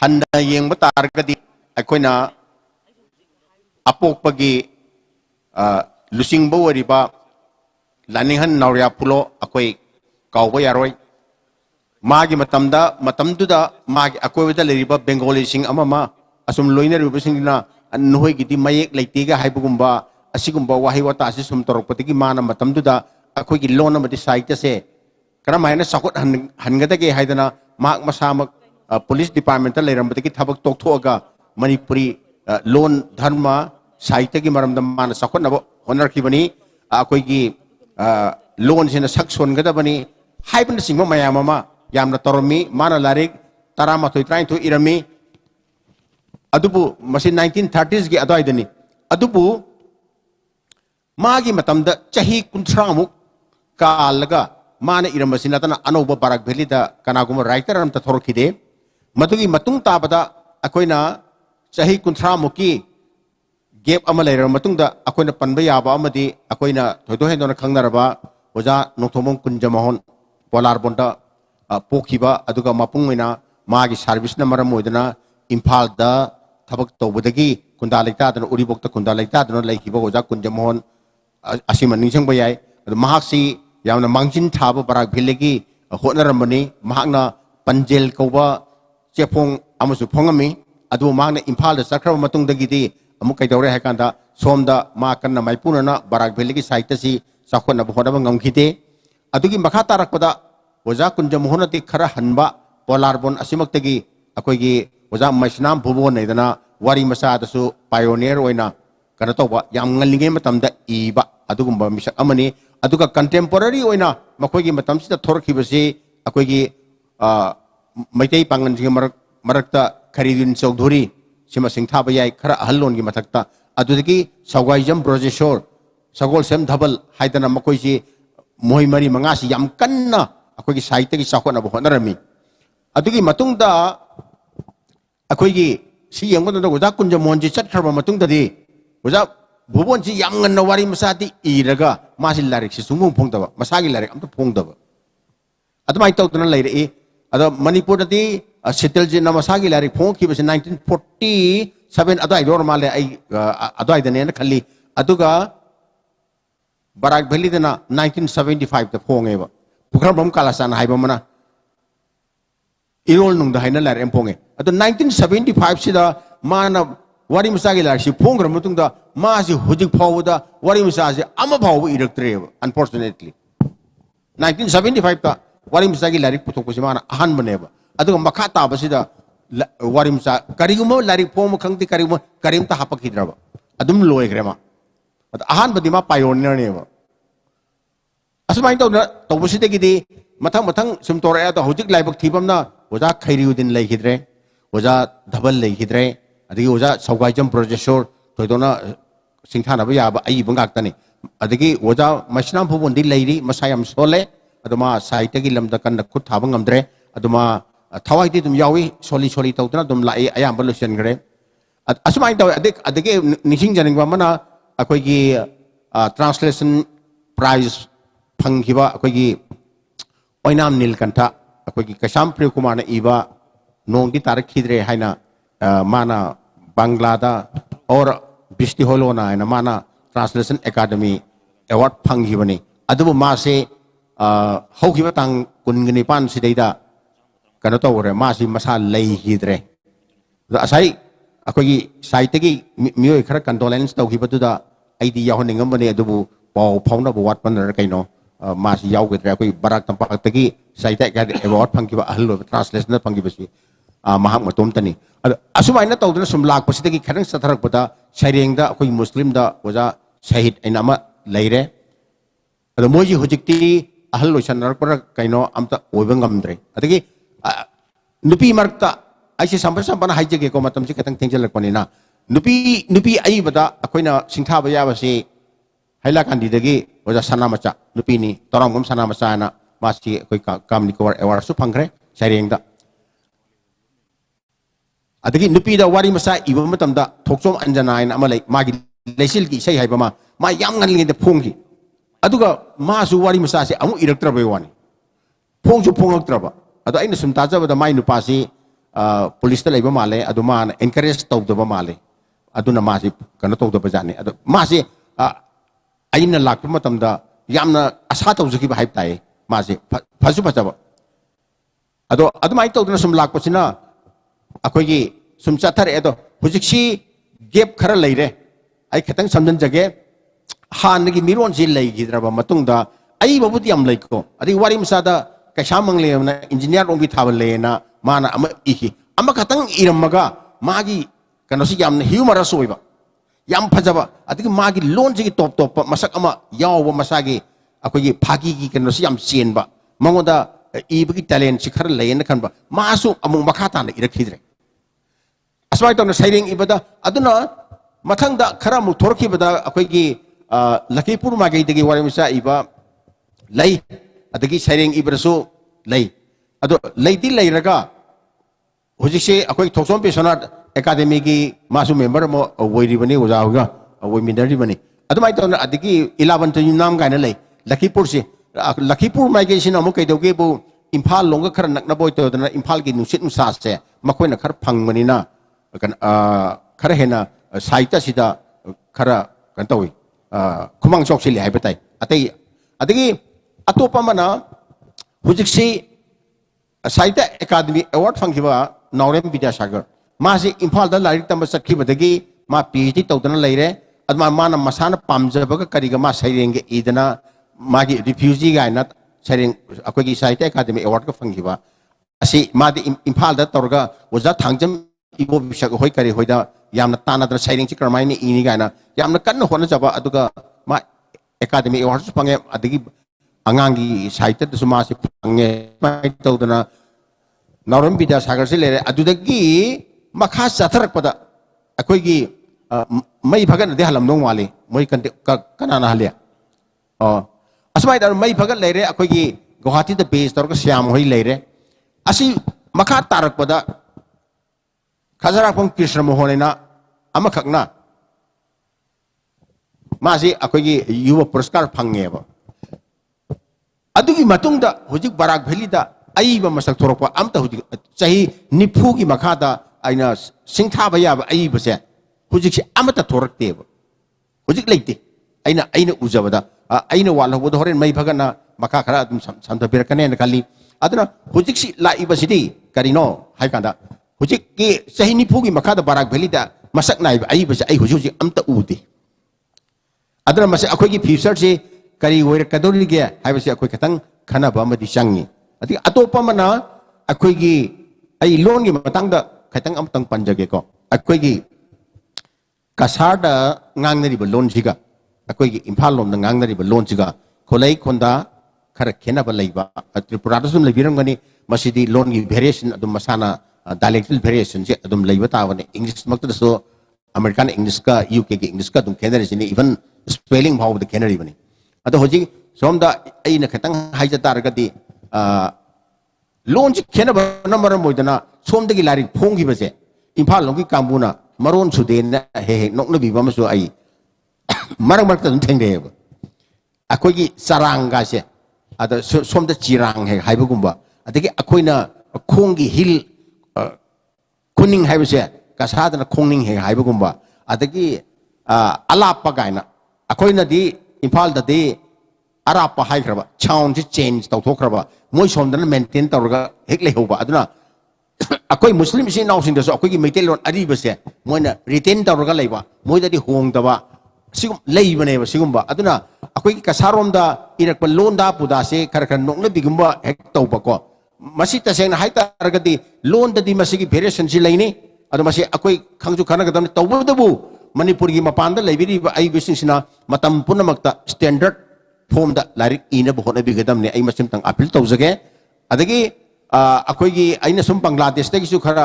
handa yengba targadi akoina apokpagi lusing bo riba laningan nauria pulo akoi kauba yaroi magi matamduda magi akoi da leriba Bengali sing amama asum loiner riba singna anhoi gidi mayek leitiga haibugumba asigumba wahi wata asi sum toropatigi mana matamduda akoi gi lona mati saita se kana maina sakot hangada ge haidana mak masamak police department leirambati thabak tokthoga Manipuri loan dharma saita gi maramda mana sakot nabo honarkibani akoigi loan sina sakson gadabani haiban singma mayamama yamna toromi mana larik tarama thoi train to irami adubu masi 1930s gi adaidani adubu magi matamda chahi kunthramuk kalaga mana iramasina tana anoba barak valley da kanaguma writer am ta thorkhide madugi matung tabada akoina chahi kunthramuki gap ama leira matung da akoina panba yaba amadi akoina thoido hendona khangnaraba oja nongthomong kunjamahon polar bonda pokhiba aduga mapungina magi service na maram oidana imphal da thabak tobudagi kunda lekta dana uribokta kunda lekta dana laikhiba oja kunjamahon asima ningsang bayai mahaksi yamna mangjin thaba barak bhilegi honaramani mahakna panjel kauba chepong amasu phongami adu mahakna imphal da sakra matung dagidi amuk kaidore hakanda somda ma kanna maipuna barak bhilegi saita si sakhona bhodaba ngamkhite adugi makha tarakpada oja kunjamohonati khara hanba polarbon asimaktagi akoigi oja maisnam bhubon nedana wari masa dasu pioneer oina kana toba yam ngalinge matamda iba adugumba misak amani aduga contemporary oina makoigi matam sida thorkhibasi akoigi maitei pangan ji marakta kharidin chowdhury sima singtha bayai khara ahalon gi mathakta adudagi sawgaijam brojeshor sagol sem dhabal haidana makoiji moi mari mangasi yam kanna akoigi saita gi sakhona bo honarami adugi matungda akoigi si yengona oja kunja monji chatkhaba matungda di oja bubon ji yam nganna wari masati iraga masil larik si sumung phongdaba masagi larik amta phongdaba adumai tawtuna leire ada manipur di settle ji na masagi larik phongki bes 1947 adai dor male ai adai dane na khali aduga barak valley dana 1975 ta phongeba pukram kalasan haiba mana irol nung da haina lar emponge adu 1975 sida mana wari musagi lar si phongra mutung da ma si hujik phawda wari musagi ama phawu iraktreba unfortunately 1975 ta wari musagi larik puthok si mana ahan baneba adu makha ta basida wari musa karigumo larik phom khangti karigumo karim ta hapakidraba adum loy grema ahan badima pioneer neba asumai to busidagi mathang mathang sum tora da hujik laibak thibamna oja khairiudin leihidre oja dhabal leihidre adigi oja sawgaijam projector toidona singthana ba yaba ai bangak tani adigi oja masnam phubon di leiri masayam sole aduma saitagi lamda kan khut thaba ngamdre aduma thawai di dum yawi soli tawdana dum lai ayam bolution gre asumai to adigi nising janing ba mana akoigi translation prize phanghiba akoigi oinam nilkantha akoigi kasam priyakumar na iba nongdi tarak khidre haina mana banglada or bisti holona haina mana translation academy award phanghibani adubu ma se haukiba tang kungni pan sidaida kana tawre ma si masa lei hidre asai akoigi saitagi mioi khara condolence tawhibatuda aidi yahoningam bani adubu pau phauna bu wat pan kaino masi yau gitu ya, koi barak tempat tegi saya tak ada award panggiba ahlo translation panggiba si maham matum tani. Asumai na tahu tu semlak pasti tegi kadang setarak pada syarieng da koi Muslim da waja syahid nama laire. Ada moji hujikti ahlo syanar pada kaino amta oibeng gamdre. Adagi nupi markta aisi sampai na haji ke kau matam si kadang tinggal lekoni na. Nupi ai pada koi na singtha baya basi haila kan didagi wajah sana maca lupi ni torang gum sana maca na masih koi kam ni kawar awar su pangre sharing da adagi lupi da wari masa ibu matam da thoksom anjana ina amalai magi lesil ki sai haiba ma yam ngan linge de phongki aduga ma su wari masa se amu iraktra bai wani phong su phongaktra ba adu aina sum ta jaba da mai nu pasi police ta leiba male adu ma encourage tau da ba male adu na ma si kana tau da ba jani adu ma si aina lakpa matamda yamna asa tawjaki ba haip tai mase phasu phajaba ado mai tawdna sum lakpa sina akoigi sum chathare ado hujiksi gap khara leire ai khatang samjan jage han gi miron ji lei gidraba matungda ai babut yam leiko adi wari msada kaishamang le na engineer ong bi thabal le na mana ama iki ama khatang iramaga magi kanosi yamna humorous oiba yam phajaba adigi magi loan ji top top masak ama yawa masagi akogi phagi gi keno si yam chenba mangoda ibagi talent si khar leyen khanba masu amung makata na irakhidre aswai tong sairing ibada aduna mathang da khara mu thorki bada akogi lakipur magai dagi warimsa iba lay adagi sairing ibraso lay ado lady layraga hojise akoi thoksom pesonat academy ki masu member mo woiri bani ojaga woi minari bani adumai tawna adigi 11 to nam gaina lay lakipur se lakipur magai sin amu kai doge bu imphal longa khar nakna boy to dana imphal gi nusit nusa se makoi na khar phangmani na kan khar hena saita sida khara kan tawi khumang chok sili haibatai atai adigi atopa mana hojikse Saita Academy Award fangkiba Naurem Vidyasagar. Masi Imphal da larik tamba sakibadagi ma PhD tawdana leire adma mana masana pamjabaga kariga ma sairenge idana magi refugee gaina sairing akogi Saita Academy Award ka fangkiba. Asi madi Imphal da torga oja thangjam ibo bisak hoi kari hoida yamna tana da sairing chi karmaini ini gaina yamna kanna hona jaba aduga ma Academy Award pange adigi angangi saita da sumasi pange mai tawdana Naurem Vidyasagar se lere adudagi makha satharak pada akoigi mai bhagan de halam nong wali moi kan kanana halia asmai dar mai bhagan lere akoigi Guwahati da base tor ka syam hoi lere asi makha tarak pada khazara pong Krishna Mohonena amakhakna masi akoigi yuwa puraskar phangeba adugi matungda hojik Barak Valley da aiba masak thorokpa amta hojik chahi nifu gi makhada aina singthaba yaba aiba se hojik si amata thorakteba hojik leite aina ujabada aina wal hobo horen mai bhagana makha khara adum samta birakane na kali aduna hojik si laiba sidi karino haikanda hojik ki chahi nifu gi makhada Barak Valley da masak naiba aiba se ai hojik amta ude aduna mase akhoi gi future se kari woir kadori ge haibasi akhoi katang khana ba ma di changi ati atopa mana akhoi gi ai loan gi matang da katang amtang panjage ko akhoi gi kasar da ngangnari ba loan jiga akhoi gi imphal lom da ngangnari ba loan jiga kholai khonda khara khena ba leiba tripura da sum leibiram gani masidi loan gi variation adum masana dialectal variation je adum leiba ta wani english makta so american english ka uk gi english ka dum khenari sini even spelling bhaw da khenari bani ado hoji somda aina khatang haija taragadi loan ji khena ba number moidana somdagi lari phongi base imphal longi kambuna maron sudena he nokna bi bamasu ai marang mark tan thengde akogi saranga se ada somda chirang he haibagumba adagi akoina khongi hil kuning haibase kasadana khongning he haibagumba adagi alapa gaina akoina di Imphal da de arapa hai kraba sound ji change taw thokraba moi somdana maintain tawraga hek lehoba aduna akoi muslim si naw sing da so akoi gi maitel lon ari base moina retain tawraga leiba moi da di hong daba sigum leibane ba sigumba aduna akoi gi kasarom da irak pa loan da puda se khar khar nokna bigumba hek tawba ko masi ta seng hai targa di loan da di masigi variation si leini adu masi akoi khangju khana ga dam tawba dabu Manipuri mapanda library ai bisnisna matam punamakta standard form da larik ina bohona bigadam ne ai masim tang appeal tawjage adagi akoi gi aina sum Bangladesh ta gisu khara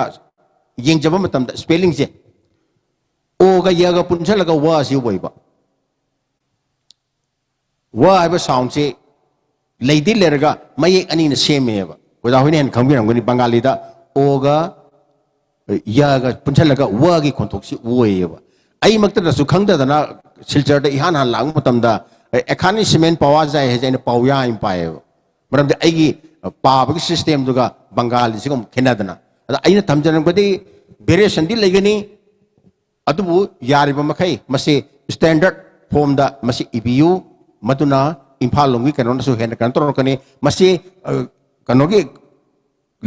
yengjaba matam da spelling je o ga ya ga punchalaga wa si boiba wa ai sound se leidi lerga mai ani na semeba wada hoine han khangbi rangoni Bengali da o ga ya ga punchalaga wa gi kontok si ueba ai makta da su khangda da na silchar da ihan han lang matam da ekhani cement pawa jai he jaina pawya im pae maram da ai gi pawagi system duga Bengali sigum khenadana ada aina thamjanam badi variation di legani adubu yariba makai masi standard form da masi ibu maduna Imphal longi kanon su hen kan tor kani masi kanogi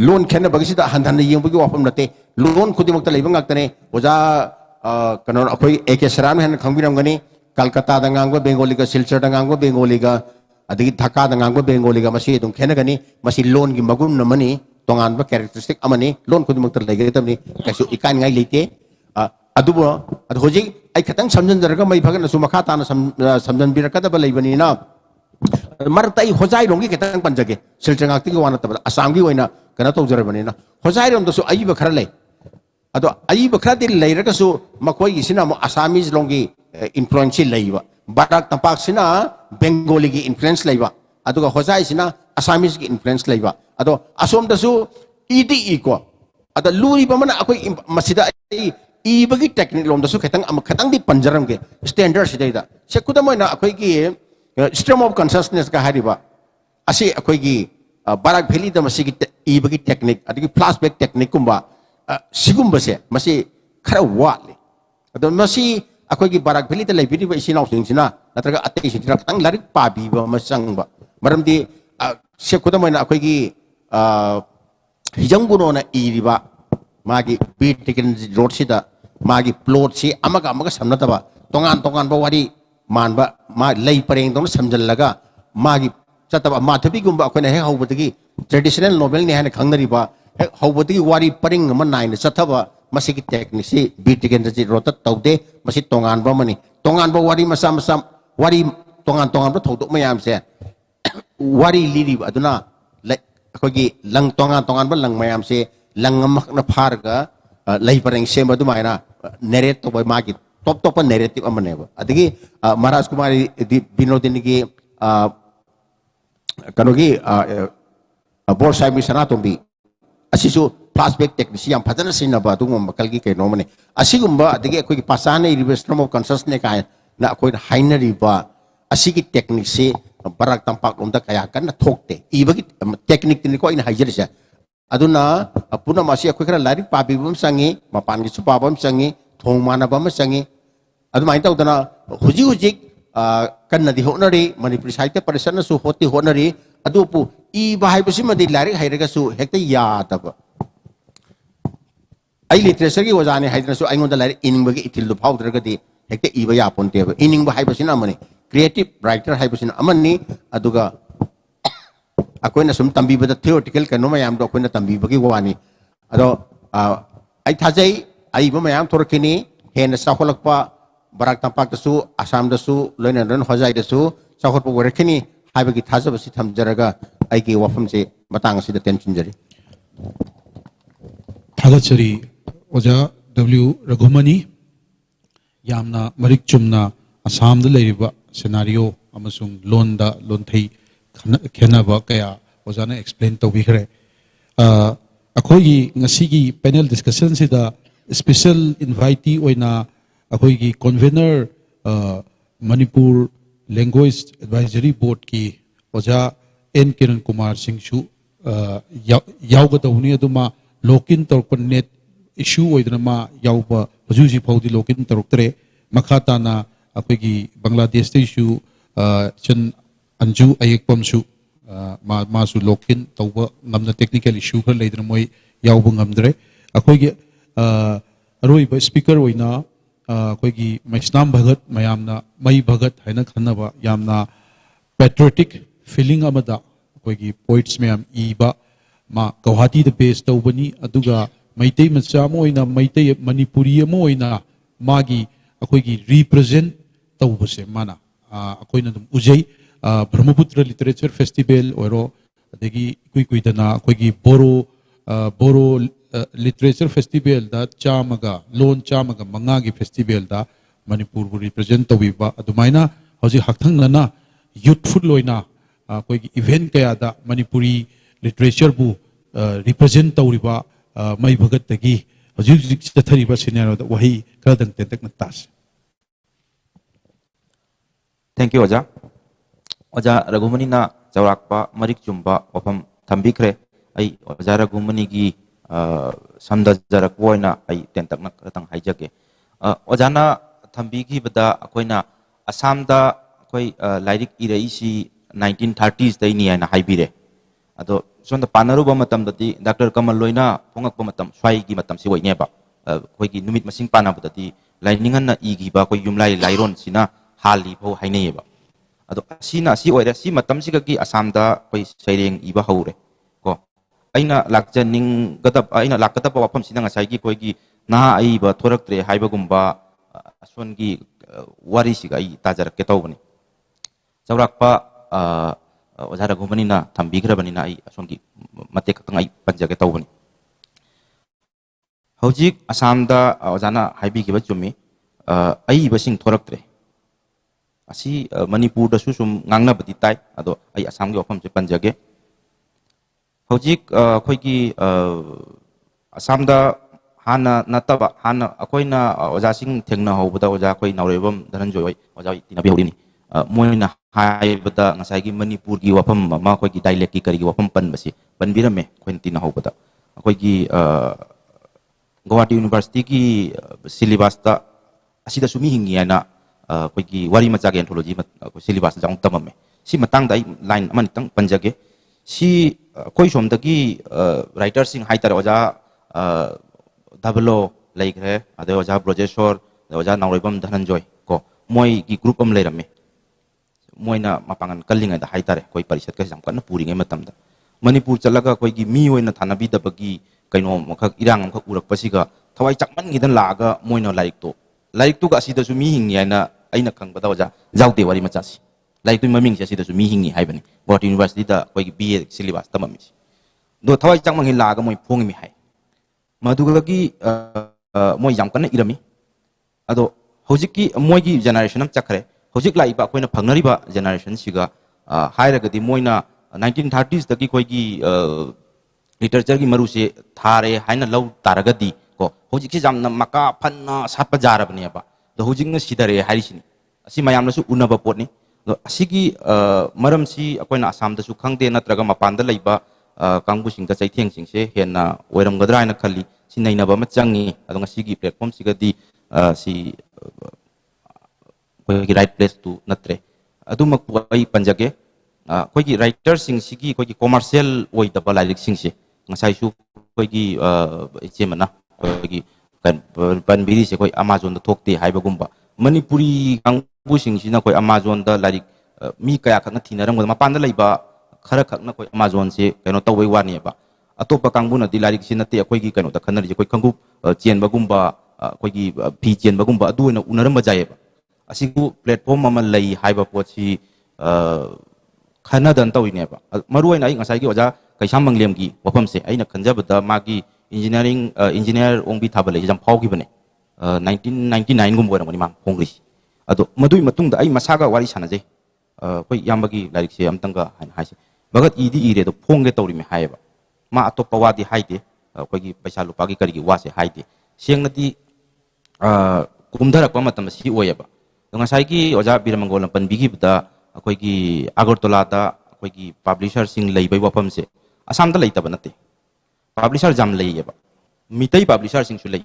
loan khenna bagisi da handan yeng bagi wapam nate loan khudi makta leibang aktane oja kanon akoi ek saran hen khangbiram gani Kolkata da ngangba Bengali ga Silchar da ngangba Bengali ga adigi Dhaka da ngangba Bengali ga masi dum khena gani masi loan gi magum na mani tongan ba characteristic amani loan khudi makta lege tamni kasu ikan ngai lite adubo ad hoji ai khatang samjan jaraga mai phagan su makha ta na samjan birak da balai bani na martai hojai rongi khatang panjage silchangak ti wana ta asam gi oina kana to jara bani na hojai rom da su ai ba khara lai ado ai ba khara dil lai raga su makoi gi sina mo assamese longi influence lai ba barak tampak sina bengali gi influence lai ba ado hojai sina assamese gi influence lai ba ado asom da su idi ko ado luri ba mana akoi masida ibagi technique lom da su khatang di panjaram ke standard sidai da sekuda moina akoi gi stream of consciousness ka hariba asi akoi gi barak valley da masi gi ibagi technique adigi flashback technique kumba sigumba se masi khara wali ado masi akoi gi barak valley da laibiri ba isina using sina natraga atei sidira khatang larik pa bi ba masang ba maram di sekuda moina akoi gi hijang buno na iriba magi beat tikin road sida magi plot si amaga samnataba tongan ba wari manba ma lei pareng dong samjallaga magi chataba mathabi gumba akoina he hawbadagi traditional novel ni hana khangnariba he hawbadagi wari pareng ma naina chathaba masigi technique si beat tikin road ta tawde masi tongan ba mani tongan ba wari masam wari tongan ba thodok mayam se wari liriba aduna akogi lang tongan ba lang mayam se lang na pharga lay pareng sema du maina narrate to by magi top narrative amane ba adigi Maharaj Kumari Binodini gi kanogi bor sai mi sana tombi asisu flashback technique yam phajana sina ba du makal gi ke no mane asigumba adigi akoi pasana irrevestment of consciousness ka na akoi hainari ba asigi technique se barak tampak lomda kaya kan na thokte ibagi technique ni ko ina haijerisa aduna apuna masih aku kira lari papi bom sangi mapan gitu pabom sangi thong mana bom sangi adu main tahu dana huji kan nadi honari Manipuri Sahitya Parishad su hoti honari adu pu I bahai besi madi lari hai rega su hekta ya taba ai literature ki wajane hai su ai ngonda lari ining bagi itil du phau rega di hekta I ba ya ponte ba ining bahai besi na mani creative writer hai besi na amanni aduga aku na sum tambi bada theoretical kanu mayam do aku na tambi bagi wani ado ai thajai ai ba mayam thorkini hen sakolak pa barak tampak dasu asam dasu loina ron hojai dasu sakot po rekini hai bagi thaja basi thamjaraga ai ki wafam se matang si da tension jari thagachari oja W Raghumani yamna marik chumna asam da leiriba scenario amasung londa lonthei khenaba kaya ozana explain to bigre akhoi ngasigi panel discussion sida special invitee oina akhoi gi convener Manipur language advisory board ki oja N Kiran Kumar Singh shu yauga tawni aduma lokin torpan net issue oidna ma yauba hujuji phawdi lokin toroktre makhata na akhoi gi Bangladesh te issue chen anju ayekpam su masu lokin tawba ngamna technical issue kha leidra moi yaubu ngamdre akhoi gi aroi ba speaker oina akhoi gi Maisnam Bhagat mayamna mai Bhagat haina khanaba yamna patriotic feeling amada akhoi gi poets mayam iba ma Guwahati the base tawbani aduga maitei macha moina maitei Manipuri moina magi akhoi gi represent tawbase mana akhoi na dum ujai Brahmaputra Literature Festival oro adegi kui dana akhoi Boro Literature Festival da chamaga manga gi festival da Manipur bu represent tawiba adumaina hoji hakthang lana youthful loina akhoi gi event kaya da Manipuri literature bu represent tawriba mai bhagat tagi hoji chathariba scenario da wahi kadang tentak natas. Thank you Oja. Oja Raghumani na jawrakpa marik chumba wafam thambikre ai Oja Raghumani gi samda jarakwoina ai tentak nak ratang haijake Oja na thambigi bada akoina Assamda akoi lairik iraisi 1930s dai ni aina haibire ado sonda panaruba matam dati Dr. Kamal loina phongakpa matam swai gi matam si woine ba koi gi numit masing pana budati lainingan na igi ba koi yumlai lairon sina hali pho hainei ba ado sina si oira si matam si gi Assamda koi saireng iba haure ko aina lakjaning gadap aina lakata pa wapam sina ngasai gi koi gi na ai ba thorak tre haiba gumba asongi wari siga ai tajarak ke tawbani chaurakpa oja ragumani na thambigrabani na ai asongi mate katang ai panjage tawbani hojik asamda ojana haibi ki bachumi ai basing thoraktre asi manipur da su sum ngangna bati tai ado ai asam gi ofam se panjage hojik khoigi asamda hana nataba hana akoina oja sing thengna hobada oja koi naurebam dhananjoy oja tinabi hodini moina haibada ngasai gi manipur gi wafam ma koi gi dialect ki kari gi wafam pan basi panbirame khointina hobada koi gi Guwahati University ki syllabus ta asida sumi hingi ana koi gi wari macha gi anthology syllabus jang tamame si matang dai line man tang panjage si koi somda gi writer sing haitar oja Dablo like hai ade oja Brojeshwar oja Naurebam Dhananjoy ko moi gi group am leirame moina mapangan kallinga da haitare koi parishat ka jam kana puri ngai matam da Manipur chalaga koi gi mi oina thanabi da bagi kaino makhak irang makhak urak pasiga thawai chakman gi dan laga moina like to ga sida su mi hingi aina aina khang bada oja jaute wari machasi like to maming sia sida su mi hingi haibani Guwahati University da koi gi BA syllabus tamami do thawai chakman gi laga moi phongi mi hai Madugagi moi jam kana irami ado hojiki moi gi generation am chakre hojik lai ba koina phangnari ba generation siga hairagadi moina 1930s dagi koi gi literature gi maru se thare haina law taragadi ko hojik si jamna maka phanna satpa jarabni ba do hojik na sidare harisini asi mayam na su unaba potni do asigi maram si koina asam da su khangde natraga mapanda laiba kangbu singda chaitheng singse hena oiram gadra na khali sinaina ba machangi adonga sigi platform sigadi si koi right place to natre adumak ai panjage koi gi writer sing sigi koi gi commercial oi da balalik singse ngasai su koi gi chemana koi gi kan ban biri se koi Amazon da thokte haibagumba Manipuri kangbu singsina koi Amazon da larik mi kaya khakna thinaram ma panda laiba khara khakna koi Amazon se kaino tawai wani ba atopa kangbu na dilarik sinate akoi gi kaino da khanari je koi kanggu chen bagumba koi gi phi chen bagumba adu na unaram bajaye ba asigu platform ama lai haiba pochi khana dan tawine ba maru aina ai ngasai gi oja kaisam manglem gi wafam se aina khanjabada magi engineer ongbi thabale jam phau gi bane 1999 gum boram ni ma congress ado madui matung da ai masaga wari sanaje koi yambagi larik se amtanga haise bagat idi ire do phongge tawri me haiba ma atopa wadi haide koi gi paisa lupa gi kari gi wase haide sengnati kumdarak pa matam si oyaba ngasai gi oja biramangol pan bigi bda koi gi Agartala da koi gi publisher sing leibai wafam se asam da leita banate publisher jam leiba mitai publisher sing su lei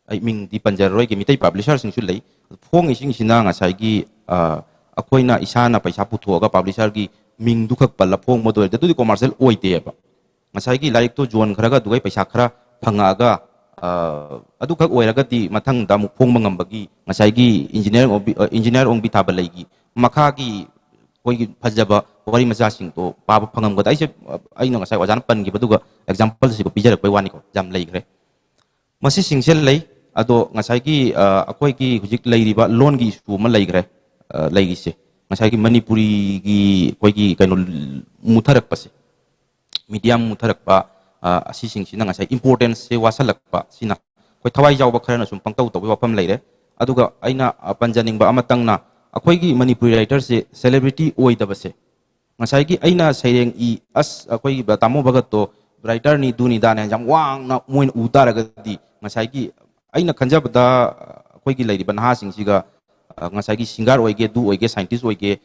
ai ming di panjaroi gi mitai publisher sing su lei phong ising sina ngasai gi akoina isana paisa puthoga publisher gi ming dukhak palla phong modol da tu commercial oite ba ngasai gi like to zone kharaga dugai paisa khara phangaga adu khak oiraga ti mathang da mu phong mangambagi ngasai gi engineer ong bi thabal gi makha gi koi gi phajaba wari macha sing to paba phangam ga aise aina ngasai wajan pan gi baduga example si ko pijar koi wani ko jam lei gre masi singsel lei ado ngasai gi akoi gi hujik lei riba loan gi issue ma lei gre lei gi se ngasai gi Manipuri gi koi gi kaino mutharak pase medium mutharak pa asi sing sina ngasai importance se wasalak pa sina koi thawai jaw ba khara na sum pangtau to wa pam lei re aduga aina panjaning ba amatang na akoi gi Manipuri writer se celebrity oi da base ngasai gi aina saireng I as akoi gi tamo bagat to writer ni duni da ne jam wang na moin udara ga di ngasai gi aina khanjabda akoi gi leiri ban ha sing siga ngasai gi singer oi ge du oi ge scientist oi ge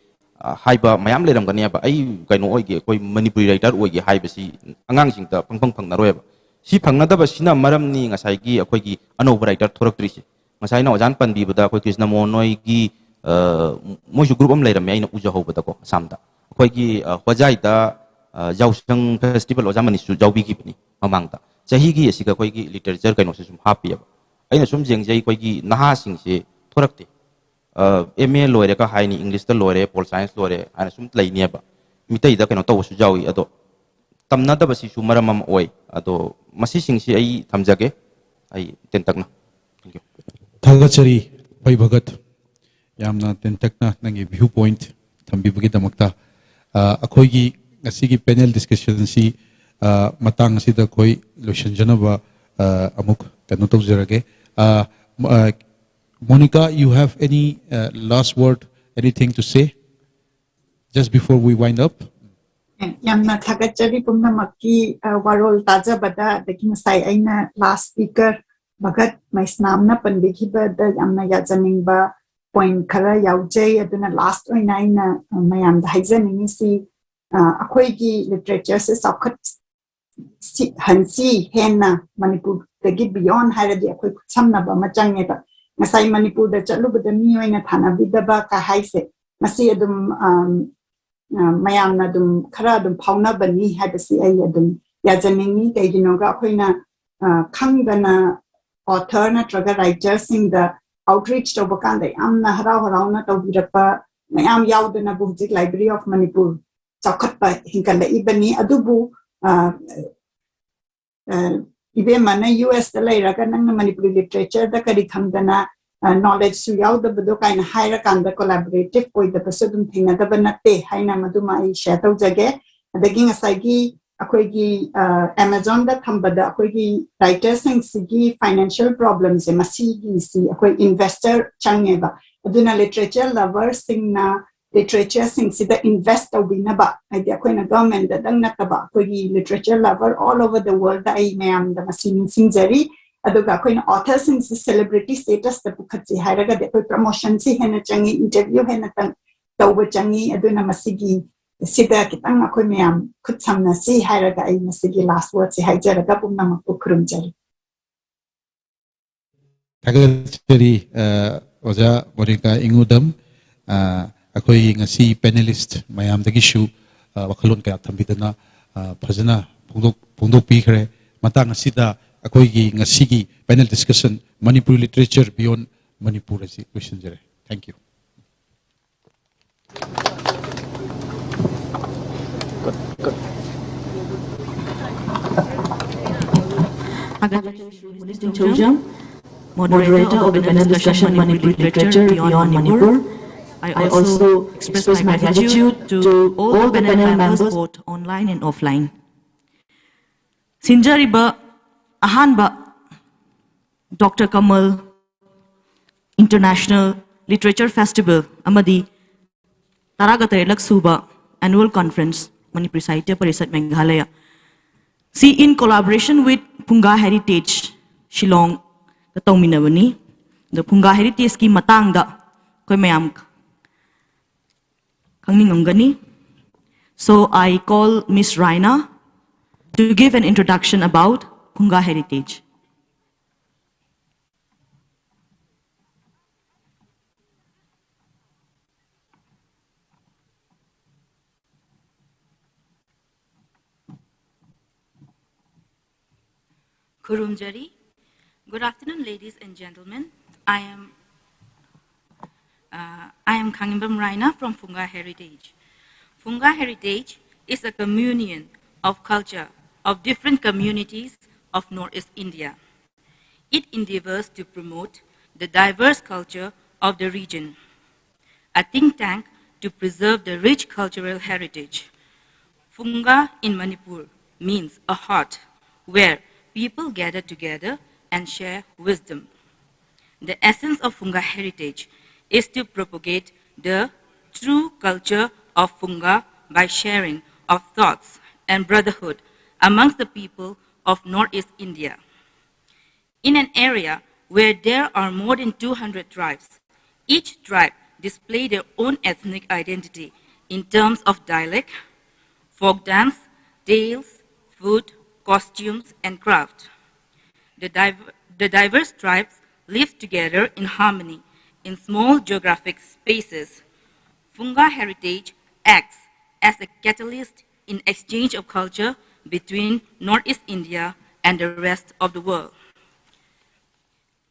haiba mayam leram gani ba ai kaino oi ge koi Manipuri writer oi ge haiba si angang sing ta pangpang phang na roi ba si phang na da ba sina maram ni ngasai gi akoi gi ano writer thorak tri si ngasai na ojan pan bi bada akoi Krishna monoi gi moju group am leram ai na uja ho bada ko samda akoi gi hojai da jausang festival oja mani su jaubi gi ni amang ta chahi gi asiga koi gi literature kaino se sum happy ba aina sum jeng jai koi gi naha sing se thorak te MA loire ka haini English ta loire pol science loire ana sum tlai ni ba mitai da kaino taw su jawi ado tamna da basi su maramam oi ado masi sing si ai thamjage ai tentakna thank you Thagachari Pai Bhagat, Yamna Tentakna Nangi viewpoint, Tambi Bhagitamakta, Akoigi, Asigi panel discussion si Matang Sida Koi, Lushan Janava, Amuk, Kanoto Zerage. Monica, you have any last word, anything to say just before we wind up? Yamna thagachari pumna makki warol taja bada deki masai aina last speaker Bhagat maisnamna pandiki bada yamna yajaning ba point khara yaujai aduna last oina aina mayam da haijaning si akhoi gi literature se sakhat hansi henna Manipur degi beyond haradi akhoi samna ba machange ba masai Manipur da chalu bada mi oina thana bidaba ka haise masi adum mayamna dum khara dum phawna bani habasi ai adum yajaningi kaiginoga akoina khangdana author na traga writer sing the outreach to bakanda amna harauna to birapa mayam yaudana bujik library of Manipur chakhatpa hinkala ibani adubu ibe mana US da lairaga nang Manipuri literature da kari khangdana knowledge su yaw da budo kaina haira kanda collaborative koi da pasudum thina da banate haina maduma I share tau jage adagi ngasai gi akoi gi Amazon da thambada akoi gi writers sing sigi financial problems e masi gi si akoi investor change ba aduna literature lovers sing na literature sing sida invest au binaba ai akoi na government da dang na ba akoi gi literature lover all over the world da ai mayam da masi sing jari aduga koina authors in celebrity status ta pukhatsi hairaga de koi promotion si hena changi interview hena tang tawba changi aduna masigi sida kitang akoi myam khut samna si hairaga ai masigi last word si haijaraga pumna makku khrum jari Tagachari Oja Monica Ingudam akoi ngasi panelist mayam dagishu wakhalon kaya thambidana phajana phongdok pikre matang asida akoigi ngasigi panel discussion Manipuri literature beyond Manipur as question jare. Thank you. Moderator of the panel discussion Manipuri literature beyond Manipur. I also express my gratitude to all the panel members both online and offline. Sinjariba Ahanba Dr. Kamal International Literature Festival Amadi Taragatarelak Suba Annual Conference Manipuri Sahitya Parisat Meghalaya. See, in collaboration with Punga Heritage Shillong Katauminawani, the Punga Heritage ki matangda koi mayam kangning. So I call Miss Raina to give an introduction about Punga heritage. Kurumjari. Good afternoon, ladies and gentlemen. I am Kangimbam Raina from Punga Heritage. Punga Heritage is a communion of culture of different communities of Northeast India. It endeavors to promote the diverse culture of the region, a think tank to preserve the rich cultural heritage. Punga in Manipur means a heart where people gather together and share wisdom. The essence of Punga heritage is to propagate the true culture of Punga by sharing of thoughts and brotherhood amongst the people of Northeast India. In an area where there are more than 200 tribes, each tribe displays their own ethnic identity in terms of dialect, folk dance, tales, food, costumes, and craft. The diverse tribes live together in harmony in small geographic spaces. Punga heritage acts as a catalyst in exchange of culture between Northeast India and the rest of the world.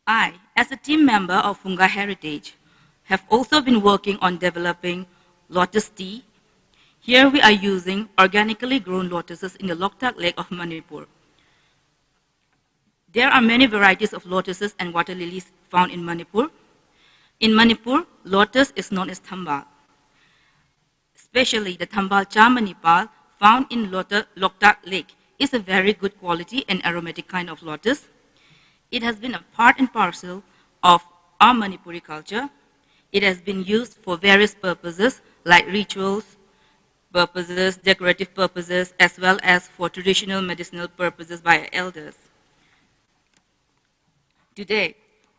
I, as a team member of Punga Heritage, have also been working on developing lotus tea. Here we are using organically grown lotuses in the Loktak Lake of Manipur. There are many varieties of lotuses and water lilies found in Manipur. In Manipur, lotus is known as thambal. Especially the thambal cha manipal found in Loktak Lake is a very good quality and aromatic kind of lotus. It has been a part and parcel of our Manipuri culture. It has been used for various purposes like rituals, purposes, decorative purposes, as well as for traditional medicinal purposes by our elders. Today,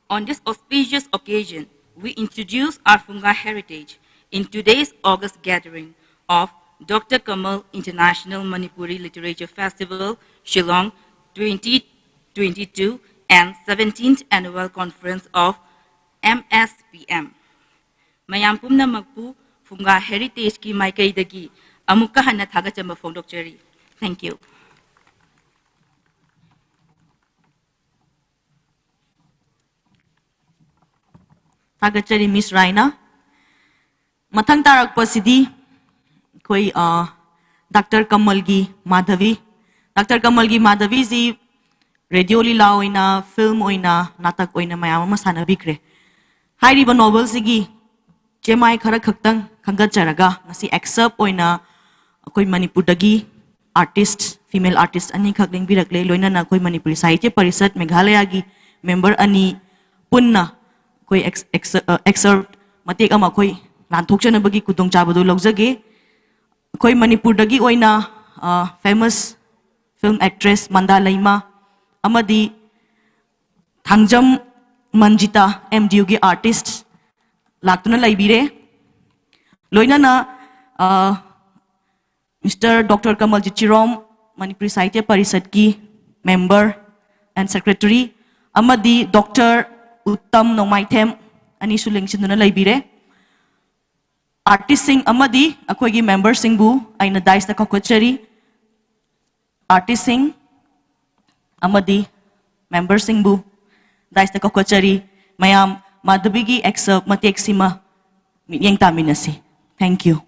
on this auspicious occasion, we introduce our Funga heritage in today's August gathering of Dr. Kamal International Manipuri Literature Festival, Shillong 2022 and 17th Annual Conference of MSPM. Mayam pumna magpu Funga heritage ki maikaidagi amukka hanna thagachamba phongdokchari. Thank you. Thagachari Miss Raina. Mathang tarak pasidi koi Dr. Kamal gi Madhavi. Dr. Kamal gi Madhavi ji radio lila oina, film oina, natak oina mayam masana bikre. Hairiba novel sigi Jemai khara khaktang khangat charaga ngasi excerpt oina koi Manipur dagi artist, female artist ani khakling birakle loina na koi Manipuri Sahitya Parishat Meghalaya gi member ani punna koi excerpt matek ama koi lanthokchana bagi kudong chabadu logjage koi Manipur dagi oina famous film actress Manda Laima amadi Thangjam Manjita MDU gi artist Latuna Laibire Loina na Mr. Dr. Kamal Jichirom Manipuri Sahitya Parishat ki member and secretary amadi Dr. Uttam Nomaithem ani suling sinduna laibire artist sing amadi akoi gi member singbu aina dais ta kokochari artist sing amadi member singbu dais ta kokochari mayam Madhavi gi excerpt matek sima mityeng taminasi. Thank you.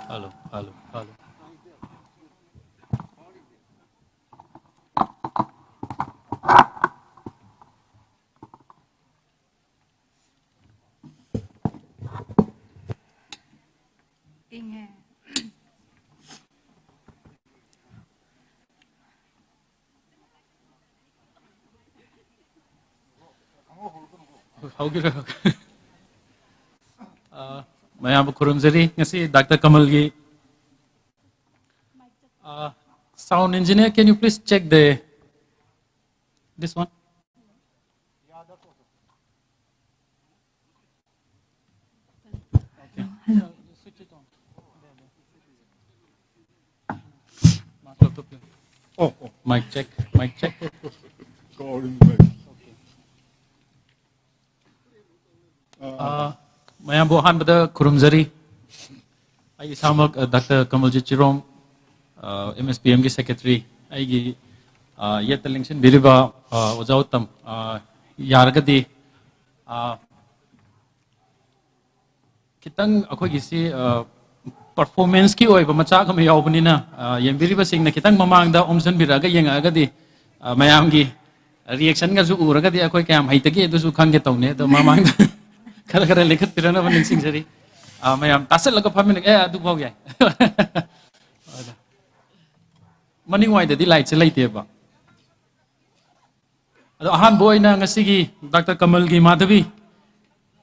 Hello, hello, hello. Haugira. Mayam kurumzari ngasi Dr. Kamal gi. Sound engineer, can you please check this one? Okay. Switch it on. Oh, mic check, mic check. Mayam buhan bada kurumzari. Ay samak Dr. Kamal Jichirom MSPM ki secretary. Ay gi yetalingshin biriba ozautam yaragadi kitang akhoi gisi performance ki oi ba macha kam yaubni na yembiriba singna kitang mamangda omsan biraga yenga di mayam gi reaction ga zu uraga di akhoi kam haitagi du su khangge tawne do mamangda kara kara lekhat pirana ban sing jari mayam tasal laga phamin adu bau yai maning wai di light se laite ba ado ahan boy na ngasigi Dr. Kamal gi Madhavi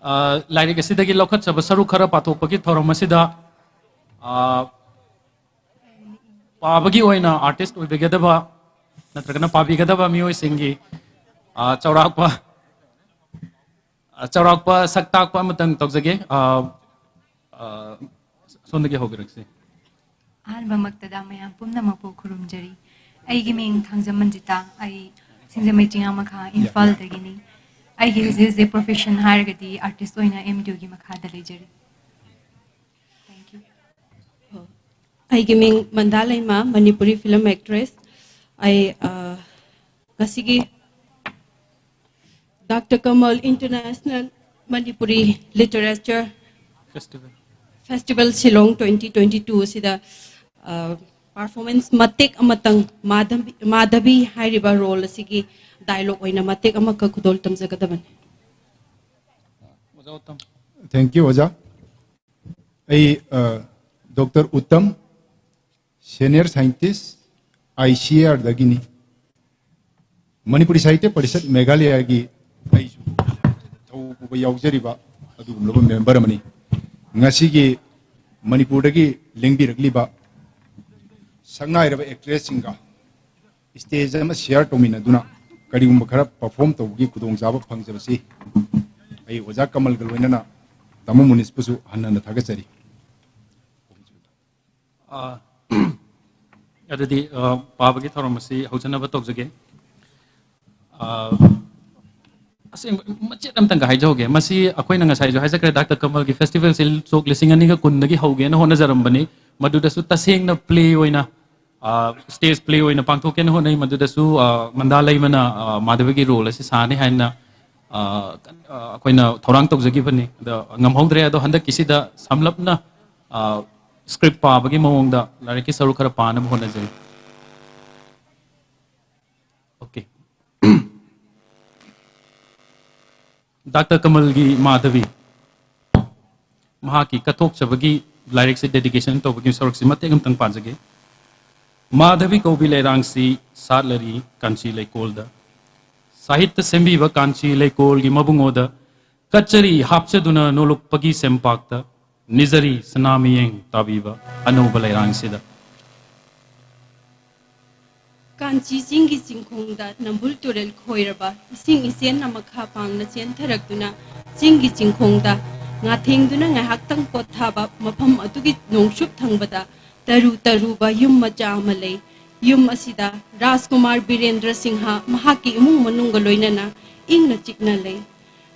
like असिदगी लौखत सब सरू खरा पाथोपकी थोरम असिदा पाबगी ओइना आर्टिस्ट ओइबेगदबा नत्रगना पाबिगदबा मियोय सिंगी Chaurakpa Chaurakpa Saktakpa Matang Tokzage Sondagi Hogaraksi. ꯑꯍꯥꯟꯕ ꯃꯛꯇꯗ ꯃꯌꯥꯝ ꯄꯨꯝꯅꯃꯛꯄꯨ ꯈꯨꯔꯨꯝꯖꯔꯤ ꯑꯩꯒꯤ ꯃꯤꯡ ꯊꯥꯡꯖꯃꯟꯖꯤꯇꯥ ꯑꯩ ꯁꯤꯡꯖꯃꯩ ꯆꯤꯡꯉꯥꯃꯈꯥ ꯏꯝꯐꯥꯜꯗꯒꯤꯅꯤ ꯑꯩꯒꯤ ꯍꯧꯖꯤꯛ ꯍꯧꯖꯤꯛ ꯄ꯭ꯔꯣꯐꯦꯁꯟ ꯍꯥꯏꯔꯒꯗꯤ ꯑꯥꯔꯇꯤꯁ ꯑꯣꯏꯅ MDUꯒꯤ ꯃꯈꯥꯗ ꯂꯩꯖꯔꯤ ꯑꯩꯒꯤ ꯃꯤꯡ ꯃꯟꯗꯥ ꯂꯩꯃꯥ ꯃꯅꯤꯄꯨꯔꯤ ꯐꯤꯂꯝ ꯑꯦꯛꯇ꯭ꯔꯦꯁ ꯑꯩ ꯉꯁꯤꯒꯤ Dr. Kamal International Manipuri Literature Festival Shillong 2022 sida performance matek amatang madhabi hairiba role asigi dialogue oina matek amaka khudol tamjagadaban. Thank you, Oja. I Dr. Uttam, Senior Scientist, ICR Dagini. Manipuri Sahitya Parishad Meghalaya gi Aisu Tau Yaujariba Adu member mani. Ngasi gi Manipur dagi lingbi ragliba Sangai raba actress singa stage ama share tomina duna kari umbakara perform to gi kudong jaba phangjabasi ai Oja Kamal galwenana tamu munispusu hanna thagachari Adadi Babagi Thoramasi Hosanaba Tokzage Machet am tanga haijoge masi akoy nanga saijo haisa Dr. Kamal gi festival sil sok lisingani ga kundagi hoge na hona jarambani maduda su taseng na play oina stage play oina pangthoke na hona maduda su mandalai mana madhavagi role asi sane haina akoy na thorang tokjagi bani da ngamhongdre ado handa kisida samlapna script pa bagi mawongda lariki saru khara pana hona jai okay Dr. Kamal gi Madhavi Mahaki Katok Chabagi lyrics dedication to Bagi Sorok Simategam Tang Pazage Madhavi Kobi Lerangsi Sadlari Kanchi Lekolda Sahitya Sembiva Kanchi Lekol gi Mabungoda Kachari Hapchaduna Nolok Pagi Sempakta Nizari Sanamiyeng Tabiva Anuba Lerangsida Kanchi singi singkhongda nambul turel khoiraba sing isen namakha pangna chen tharakduna singi singkhongda nga thengduna nga haktang pothaba mapham atugi nongsup thangbada taru taruba yum macha amalei yum asida Rajkumar Birendra Singha mahaki imung manunga loinana ingna chikna lei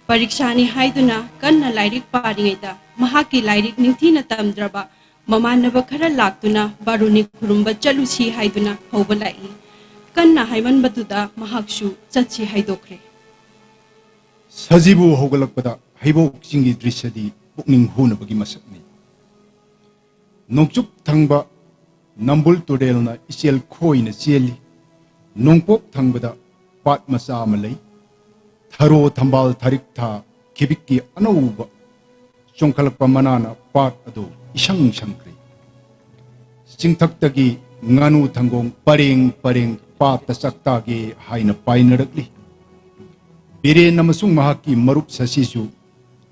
parikshani haiduna kanna lairik paringaida mahaki lairik ningthina tamdraba mamanaba khara laktuna baruni khurumba chalusi haiduna haubalai kanna haiman baduda mahakshu chachi haidokre Sajibu Hogalakpada Haibok Singi Drishadi Bukning Huna Bagi Masakni Nongchuk Tangba Nambul Todelna Isiel Koina Sieli Nongpok Tangbada Pat Masa Malay Tharo Thambal Tarikta Kibiki Anauba Chongkalakpa Manana Pat Ado Ishang Shankri Singtaktagi Nganu Tangong Paring Paring Pat Tasaktagi Haina Painarakli Bire Namasung Mahaki Marup Sasisu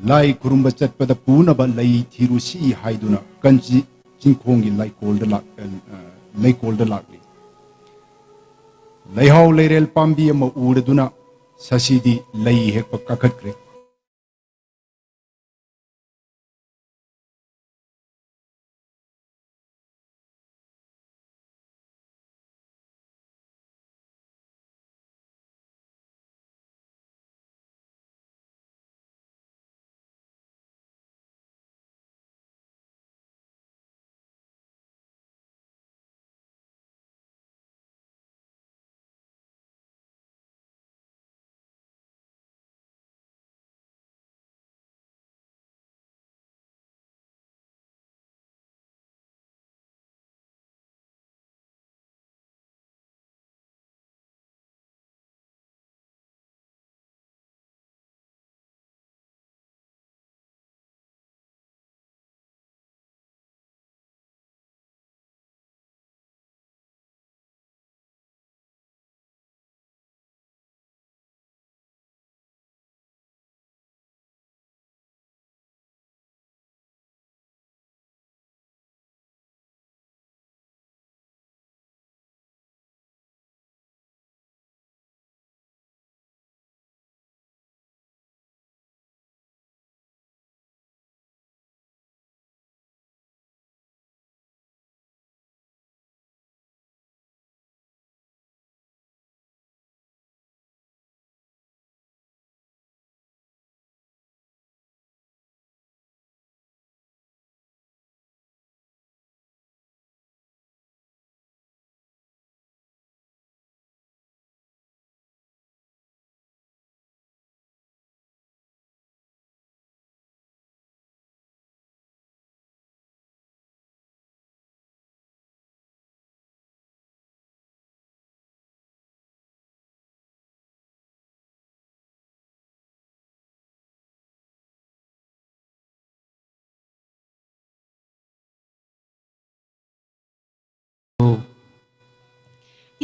Lai Kurumba Chatpada Punaba Lai Thirusi Haiduna Kanji Chinkongi Lai Kolda Lakli Lai Hau Lairel Pambi Ama Uraduna Sasidi Lai Hekpa Kakakre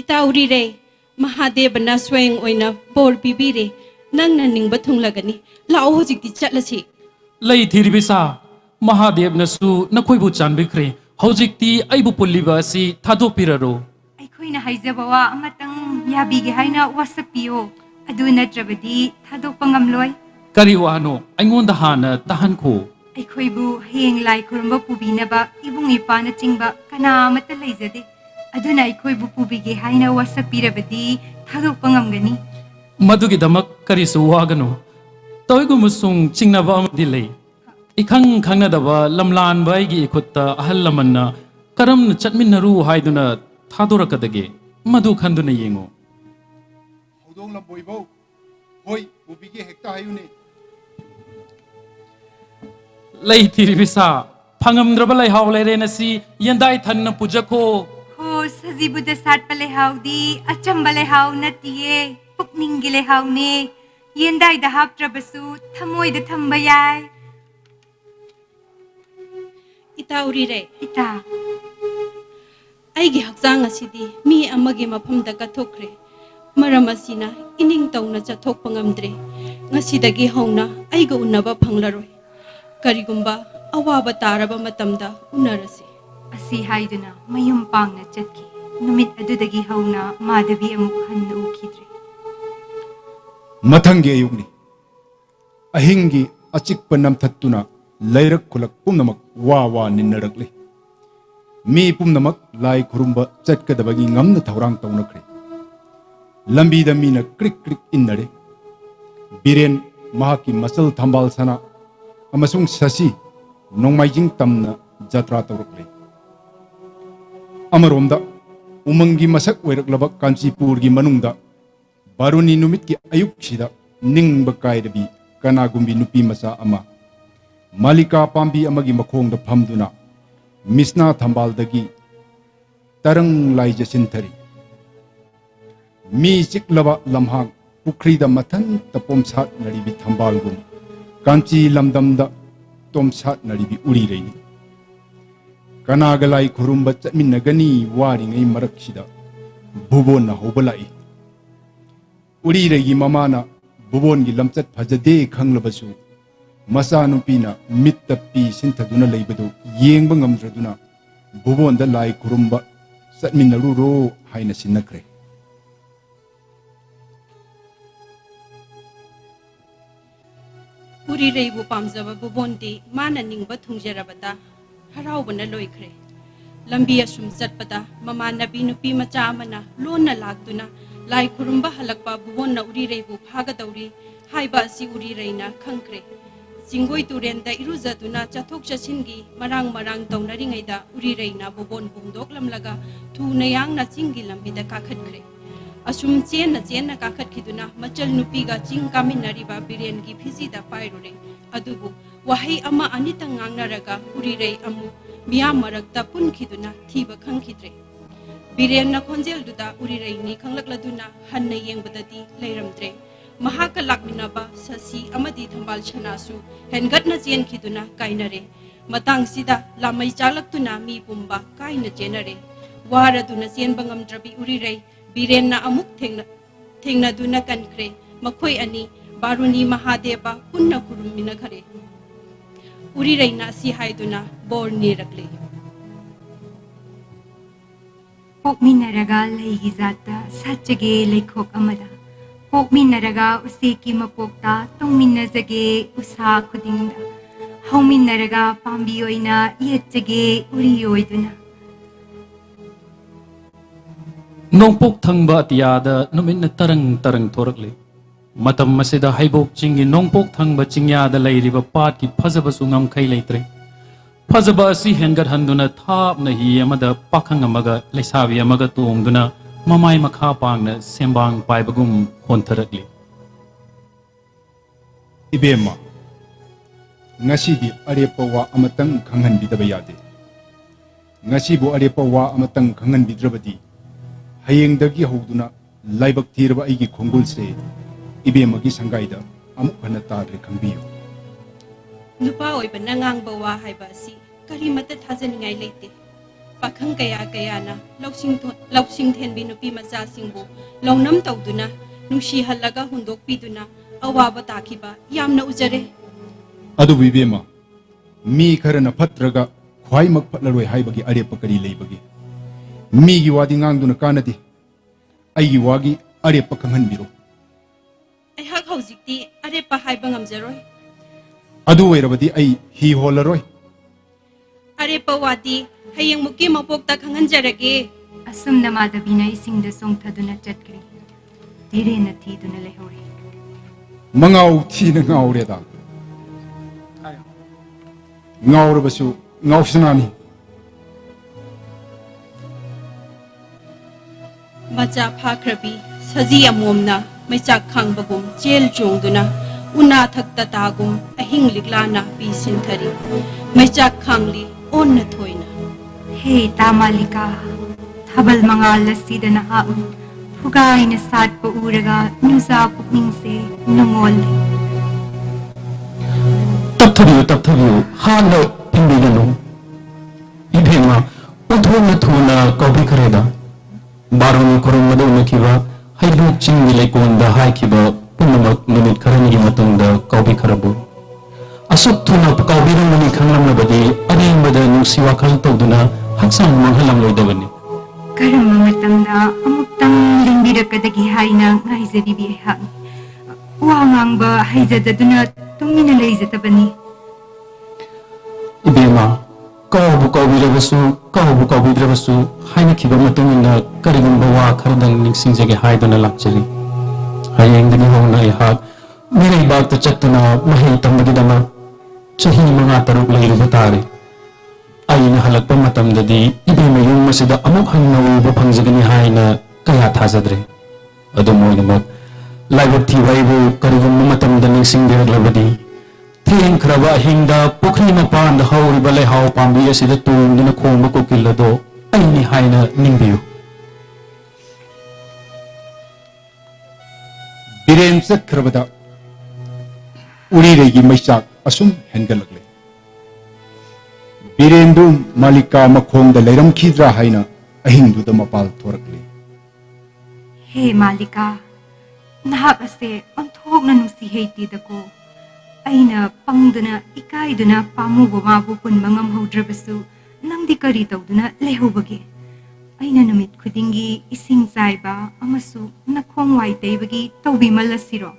Itauri re Mahadevana swayang oina bor bibire nang naningba thunglagani lao hojikti chatlasi lay thiribisa Mahadev nasu nakoibu chanbikre hojikti aibu pulliba asi thadopiraro ꯑꯩꯈꯣꯏꯅ ꯍꯥꯏꯖꯕ ꯋꯥ ꯑꯃꯇꯪ ꯌꯥꯕꯤꯒꯦ ꯍꯥꯏꯅ ꯋꯥꯁꯛꯄꯤꯌꯣ ꯑꯗꯨ ꯅꯠꯇ꯭ꯔꯕꯗꯤ ꯊꯥꯗꯣꯛꯄ ꯉꯝꯂꯣꯏ kari wano aingonda hana tahanko ꯑꯩꯈꯣꯏꯕꯨ ꯍꯌꯦꯡ ꯂꯥꯏ ꯈꯨꯔꯨꯝꯕ ꯄꯨꯕꯤꯅꯕ ꯏꯕꯨꯡ ꯏꯄꯥꯅ ꯆꯤꯡꯕ ꯀꯅꯥ ꯑꯃꯠꯇ ꯂꯩꯖꯗꯦ ꯑꯗꯨꯅ ꯑꯩꯈꯣꯏꯕꯨ ꯄꯨꯕꯤꯒꯦ ꯍꯥꯏꯅ ꯋꯥꯁꯛꯄꯤꯔꯕꯗꯤ ꯊꯥꯗꯣꯛꯄ ꯉꯝꯒꯅꯤ ꯃꯗꯨꯒꯤꯗꯃꯛ ꯀꯔꯤꯁꯨ ꯋꯥꯒꯅꯨ ꯇꯧꯏꯒꯨꯝꯕꯁꯨꯡ ꯆꯤꯡꯅꯕ ꯑꯃꯗꯤ ꯂꯩ इखंग खंगनदबा लमलान बाईगी इखुत्ता अहल लमन्ना करम चटमिन्नरू हाइदुना थादोरकदगे मधु खंदुना येंगो हौदोंग लंबोइबो होय बुबिगे हेक्ता हायुने लई थिरिबिसा फंगमद्रबा लैहाव लैरेनसी यंदाई थन्न पुजको हो सजीबुदा साटपा लेहावदी अचंबा लेहाव नतिये पुकनिंगी लेहावने येंदाईदा हापट्रबसु थमोइदा थंबा याय Ita urire ita aigi hakjang asidi mi amagi mafamda kathokre maram asina ining tawna chathokpa ngamdre ngasidagi hongna aiga unaba phanglaroi karigumba awaba taraba matamda unarasi asi haiduna mayum pangna chatki numit adudagi hauna madavi amuk hanna ukhidre मथंगे अयुगनी अहिंगी अचिकप नमथत्तुना लैरक खुलक पुमनमक वा वा निन्नरकले मी पुमनमक लाई खुरुंब चटकदबगी ngamna thawrang tawnakre lambi da mina krik krik innare biren mahaki masal thambal sana amasung sasi nongmaijing tamna jatra tawrakle amaromda umangi masak oiraklaba kanchipur gi manungda baruni numit ki ayuk sida ningba kairabi kanagumbi nupi masa ama Malika pambi amagi makhong da phamduna misna thambal dagi tarang lai jasinthari mi chiklaba lamhang pukri da mathan tapom sat naribi thambal gun kanchi lamdam da tom sat naribi uri reini kanagalai khurumba chatminnagani wari ngai maraksida bubon na hobalai uri regi mamana bubon gi lamchat phajade khanglabasu masa nupina mitta pi sinthaduna leibadu yengba ngamdraduna bubonda lai kurumba satminaru ro haina sinakre Uri reibu pamjaba bubondi mana ningba thungjarabada haraubana loikre lambi asum chatpada mama nabi nupi macha amana lonna lagduna lai kurumba halakpa bubonna uri reibu phagadawri haiba asi uri reina khangkre Singoi turenda iruzaduna chathok chasingi marang marang tawnaringaida uri reina bobon bungdok lamlaga thuna yangna chingi lambida kakhatkre asum chen na kakhatkiduna machal nupiga ching kaminariba birengi phizida pairure adubu wahai ama anita ngangnaraga uri rei amu miyam marakta punkhiduna thiba khangkhidre birenna khonjelduda uri reini khanglakladuna hanna yengbadadi leiramdre Mahaka lakminaba sasi amadi thambal chanasu hengatna chen khiduna kainare matang sida lamai chalaktuna mi pumba kaina chenare waraduna chen bangam drabi uri rei birenna amuk thengna duna kankre makhoi ani baruni mahadeva punna kurumina khare uri reina si haiduna borni rakle pokminaraga leigi zata satchage lekhok amada Pokminaraga useki mapokta tongminazage usa khudingda hauminaraga pambi oina yetjage uri oiduna nongpok thangba atiyada numinna tarang tarang thorakle matam masida haibok chingi nongpok thangba chingyada leiriba pat ki phajaba sungam khai leitre phajaba asi hengar handuna thap na hi amada pakhang amaga leisabi amaga tongduna mamai makha pangna sembang paibagum hontarakli ibema ngasidi arepa wa amatang khangan bidaba yade ngasibu arepa wa amatang khangan bidrabadi hayeng dagi hoduna laibak thirba aigi khongul se ibema gi sangaida amuk hana tadre khangbiyo nupa oiba nangang bawa haiba si karimata thajaningai leite pakhang kaya kaya na lausing thenbi nupi macha singbu longnam tawduna nungsi halaga hundok piduna awaba takiba yamna ujare adu bibema mi kharana phatraga khwai mak phatlaroi haibagi arepa kari leibagi mi gi wadi ngangduna kanadi ai gi wagi arepa kanghan biro ai hak haujikti arepa haiba ngamjaroi adu oirabadi ai hi holaroi arepa wadi hayeng muki mapokta khanganjarage asum namadabina isingda songthaduna chatkri dire na thiduna lehori mangau thina ngaureda ngaurabasu ngausanani macha phakrabi saji amomna maichak khangbagum chel chongduna una thakta tagum ahing liklana pi sinthari maichak khangli onna thoina he tamalika thabal mangal sidana ha fugaina satpa uraga nusa pukningse nongol tapthabiu hano pimbiganu ibhema uthona thona kabi khareda baroni korum madu nakiba haibu chingni lekonda haikiba punamak minute kharani matangda kabi kharabu asuk thuna kabiru mani khanglam labadi arembada nusi wakal tawduna haksang manghalam loidabani karam matamda amuktang lingbirakadagi haina ngaizaribi ha wangangba haizadaduna tumina leizatabani ibema kaubu kaubidrabasu haina kiba matungina karigumba wa kharadang ningsingjage haiduna lakchari hayengdagi hona ihak mere bakta chattuna mahi tambagidama chahi manga taruk leiruba tare aina halakpa matamdadi ibema yung masida amuk hanna uba phangjagani haina kaya thajadre adumoinamak laibak thiwaibu karigumba matamda ningsingjaraglabadi Tiang keraba hingga pukri mapan dah hauri balai hau pambi asida tung dina khomba kokilado aini haina ningbiu biren sat khrabada uri regi maisak asum hengalakle birendu malika makhongda leiram khidra haina ahingdu da mapal thorakle he malika nahak ase onthokna nusi heiti dako aina pangduna ikaiduna pamugo mabu punma ngamhaudrabasu nangdi kari tawduna lehobage aina numit khudingi ising saiba amasu nakhong wai teibagi tawbi malasiro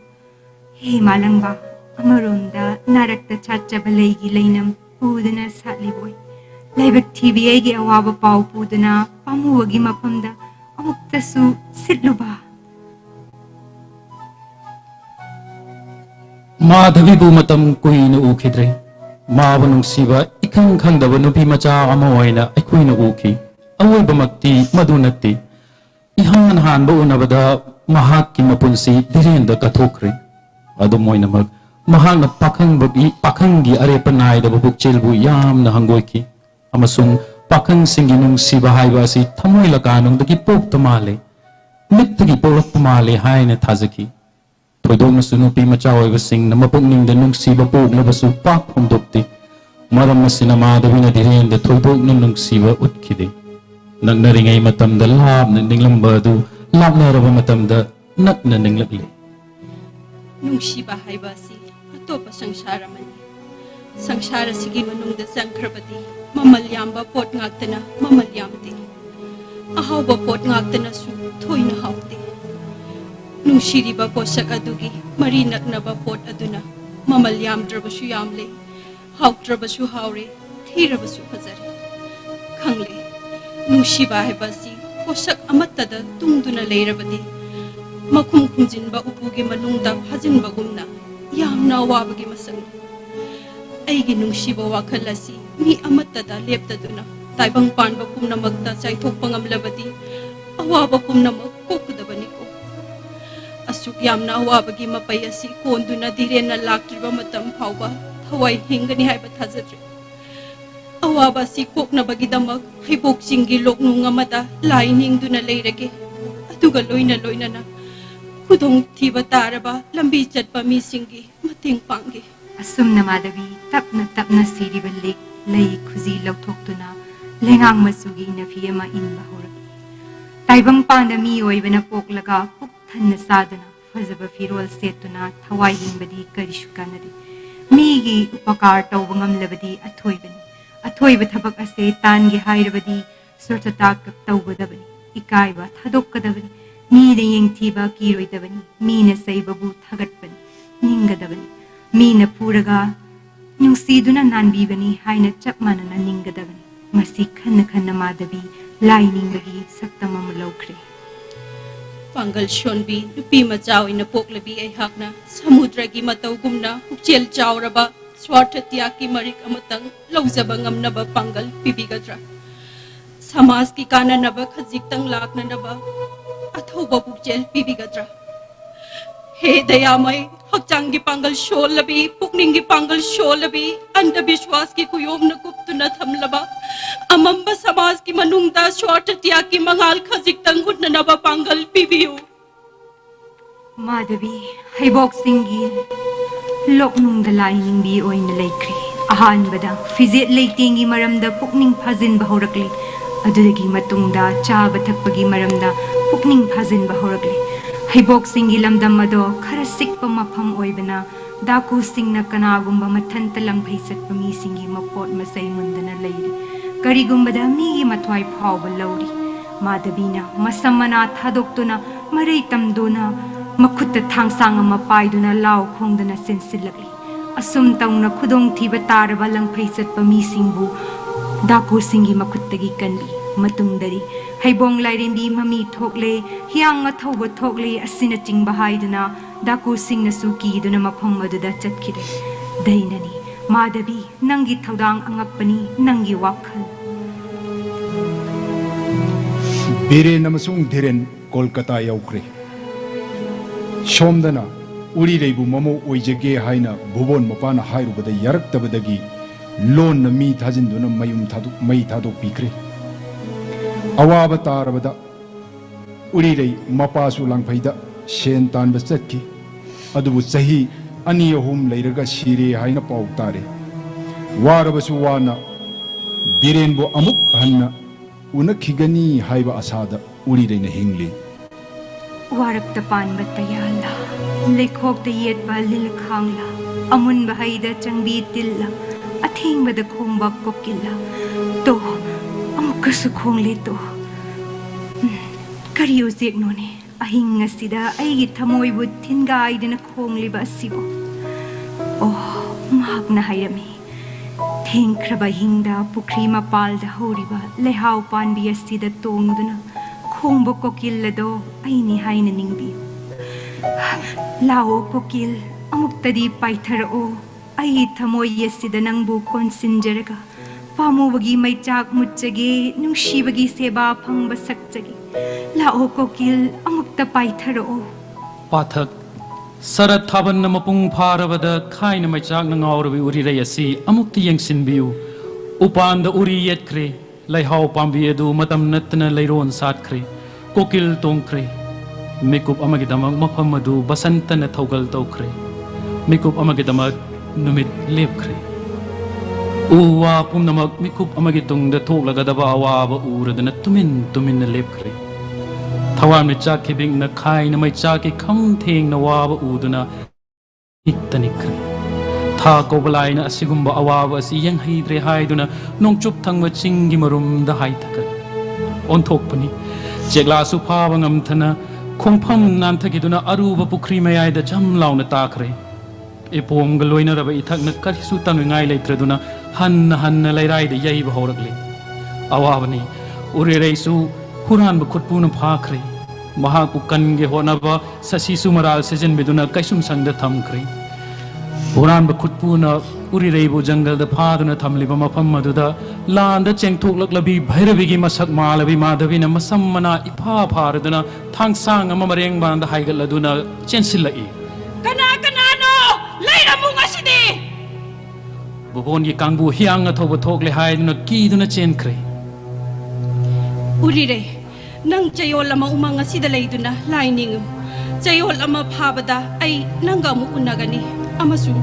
he malangba amaronda narakta chachaba leigi leinam puduna satliboy laibak tv gi awaba pau puduna pamuwagi mapamda amuktasu sitluba Madhavibu matam kuina ukhidre mabu nungsiba ikang khangdaba nupi macha ama waina akuina ukhi awoiba makti madunati ihan hanba unabada mahakki mapunsi direnda kathokre adu moina mag mahana pakhangi arepa naida bukchelbu yamna hangoiki amasung pakhang singi nungsiba haiba asi thamoila kanungdagi pokta male mittagi polakta male haina thajaki Thoidong sunupi macaw basing na mapugning da nungsiba pug na basu pak humdokti maram na sinamada bina diren da thoidong na nungsiba utkide nagnaringay matam da lab na ninglambadu lab na raba matam da nak na ninglakli nungsiba haibasi atopa sangsara mani sangsara sigi manungda sangkrabati mamalyamba pot ngaktana mamalyamti ahawba pot ngaktana su thoina hawti nungshiriba posak adugi mari naknaba pot aduna mamal yamdrabasu yamle hawdrabasu hawre thirabasu fazare khangle nungsiba haibasi posak amattada tungduna leirabadi makhum khunjinba upugi manungda phajinba gumna yamna wabagi masang aigi nungsiba wakhalasi mi amattada leptaduna taibang panba pumnamakta chaithokpa ngamlabadi awaba pumnamak kokudabani asuk yamna awabagi mapai asi konduna direna laktriba matam phauba thawai hingani haiba thajadre awaba si koknabagi damak haibok singi loknung amada lining duna leirage aduga loina na khudong thiba taraba lambi chatpa mi singi mating pangi asum namadabi tapna siriba lek lei khuzi lauthokduna lengang masugi na fiya ma in bahura taibang panda mi oibana poklaga puk thanna saduna fazaba firol setuna thawai hingbadi karishu kanadi migi upakar tawbangam labadi athoibani athoiba thabak ase tangi hairabadi sortata kak tawgadabani ikaiba thadokkadabani mi de yengthiba kiroidabani mi na saibabu thagatbani ningadabani mi na puraga nungsiduna nanbibani haina chap manana ningadabani masi khanna khanna madabi lai ningbagi saktamam laukre Pangal Shonbi, Lupi Majau in a Poklabi a Hakna, Samudragi Matagumna, Ukchel Chauraba, Swartatiaki Marik Amatang, Lozabangam Naba Pangal, Pibigadra. Samaski Kana Naba Kazitang Lakna Naba, Atoba Bukjel, Pibigadra. He Dayamai, Hakjangi Pangal Sholabi, Pukningi Pangal Sholabi, and the Bishwaski Kuyom Nakuptuna Tamlaba, Amamba Samaski Manungda, Swartatiaki Mangal Kazitang Hutnaba Pangal, Pibiu. Madhavi, Haibok Singil, Loknung the lining be or in the lake. Ahan Bada, Fizit Latingi Maramda, Pukning Pazin Bahorakli, Aduragi Matungda, Chabatakpagi Maramda, Pukning Pazin Bahorakli. Haibok Singilam Damado, Karasik Pamapam Oibana, Daku Sing Nakanagumba Matantalang Paisat Pami Singi Mapot Masay Mundana Lady, Karigumbada Migi Matwai Power Lodi, Madavina, Masamana Tadoktuna, Maritam Duna, Makuta Tangsanga Mapaiduna Lao Kongdana Sensilagli, Asum Tauna Kudong Tibatara Lang Paisat Pami Singbu, Daku Singi Makutagi Kandi, Matungdari. Haibong Lairimbi Mami Tokle, Hyang Toba Tokle, a sinating Bahaiduna, Daku Sing Nasuki, Dunamapamadu Chatkide, Dainani, Madabi, Nangi Taudang Angapani, Nangi Wakal. Bire Namasung Diren, Kolkata Yaukre. Shomdana, Uri Rebu Momo Ojage Haina, Bubon Mopana Hairu, the Yarak Tabadagi, Lon the meat Hazinduna Mayum Tadu, May Tadu Pikre. Awaba tarabada Urirei Mapasu Langpaida Shen Tan Basaki Adubu Sahi Ani Hum Lairaga Shiri Haina Pautare Warabasuwana Birenbo Amuk Hanna Unakigani Haiba Asada Urirei Hingli Warak the Pan Batayala Lekok the Yet Balil Kangla Amun Bahaida Changbi Tilla Ating with the Komba Kokilla To Kasukong lito. Kariyo Zignone, ahing asida ay tamoy would tingay din akong libasibo. Oh, mahag na hayami. Ting krabahingda pukrima palda horiba, lehaw pan biyasida tong duna, kung bokokil lado ay ni hay na ningbiyo. Lao kokil, amuktadi paitaro, ay tamoy yasida ng bukon sinjeraga. Pamubagi may chak mutsagi, nung shibagi seba pang basaksagi. Lao kokil, amukta paitharo. Pathak, Sarat Taban na mapung paravada, kain na may chak ng aurawi uri rayasi, amukti yang sinbiu. Upan da uri yet kre, layhaw pambiedu, matam nat na layron sat kre, kokil tong kre. Mikup amagidamag mapamadu, basanta na taugal tau kre. Mikup amagidamag numit lep kre. Uwa pum namag mikup amagitong da tok lagadaba awaba ura da na tumin na lepkre. Tawan may chakibing na kai na may chaki kamting na waba uda na itanikre. Tha ko balay na asigumba awaba si yang hidre haido na nong chup thang machingi marum da haitakat. On tok pani, jegla supabang amthana kung pam nantakido na aruba pukri mayay da jam lao na takre. Ipong galoy na raba itak na karisutan ngay laytre na hanna layray da yay bahoragli. Awabani, uriray su huran bakut punang pakre. Mahakukan ge honaba sa sisu maral sejen beduna kaisum sangda thamkre. Huran bakut puna uriray bu jungle da phaduna thamliba mafam maduda landa chengthok laklabi bhairabi masak malabi madhavi na masammana ipha pharaduna thangsang ama mareng banda haigaladuna chensilai. Bubon ye kangbu hiang athoba thokle haiduna kiduna chenkre. Urire, nang chayol ama umang asida layduna lining. Chayol ama phabada ay nanga mu unagani. Amasu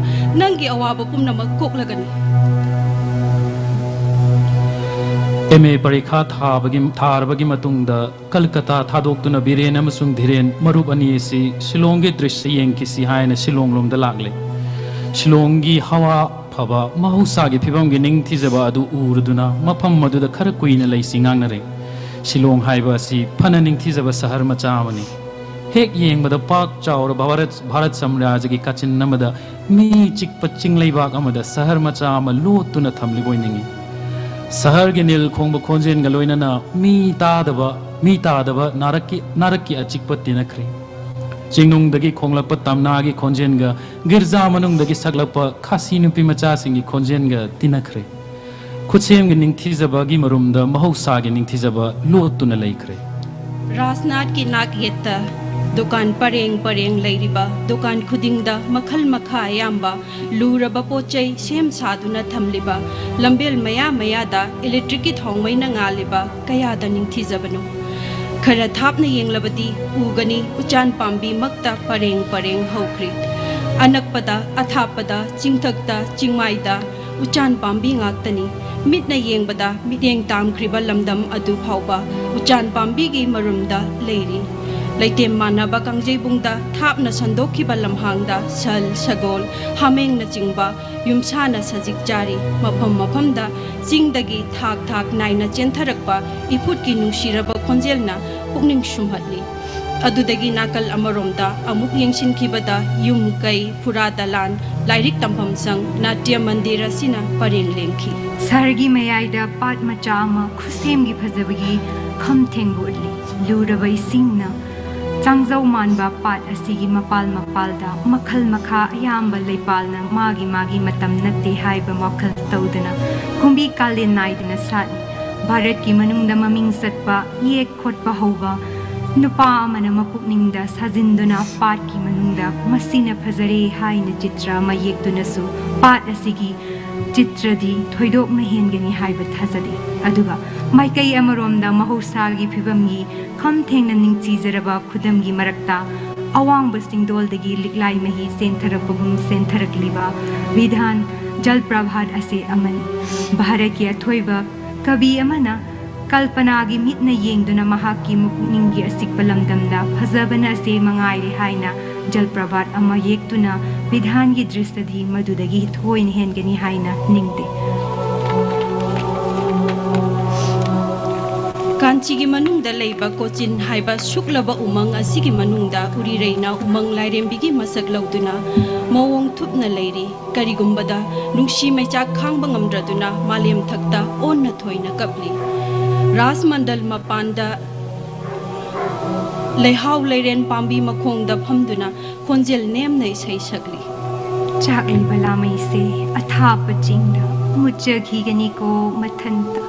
nangi awaba pumna magkoklagani. MA Parikha Tharabagi Matungda, Kalkata Tadokuna Biren Amasung Dhiren, Marup Aniesi, Shillongi Drish Yenkisi Haina Shillong Lum the Lagle. Shillongi Hawa Paba, Mahusagi Pibam Ginning Tizaba Adu Urduna, Mapam Madu the Karakuina Lacinganare. Shillong Haiba si Pananing Tizaba Sahar Machamani. Hek Ying but the Park Chow Bharat Samrajagi Kachin Namada, me Chik Paching Labak Amada, Sahar Machama, Lutuna Tamli Boiningi. Sahar Ginil Kongba Konjin Galoinana, me Tadaba, Naraki a Chikpatina Kri. Jingnung dagi Konglapa Tamnagi Konjenga, Girza Manung dagi Saglapa, Kasinu Pimacha Singi Konjenga, Tinakre. Kutsem Ginning Tizaba Gimarumda, Mahosagi Ning Tizaba, Lutuna Lakre. Rasnat ki nak yetta dukan pareng leiriba dukan khudingda makhal makha yamba luraba pochai sem saduna thamliba lambel maya da electric ki thongmai na ngaliba kaya da ningthi jabanu khara thapna yenglabadi ugani uchan pambi makta pareng hokri anakpada athapada chingthakta chingmaida uchan pambi ngaktani mitna yengbada mityeng tamkhriba lamdam adu phauba uchan pambi gi marumda leiri leite manaba kangjebungda thapna sandokhiba lamhangda sal sagol hameng na chingba yumsana sajik jari mafamda chingdagi thak naina chentharakpa ifut ki nungshiraba khonjelna pukning shumhatli adudagi nakal amaromda amuk yengshin khibada yum kai puradalan lairik tampam sang natya mandira sina pareng lengki Sargi Mayaida Pat Machama Kusem Pazabagi Kam Tengudli Lurabai Singna Changzau Manba Pat Asigi Mapal Mapalda Makal Maka Yamba Lepalna Magi Matam Nati Haiba Makal Taudana Kumbi Kalin Naidana Sat Bharat Ki Manungda Maming Satpa Yek Kotpa Hova Nupa Amana Mapukningda Sajinduna Pat Ki Manungda Masina Pazare Haina Chitra Mayek Dunasu Pat Asigi Chitradi Thoidok Mahengani Haiba Hazadi Aduga Maikai Amaromda Mahosagi Pibamgi Kam Tengnaning Tizaraba Kudamgi Marakta Awang Basting Doldagi Liklai Mahi Sentarapagum Sentarakliba Vidhan Jal Prabhat Ase Aman Baharaki Thoiba Kabi Amana Kalpanagi Mitna Yengduna Mahaki Mukningi Asikpalamdamda Hazabana Se Mangai Haina Jal Prabhat Ama Yektuna Vidhan Gi Dristadhi Madudagi Thoin Hengani Haina Ningde Kanchi gi manungda leiba Cochin haiba Shuklaba Umang asigi manungda Uri Reina Umang Lairembigi Masak Lauduna Mawong Thupna Leiri Karigumbada Nungshi Maichak Khangba Ngamdraduna Malem Thakta Onna Thoina Kapli Ras Mandal Mapanda Lehau Leiren Pambi Makongda Phamduna Konjel Nem Nei Sai Sagli Chakli Balamai Se Athapa Jingda Mujagi Ganiko Matanta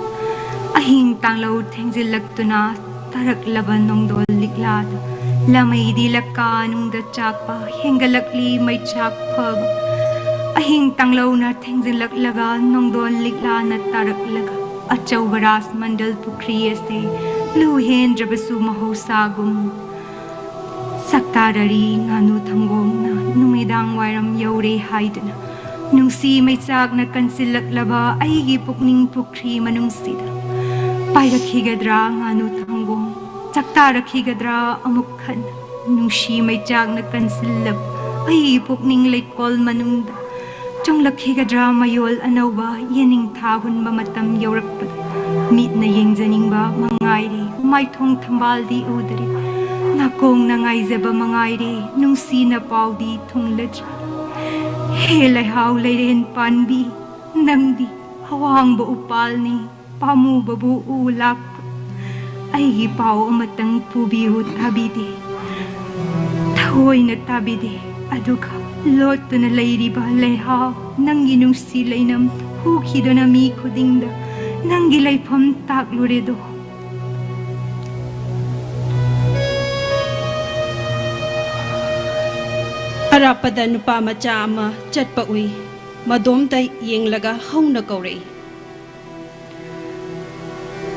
Ahing Tanglo Tengzilaktuna Tarak Laban Nongdol Liklada Lamay di Laka Nungda Chakpa Hengalakli May Chak Pub Ahing Tanglo na Tengzilak Laga Nongdol Likla na Tarak Laga Achaw Baras Mandal Pukriyase Luhen Drabasu Mahosagum Saktarari Nganu Tanggong na Numidang Wairam Yaure Haidana Nungsi May Chak na Kansilak Laba Aigi Pukning Pukri Manungsida Pairakhigadra Nganu Tanggong Saktarakhigadra Amukhan Nungsi May Chak na Kansilab Aigi Pukning Laikol Manungda Chonglakhigadra Mayol Anawa Yening Tahun Mamatam Yorapad Meet na Yengjaningba Mangairi Maithong Tambaldi Udari Nakong Nangaizaba Mangairi Nungsi na Paudi Tunglajra Helay Hau Leiren Panbi Nangdi Hawang Ba Upalni Pamu Babu Ulap Aigi Pau Amatang Pubiut Tabide Tahoy na Tabide Aduka Loto na Leiriba Leha Nangi Nungsi Lainam Hukido na Mi Kudingda Nangi Laipam Takluredo Arapada Nupa Machama Chatpa Ui Madom Tay Yenglaga Hauna Kaurei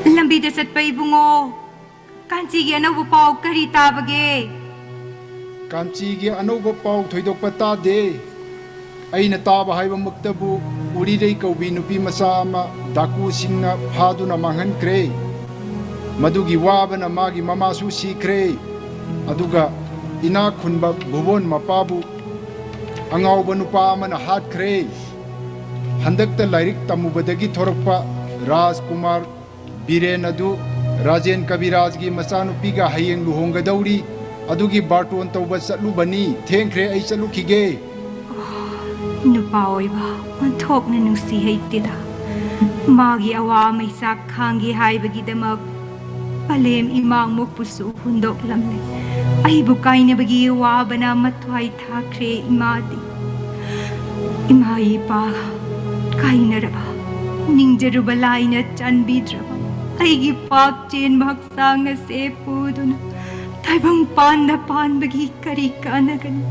Lambi da Sat Paibungo Kanchi gi anau pau kari tabage Kanchi gi anau pau thoidok pata de aina taba haiba muktabu uri rei kaubi nupi masama daku singna phaduna manghan kre madugi wabana magi mamasu sikre aduga ina khunba bubon mapabu angau banupa amana hat kre handakta lairik tamubadagi thorakpa Rajkumar Biren adu Rajen Kabiraj gi masanu piga hayeng luhonga dauri adugi barton tauba satlu bani thengkre ai satlu khige nupa oiba onthok na nusi heitida magi awa mai sak khangi haibagi damak palem imang mo pusu hundok lamle ai bukai ne bagi wa bana mathwai thakre imadi imai pa kaina raba ningjaruba laina chanbidraba aigi pak chen bhaksang na se puduna taibang panda panbagi kari kanagani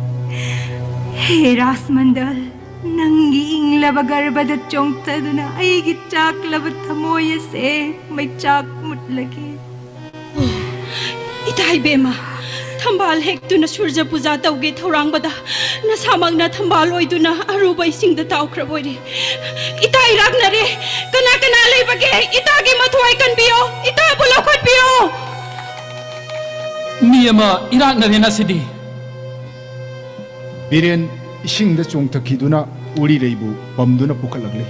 he rasmandal nangi inglaba garbada chongtaduna aigi chaklaba thamoya se mai chak mutlage itai bema thambal hekduna surja puja tauge thorang nasamagna thambal oiduna aruba isingda taukraboi itai ragnare kana kana leibage itage mathwai kanbiyo ita bulo khotbiyo miyama iragnare na sidi Biren isingda chongthakiduna uri reibu pamduna pukhalagle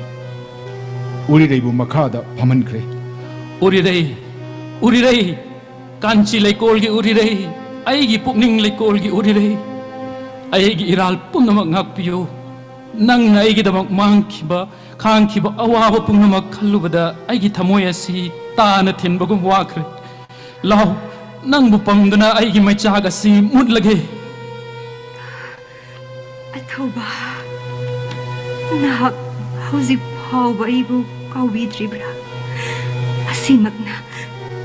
uri reibu makhada phamankre uri rei kanchi leikol gi uri rei aigi pukning leikol gi uri rei aigi iral punamak ngakpiyo nang aigi damak mangkiba khangkiba awaba punamak khallubada aigi thamoy asi tana thinbagum wakre law nang bu pamduna aigi maichaga si mutlage athoba nak hauzik phawba ibu kawidribra asimagna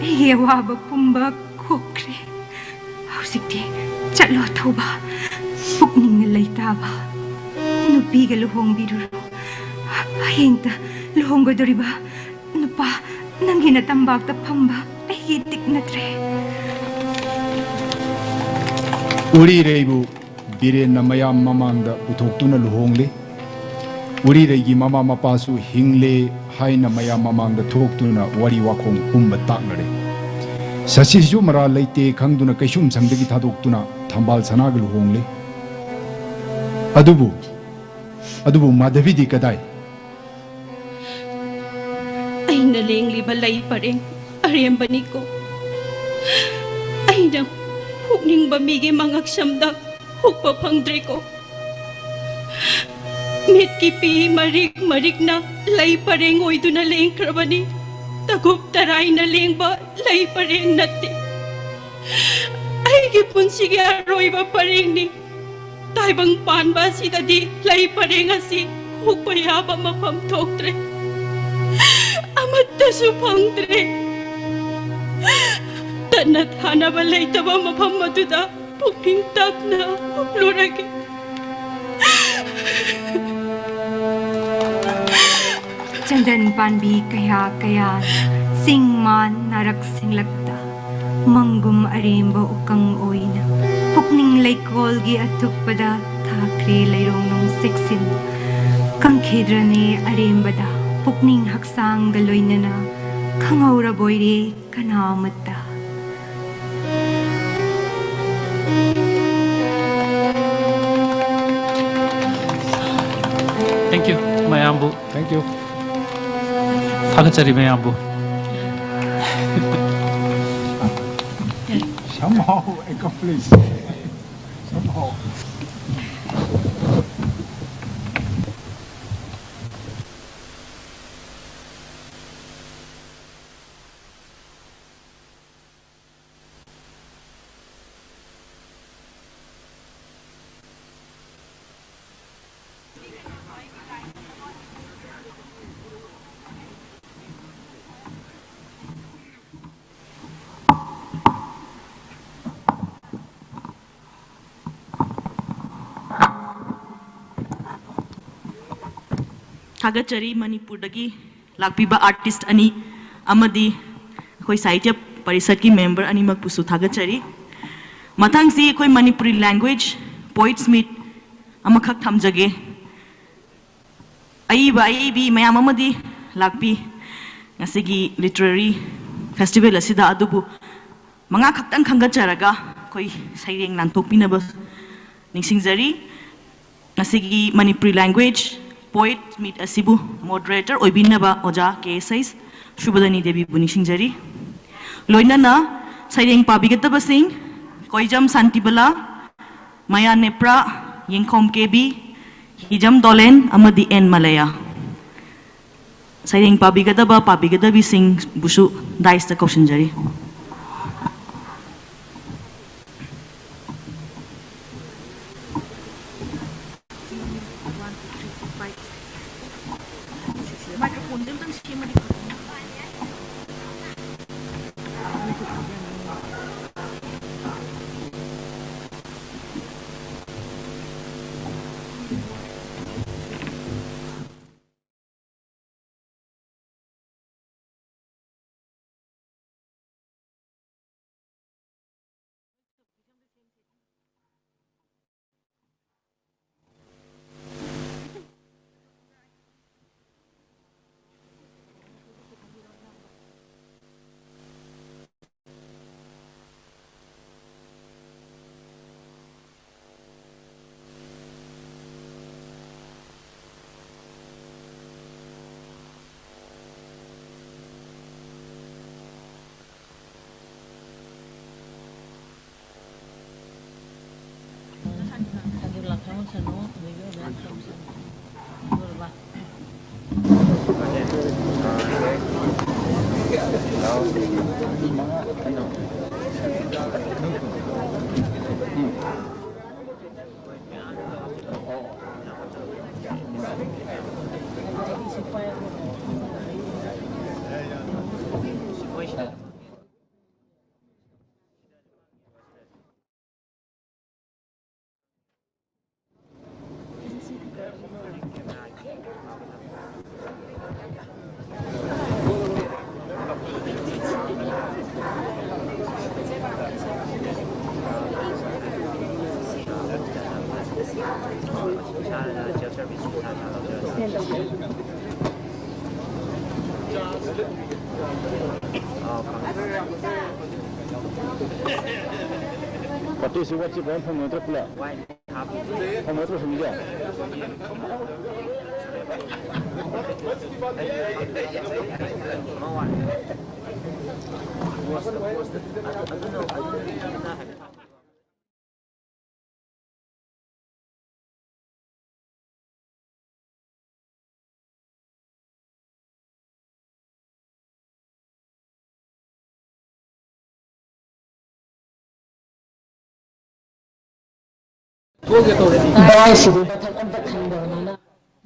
aigi awaba pumba khokre hausikti chatlo thoba pukning na leitaba nupiga luhongbiduro hayengta luhonggodoriba nupa nangina tambakta phamba aigi tiknatre uri reibu Biren na mayam mamangda uthoktuna luhongle uri reigi mama mapasu hingle haina mayam mamangda thoktuna wari wakhong pumba taknare sasiju mara leite khangduna kaisum sangdagi thadoktuna thambal sanag luhongle adubu madhavi di kadai aina lengliba lai pareng arembani ko aina hukning bamige mangak samda hukpa phangdre ko mit ki pi marik na lai pareng oiduna lengkrabani tagup tarai na lengba lai pareng natte aigi punsige aroiba pareng ni taibang panba sidadi lai pareng asi hukpa yaba mafam thoktre amatta su phangdre tanat hanaba leitaba mafam maduda pukning takna lurage chandan panbi kaya kaya singman narak singlakta mangum aremba ukang oina pukning leikol gi atukpada thakre leirong nong seksin kangkhedrane arembada pukning haksang galoinana khangaura boire kanamata thank you mayambu thank you thagachari mayambu somehow accomplished somehow Thagachari Manipur dagi lakpiba artist ani amadi koi sahitya parisad ki member ani magpusu thagachari mathang si koi Manipuri language poets meet amakhak thamjage ai bi mayam amadi lakpi ngasigi literary festival asida adubu manga khaktang khangacharaga koi saireng nantokpinaba ningsingjari ngasigi Manipuri language poet meet asibu moderator oibinaba oja K6 Shubadani Devi buningsingjari loinana saireng pabigataba sing koijam santibala maya nepra yengkhom kebi hijam dolen amadi en malaya saireng pabigadabi sing busu daista kausinjari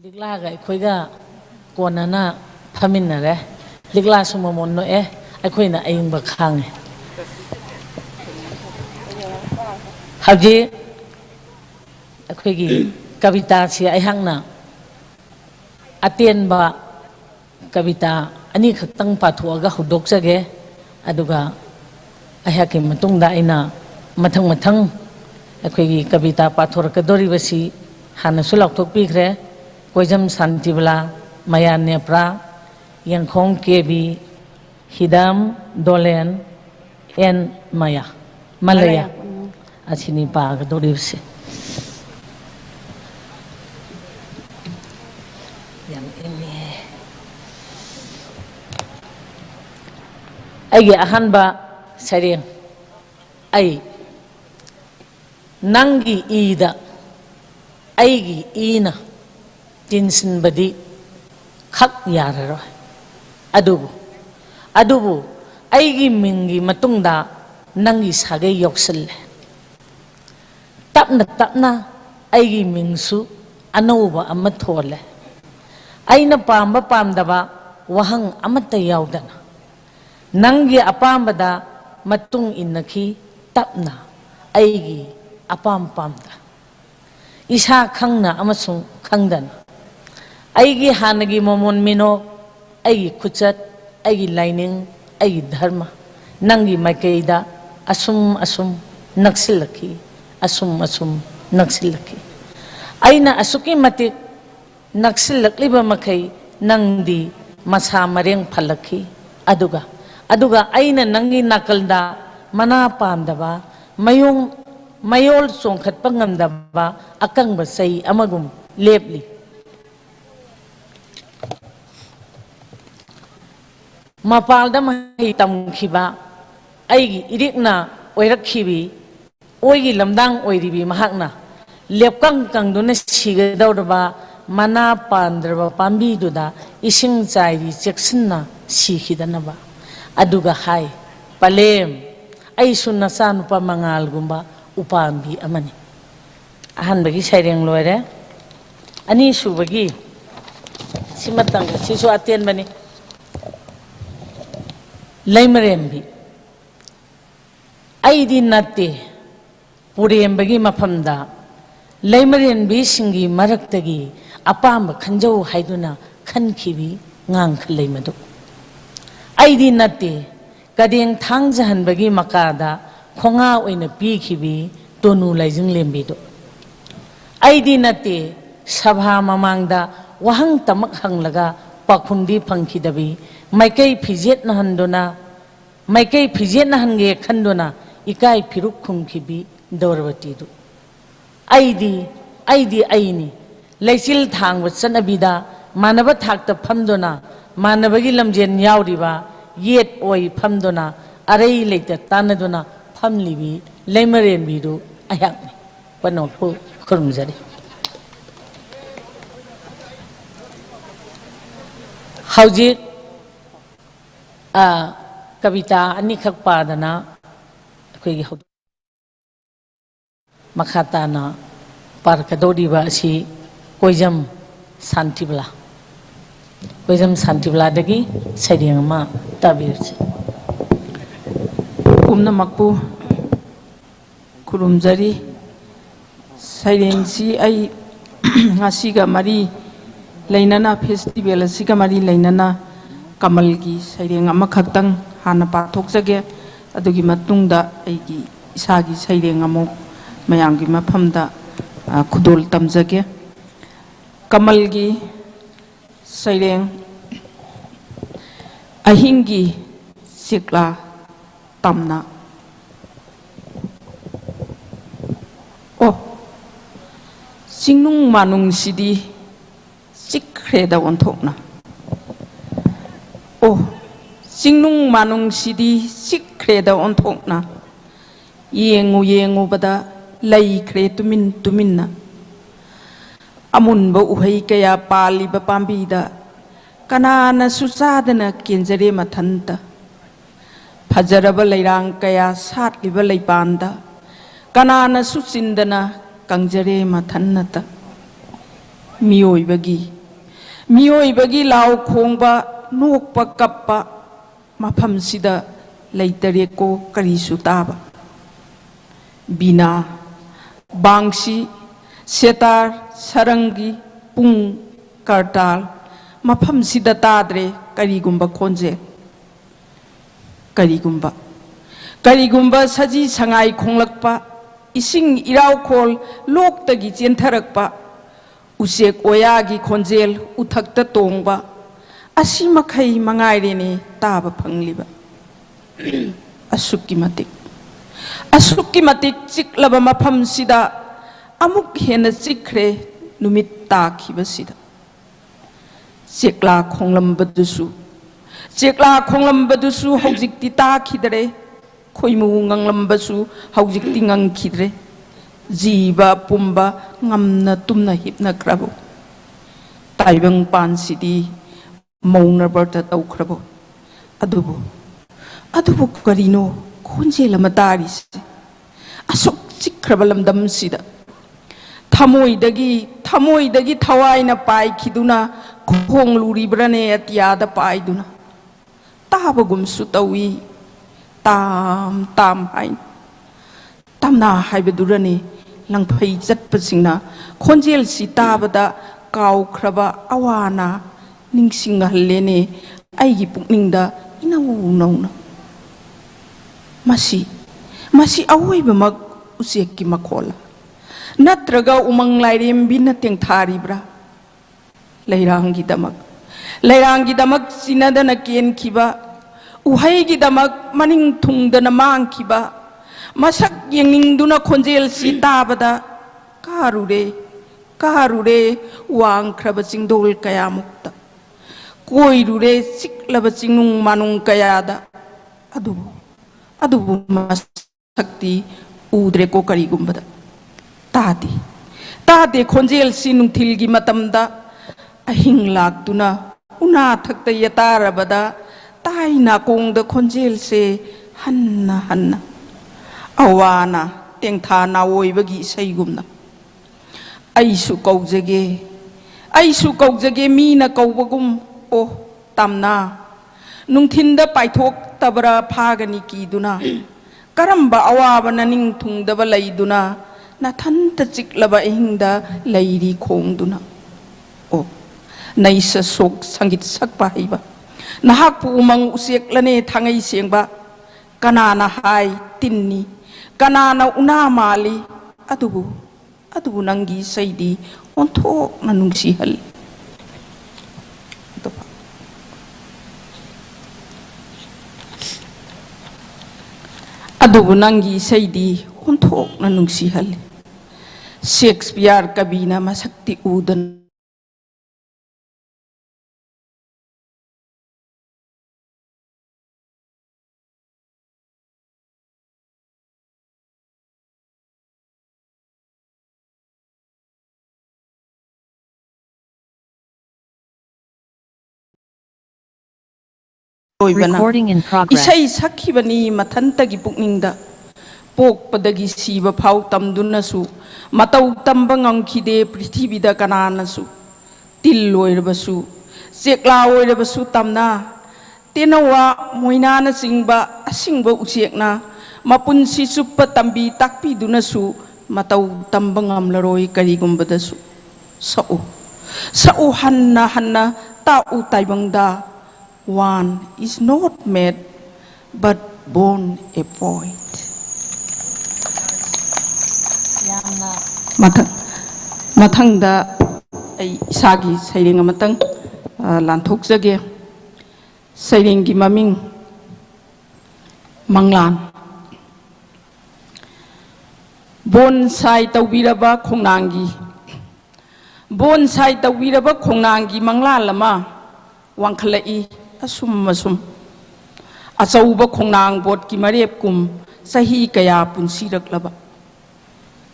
Liglaga aikoiga konana phaminare ligla sumamon no aikoina aingba khange haji aikoigi kavita si aihangna atenba kavita ani khaktang pathuaga hudokjage aduga ahaki matungda aina mathang mathang aikoigi kavita pathorkadori basi hana sulak thokpikre Koijam Santibla, Maya Nepra, Yangkhong Kebi, Hidam Dolen, and Maya. Malaya. Asini pa kadorivse. Yang ini. Ay ahanba sariang. Ay nangi ida. Aygi ina. Tinsin badi khak yararo adubu aigi mingi matungda nangi sage yoksel tapna aigi mingsu anauba amathole aina pamba pamdaba wahang amata yaudana nangi apambada matung innaki tapna aigi apam pamda isa khangna amasung khangdana Aigi hanagi momon mino, aigi kuchat, aigi lining, aigi dharma, nangi maikaida, asum naksilaki, asum naksilaki. Aina asuki matik naksilak liba makai nangdi masa mareng phalakhi aduga aina nangi nakalda mana pamdaba mayong mayol songkhat pangamdaba akang basai amagum lepli mapalda mahi tamkhiba aigi irikna oirakhibi oigi lamdang oiribi mahakna lepkang kangduna sigadawraba mana pandraba pambi duda ising chairi cheksinna sikhidanaba aduga hai palem ai sunna san pa mangal gumba upambi amani ahan bagi saireng loire ani subagi simatang sisu atien bani laimarembi aidi natte purembagi mafamda laimarenbi singi maraktagi apamba khanjau haiduna khankhibi ngang khalai madu aidi natte kadeng thangjahanbagi makada khonga oina pikhibi tonu laijing lembido aidi natte sabha mamangda wahang tamak hanglaga pakhundi phangkhidabi maikai phijet na handona maikai phijet na hange khandona ikai phiruk khumkhibi dawrwati du aidi aini leisil thangwa chanabida manaba thakta phamdona manabagi lamjen yauriba yet oi phamdona arei leita tanadona phamlibi leimaren bidu ayakni panophu khurumjari haujik kavita anikhak padana akhoi makhatana parkadodiba si koijam santibla dagi saideng ma tabirchi kumna makpu kurumjari saireng si ai ngasiga mari lainana festival asiga mari lainana kamal gi saireng ama khaktang hana pathokjage adugi matungda aigi isagi saireng amok mayamgi mafamda khudol tamjage kamal gi saireng ahingi sikla tamna singnung manung sidi sikreda onthokna singnung manung sidi sikreda onthokna yengu bada lai kre tuminna amunba uhai kaya paliba pambida kanana susadana kenjare mathanta fajaraba lairang kaya satliba laipanda kanana suchindana kangjare mathannata miyoibagi lau khongba nokpa kappa mafam sida laitare ko karisu taba bina bangsi setar sarangi pung kartal mafam sida tadre karigumba khonje karigumba saji sangai khonglakpa ising irau khol loktagi chentharakpa usek oyagi khonjel uthakta tongba asi makhai mangairene taba phangliba asukki matik chiklaba mafam sida amuk hena chikre numit takhiba sida chekla khonglambadu haujikti takhidare khoimu nganglambasu haujikti ngangkhidre jiba pumba ngamna tumna hipna krabo taibang pansidi mauna barta taukrabo adubu karino khonjela mataris asuk chikkrabalam dam sida thamoidagi thawaina pai khiduna khong luribrane atiyada paiduna tabagum su tawi tam hain tamna haibadurani langphai jatpasingna khonjel si tabada kaukraba awana ningsinga hallene aigi pukningda inauna masi awoiba mak usekki makhola natraga umang lairem bin teng tharibra leirangi damak ꯂꯩꯔꯥꯡꯒꯤꯗꯃꯛ ꯆꯤꯟꯅꯗꯅ ꯀꯦꯟꯈꯤꯕ ꯎꯍꯩꯒꯤꯗꯃꯛ ꯃꯅꯤꯡ ꯊꯨꯡꯗꯅ ꯃꯥꯡꯈꯤꯕ ꯃꯁꯛ ꯌꯦꯡꯅꯤꯡꯗꯨꯅ ꯈꯣꯟꯖꯦꯜꯁꯤ ꯇꯥꯕꯗ ꯀꯥꯔꯨꯔꯦ ꯀꯥꯔꯨꯔꯦ ꯋꯥꯡꯈ꯭ꯔꯕ ꯆꯤꯡꯗꯣꯜ ꯀꯌꯥꯃꯨꯛꯇ ꯀꯣꯏꯔꯨꯔꯦ ꯆꯤꯛꯂꯕ ꯆꯤꯡꯅꯨꯡ ꯃꯥꯅꯨꯡ ꯀꯌꯥꯗ ꯑꯗꯨꯕꯨ ꯃꯁꯛꯇꯤ ꯎꯗ꯭ꯔꯦꯀꯣ ꯀꯔꯤꯒꯨꯝꯕꯗ ꯇꯥꯗꯦ ꯈꯣꯟꯖꯦꯜꯁꯤ ꯅꯨꯡꯊꯤꯜꯒꯤ ꯃꯇꯝꯗ ꯑꯍꯤꯡ ꯂꯥꯛꯇꯨꯅ ꯎꯅꯥ ꯊꯛꯇ ꯌꯦꯇꯥꯔꯕꯗ ꯇꯥꯏ ꯅꯥꯀꯣꯡꯗ ꯈꯣꯟꯖꯦꯜꯁꯦ ꯍꯟꯅ ꯍꯟꯅ ꯑꯋꯥꯅ ꯇꯦꯡꯊꯥ ꯅꯥꯋꯣꯏꯕꯒꯤ ꯏꯁꯩꯒꯨꯝꯅ ꯑꯩꯁꯨ ꯀꯧꯖꯒꯦ ꯃꯤꯅ ꯀꯧꯕꯒꯨꯝ ꯑꯣ ꯇꯝꯅ ꯅꯨꯡꯊꯤꯟꯗ ꯄꯥꯏꯊꯣꯛꯇꯕ꯭ꯔꯥ ꯐꯥꯒꯅꯤ ꯀꯤꯗꯨꯅ ꯀꯔꯝꯕ ꯑꯋꯥꯕ ꯅꯅꯤꯡ ꯊꯨꯡꯗꯕ ꯂꯩꯗꯨꯅ ꯅꯊꯟꯇ ꯆꯤꯛꯂꯕ ꯑꯍꯤꯡꯗ ꯂꯩꯔꯤ ꯈꯣꯡꯗꯨꯅ ꯑꯣ ꯅꯩꯁ ꯁꯣꯛ ꯁꯪꯒꯤꯠ ꯁꯛꯄ ꯍꯩꯕ ꯅꯍꯥꯛꯄꯨ ꯎꯃꯪ ꯎꯆꯦꯛꯂꯅꯦ ꯊꯥꯡꯉꯩ ꯁꯦꯡꯕ ꯀꯅꯥꯅ ꯍꯥꯏ ꯇꯤꯟꯅꯤ ꯀꯅꯥꯅ ꯎꯅꯥ ꯃꯥꯜꯂꯤ ꯑꯗꯨꯕꯨ ꯅꯪꯒꯤ ꯏꯁꯩꯗꯤ ꯑꯣꯟꯊꯣꯛꯅ ꯅꯨꯡꯁꯤꯍꯜꯂꯤ ꯑꯗꯨꯕꯨ ꯅꯪꯒꯤ ꯏꯁꯩꯗꯤ ꯑꯣꯟꯊꯣꯛꯅ ꯅꯨꯡꯁꯤꯍꯜꯂꯤ ꯁꯦꯛꯁꯄꯤꯌꯥꯔ ꯀꯕꯤꯅ ꯃꯁꯛꯇꯤ ꯎꯗꯅ Recording in progress. Isai sakhibani mathantagi pukningda pokpadagi siba phau tamdunasu matau tamba ngamkhide prithibida kananasu til loirabasu chekla oirabasu tamna tenawa moinana singba asingba uchekna mapunsi suppa tambi takpi dunasu matau tamba ngamlaroi karigumbadasu sa'u hanna ta'u taibangda one is not made but born a void. Mathangda ay isagi sailing amatang lanthokjage sailing gi maming manglan bonsai tawbiraba khongnangi manglan lama wangkhalai asum achauba khongnang bot ki marep kum sahi kaya punsirak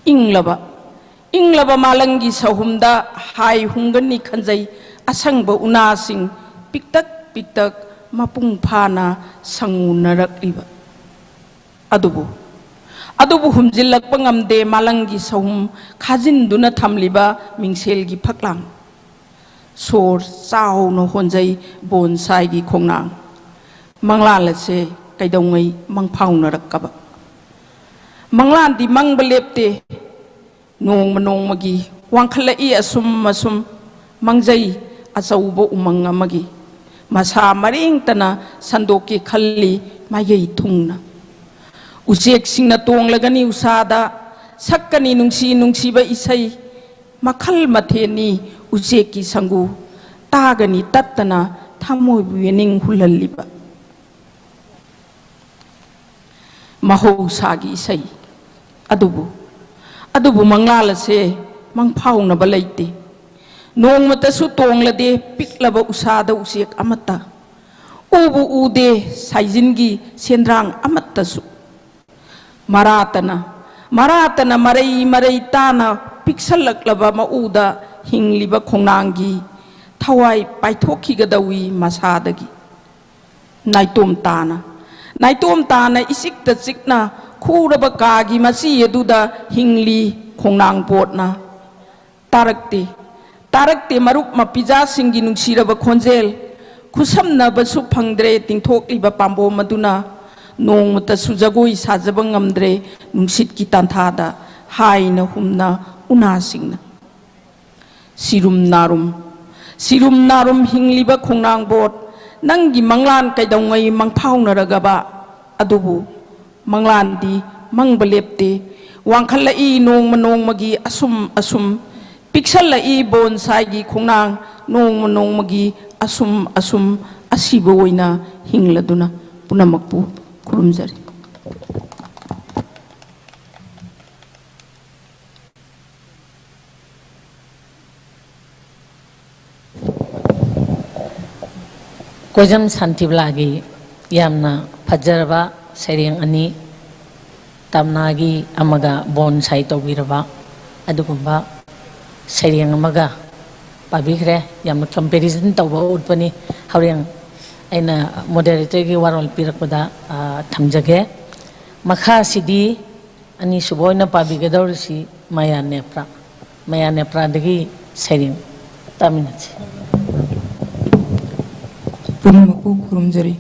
inglaba malangi sahumda hai hungani khanjai asangba unasing piktak mapung phana sangunarakliba adubu humjillakpa ngamde malangi sahum khajinduna thamliba mingselgi phaklang sor chauno honjai bonsai gi khongnang manglala se kaidongai mangphauna rakkaba manglan di mangbalepte nongmagi wangkhalai asum mangjai achaubo umang amagi masa maring tana sandoki khalli mayei thungna ujek singna tonglagani usada sakkani nungsiba isai makhal matheni ujeki sangu tagani tattana thamoi buyening hulalliba mahosagi isai adubu manglala se mangphauna balaite nongmata su tonglade piklaba usada usek amata ubu ude saijingi sendrang amatta su maratana marai tana piksalaklaba mauda hingliba khongnangi thawai paithokigadawi masadagi naitom tana isikta chikna khuraba kagi masi eduda hingli khongnang potna tarakte marup mapija singi nungsiraba khonjel khusamna basu phangdre tingthokliba pambo maduna nongmata sujagoi sajaba ngamdre nungsit ki tanthada haina humna unasingna sirum narum hingliba khongnang bot nangi manglan kaidongai mangphaunaragaba adubu manglan di mangbalepte wangkhalai nongmagi asum piksallai bonsai gi khongnang nongmagi asum asibo oina hingladuna punamakpu kurumjari. Kojam Santiblagi Yamna Pajaraba Sering Ani Tamnagi Amaga Bon Saito Viraba Adugumba Sering Amaga Pabikre Yam comparison Tawa Udpani Hariang Aina moderator gi warol pirakpada thamjage Makha Sidi Ani Suboina Pabigador si Maya Nepra dagi Sering Taminati. Punamakpu kurumjari.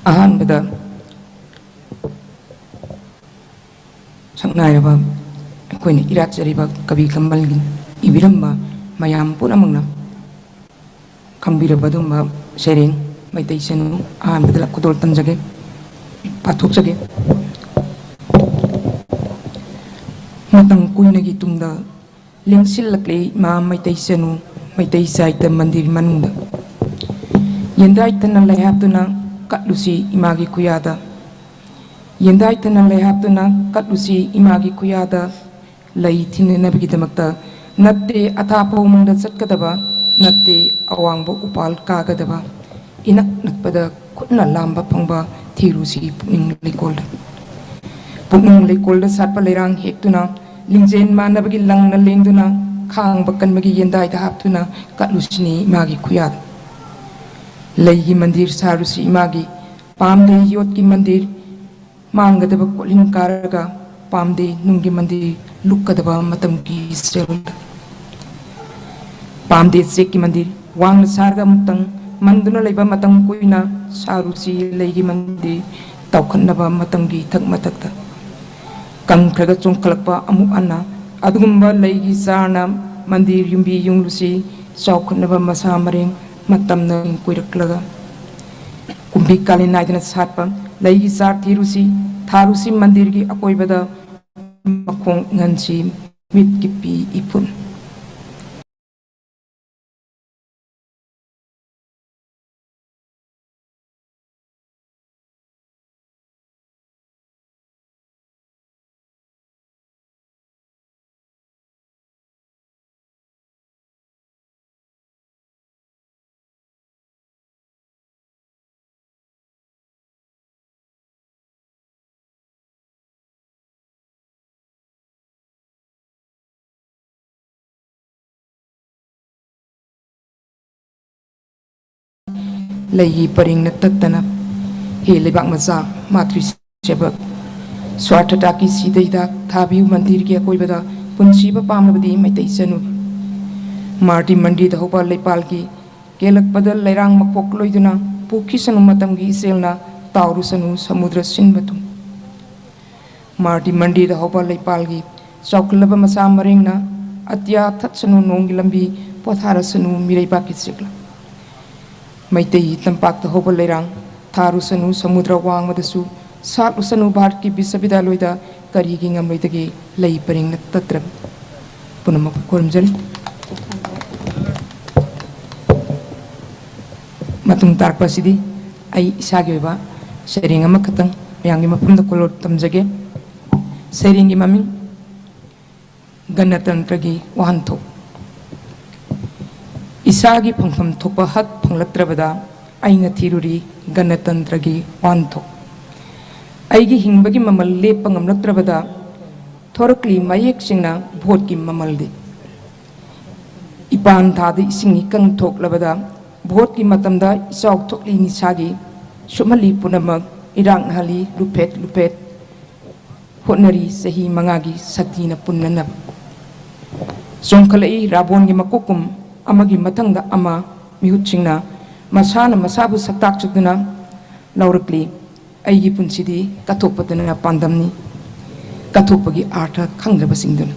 Ahanbada sangnayaba akoina iratsariba kabi kamalgin ibiramba mayam punamangna kambirabadumba sering maitaisanu ahanbada kudol tanjage pathokjage matang kuinagi tungda lengsilakle ma maitaisanu Maitai saita mandir manunda. Yendai tanah lehap tuna kat lusi imagi kuyada. Yendai tanah lehap tuna kat lusi imagi kuyada. Lai tine nabi kita makta. Natte atapo mangda sat kadaba. Natte awang bo upal ka kadaba. Inak nakpada kutna lamba pangba thirusi puning lekolda. Puning lekolda satpa lerang hek tuna. Lingzen ma nabagi lang na lengduna. Khang bakan magi yendai tahap tuna kat lusini magi kuyat. Lagi mandir sarusi magi pamde yot ki mandir mangga daba kolin karaga pamde nungi mandir lukka daba matam ki sel. Pamde sek ki mandir wang sarga mutang manduna leba matang kuina sarusi lagi mandir taukan daba matang ki tak matakta. Kang kraga chong kalakpa amu anna Adugumba lagi sarna mandir yumbi yung lusi saukunaba masa maring matam na kuiraklaga. Kumbi kalina jana satpa lagi sar thirusi tharusi mandir gi akoi bada makong ngansi mit kipi ipun. Lagi paring na tatana he lebak maza matri sebab swarta taki sidai dak thabiu mandir ki akoi bada punsiba pamnabadi maitai sanu marti mandi da hoba lepal ki kelak padal leirang makpok loiduna pukhi sanu matam gi selna tauru sanu samudra sinbatu marti mandi da hoba lepal ki sauklaba masa maringna atya that sanu nongi lambi pothara sanu mirai baki sikla Maitai tampak hoba leirang tharu sanu samudra wang madasu sat usanu bhat ki bisabidaloida kari gi ngam loidagi lei paring tatra punamak kormjali matung tarpa sidi ai isagi ba sering ama katang yang lima pun kolor tamjage sering imami ganatantra gi wahanto Isagi pangpam thokpa hak phanglatrabada aina thiruri ganatantra gi wanthok aigi hingbagi mamal lepa ngamlatrabada thorakli mayek singna vote ki mamaldi ipan thadi singi kang thoklabada vote ki matamda isok thokli nisagi sumali punamak irang hali lupet honari sahi mangagi satina punnanab songkhalai rabon gi makukum amagi matangda ama mihutchingna masana masabu saktak chuduna laurakli aigi punsidi kathokpadana pandamni kathokpagi artha khangraba singduna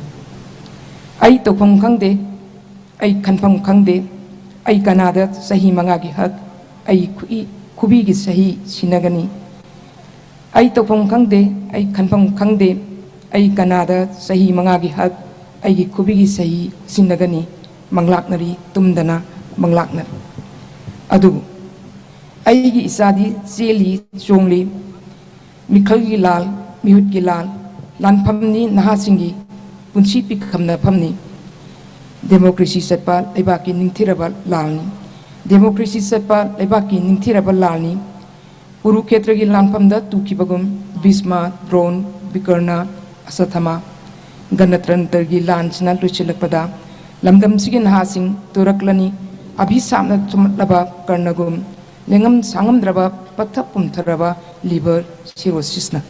ai topam khangde ai khanpam khangde ai kanada sahi mangagi hak ai khubi gi sahi sinagani ai topam khangde ai khanpam khangde ai kanada sahi mangagi hak ai gi khubi gi sahi sinagani manglaknari tumdana manglaknar adu aigi isadi seli chongli mikhalgi lal mihutgi lal lanphamni nahasingi punsi pikhamna phamni democracy satpa leibaki ningthiraba lalni democracy satpa leibaki ningthiraba lalni Kurukshetra gi lanphamda tukibagum Bhisma drone Vikarna asathama Ganatrantar gi lansna luchilakpada lamdam sigi nahasing turaklani abhisamna chumlaba karnagum lengam sangamdraba pathapumtharaba liver cirrhosisna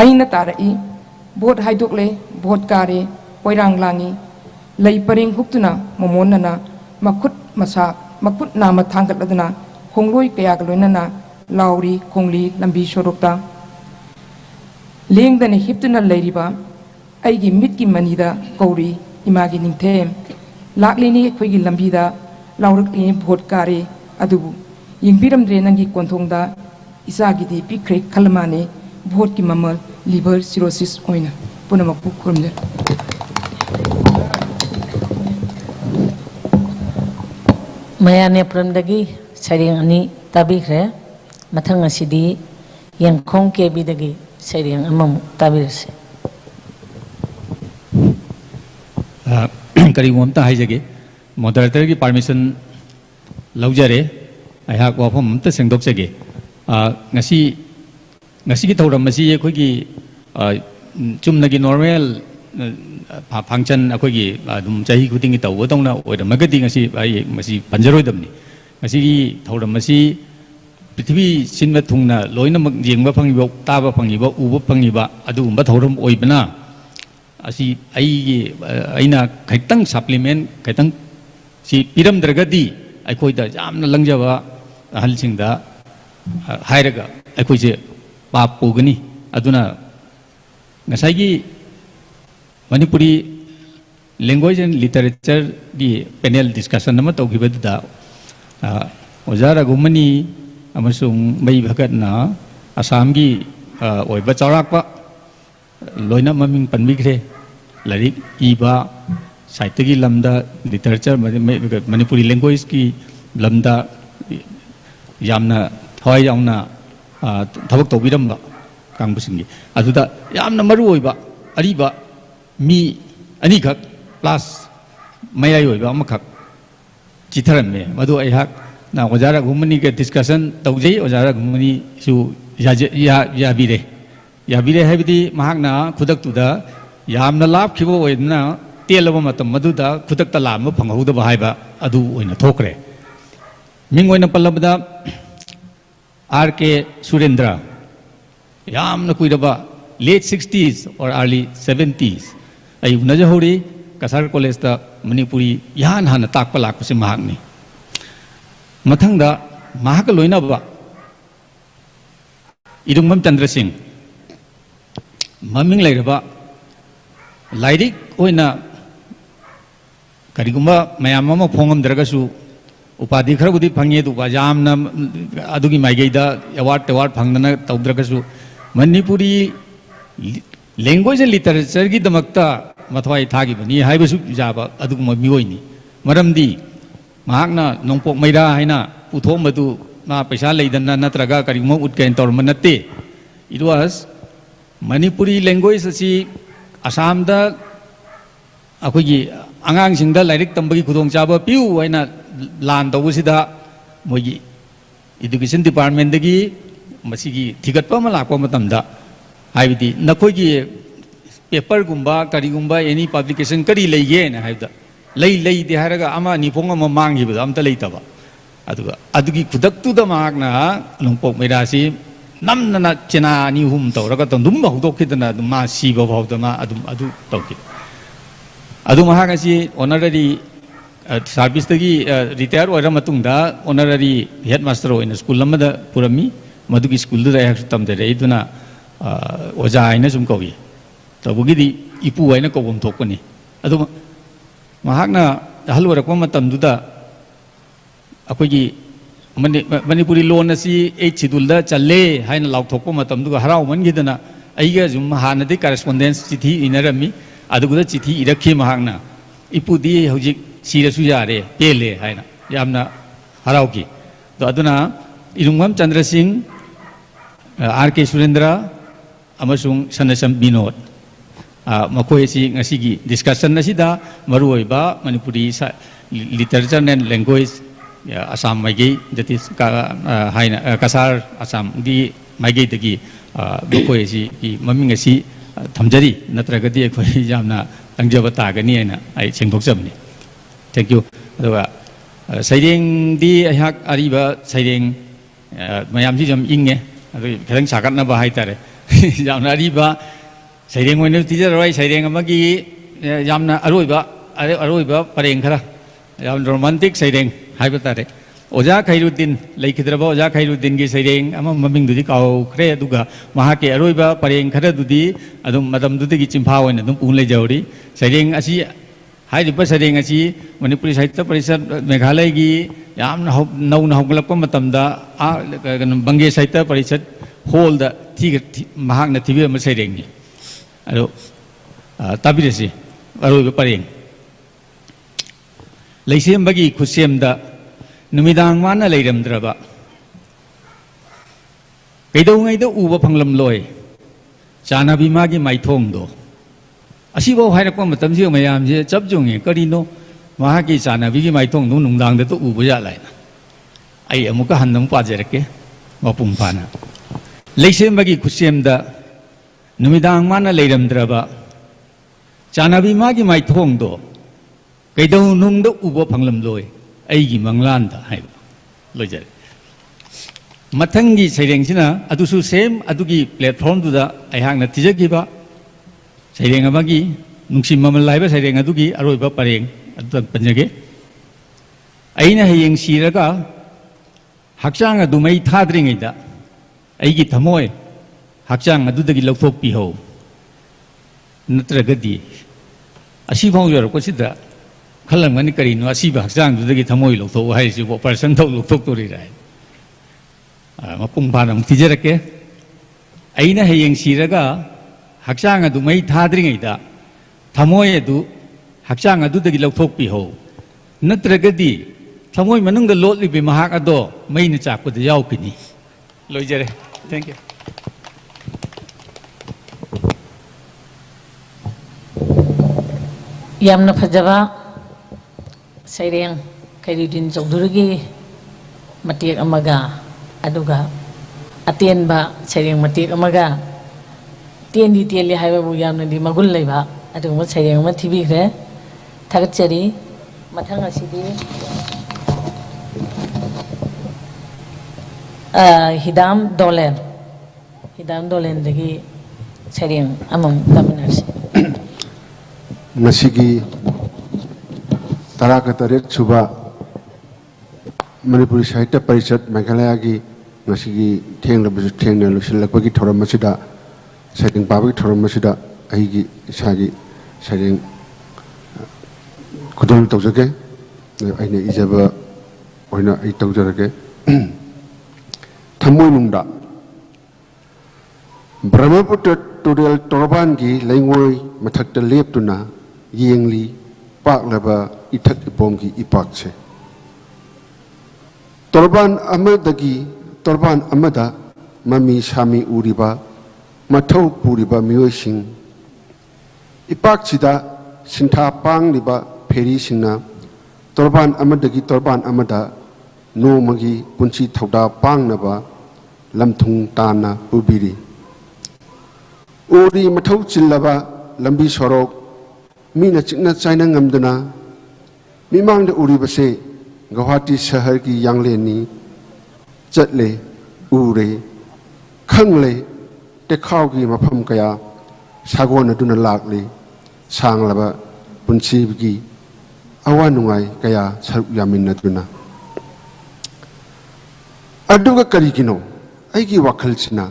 aina tarai vote haidokle vote kare poirang langi lei paring huktuna momonana makut masa makut nama thangatladana khongloi kaya galoinana lauri khongli lambi sorokta lengdana hiptuna leiriba aigi mitki manida kauri imagi ningthem laklini khoigi lambida laurakli vote kare adubu yingbiramdre nangi konthongda isagidi pikre khalmane vote ki mamal liver cirrhosis oina punamakpu khurumde mayane pramdagi saring ani tabikre mathang asidi yangkhong ke bidagi saring amam tabirse kari momta haijage moderator ki permission laujare aihak wafam amta sengdoksege ngasi ngasi ki thoram masi khoi ki chumnagi normal function akhoi gi adum chahi khuding gi taw dongna oidamagadi ngasi ai masi panjaroidamni ngasi gi thoram masi prithvi sinma thungna loina mak jengba phangiba taba phangiba uba phangiba adugumba thoram oibana asi ai aina khaitang supplement khaitang si piram dragadi akhoi da jamna langjaba ahal singda hairaga akhoi je pap pugani aduna ngasai gi Manipuri language and literature di panel discussion nama taughibada ojara gumani amasung mai bhagat na Assam gi oiba chaurakpa loina maming panbigre larik iba saite gi lamda literature Manipuri language ki lamda yamna thoi yauna thabak tawbiramba kangbusingi aduda yamna maru oiba ariba mi ani khak plus mayai oiba amakak chitharame madu aihak na ojara gumani ke discussion taujei ojara gumani su ya bire habidi mahakna khudak tuda yamna lab khibo oina telaba matam maduda khudak ta lam phanghuda bahaiba adu oina thokre ming oina pallabada RK Surendra yamna kuiraba late 60s or early 70s ai unajahori Kasar College da Manipuri yan hana takpa lakpa se mahakni mathangda mahak loina ba Idungmam Chandra Singh maming lairaba lairik oina karigumba mayam ama phongam dragasu upadhi kharabudi phangye du bajamna adugi maigeida award phangdana tawdragasu Manipuri language and literature ki damakta mathwai thagi bani haibasu jaba aduguma miyoini maramdi mahakna nongpok maira haina puthomadu na paisa leidana natraga kariguma utkain tormanate it was Manipuri language asi Assam da akogi angang singda lairik tambagi khudong chaba piu haina lan tawusida mogi education department dagi masigi thigatpa ma lakpa matamda haibidi nakogi paper gumba kari gumba any publication kari leige na haibda lei de haraga ama ni phong ama mangi ba amta leitaba aduga adugi khudaktu da magna lungpok meirasi namna chena ni hum tawraga tandum ba hudokidana ma siba bawdama adu tawki adu mahagasi honorary service dagi retire oira matungda honorary headmaster in school lamada purami madugi school da yak tamdere iduna oja aina sum kawi tabugidi ipu aina ko bom thokani adu mahakna halwarakpa matamduda akogi Manipuri loan asi e chidulda challe haina lauthokpa matamduga harau mangidana aiga jum hanadi correspondence chithi inarami aduguda chithi irakhi mahakna ꯏꯄꯨꯗꯤ ꯍꯧꯖꯤꯛ ꯁꯤꯔꯁꯨ ꯌꯥꯔꯦ ꯄꯦꯜꯂꯦ ꯍꯥꯏꯅ ꯌꯥꯝꯅ ꯍꯔꯥꯎꯈꯤ ꯑꯗꯣ ꯑꯗꯨꯅ ꯏꯔꯨꯡꯕꯝ ꯆꯟꯗ꯭ꯔ ꯁꯤꯡ R K ꯁꯨꯔꯦꯟꯗ꯭ꯔ ꯑꯃꯁꯨꯡ ꯁꯅꯁꯝ ꯕꯤꯅꯣꯗ ꯃꯈꯣꯏ ꯑꯁꯤ ꯉꯁꯤꯒꯤ ꯗꯤꯁꯀꯁꯟ ꯑꯁꯤꯗ ꯃꯔꯨꯑꯣꯏꯕ ꯃꯅꯤꯄꯨꯔꯤ ꯂꯤꯇꯔꯦꯆꯔ ꯑꯦꯟ ꯂꯦꯡꯒ꯭ꯋꯦꯖ ꯑꯁꯥꯝ ꯃꯥꯏꯀꯩ ꯗꯦꯠ ꯏꯁ ꯍꯥꯏꯅ ꯀꯁꯥꯔ ꯑꯁꯥꯝꯒꯤ ꯃꯥꯏꯀꯩꯗꯒꯤ ꯃꯈꯣꯏ ꯑꯁꯤꯒꯤ ꯃꯃꯤꯡ ꯑꯁꯤ ꯊꯝꯖꯔꯤ ꯅꯠꯇ꯭ꯔꯒꯗꯤ ꯑꯩꯈꯣꯏ ꯌꯥꯝꯅ ꯇꯪꯖꯕ ꯇꯥꯒꯅꯤ ꯍꯥꯏꯅ ꯑꯩ ꯁꯦꯡꯗꯣꯛꯆꯕꯅꯤ ꯊꯦꯡꯛ ꯌꯨ ꯑꯗꯨꯒ ꯁꯩꯔꯦꯡꯗꯤ ꯑꯩꯍꯥꯛ ꯑꯔꯤꯕ ꯁꯩꯔꯦꯡ ꯃꯌꯥꯝꯁꯤ ꯌꯥꯝ ꯏꯪꯉꯦ ꯑꯗꯨ ꯈꯤꯇꯪ ꯁꯥꯒꯠꯅꯕ ꯍꯥꯏꯇꯥꯔꯦ ꯌꯥꯝꯅ ꯑꯔꯤꯕ ꯁꯩꯔꯦꯡ ꯑꯣꯏꯅ ꯊꯤꯖꯔꯔꯣꯏ ꯁꯩꯔꯦꯡ ꯑꯃꯒꯤ ꯌꯥꯝꯅ ꯑꯔꯣꯏꯕ ꯄꯔꯦꯡ ꯈꯔ ꯌꯥꯝ ꯔꯣꯃꯥꯟꯇꯤꯛ ꯁꯩꯔꯦꯡ ꯍꯥꯏꯕ ꯇꯥꯔꯦ ꯑꯣꯖꯥ ꯈꯩꯔꯨꯗꯤꯟ ꯂꯩꯈꯤꯗ꯭ꯔꯕ ꯑꯣꯖꯥ ꯈꯩꯔꯨꯗꯤꯟꯒꯤ ꯁꯩꯔꯦꯡ ꯑꯃ ꯃꯃꯤꯡꯗꯨꯗꯤ ꯀꯥꯎꯈ꯭ꯔꯦ ꯑꯗꯨꯒ ꯃꯍꯥꯛꯀꯤ ꯑꯔꯣꯏꯕ ꯄꯔꯦꯡ ꯈꯔꯗꯨꯗꯤ ꯑꯗꯨꯝ ꯃꯇꯝꯗꯨꯗꯒꯤ ꯆꯤꯡꯐꯥ ꯑꯣꯏꯅ ꯑꯗꯨꯝ ꯄꯨ ꯂꯩꯖꯍꯧꯔꯤ ꯁꯩꯔꯦꯡ ꯑꯁꯤ ꯍꯥꯏꯔꯤꯕ ꯁꯩꯔꯦꯡ ꯑꯁꯤ ꯃꯅꯤꯄꯨꯔꯤ ꯁꯥꯍꯤꯇ꯭ꯌ ꯄꯔꯤꯁꯠ ꯃꯦꯘꯥꯂꯌꯒꯤ ꯌꯥꯝꯅ ꯅꯧꯅ ꯍꯧꯒꯠꯂꯛꯄ ꯃꯇꯝꯗ ꯕꯪꯒꯦ ꯁꯥꯍꯤꯇ꯭ꯌ ꯄꯔꯤꯁꯠ ꯍꯣꯜꯗ ꯃꯍꯥꯛꯅ ꯊꯤꯕꯤꯔꯝꯕ ꯁꯩꯔꯦꯡꯅꯤ ꯑꯗꯣ ꯇꯥꯕꯤꯔꯁꯤ ꯑꯔꯣꯏꯕ ꯄꯔꯦꯡ ꯂꯩꯁꯦꯝꯕꯒꯤ ꯈꯨꯠꯁꯦꯝꯗ ꯅꯨꯃꯤꯗꯥꯡ ꯃꯥꯅ ꯂꯩꯔꯝꯗ꯭ꯔꯕ ꯀꯩꯗꯧꯉꯩꯗ ꯎꯕ ꯐꯪꯂꯝꯂꯣꯏ ꯆꯥꯅꯕꯤ ꯃꯥꯒꯤ ꯃꯥꯏꯊꯣꯡꯗꯣ ꯑꯁꯤꯐꯥꯎ ꯍꯥꯏꯔꯛꯄ ꯃꯇꯝꯁꯤꯗ ꯃꯌꯥꯝꯁꯦ ꯆꯞ ꯌꯨꯡꯉꯦ ꯀꯔꯤꯅꯣ ꯃꯍꯥꯛꯀꯤ ꯆꯥꯅꯕꯤꯒꯤ ꯃꯥꯏꯊꯣꯡꯗꯣ ꯅꯨꯡꯗꯥꯡꯗꯇ ꯎꯕ ꯌꯥꯠꯂꯥꯏꯅ ꯑꯩ ꯑꯃꯨꯛꯀ ꯍꯟꯅ ꯑꯃꯨꯛ ꯄꯥꯖꯔꯛꯀꯦ ꯃꯄꯨꯡ ꯐꯥꯅ ꯂꯩꯁꯦꯝꯕꯒꯤ ꯈꯨꯠꯁꯦꯝꯗ ꯅꯨꯃꯤꯗꯥꯡ ꯃꯥꯅ ꯂꯩꯔꯝꯗ꯭ꯔꯕ ꯆꯥꯅꯕꯤ ꯃꯥꯒꯤ ꯃꯥꯏꯊꯣꯡꯗꯣ ꯀꯩꯗꯧꯅꯨꯡꯗ ꯎꯕ ꯐꯪꯂꯝꯂꯣꯏ ꯑꯩꯒꯤ ꯃꯪꯂꯥꯟꯗ ꯍꯥꯏꯕ ꯂꯣꯏꯖꯔꯦ ꯃꯊꯪꯒꯤ ꯁꯩꯔꯦꯡꯁꯤꯅ ꯑꯗꯨꯁꯨ ꯁꯦꯝ ꯑꯗꯨꯒꯤ ꯄ꯭ꯂꯦꯠꯐꯣꯝꯗꯨꯗ ꯑꯩꯍꯥꯛꯅ ꯊꯤꯖꯈꯤꯕ ꯁꯩꯔꯦꯡ ꯑꯃꯒꯤ ꯅꯨꯡꯁꯤ ꯃꯃꯜ ꯍꯥꯏꯕ ꯁꯩꯔꯦꯡ ꯑꯗꯨꯒꯤ ꯑꯔꯣꯏꯕ ꯄꯔꯦꯡ ꯑꯗꯨꯗ ꯄꯟꯖꯒꯦ ꯑꯩꯅ ꯍꯌꯦꯡ ꯁꯤꯔꯒ ꯍꯛꯆꯥꯡ ꯑꯗꯨ ꯃꯩ ꯊꯥꯗ꯭ꯔꯤꯉꯩꯗ ꯑꯩꯒꯤ ꯊꯃꯣꯏ ꯍꯛꯆꯥꯡ ꯑꯗꯨꯗꯒꯤ ꯂꯧꯊꯣꯛꯄꯤꯍꯧ ꯅꯠꯇ꯭ꯔꯒꯗꯤ ꯑꯁꯤꯐꯥꯎ ꯌꯧꯔꯛꯄꯁꯤꯗ ꯈꯜꯂꯝꯒꯅꯤ ꯀꯔꯤꯅꯣ ꯑꯁꯤꯕ ꯍꯛꯆꯥꯡꯗꯨꯗꯒꯤ ꯊꯃꯣꯏ ꯂꯧꯊꯣꯛꯎ ꯍꯥꯏꯔꯤꯁꯤꯕꯨ ꯑꯣꯄꯔꯦꯁꯟ ꯇꯧ ꯂꯧꯊꯣꯛꯇꯣꯔꯤꯔ ꯃꯄꯨꯡ ꯐꯥꯅ ꯑꯃꯨꯛ ꯊꯤꯖꯔꯛꯀꯦ ꯑꯩꯅ ꯍꯌꯦꯡ ꯁꯤꯔꯒ ꯍꯛꯆꯥꯡ ꯑꯗꯨ ꯃꯩ ꯊꯥꯗ꯭ꯔꯤꯉꯩꯗ ꯊमोई अदु हक्चांग अदुदगी लौथोकपिहो नत्रगदी थमोई मनुंग लोटलिबि महाक अदो मैन चाकपद यावकिनी लोइजरे थैंक यू यामना फजबा सैरेंग खैरुद्दीन चौधरी मतेक अमगा अदुगा अतेनबा सैरेंग मतेक अमगा तेंदी तेली हाइबाबु यामनदी मगुल लैबा अदुगुम सैरेंग अमा थिबिख्रे थागतचरी मथांग असिदि हिदाम दोलेन दगी सैरेंग अमम तमनरसी नसिगी तराका तरेक सुबा मणिपुरी साहित्य परिषद मेघालय की नसिगी थेंगलबसु थेंगना लुसिलकपगी थोरम मसिदा सैरेंग पाबगी थोरम मसिदा अहिगी इसागी सैरेंग खुदों तौजगे अइने इजाबा ओइना अइ तौजरगे थमोय नुंगदा ब्रह्मपुत्र टोरेल तोरबान की लैंगोय मथक्त लेपतुना येंगली पाकलबा इथक इपोम की इपाक से तोरबान अमदा ममी सामी उरिबा मथौ पुरिबा मियोइसिंग इपाक सिदा सिंथा पांगलिबा फेरी सिंगना तोरबान अमदगी तोरबान अमदा नोमगी पुंची थौदा पांगनबा लमथुंग ताना पुबिरी उरी मथौ चिल्लबा लंबी सोरोक मीना चिकना चाइना ngамदना मिमांग उरीबसे गुवाहाटी शहर की यांगलेनी चटले उरे खंगले टेखाव की मफम कया सागोन अदुना लागले सांगलबा पुंसीबगी अवा नुंगाई कया सरुक यामिनदुना अदुगा करिगिनो अइगी वाखलसिना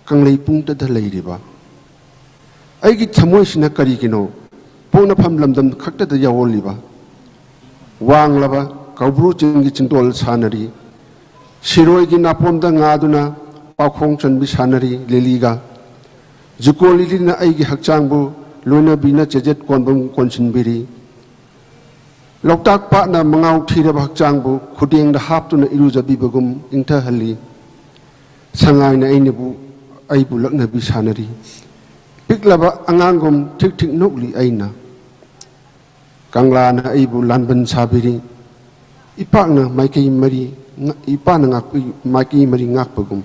कंगलै पुंगतदा लैरिबा अइगी थमोइसिना करिगिनो पोनफम लमदम खक्तदा यावोलिबा वांगलबा कौब्रु चिंगी चिंतोल सानरी सिरोइगी नापोमदा ngaदुना पाखोंग चनबि सानरी लेलीगा जुको लिलिना अइगी हक्चांगबु लोइना बिना चेजेट कोनबम कोनसिनबिरी Loktak pa na mangau thira bak changbu khuding da hap tu na irujabi bagum ingtha hali sangai na ainibu aibu lakna bi sanari piklaba angangum thik thik nokli aina kangla na aibu lanban sabiri ipak na maiki mari ipa na ngak maiki mari ngak bagum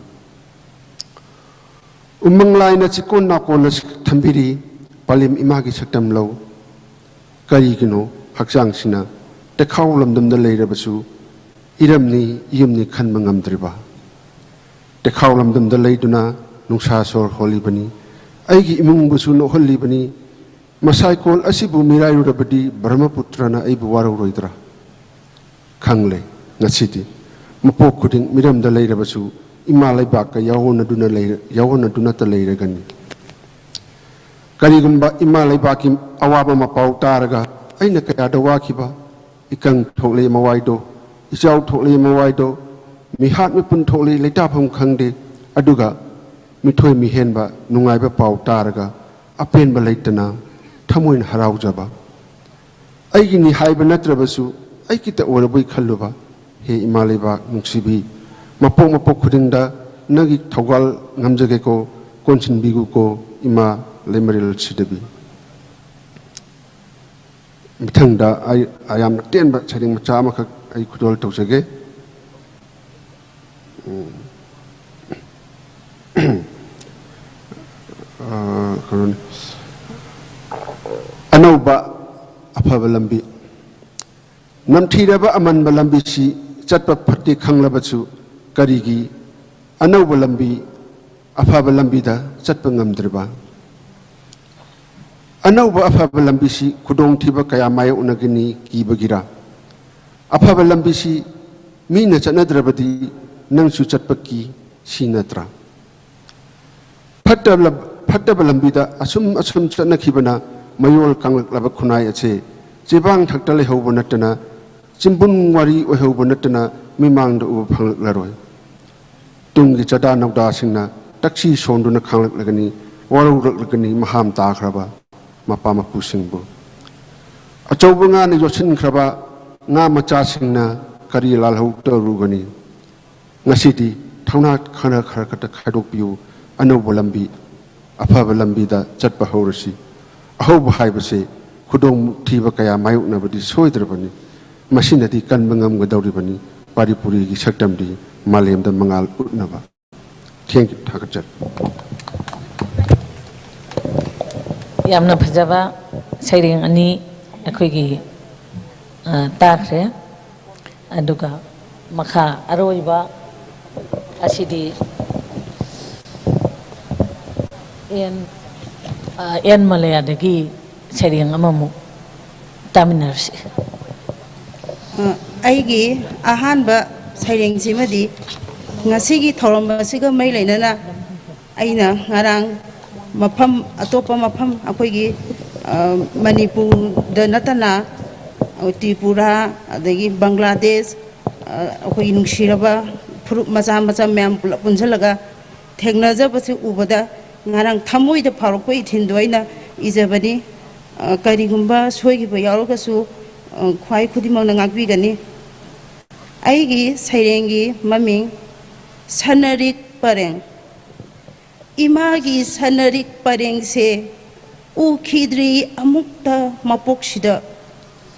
umanglai na chikon na ko na thambiri palim imagi saktam lo kari gino hakjang sina te khawlam dum da leira basu iramni yumni khan mangam driba te khawlam dum da leiduna nungsa sor holi bani aigi imung basu no holi bani masai kol asibu mirai rabadi brahmaputra na aibu waro roidra khangle ngachiti mapok kuding miram da leira basu imalai ba ka yawona duna ta leira gani karigumba imalai ba ki awaba mapau taraga aina kaya da wakiba ikang thole mawaido ichau thole mawaido mi hat mi pun thole leita pham khangde aduga mi thoi mi henba nungai ba pau taraga apen ba leitana thamoin harau jaba aigi ni haiba natrabasu aiki ta oraboi khalluba he imalai ba nungsibi mapok khudingda nagi thogal ngamjage ko konsin bigu ko ima lemaril sidabi mithangda ayam tenba charing macha ma khak ai khudol tawsage anauba afaba lambi namthiraba amanba lambi si chatpa phatti khanglabachu karigi anauba lambi afaba lambi da chatpa ngamdriba anauba afaba lambi si khudong thiba kaya mai unagini kibagira afaba lambi si mina chanadrabadi nangsu chatpa ki sinatra phattaba lambi da asum chana khibana mayol kanglaba khunai ache chibang thakta le hobo natana chimbun wari o hobo natana mimang da u phanglak laroi tunggi chada nauda singna taksi sonduna khanglak lagani waru lagani maham ta khraba mapa mapu singbu achauba nga ni yosin khraba nga macha singna kari lal hau ta rugani ngasidi thauna khana khara kata khadok piu anauba lambi afaba lambi da chatpa horasi ahoba haibase khudong thiba kaya mayukna badi soidrabani masinadi kanbangam gadawribani paripuri gi saktamdi malemda mangal utnaba thank you thakachat yamna phajaba sairing ani akhoigi takhre aduga makha aroiba asidi en malaya dagi sairing amamu taminarsi aigi ahanba sairing simadi ngasigi thoramba siga mai lainana aina ngarang mafam atopa mafam akoigi manipur da natana tripura adagi bangladesh akoigi nungshiraba furup macha macha myam punjalaga thegnajabasi ubada ngarang thamoi da pharokoi thindoina ijabani karigumba soigiba yarogasu khwai khudimang na ngakbi gani aigi sairengi maming sanarik pareng imagi sanarik pareng se u khidri amukta mapoksida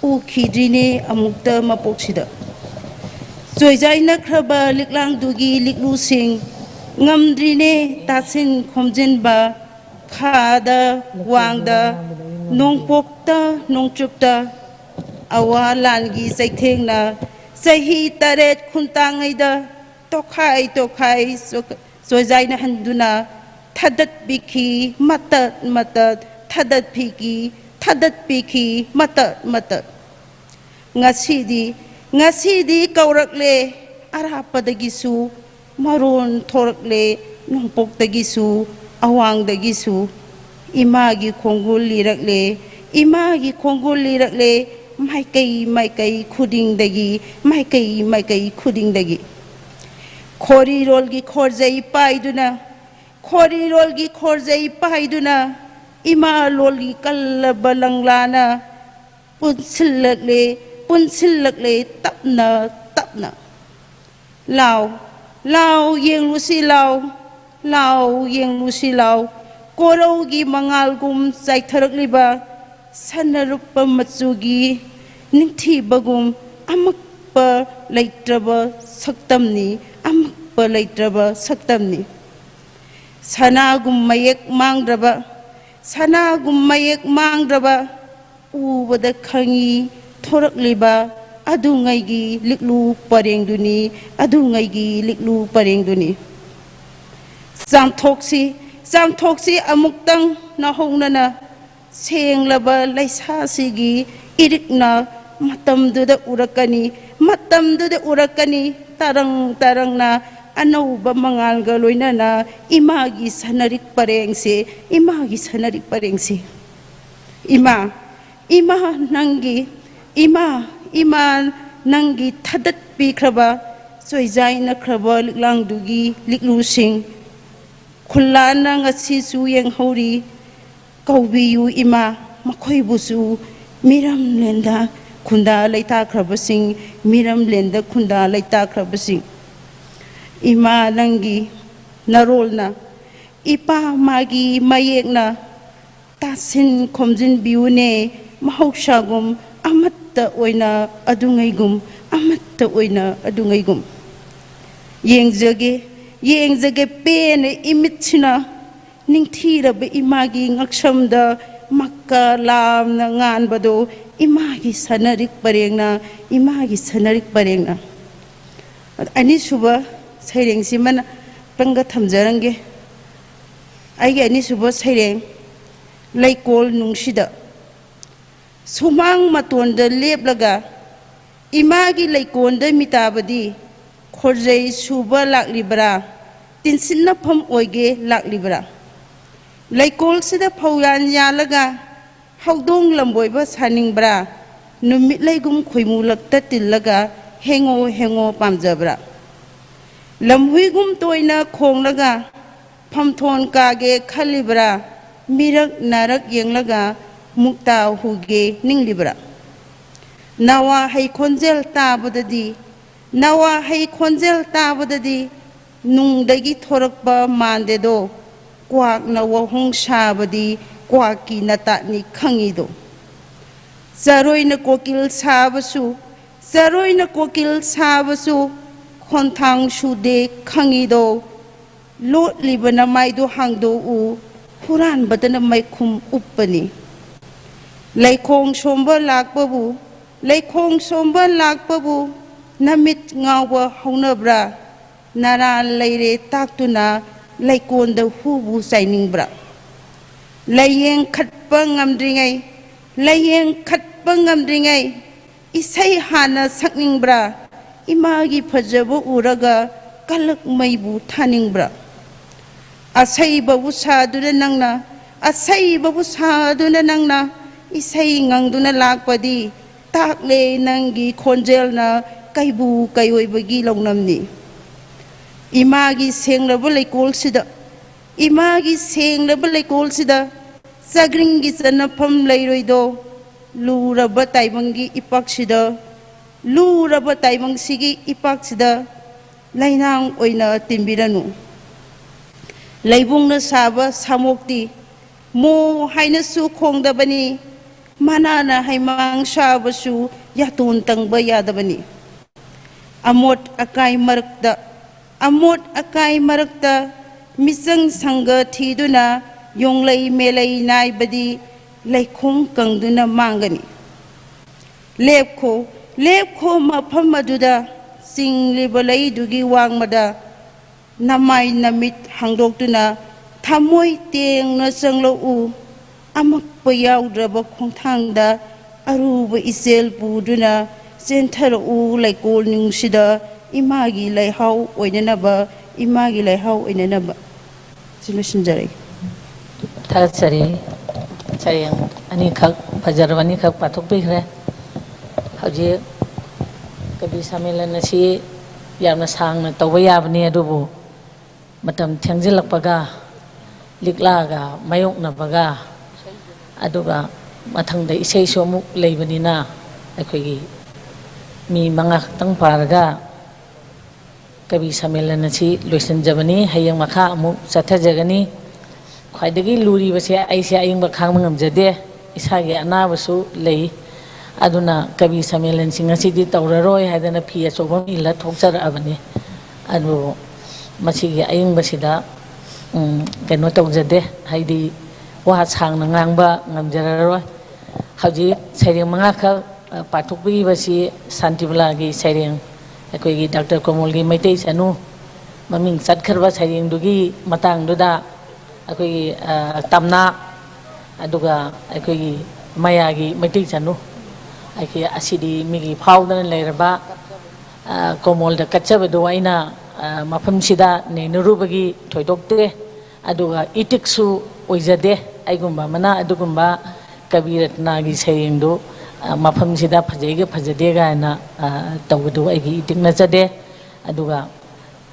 u khidri ne amukta mapoksida joijaina khraba liklang dugi liklu sing ngamdri ne tasin khomjinba khada wangda nongpokta nongchupta awalangi saithengna sahi taret khuntangaida tokhai sojaina handuna thadat biki matat thadat biki matat ngasidi kaurakle araapadagisu maron thorakle nongpokdagisu awangdagisu imagi khongul lirakle maikai khuding dagi khori rolgi khorjai paiduna ima lolgi kallabalanglana punsilakle punsilakle tapna tapna lao lao yeng lusi lao yeng lusi lao korogi mangal gum saitharak liba sanarupa matsugi ningthi bagum amakpa laitraba saktamni amakpa laitraba saktamni sanagum mayek mangdraba sanagum mayek mangdraba ubada khangi thorak liba adungai gi liklu parengduni adungai gi liklu parengduni samthoksi amuktang na hongnana senglaba laisasigi irikna matamduda urakani tarang na anauba mangalga loinana imagi sanarik parengse ima nangi thadat pikraba soizai na kraba liklangdugi liklusing khulana ngasi su yeng hori kaubiyu ima makhoi busu miram lenda khunda laita krabasing miram lenda khunda laita krabasing ima nangi narolna ipa magi mayekna tasin khomjin biune mahoksagum amatta oina adungaigum yengzage pene imitsina ningthiraba imagi ngaksamda makka lamna nganbado imagi sanarik parengna ani suba saireng simana panga thamjarange aige ani suba saireng laikol nungsida sumang matonda leplaga imagi laikonda mitabadi khorjai suba laklibra tinsinna pham oige laklibra laikol sida phauyan yalaga haudong lamboiba saningbra numit laigum khoimulakta tillaga hengo pamjabra lamhuigum toina khonglaga phamthon kage khalibra mirak narak yenglaga mukta huge ninglibra nawa hay khonjel tabadadi nungdagi thorakba mandedo kwak na wahong sabadi kwaki natani khangido zaroina kokil sabasu khonthang sude khangido lot libana maido hangdo u huran badana maikhum uppani laikhong somba lakpabu namit ngawa haunabra nara leire taktuna laikonda hubu sainingbra layeng khatpa ngamdringai isai hana sakningbra imagi phajabu uraga kalak maibu thaningbra asai babu saduna nangna isai ngangduna lakpadi takle nangi khonjelna kaibu kayoibagi longnamni imagi senglaba laikol sida sagringi sanapam leiroido luraba taibangi ipaksida lainang oina timbiranu laibungna saba samokti mo haina su khongdabani manana haimang sabasu yatun tangba yadabani amot akai marakta misang sangga thiduna yonglai melai naibadi laikhong kangduna mangani lepkho mafam aduda singliba laidugi wangmada namai namit hangdoktuna thamoi tengna changlo u amakpa yaudraba khongthangda aruba isel puduna senthara u laikol nungsida imagi laihau oinanaba silosinjare thasari chayang ani khak fajarwani khak pathok bikre haji kabi samelan si yamna sangna tawba yabani adubu matam thengjilakpaga liklaga mayoknabaga aduga mathangda isei somuk leibanina akhoi mi manga tang paraga kabi samelan asi loisan jabani hayang makha amu satha jagani khwaidagi luri base ai se aying ba khang ngam jade isagi ana basu lei aduna kabi samelan singasi di tawraroi hadana phi achobam illa thokchar abani adu masigi aying basida keno tawjade haidi wa sang na ngangba ngamjararoi haji saireng manga kha pathukbi basi santibla gi saireng akoigi Dr. Kamal gi maitai sanu maming satkharba saireng dugi matang duda akoigi tamna aduga akoigi maya gi maitai sanu aiki asidi migi phawdana leiraba Kamal da kachabadu aina mafam sida nenurubagi thoidokte aduga itiksu oijade aigumba mana adugumba kabiratna gi sairengdu mafam sida phajaiga phajade gaina tawdu aigi itikna jade aduga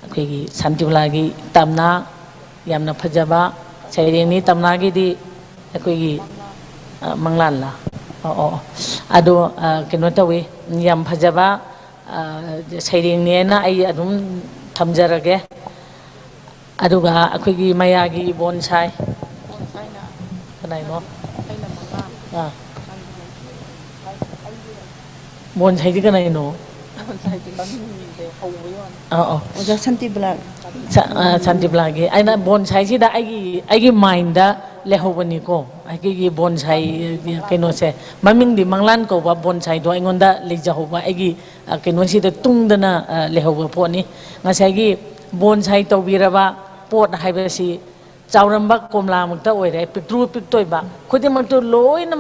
akoigi santibla gi tamna yamna phajaba sairengni tamna gi di akoigi manglan la ado keno tawi yam phajaba sairengni na ai adum thamjarage aduga akoigi mayagi bonsai kanai no bonsai di kanai no oja santibla santibla gi aina bonsai sida aigi mind da lehobani ko aigi bonsai keno se maming di manglan ko ba bonsai do ingonda lejahoba aigi keno sida tungdana lehoba poni ngasai gi bonsai tawbiraba pot haibasi chauramba komla mukta oire pitru piktoiba khudimang to loina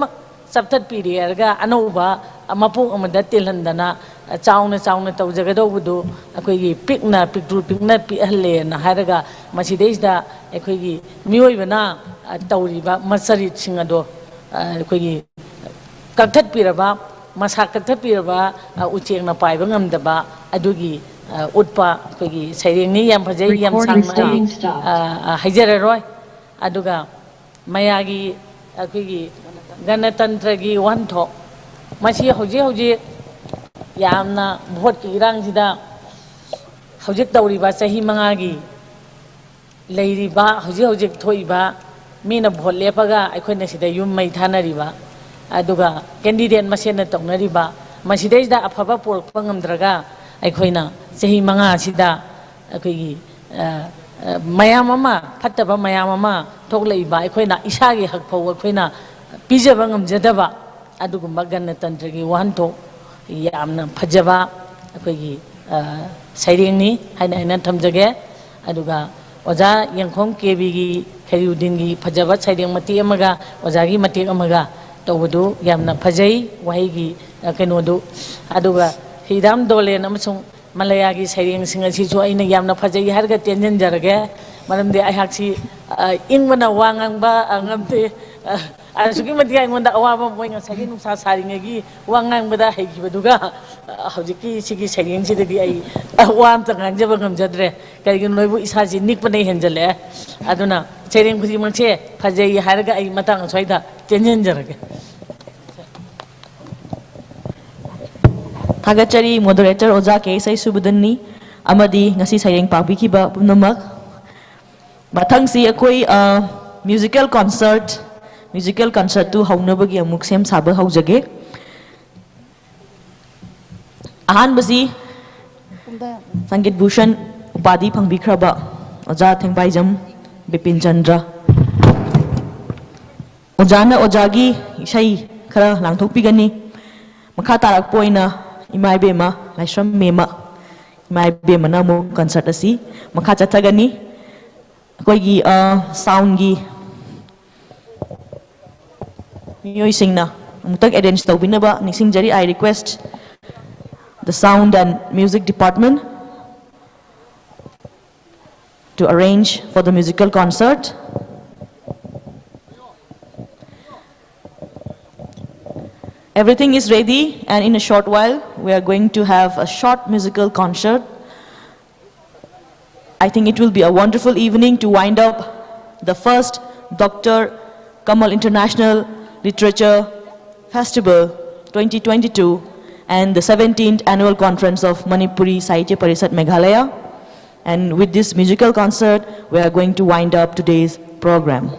sabtat period anauba mapu amada tilhandana chauna tawjagado akoigi pikna pitru pikna pihalle na haraga masideisda akoigi miyoibana tawriba masarit singado akoigi kaktat piraba masa kaktat piraba uchengna paiba ngamdaba adugi utpa akoigi sairengni yam phajai yam sangna haijararoi aduga mayagi akoigi ganatantra gi wanthok masi hoji yamna vote ki irang sida hojik tawriba sahi mangagi leiriba hoji thoiba mina vote lepaga aikoina sida yum mai thanariba aduga candidate masena tongnariba masideisda afaba porkpa ngamdraga aikoina sahi manga sida akoigi mayam ama phattaba mayam ama thokleiba aikoina isagi hakpau aikoina pijaba ngamjadaba adugumba ganatantragi wanthok yamna phajaba akoigi sairengni haina thamjage aduga oja yangkhong kebi gi khariudin gi phajaba saireng mati amaga oja gi mati amaga tawdu yamna phajai wahi gi kenodu aduga hidam dolen amasung malaya gi saireng singa si jo aina yamna phajai harga tenjen jarage maramde aihaksi ingmana wangangba ngamte asugi mati aingonda awaba moinga sagi nusa saringegi wangang bada haigibaduga hojiki sigi saring sidagi ai awam tanganjaba ngamjadre kaigi noibu isaji nikpane henjale aduna saring khudi mangche phajai harga ai matang soida tenjen jarage Thagachari moderator oja ke sai subudanni amadi ngasi saring pabikiba pumnamak bathangsi akoi musical concert tu haunabagi amuk sem saba haujage ahan basi Sangit Bhushan upadi phangbikraba oja thengbaijam Bipin Chandra ojana ojagi isai khara langthokpigani makha tarak poina imai bema laishram mema imai bema na mu concert asi makha chathagani akoigi sound gi Miyoi singna mutak arrange tawbinaba nisingjari I request the sound and music department to arrange for the musical concert. Everything is ready, and in a short while we are going to have a short musical concert. I think it will be a wonderful evening to wind up the first Dr. Kamal International Literature Festival 2022, and the 17th Annual Conference of Manipuri Sahitya Parishat Meghalaya. And with this musical concert, we are going to wind up today's program.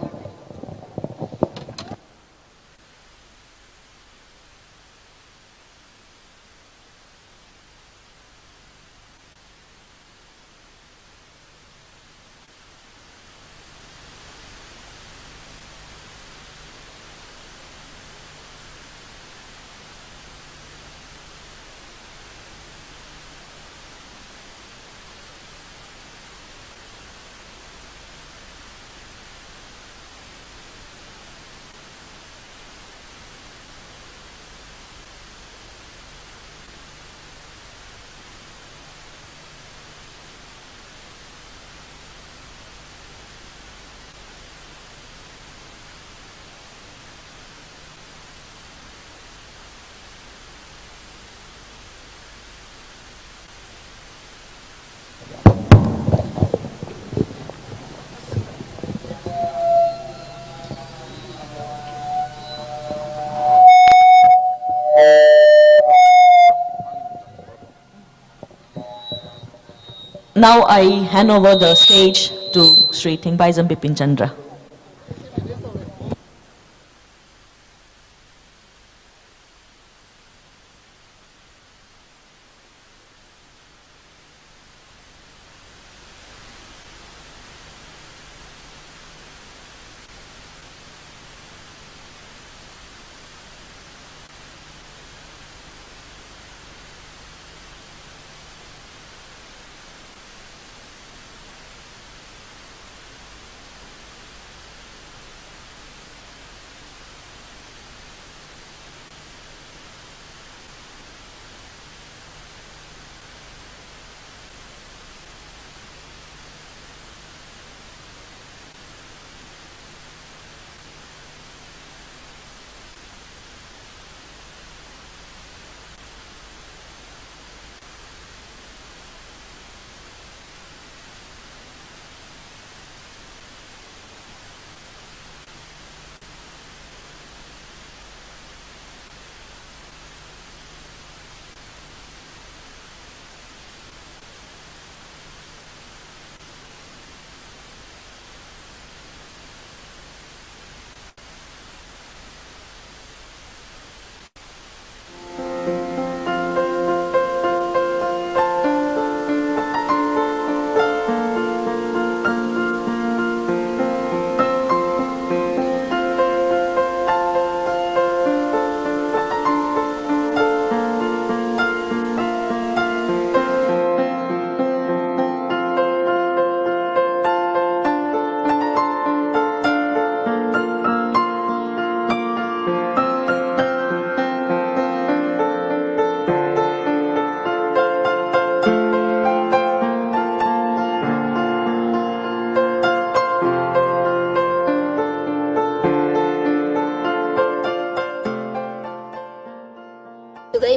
Now I hand over the stage to Sri Thingbaizam Bipin Chandra.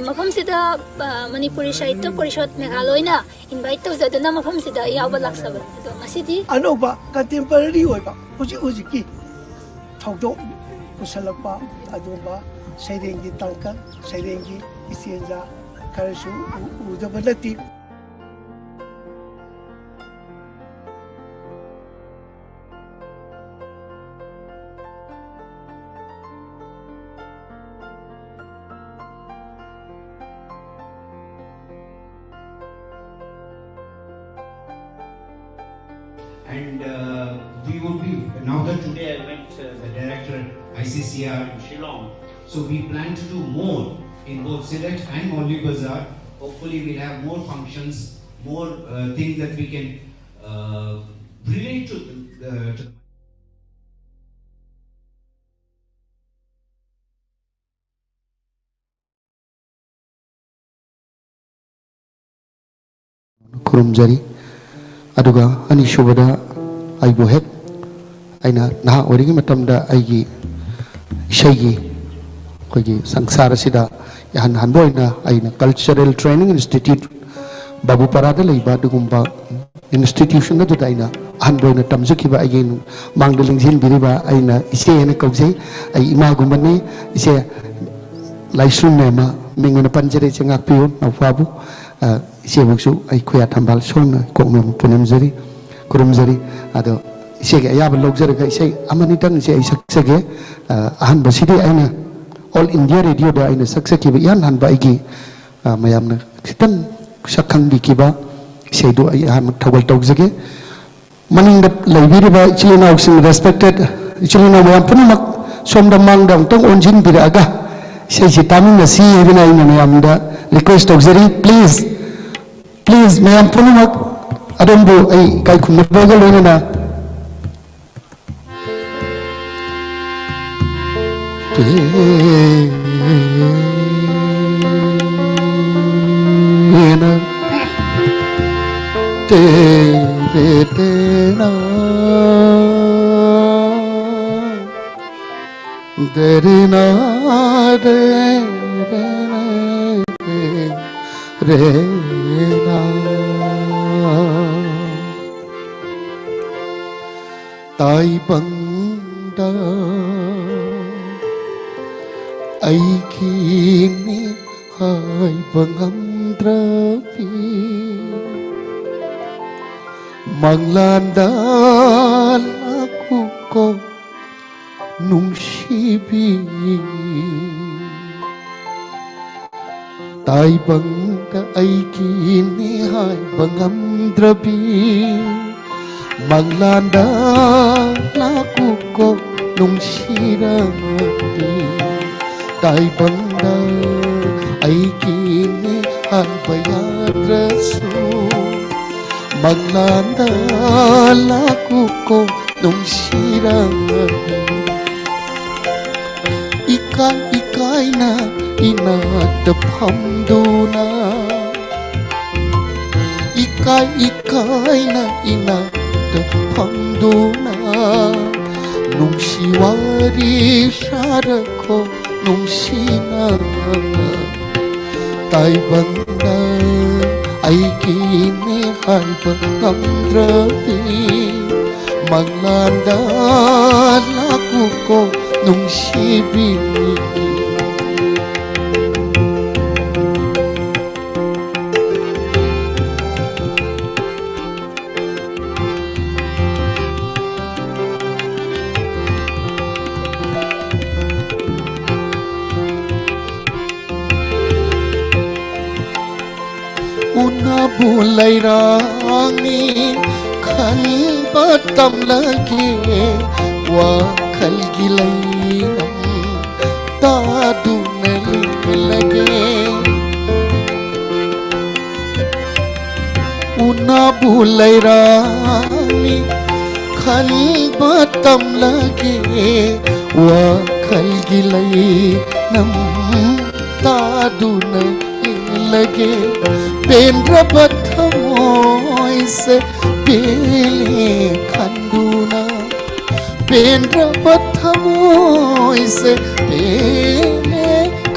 मफम सिदा मणिपुरी साहित्य परिषद मेघालयना invite तौजदना मफम सिदा यावबा लाक्सबा तो मसिदी अनोबा contemporary होइबा हुजी की थौदो पुसलपा अदोबा सैरेंगी तंका सैरेंगी इसेजा करसु उदबलती And we would be, now that today I met the director ICCR in Shillong, so we plan to do more in both Sylhet and Mauli Bazaar. Hopefully we'll have more functions, more things that we can relate to the Kurumjari aduga anisubada aibu hek aina naha origi matamda aigi shaigi kogi sangsara sida yahan hanboina aina cultural training institute babu parada leiba dugumba institution da aina hanboina tamjukiba aigi mangdaling jin biriba aina ise ene kokjei ai ima gumane ise laisum nema minguna panjari chengak piun nafabu sebuksu ai khoya thambal song kongmem punem jari kurum jari ado sege ya ba logjara ga sei amani tang sei saksage ahan basidi aina all india radio da aina saksaki ba yan han ba igi mayamna khitan sakhang bi kiba sei do ai ahan thawal tawjage maning da laibiri ba chilina oxin respected chilina mayam punamak somda mangdang tong onjin biraga sei sitami nasi ibina ina mayam da request tawjari please mayam punamak adambu ai kai khumna ba galona na Tena derina rena tai bangda ai kini hai bangamdrapi manglandan aku ko nungsibi tai bangda ai kini hai bangamdrapi manglandan aku ko nungsirapi tai bangda ai kini hai bayadrasu maglanda laku ko nungsirapi ikai na inataphamduna ikai na inataphamduna nungsiwari sarako nungsina tai bangda ai kini hai bangamdrapi maglanda laku ko nungsibi una bulai rangi khan patam lagi wa khal gilai nam ta du lage una bulai rangi khan patam lagi wa khal gilai nam ta du lage Pendra pathamoy se pele khanduna Pendra pathamoy se pele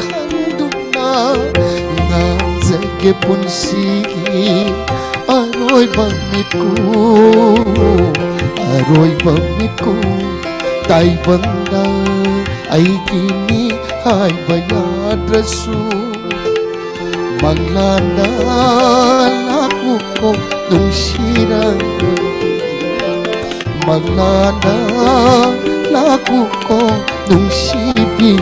khanduna na jage punsigi aroi bamitku tai banda ai kini hai bayadrasu maglanda laku ko nungsirapi maglanda laku ko nungsibi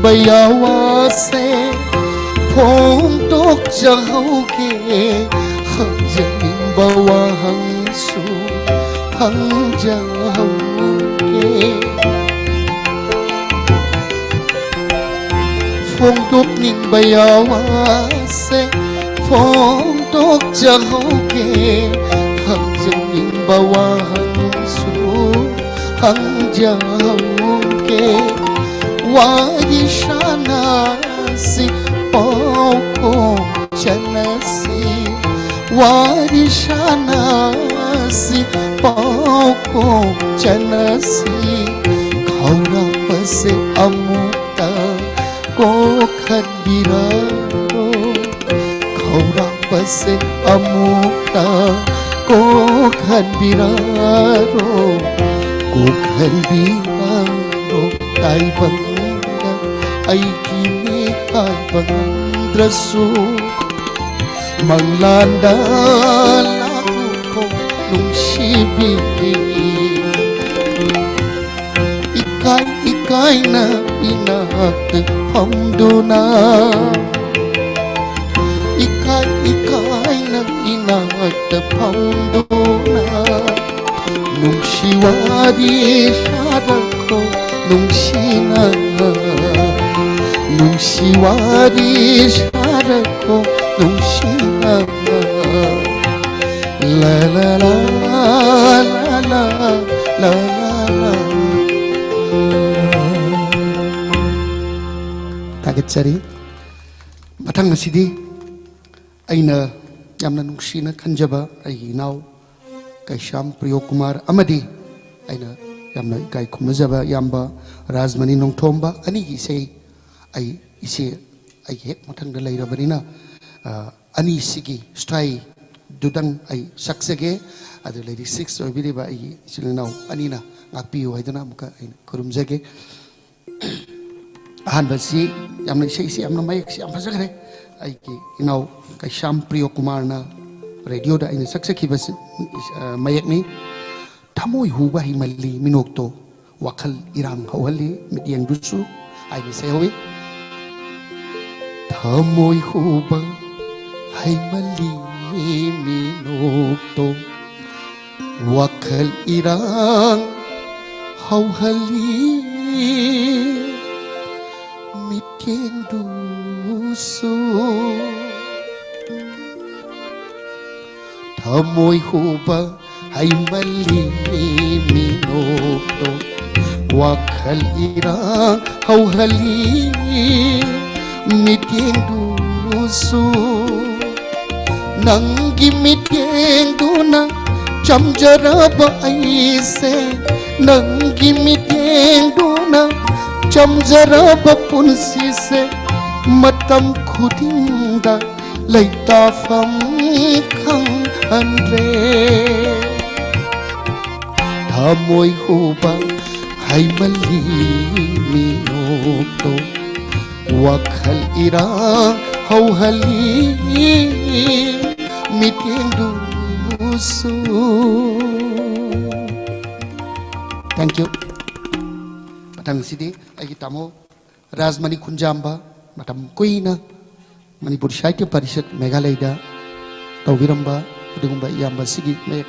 bayawa se phong tok jahau ke hang janing bawa hang su hang jahau ke phong tok ning bayawa se phong tok jahau ke hang janing bawa hang su hang jahau ke Wadi shanasi pauko chanasi Wadi shanasi pauko chanasi Khau se amuta ko khanbiraro khauramba se amuta ko khanbiraro ko khanbiraro tai banga ai kini ai bandrasu manglanda lagu ko nungsibi ikai ikai na inat hamduna ikai ikai na inat hamduna nungsiwari sadako nungsina nungsiwari sadako nungsina la la la la la la la tagatchari mathang asidi aina yamna nungsina khanjaba ai naw kaisham priyo kumar amadi aina yamna ikai khumnajaba yamba rajmani nongthomba ani gi sei ai ise ai hek mathang da leirabanina ani sigi style dudang ai saksege adu lady 6 oibiriba ai silinaw anina ngakpiyo haidana muka ai kurumjage ahanbasi yamna sei se yamna mayek se am phajagre ai ki inaw kaisham priyo kumar na radio da aina saksaki bas mayek ni thamoi huba himalli minokto wakhal irang hawali midyang dusu aina se howi thamoi huba himalli minokto wakhal irang hawali midyang dusu thamoi huba himalli minokto wakhal irang hawali midyang dusu nangi midyang duna chamjaraba aise nangi midyang duna chamjaraba punsi se matam khudinda laita fam khang andre thamoi huba himalli minokto wakhal irang hawali midyang dusu. Thank you. Matang sidi agi tamo Rajmani Kunjamba matam kuina Manipuri Sahitya Parishad Meghalaya tawbiramba adugumba iyamba sigi mek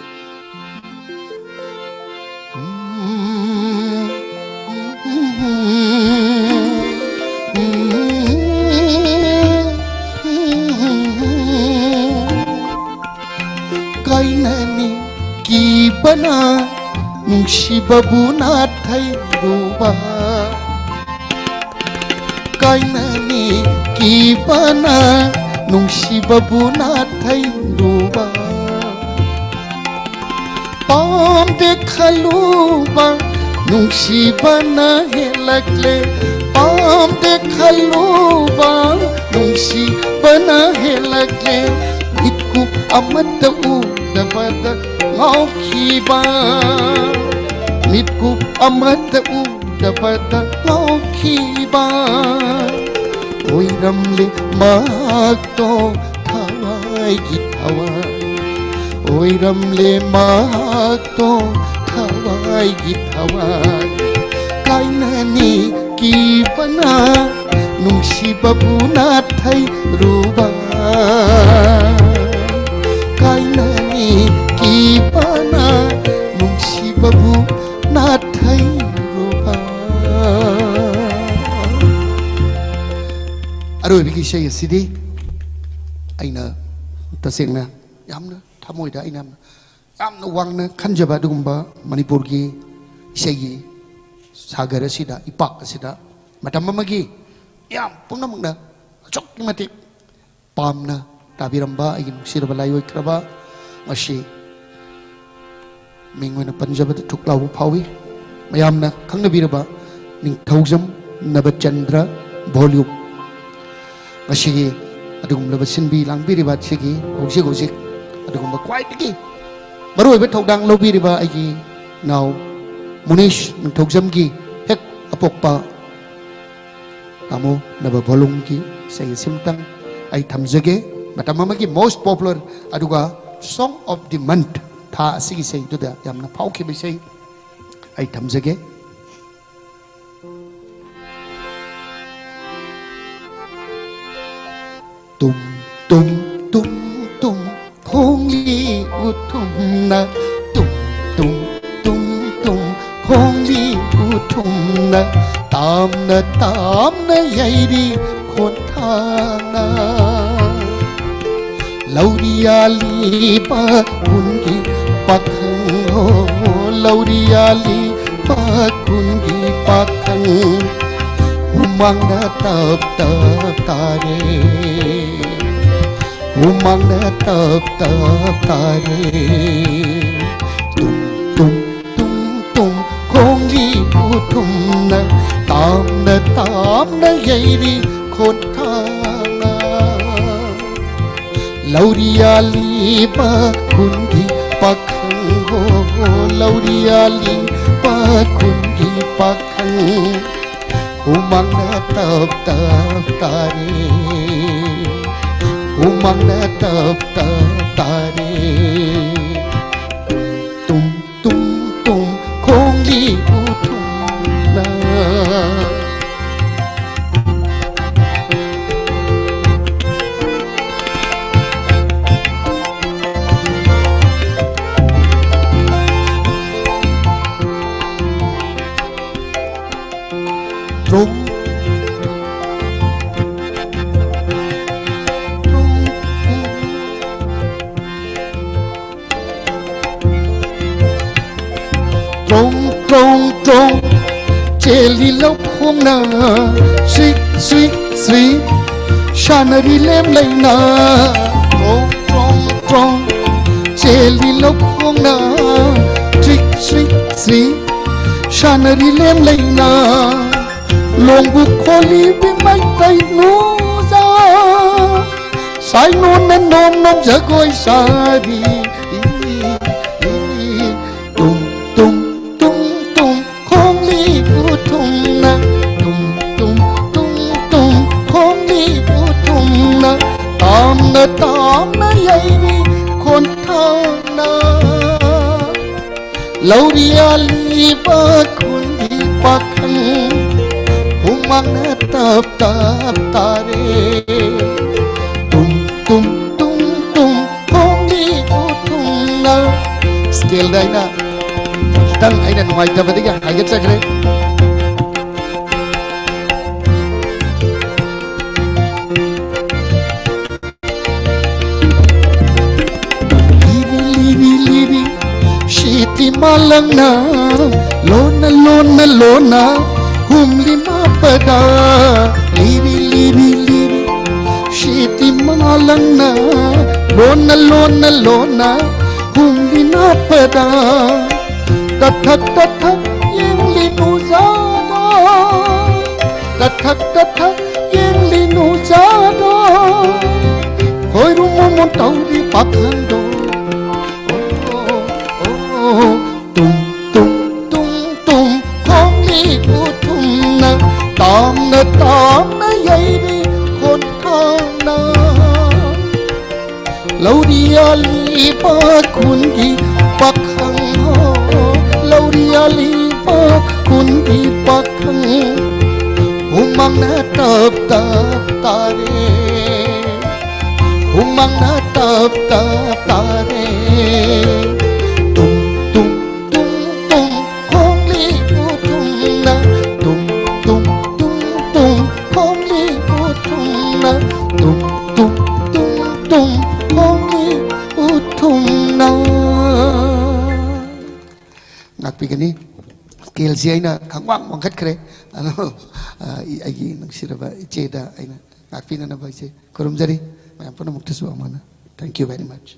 kainani kibana nungsibabu nathai ruba kainani kibana nungsibabu nathai ruba pam dekhaluba nungsibana helakle pam dekhaluba nungsibana helakle itkup amata udabada ngaukiba mitkup amata udabada ngaukiba oiramle makto thawai githawa oiramle makto thawai githawa kainani kibana nungsibabu nathai ruba kainani kibana nungsibabu nathai ruba aroi bigi sei sidi aina tasengna yamna thamoida aina yamna wangna khanjaba dugumba manipur gi sei sagar asida ipak asida matam amagi yam punamangna chokki mati pamna tabiramba ai nuksiraba layoi kraba ngasi mingwana panjaba thuklawu phawi mayamna khangnabiraba Ningthaujam Nabachandra Volume Masigi adugum labasinbi langbiriba sigi hojik adugum kwai tiki maroi bet thodang lobiriba agi now Munish Ningthaujam gi hek apokpa tamo naba volume ki say simtang ai thamjage matamamagi most popular aduga Song of the Month tha asigi say to the yamna phauki bi say ai thamjage tum tum tum tum khong li uthum na tum tum tum tum khong li uthum na tam na yai di khon thang na lauria li pa kun gi pakhang ho lauria li pa kun gi pakhang umang na tap tare umang na tap tare tum tum tum tum khong li uthum na tam na yai ri khon thang na lauria li pa kun gi pakhang ho lauria li pa kun gi pakhang umang na tap tare umang na tap tare tum tum tum khong li uthum na trung trung cheli lốc khung na suy suy suy shanari lem lay na trung cheli lốc khung na suy suy suy shanari lem lay na long bu kholi bi mai tay nu ra sai non nên nom nom jagoi sari tum tum tum tum khong li uthum na tum tum tum tum khong li uthum na tam na yai ri khon thang na lauria li ba khun di pakhang umang na tap tare tum tum tum tum khong li uthum na scale dai na tang aina nuai ta badiga haget sakre liri shiti malang na lona humli ma pada liri shiti malang na lona humli na pada tathak yeng li nu zada tathak yeng li nu zada hoi ru mon tau ri pakhang do tum tum tum tum khong li uthum na tam na yai ri khon thang na lauria li pa kun gi pakhang ho lauria li pa kun gi pakhang umang na tap tare umang na tap tare tum tum tum tum khong li uthum na tum tum tum tum khong li uthum na tum tum tum tum khong li uthum na ngakpi kani skill si aina khangwang mangkhat khre ano agi nangsiraba icheda aina ngakpi na ba ise kurumjari mayam puna mukta su amana thank you very much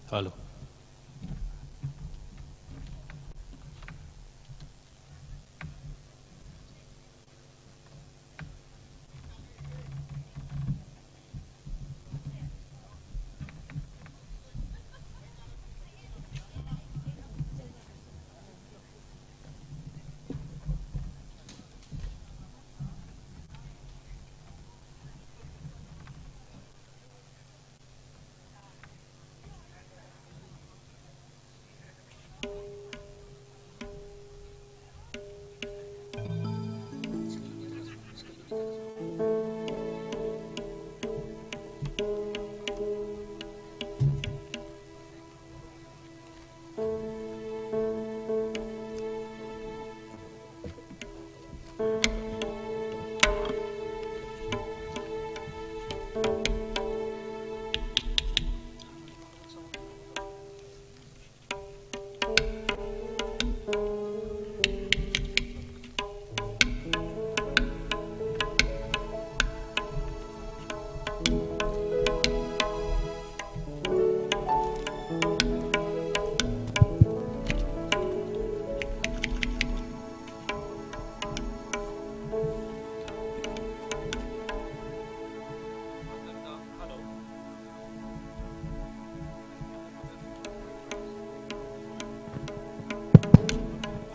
Hello.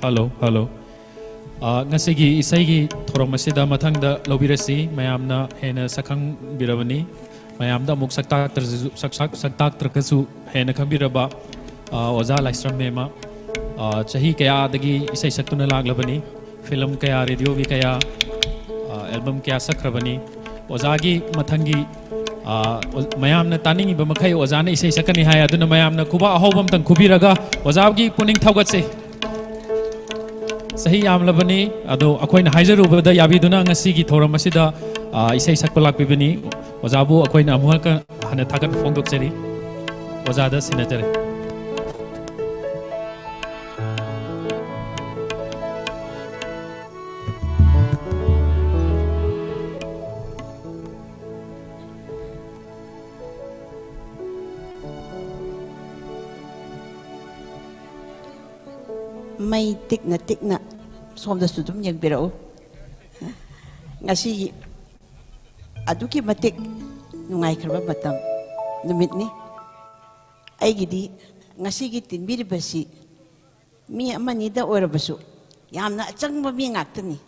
Hello, hello. Ngasigi isaigi thoromasida mathangda lobirasi mayamna hena sakang birabani mayamda muk saktak trakasu hena khambiraba oza laisram mema chahi kaya dagi isai saktuna laglabani film kaya radio vi kaya album kaya sakrabani ozagi mathangi mayamna taningi bamakai ozana isai sakani hai aduna mayamna kuba ahobam tang khubiraga ozagi puning thaugatse sahi yamlabani ado akoina haijarubada yabiduna ngasigi thoram asida isai sakpa lakpibani ozabu akoina amuhaka hana thagat fongdokchari ozada sinajare May tikna somda sudum yang birau ngasi aduki matik nungai kerba matam numit ni ai gidi ngasi gitin bir basi mi amani da ora basu yamna changba mi ngaktani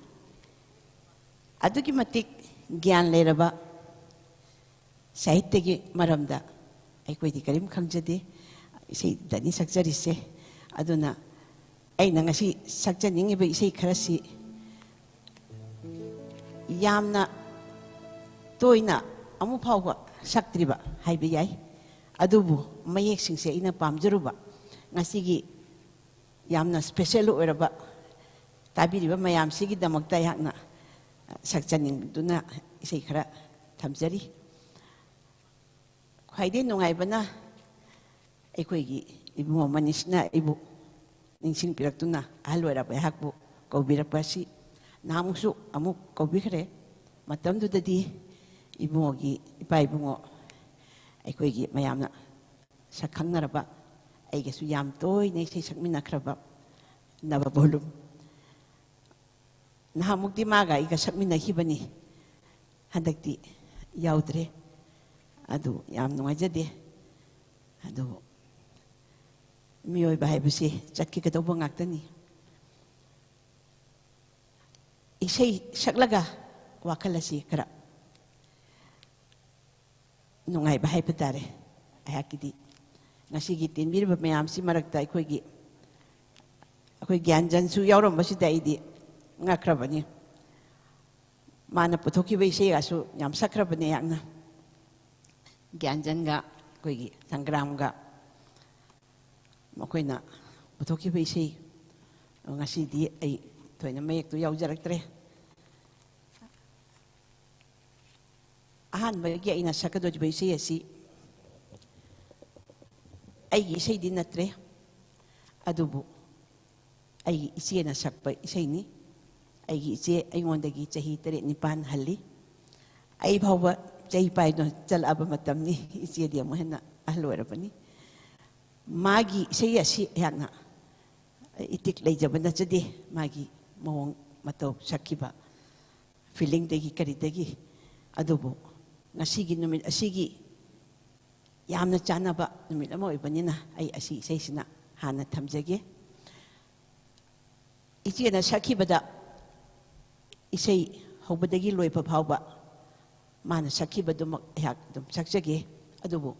aduki matik gyan leraba sahitya gi maramda ai koi di karim khangjade isei dani sakjari se aduna ai na ngasi sakjaningi ba isei kharasi yamna toina amu phawba saktriba haibe yai adubu mayek singse ina pamjaruba ngasi gi yamna special oiraba tabiriba mayam sigi damakta yakna sakjaning duna isei khara thamjari khwaide nungai bana aikoigi ibu manisna ibu ningsing piraktuna ahalwara ba hakbu kaubirapa si namusu amuk kaubikre matamdu dadi ibungogi ipa ibungo aikoigi mayamna sakhangnaraba aigesu yam toy nei sei sakminakraba naba bolum nahamukti maga iga sakmina hibani handakti yaudre adu yam nungajade adu mioi bahai besi cakki ketau bangak tani isai saklaga wakalasi kera ꯅꯨꯡꯉꯥꯏꯕ ꯍꯥꯏꯕ ꯇꯥꯔꯦ ꯑꯩꯍꯥꯛꯀꯤꯗꯤ ꯉꯁꯤꯒꯤ ꯇꯤꯟꯕꯤꯔꯤꯕ ꯃꯌꯥꯝꯁꯤ ꯃꯔꯛꯇ ꯑꯩꯈꯣꯏ ꯒ꯭ꯌꯥꯟꯖꯟꯁꯨ ꯌꯥꯎꯔꯝꯕꯁꯤꯗ ꯑꯩꯗꯤ ꯉꯛꯈ꯭ꯔꯕꯅꯤ ꯃꯥꯅ ꯄꯨꯊꯣꯛꯈꯤꯕ ꯏꯁꯩꯒꯁꯨ ꯌꯥꯝ ꯁꯛꯈ꯭ꯔꯕꯅꯤ ꯌꯥꯝꯅ ꯒ꯭ꯌꯥꯟꯖꯟꯒ ꯑꯩꯈꯣꯏꯒꯤ ꯁꯪꯒ꯭ꯔꯥꯝꯒ ꯃꯈꯣꯏꯅ ꯄꯨꯊꯣꯛꯈꯤꯕ ꯏꯁꯩ ꯉꯁꯤꯗꯤ ꯑꯩ ꯊꯣꯏꯅ ꯃꯌꯦꯛꯇꯨ ꯌꯥꯎꯖꯔꯛꯇ꯭ꯔꯦ ꯑꯍꯥꯟꯕꯒꯤ ꯑꯩꯅ ꯁꯛꯀꯗꯧꯔꯤꯕ ꯏꯁꯩ ꯑꯁꯤ ꯑꯩꯒꯤ ꯏꯁꯩꯗꯤ ꯅꯠꯇ꯭ꯔꯦ ꯑꯗꯨꯕꯨ ꯑꯩꯒꯤ ꯏꯆꯦꯅ ꯁꯛꯄ ꯏꯁꯩꯅꯤ ꯑꯩꯒꯤ ꯏꯆꯦ ꯑꯩꯉꯣꯟꯗꯒꯤ ꯆꯍꯤ 7-9 ꯍꯜꯂꯤ ꯑꯩ ꯐꯥꯎꯕ ꯆꯍꯤ ꯄꯥꯏꯗꯨꯅ ꯆꯠꯂꯛꯑꯕ ꯃꯇꯝꯅꯤ ꯏꯆꯦꯗꯤ ꯑꯃꯨꯛ ꯍꯦꯟꯅ ꯑꯍꯜ ꯑꯣꯏꯔꯕꯅꯤ ꯃꯥꯒꯤ ꯏꯁꯩ ꯑꯁꯤ ꯑꯩꯍꯥꯛꯅ ꯏꯇꯤꯛ ꯂꯩꯖꯕ ꯅꯠꯆꯗꯦ ꯃꯥꯒꯤ ꯃꯑꯣꯡ ꯃꯇꯧ ꯁꯛꯈꯤꯕ ꯐꯤꯂꯤꯡꯗꯒꯤ ꯀꯔꯤꯗꯒꯤ ꯑꯗꯨꯕꯨ ꯉꯁꯤꯒꯤ ꯅꯨꯃꯤꯠ ꯑꯁꯤꯒꯤ ꯌꯥꯝꯅ ꯆꯥꯟꯅꯕ ꯅꯨꯃꯤꯠ ꯑꯃ ꯑꯣꯏꯕꯅꯤꯅ ꯑꯩ ꯑꯁꯤ ꯏꯁꯩꯁꯤꯅ ꯍꯥꯟꯅ ꯊꯝꯖꯒꯦ ꯏꯆꯦꯅ ꯁꯛꯈꯤꯕꯗ ꯏꯁꯩ ꯍꯧꯕꯗꯒꯤ ꯂꯣꯏꯕ ꯐꯥꯎꯕ ꯃꯥꯅ ꯁꯛꯈꯤꯕꯗꯨꯃꯛ ꯑꯩꯍꯥꯛ ꯑꯗꯨꯝ ꯁꯛꯆꯒꯦ ꯑꯗꯨꯕꯨ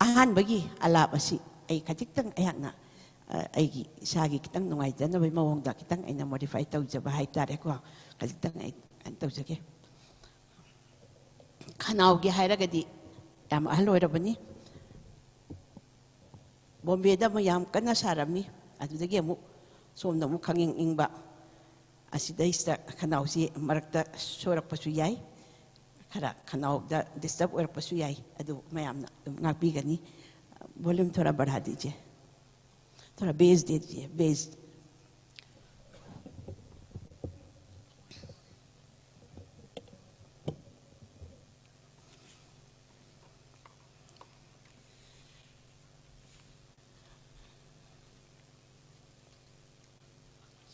ꯑꯍꯥꯟꯕꯒꯤ ꯑꯂꯥꯞ ꯑꯁꯤ ꯑꯩ ꯈꯖꯤꯛꯇꯪ ꯑꯩꯍꯥꯛꯅ ꯑꯩꯒꯤ ꯏꯁꯥꯒꯤ ꯈꯤꯇꯪ ꯅꯨꯡꯉꯥꯏꯖꯅꯕꯒꯤ ꯃꯑꯣꯡꯗ ꯈꯤꯇꯪ ꯑꯩꯅ ꯃꯣꯗꯤꯐꯥꯏ ꯇꯧꯖꯕ ꯍꯥꯏꯇꯥꯔꯦꯀꯣ ꯈꯖꯤꯛꯇꯪ ꯑꯩ ꯇꯧꯖꯒꯦ ꯈꯅꯥꯎꯒꯤ ꯍꯥꯏꯔꯒꯗꯤ ꯌꯥꯝ ꯑꯍꯜ ꯑꯣꯏꯔꯕꯅꯤ ꯕꯣꯝꯕꯦꯗ ꯑꯃꯨꯛ ꯌꯥꯝ ꯀꯟꯅ ꯁꯥꯔꯝꯃꯤ ꯑꯗꯨꯗꯒꯤ ꯑꯃꯨꯛ ꯁꯣꯝꯗ ꯑꯃꯨꯛ ꯈꯪꯅꯤꯡ ꯏꯪꯕ ꯑꯁꯤꯗꯩꯁꯤꯗ ꯈꯅꯥꯎꯁꯤ ꯃꯔꯛꯇ ꯁꯣꯏꯔꯛꯄꯁꯨ ꯌꯥꯏ खरा खनाव डिस्टर्ब और पशु याई अदु मयामना गनी वॉल्यूम थोड़ा बढ़ा दीजिए थोड़ा बेस दे दीजिए बेस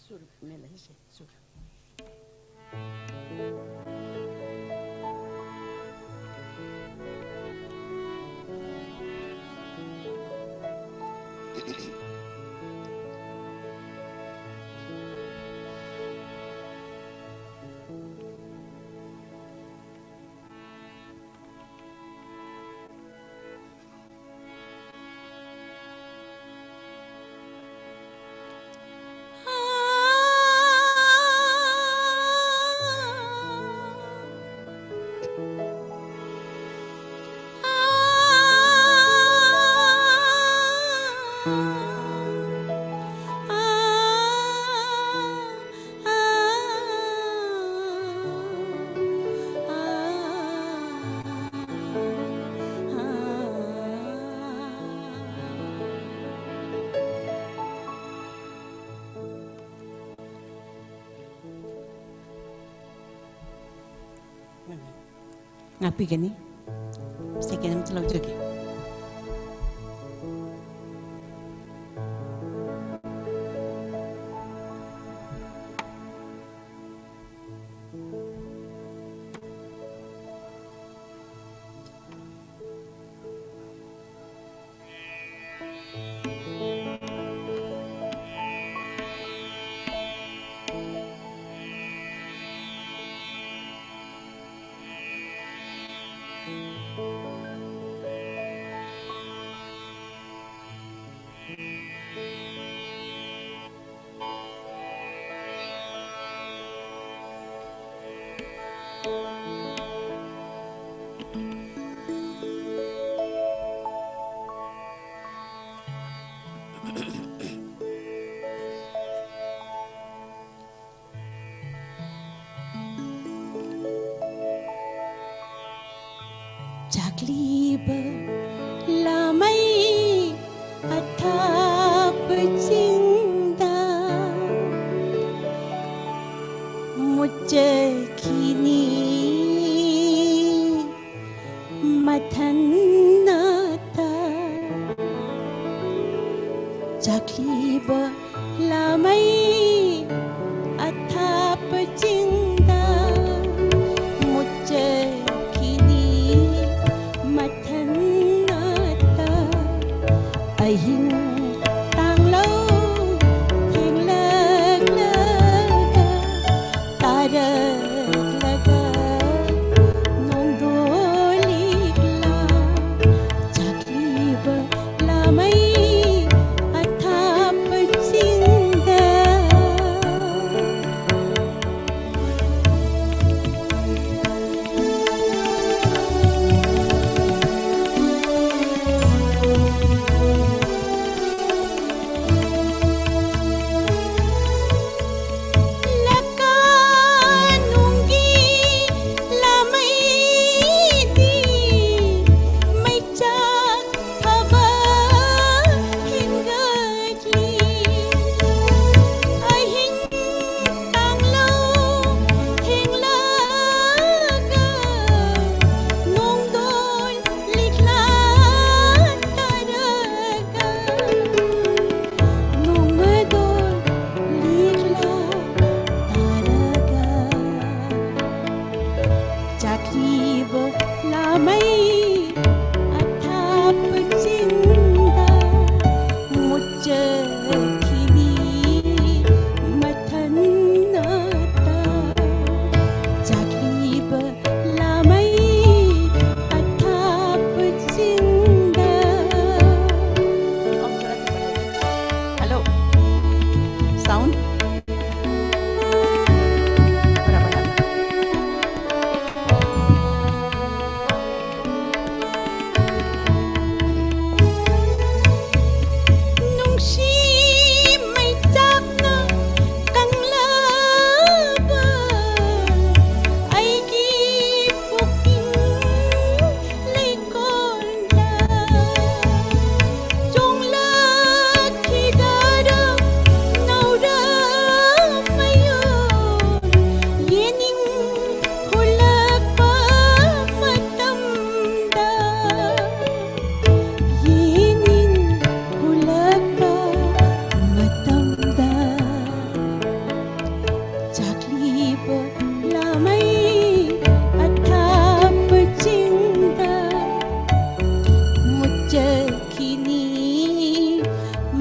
सुर में लगी से सुर ngapi gani second am telaw jogi Jaklib lamai athap cinta mujhe kini mathan nata Jaklib lamai athap cinta mujhe ahing tang lâu theng lag laga tarak laga non dolik la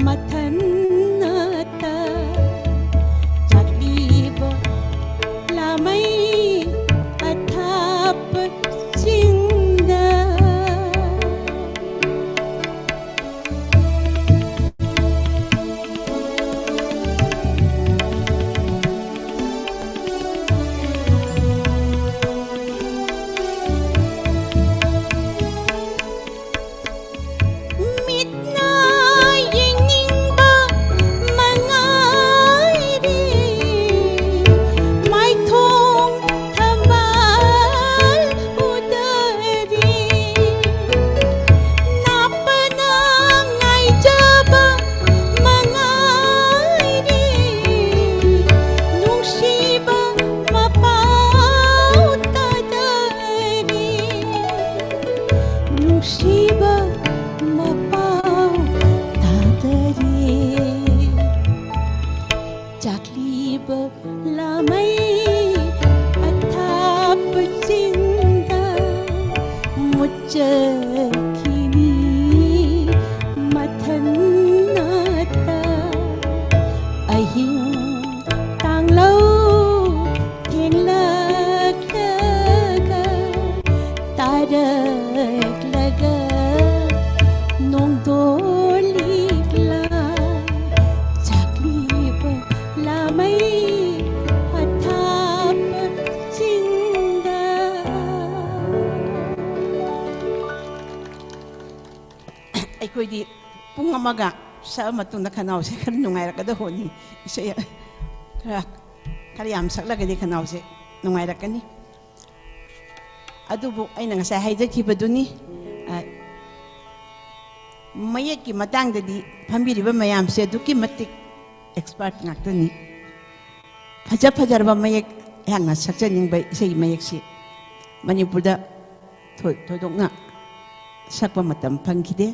matanata jakliba lamay athap chinda ꯑꯩꯈꯣꯏꯗꯤ ꯄꯨꯡ ꯑꯃꯒ ꯁꯛꯑ ꯃꯇꯨꯡꯗ ꯈꯅꯥꯎꯁꯦ ꯈꯔ ꯅꯨꯡꯉꯥꯏꯔꯛꯀꯗꯧꯕꯅꯤ ꯏꯁꯩ ꯈꯔ ꯌꯥꯝ ꯁꯛꯂꯒꯗꯤ ꯈꯅꯥꯎꯁꯦ ꯅꯨꯡꯉꯥꯏꯔꯛꯀꯅꯤ ꯑꯗꯨꯕꯨ ꯑꯩꯅ ꯉꯁꯥꯏ ꯍꯥꯏꯖꯈꯤꯕꯗꯨꯅꯤ ꯃꯌꯦꯛꯀꯤ ꯃꯇꯥꯡꯗꯗꯤ ꯐꯝꯕꯤꯔꯤꯕ ꯃꯌꯥꯝꯁꯦ ꯑꯗꯨꯛꯀꯤ ꯃꯇꯤꯛ ꯑꯦꯛꯁꯄꯥꯔꯠ ꯉꯥꯛꯇꯅꯤ ꯐꯖꯔꯕ ꯃꯌꯦꯛ ꯑꯩꯍꯥꯛꯅ ꯁꯛꯆꯅꯤꯡꯕ ꯏꯁꯩ ꯃꯌꯦꯛꯁꯤ ꯃꯅꯤꯄꯨꯔꯗ ꯊꯣꯏꯗꯣꯛꯅ ꯁꯛꯄ ꯃꯇꯝ ꯐꯪꯈꯤꯗꯦ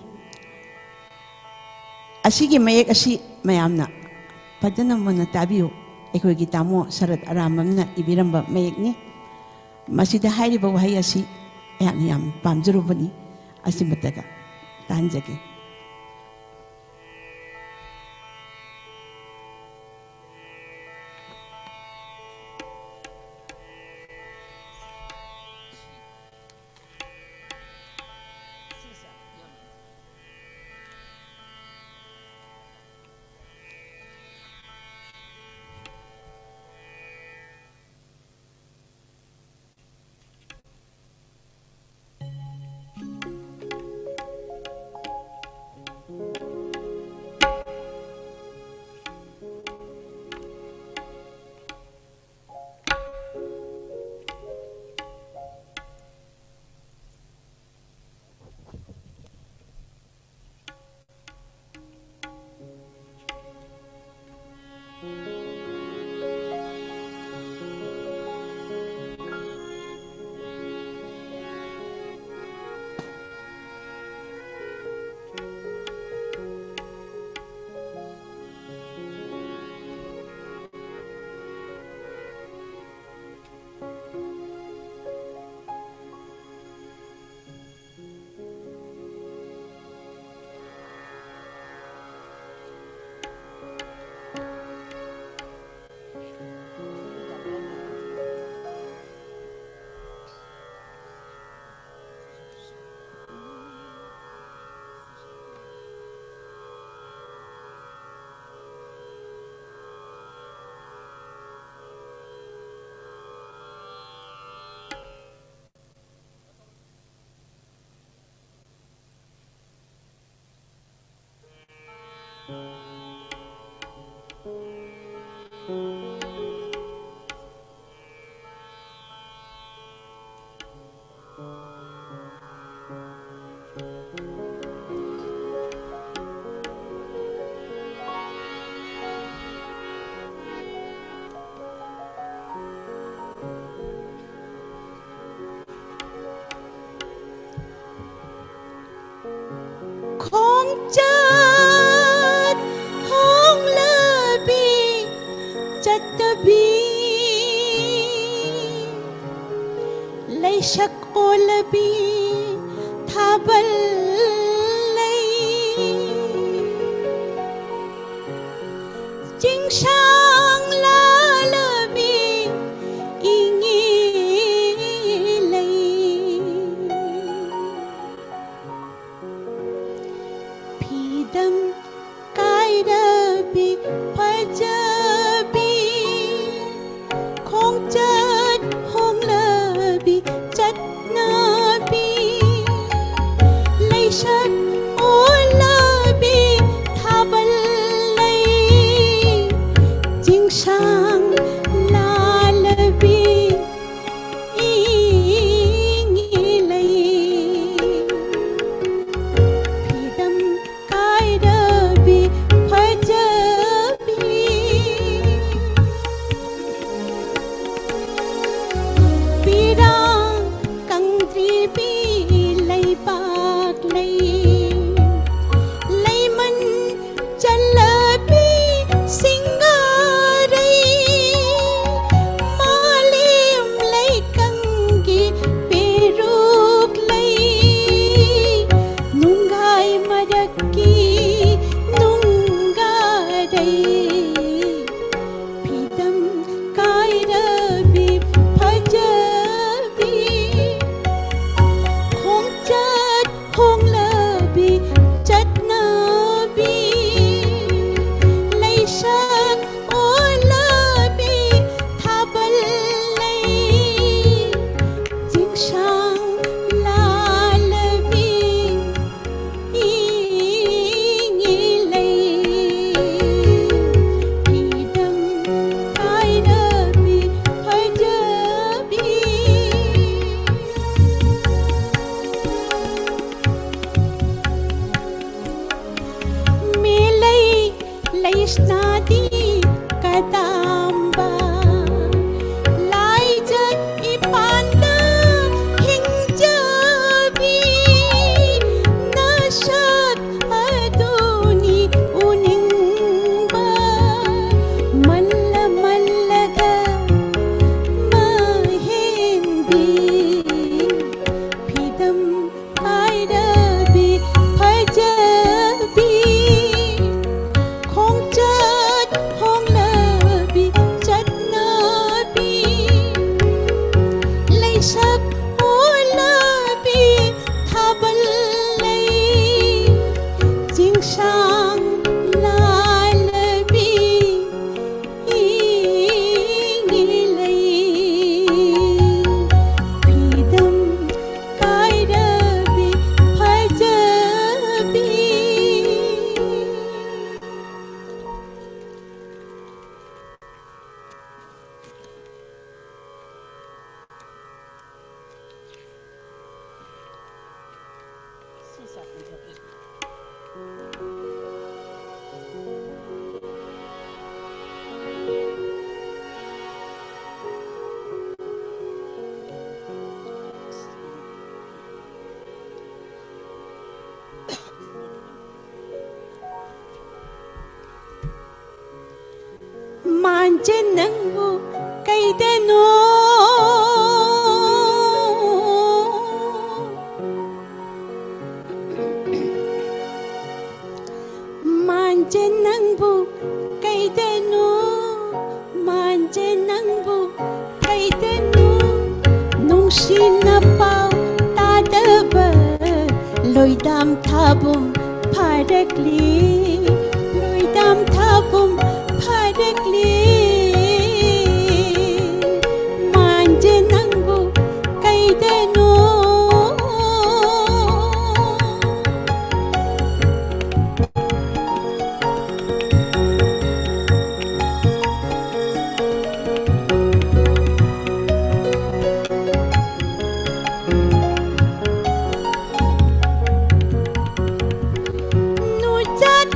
ꯑꯁꯤꯒꯤ ꯃꯌꯦꯛ ꯑꯁꯤ ꯃꯌꯥꯝꯅ ꯐꯖꯅ ꯃꯨꯟꯅ ꯇꯥꯕꯤꯌꯨ ꯑꯩꯈꯣꯏꯒꯤ ꯇꯥꯃꯣ ꯁꯔꯠ ꯑꯔꯥꯝꯕꯝꯅ ꯏꯕꯤꯔꯝꯕ ꯃꯌꯦꯛꯅꯤ ꯃꯁꯤꯗ ꯍꯥꯏꯔꯤꯕ ꯋꯥꯍꯩ ꯑꯁꯤ ꯑꯩꯍꯥꯛꯅ ꯌꯥꯝ ꯄꯥꯝꯖꯔꯨꯕꯅꯤ ꯑꯁꯤꯃꯇꯒ ꯇꯥꯍꯟꯖꯒꯦ khongchat hong labi chatabi laysak olabi thabal lay chính sang la la bi ý nghĩ lấy phi đâm cái đơ bi phải chờ bi không chất hong lơ bi chất na bi lấy sát ô lơ bi tha bal lấy chính sang la lơ bi ý nghĩ lấy phi đâm cái đơ bi phải chờ bi bi đang căng tri bi lấy bạc lấy man chân lơ bi sinh ngơ đây malim lấy căng gi peruk lấy nungai madaki nunga đây pidam kai da bi phaja bi khong chat khong lơ bi chat na bi lấy sát ô lơ bi tha bal lấy chính sang la lơ bi ý nghĩ lấy pidam kai da bi phaja bi me lấy snadi kadamba lai jat ipanda hingjabi nashat aduni uningba malla mallaga mahenbi pidam kaida bi phajabi khong chat khong lơ bi chat na bi lấy sắc ô lơ bi tha bal lấy chính sang la lơ bi ý nghĩ lấy pidam cái đơ bi phajabi manje nangu kaideno manje nangu kaideno manje nangu kaideno nungsina pau tadaba loidam thabum pharakli loidam thabum pharakli manje nangu kaideno nu chat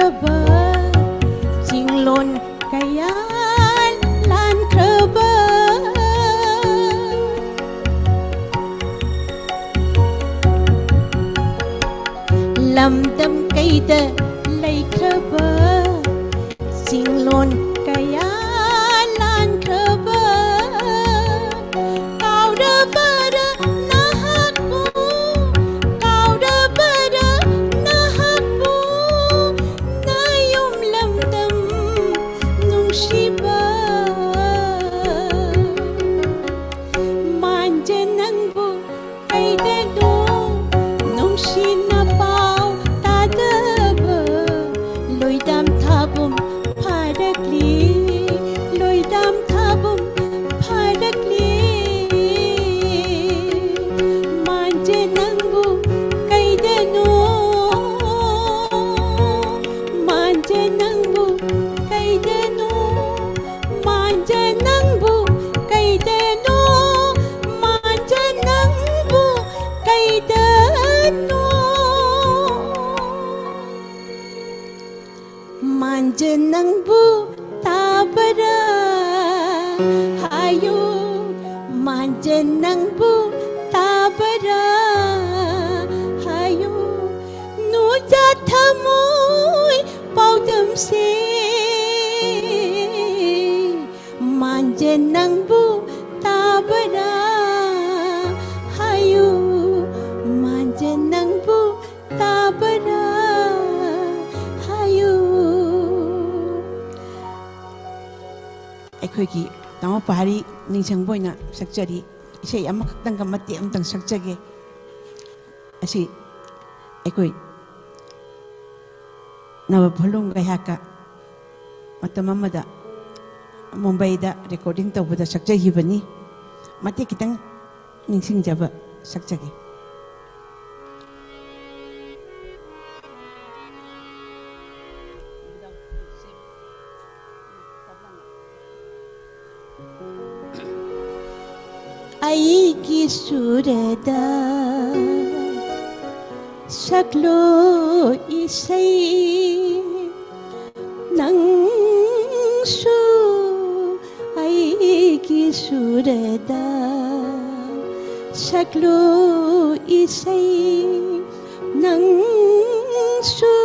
ꯈ꯭ꯔꯕ ꯆꯤꯡꯂꯣꯟ ꯀꯌꯥ ꯂꯥꯟꯈ꯭ꯔꯕ ꯂꯝꯗꯝ ꯀꯩꯗ ꯂꯩꯈ꯭ꯔꯕ ꯆꯤꯡꯂꯣꯟ ꯀꯌꯥ ꯂꯥꯟꯈ꯭ꯔꯕ ꯀꯥꯎꯔꯕꯔ ꯅꯍꯥꯛꯄꯨ ꯀꯥꯎꯔꯕꯔ ꯅꯍꯥꯛꯄꯨ ꯅꯌꯨꯝ ꯂꯝꯗꯝ ꯅꯨꯡꯁꯤꯕ ꯃꯥꯟꯖ ꯅꯪꯕꯨ ꯀꯩꯗꯅꯣ ꯅꯨꯡꯁꯤꯅ ꯄꯥꯎ ꯇꯥꯗꯕ ꯂꯣꯏꯗꯥꯝ ꯊꯥꯕꯨꯝ ꯐꯥꯔꯛꯂꯤ ꯂꯣꯏꯗꯥꯝ ꯊꯥꯕꯨꯝ ꯐꯥꯔꯛꯂꯤ ꯃꯥꯟꯖ ꯅꯪꯕു ꯀꯩꯗꯅꯣ ꯃꯥꯟꯖ ꯅꯪꯕു ꯀꯩꯗꯅꯣ ꯃꯥꯟꯖ ꯅꯪꯕു ꯀꯩꯗꯅꯣ ꯃꯥꯟꯖ ꯅꯪꯕु कैदनो मांज नंगबु ताबरा हायो मांज नंगबु ताबरा हायो नुजा थमोय पाउदम से मांज नंगबु ताबरा हायो मांज नंगबु ताबरा हायो ꯑꯩꯈꯣꯏꯒꯤ ꯇꯥꯃꯣ ꯄꯥꯔꯤ ꯅꯤꯡꯁꯤꯡꯕ ꯑꯣꯏꯅ ꯁꯛꯆꯔꯤ ꯏꯁꯩ ꯑꯃꯈꯛꯇꯪꯒ ꯃꯇꯦꯛ ꯑꯃꯇꯪ ꯁꯛꯆꯒꯦ ꯑꯁꯤ ꯑꯩꯈꯣꯏ ꯅꯕ ꯐꯂꯨꯝ ꯒꯥꯌꯥꯛꯀ ꯃꯇꯝ ꯑꯃꯗ ꯃꯨꯝꯕꯩꯗ ꯔꯦꯀꯣꯔꯗꯤꯡ ꯇꯧꯕꯗ ꯁꯛꯆꯈꯤꯕꯅꯤ ꯃꯇꯦꯛ ꯈꯤꯇꯪ ꯅꯤꯡꯁꯤꯡꯖꯕ ꯁꯛꯆꯒꯦ ꯑꯩꯒꯤ ꯁꯨꯔꯗ ꯁꯛꯂꯣ ꯏꯁꯩ ꯅꯪꯁꯨ ꯑꯩꯒꯤ ꯁꯨꯔꯗ ꯁꯛꯂꯣ ꯏꯁꯩ ꯅꯪꯁꯨ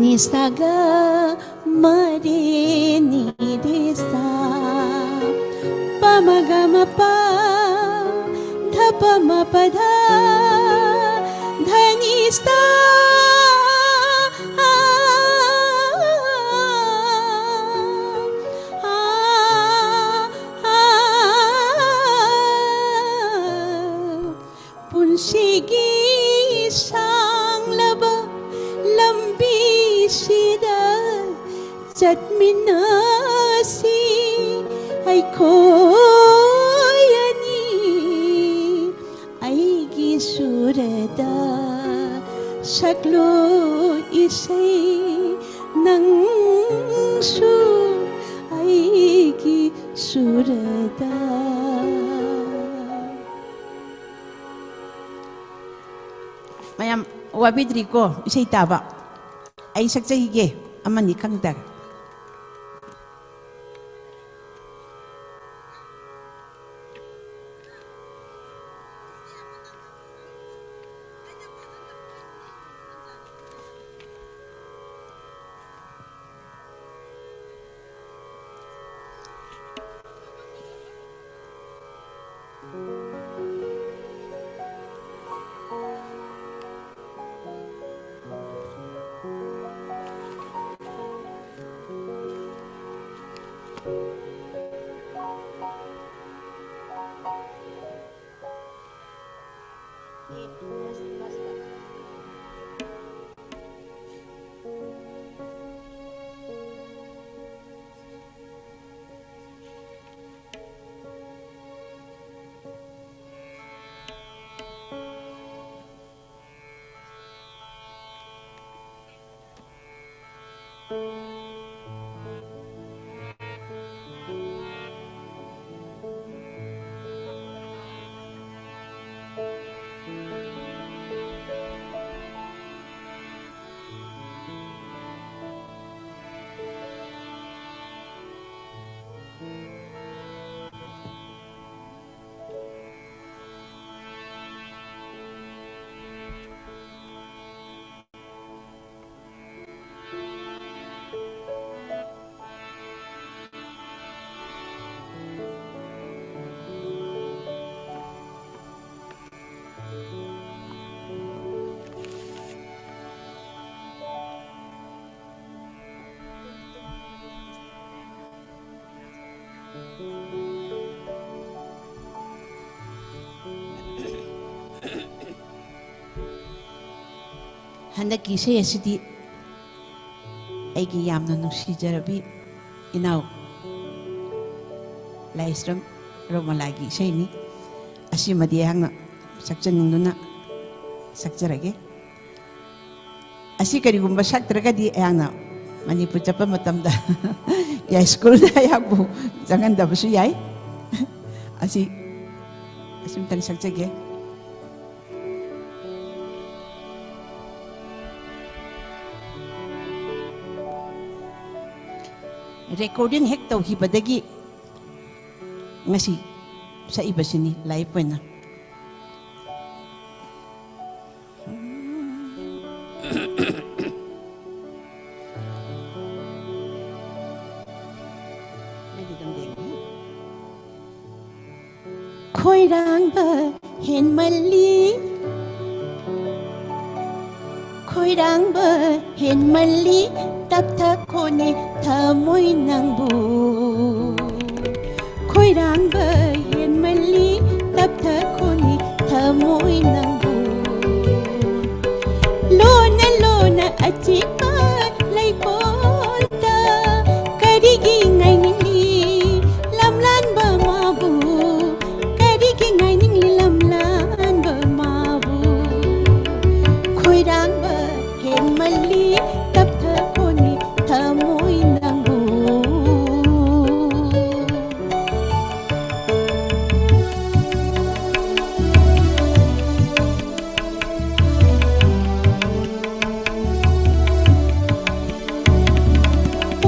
निसागा मरे निरेसा पमगमपा धपमपधा धनिसा पुंसिगी सांglaba ꯂꯝꯕꯤꯁꯤꯗ ꯆꯠꯃꯤꯟꯅꯁꯤ ꯑꯩꯈꯣꯏ ꯑꯅꯤ ꯑꯩꯒꯤ ꯁꯨꯔꯗ ꯁꯛꯂꯣ ꯏꯁꯩ ꯅꯪꯁꯨ ꯑꯩꯒꯤ ꯁꯨꯔꯗ ꯃꯌꯥꯝ 와비드리고 이세 따바 아이 sak자이게 아마니 강다 Handaki isai asidi aigi yamna nungsijarabi inaw laisram romalagi isai ni asimadi hangna sakjaningduna sakjarage asi karigumba saktragadi hangna Manipur chapa matamda ya school da yabu jangan dabasu yai asim tang sakjage recording hek tau hi badagi ngasi sa iba sini live na khoi rang ba hen mali khoi rang ba hen mali tap tha khone thamoi nangbu khoi rang ba hen mali tap tha khone thamoi nangbu lona achika lai polta karigi ngai ningli lamlan ba mabu karigi ngai ningli lamlan ba mabu khoi rang ba hen mali tap tha khone thamoi nangbu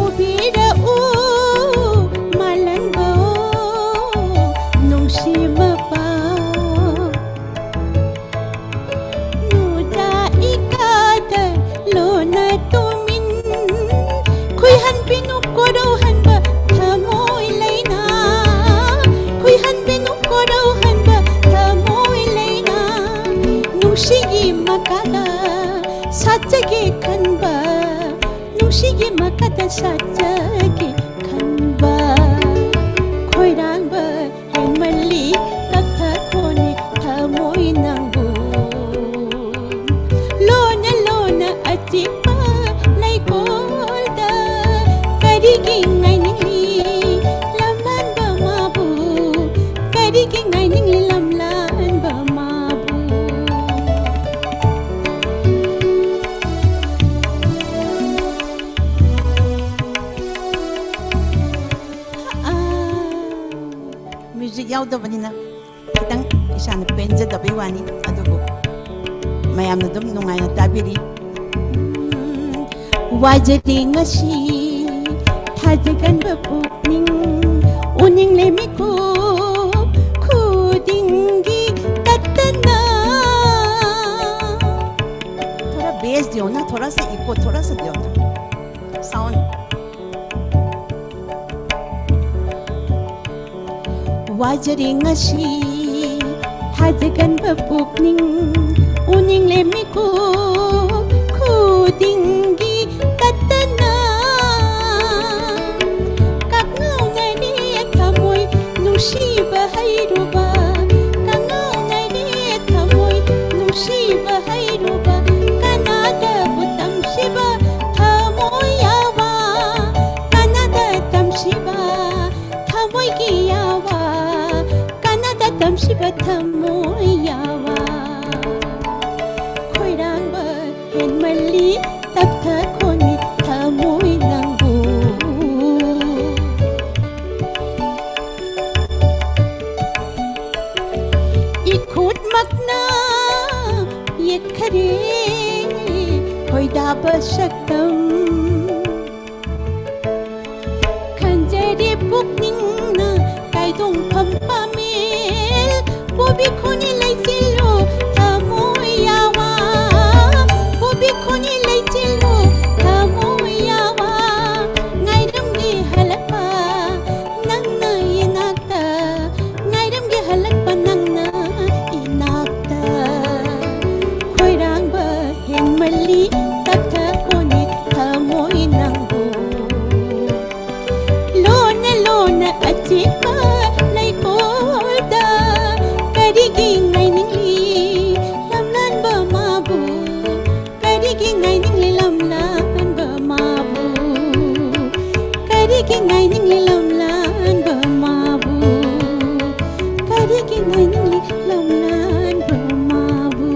ubira u malan ba nungsi mapa nuda ikada lona tumin khui han pinuk ko daw han ba thamoi laina khui han pinuk ko daw han ba thamoi laina nungsigi makada satjage khanba nungsigi makada satjage khanba khoi rang ba hen mali tak tha khone thamoi nangbu lona achipa lai kolda karigi ngai ningli lamlan ba mabu karigi ngai ningli lamlan ba mabu music yaudabnina kitang isana penjadabi wani adubu mayamna dum nungaina tabiri wajadi ngasi thajagan ba pukning uning lemiko khudingi tatana थोड़ा base दियो ना थोड़ा सा eco थोड़ा सा दियो ना sound wajari ngasi thajagan ba pukning uning lemiko khudingi tatana kakngau nani thamoi nushiba hairuba kakngau nani thamoi nushiba hairuba kanada butam shiba thamoi yawa kanada tam shiba thamoi ki yawa kanada tam shiba thamoi yawa khoi rang ba hen mali tap tha khone thamoi nangbu ikhut makna yet khare khoi da ba saktam khanjari pukning na kaidong pham pamel bobi khoni lai chilo thamoi yawa bobi khoni lai chilo thamoi yawa ngairam gi halakpa nangna inakta ngairam gi halakpa nangna inakta khoi rang ba hen mali tak tha khone chipa lai koda karigi ngai ningli lam lan ba mabu karigi ngai ningli lam lan ba mabu karigi ngai ningli lam lan ba mabu karigi ngai ningli lam lan ba mabu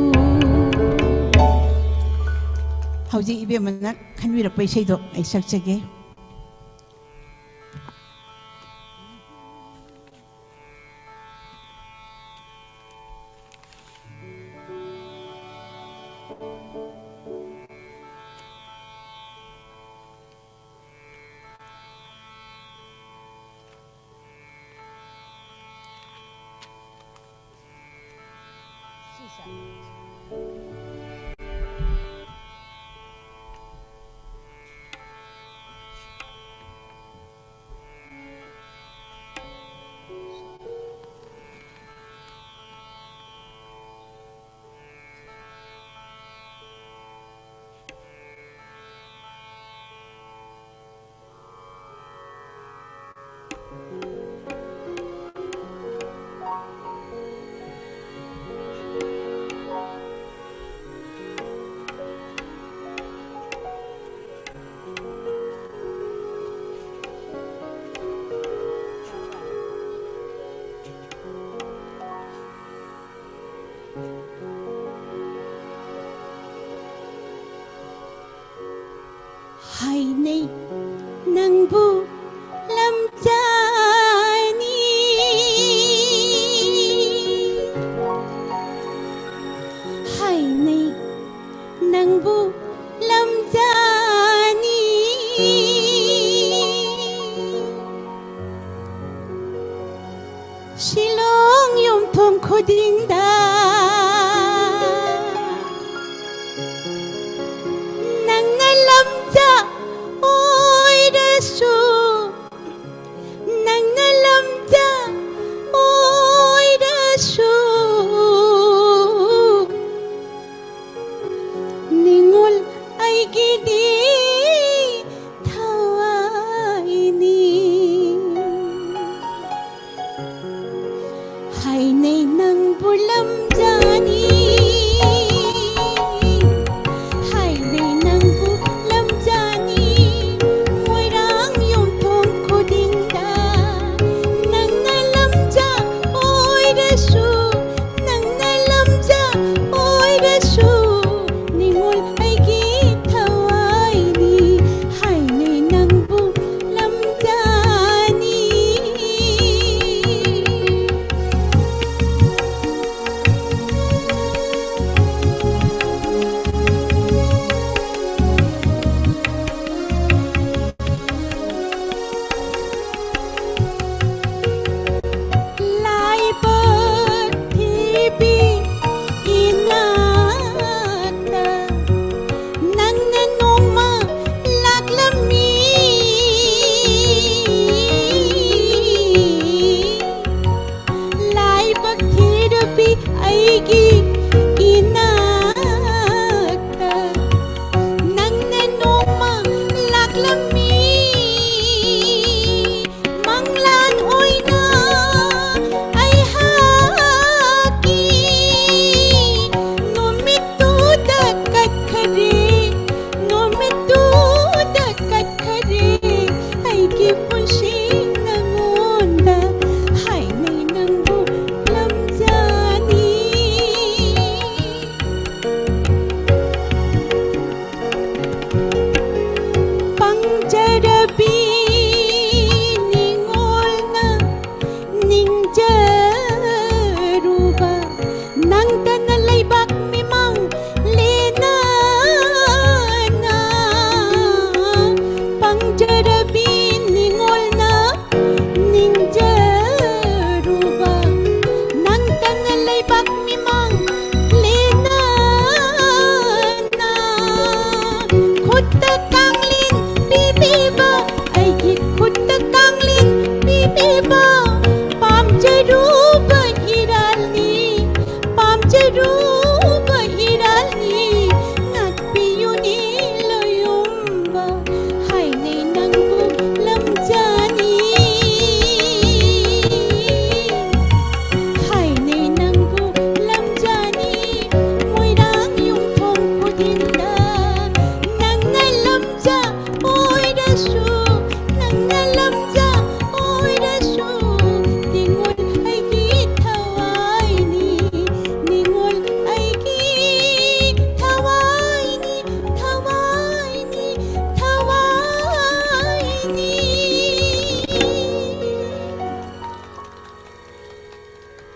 hauji ibe manak khanwira paisai do ai sakjage hai nay nangbu lam jani hai nay nangbu lam jani Shillong yom thom khoding da nang na lam ja oi da su nang na lam ja oi da su ningol ai gi di thawai ni hai nay nang bulam jani hai nay nang bulam jani moi rang yom thom khoding da nang na lam ja oi da su nang na lam ja oi da su ningol ai gi thawai ni hai nay nang bulam jani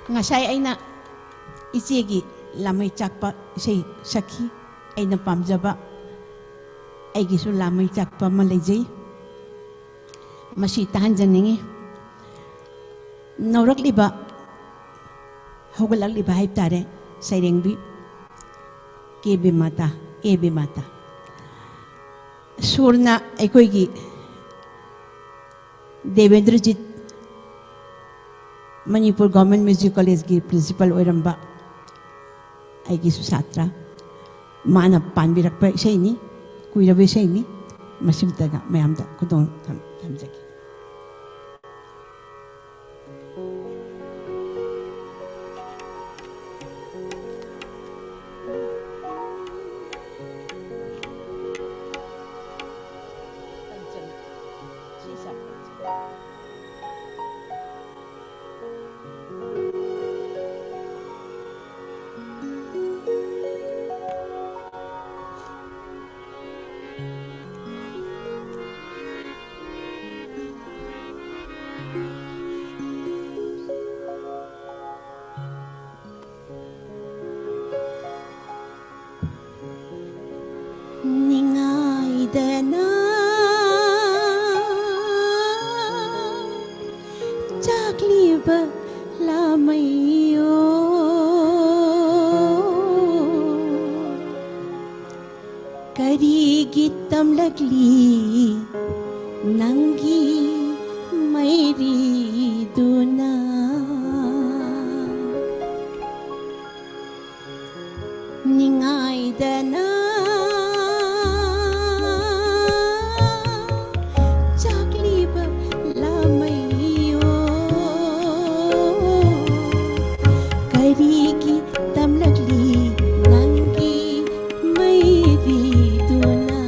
ngasay aina ichegi lamai chakpa sei sakhi aina pamjaba aigi su lamai chakpa ma lejai masi tahanjaningi naurakliba haugalakliba haibtare sairengbi kebe mata surna aikoigi Devendrajit Manipur Government Music College ki principal oiramba aigi su satra mana panbirakpa isai ni kuirabe isai ni masimtaga mayamda kudong tamjaki Ningaidana Chakliba lamayo Karigi tamlagli Nangi mairi duna Ningaidana Chakliba lamayo Karigi tamlagli Nangi mairi duna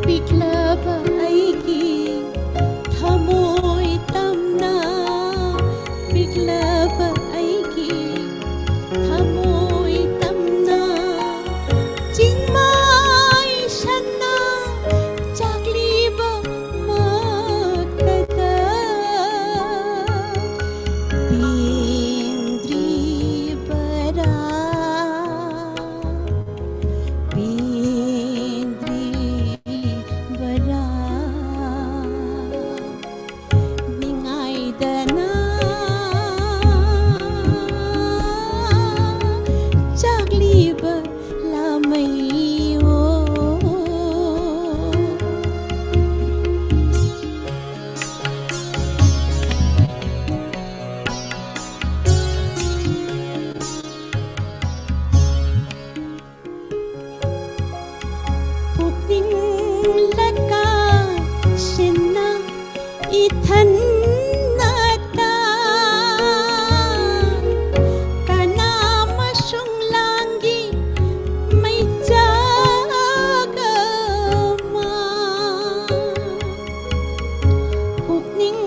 Piklaba aigi Thamoy tamna Piklaba aigi Thamoy tamna Chingmai shanna Chakliba matada Pindri bara Pindri bara Ningaidana Chakliba lamayo Pukning laka sena ithan nata Kana masung langgi may jagama Pukning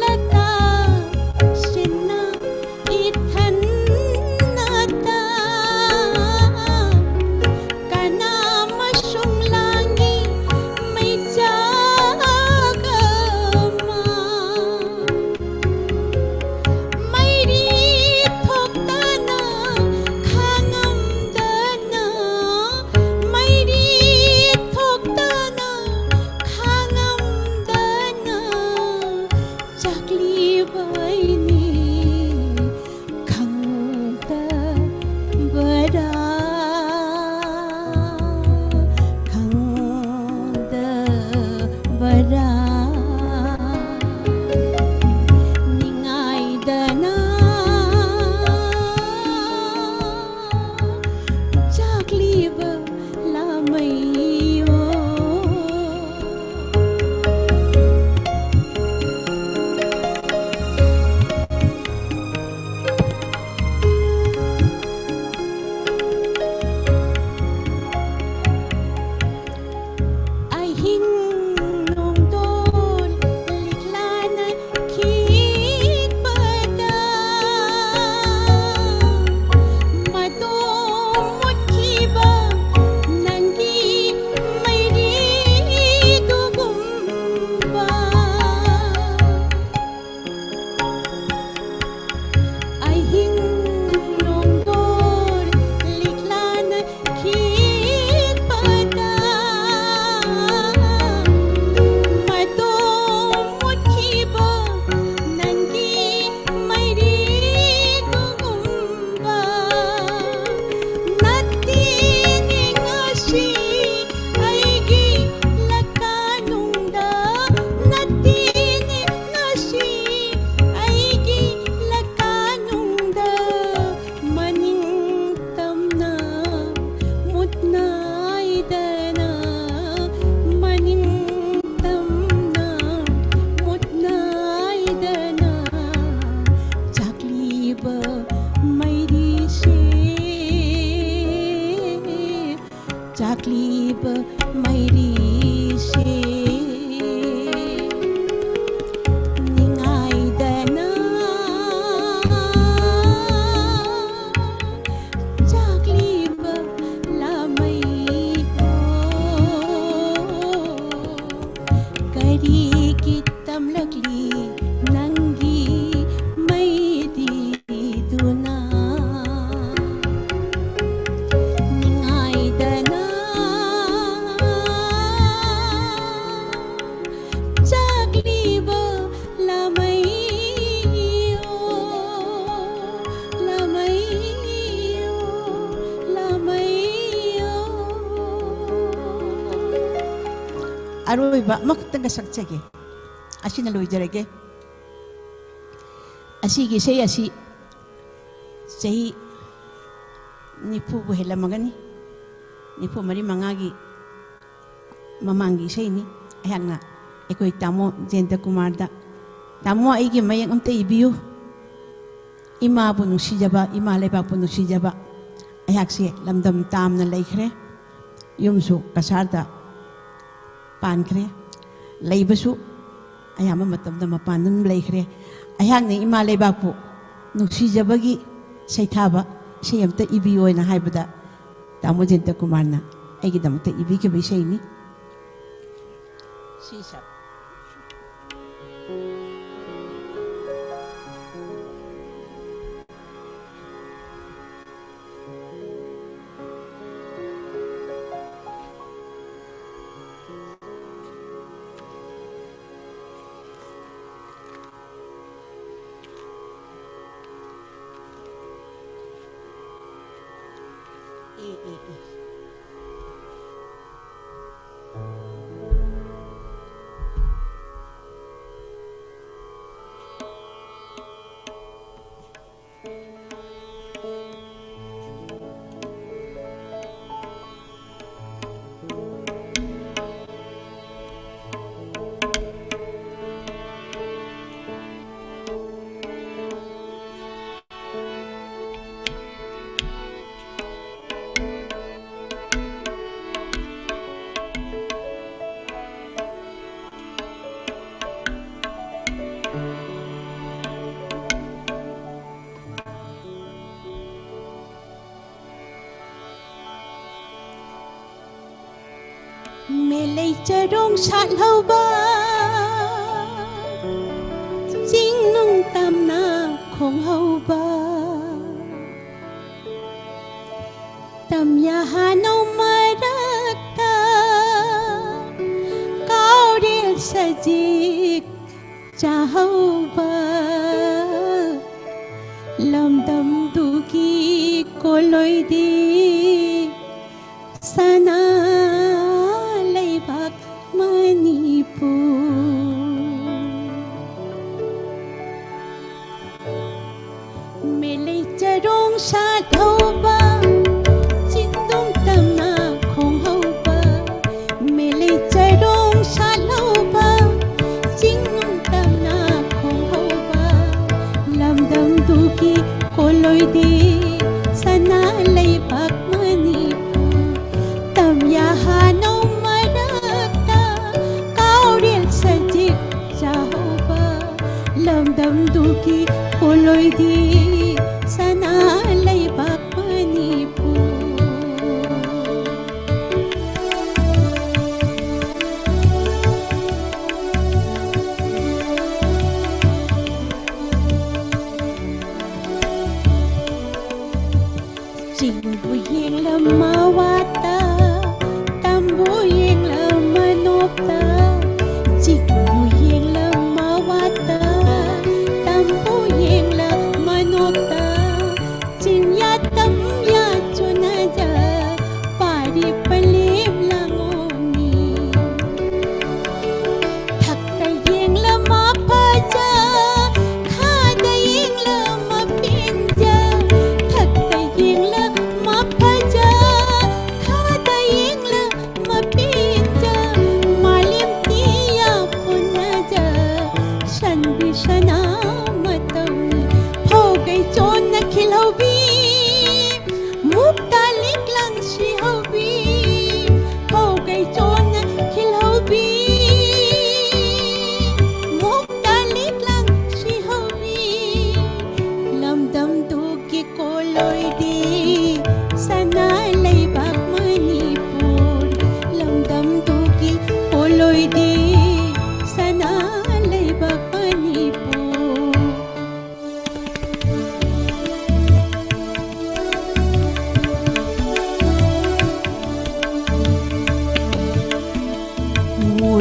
laka sena ithan nata Kana masung langgi may jagama aroiba makutanga sakchage asina loijarage asigi sei asi sei nipu bu helamagani nipu mari mangagi mamangi sei ni ayangna ekoi tamo jenta kumarda tamo aigi mayang amte ibiu ima bu nusijaba ima leba bu nusijaba ayakse lamdam tamna leikhre yumsu kasarda pankre leibasu ayama matamda mapanum leikhre ayakne ima leba bu nusijabagi seithaba seyamta ibi oina haibada tamo jenta kumarna aigi damta ibi ke bisai ni sisa Melei charong sát lâu ba chính nung tam na không hậu ba tam ya hà nâu mai đất ta cao điên sa dịch cha hậu ba lâm tâm tu ki cô lối đi sana sát hậu ba chính đông tâm na không hậu ba mê lê trái đông sát hậu ba chính đông tâm na không hậu ba làm đâm tu ki cô lối đi sana lấy bạc Manipur tâm ya hà nâu mai đất ta cao điện sa dịch cha hậu ba làm đâm tu ki cô lối đi sana lấy bạc Manipur chính bu yeng la mawata tam bu yeng la manopta chính bu yeng la mawata tam bu yeng la manopta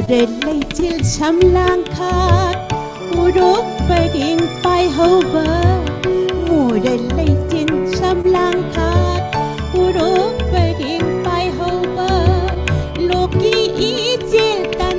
Để lấy chiếc xăm lang khát mùa đốt bay điện bay hậu bờ mùa để lấy chiếc xăm lang khát mùa đốt bay điện bay hậu bờ lô kỳ ý chiếc tan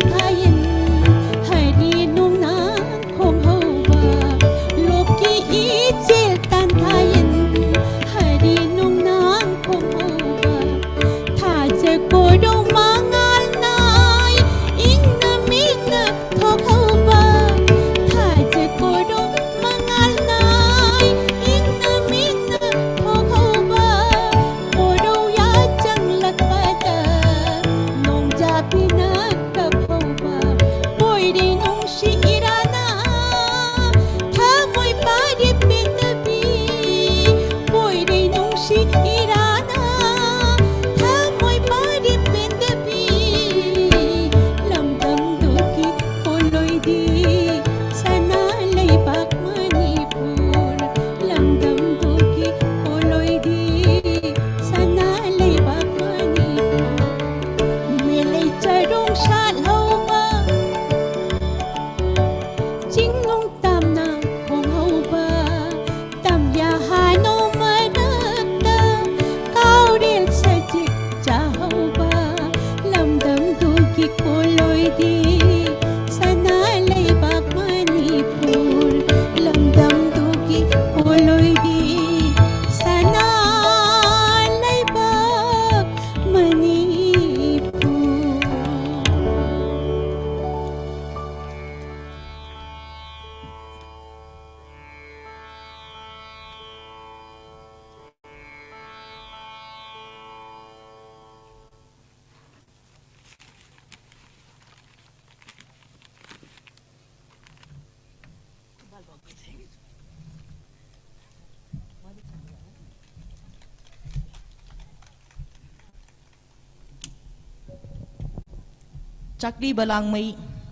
Chakri balangmay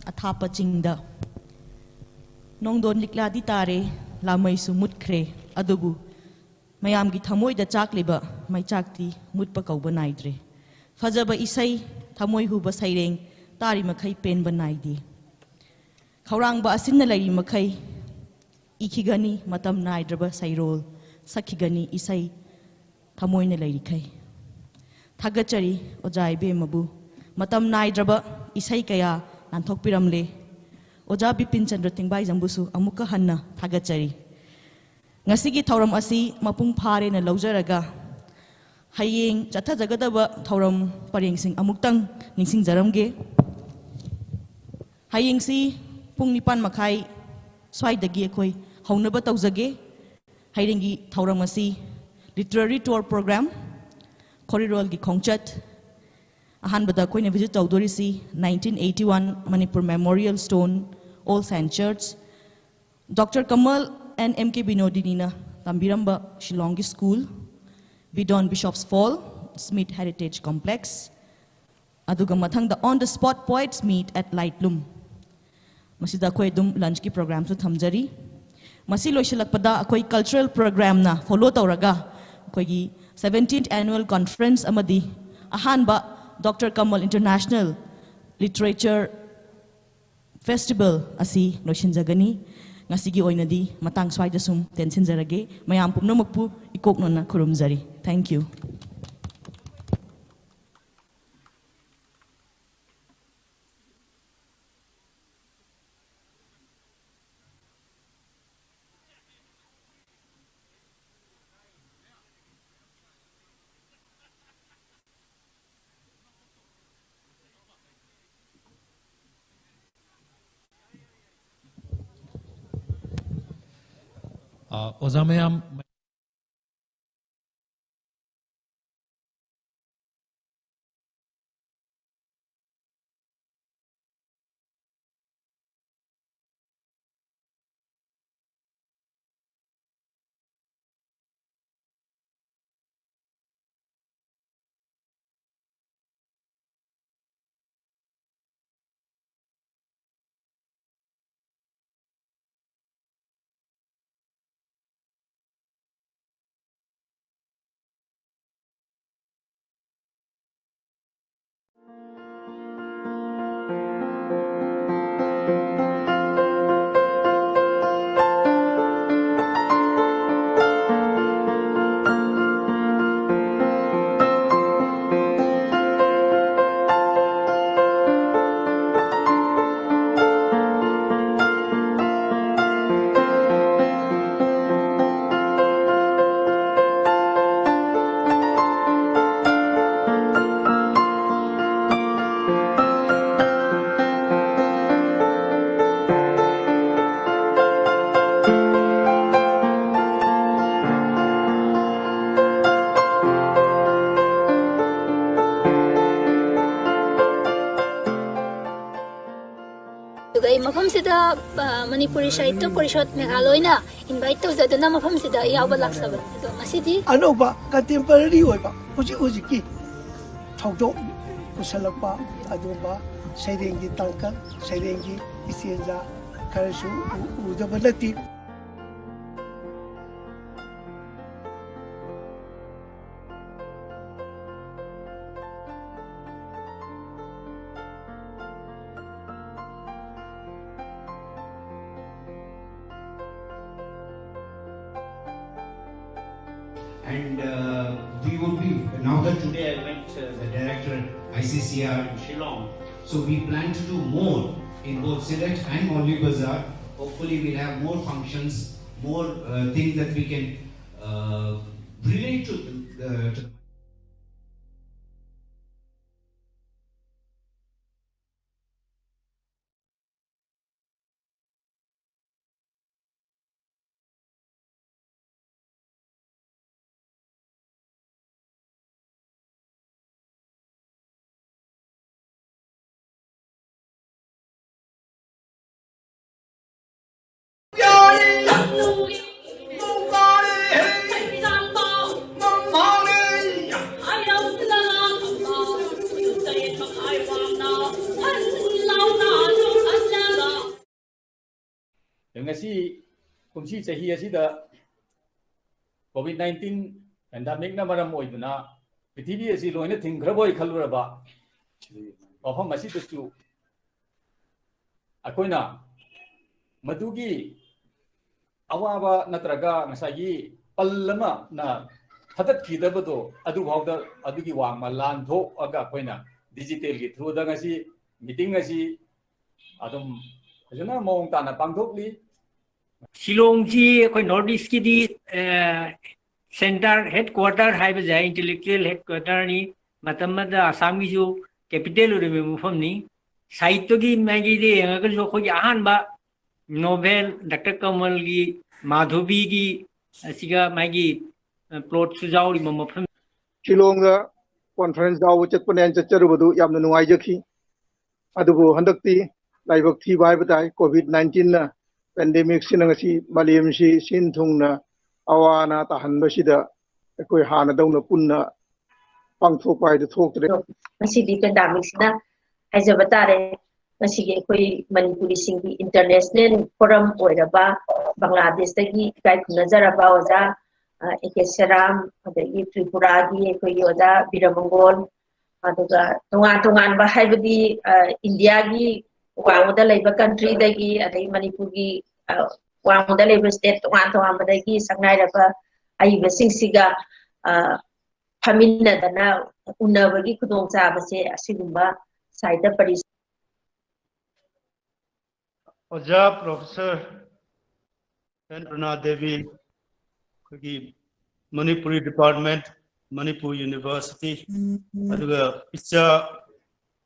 athapa chingda nongdon likladi tare lamay sumutkre adubu mayam gi thamoy da chakliba may chakti mutpa kauba naidre fajaba isay thamoy huba saireng tari makai pen banaidi khaurang ba asin na lari makai ikigani matam naidraba sairol sakhigani isay thamoy na lari kai thagachari ojai be mabu matam naidraba isay kaya nanthok piramle oja bipin chandra tingbai jambusu amuka hanna thagachari ngasigi thauram asi mapung phare na laujaraga hayeng chatha jagadaba thauram parengsing amuktang ningsing jaramge hayeng si pung nipan makai swaidagi khoi haunaba taujage hayrengi thauram asi literary tour program corridor gi khongchat ahanbada koina visit tawdorisi 1981 Manipur Memorial Stone All Saint Church Dr. Kamal and MK Binodinina Tambiramba Shillong School Bidon Bishop's Fall Smith Heritage Complex aduga mathangda on the spot poets meet at Lightroom masida koi dum lunch ki program su thamjari masi loisilakpada akoi cultural program na follow tawraga koi gi 17th annual conference amadi ahanba Dr. Kamal International Literature Festival asi loisinjagani ngasigi oinadi matang swaida sum tensinjarage mayam pumnamakpu ikoknona khurumjari thank you ओजा ma'am mafamsida Manipuri Sahitya Parishad Meghalaya invite tawjaduna mafamsida yawba laksaba ado masidi anoba contemporary oiba hujiki thawdo pusalakpa adoba sairengi tangka sairengi isienja karasu udabanati And we would be, now that today I met the director ICCR in Shillong, so we plan to do more in both Sylhet and Maulvi Bazaar. Hopefully we'll have more functions, more things that we can relate to the Johnny! ngasi kumsi chahi asida COVID-19 pandemic na maram oiduna prithibi asi loina thingkraboi khaluraba mafam asi tasu akoina madugi awaba natraga ngasagi pallama na hadat khidabado adu bawda adugi wangma lan tho aga koina digital gi through da ngasi meeting asi adum jana mong tana pangthokli Shillong ji koi North East ki di center headquarter hai ba jai intellectual headquarter ni matamada Assam gi ju capital uri me mufam ni sahitya gi magi di ngagal jo khoi ahan ba novel Dr. Kamal gi Madhavi gi asiga magi plot sujaw ri mufam Shillong conference daw chatpanen chacharubu yamna nuai jakhi adubu handakti laibak thi bai batai COVID-19 na pandemic sinangasi malim si sinthungna awana tahanbasida ekoi hana dawna punna pangthok pai de thoktre masidi pandemic sina haijabatare masigi ekoi manipuri singi international forum oiraba bangladesh tagi kai najaraba oja ekesaram adagi tripura gi ekoi oja biramangol aduga tongan ba haibadi india gi wangda leba country dagi adai manipur gi wangda leba state tongan badagi sangnai raba ai basingsiga famina dana unabagi kudong chabase asigumba saida pari Oja Professor Rana Devi Kugi Manipuri Department Manipur University aduga Picha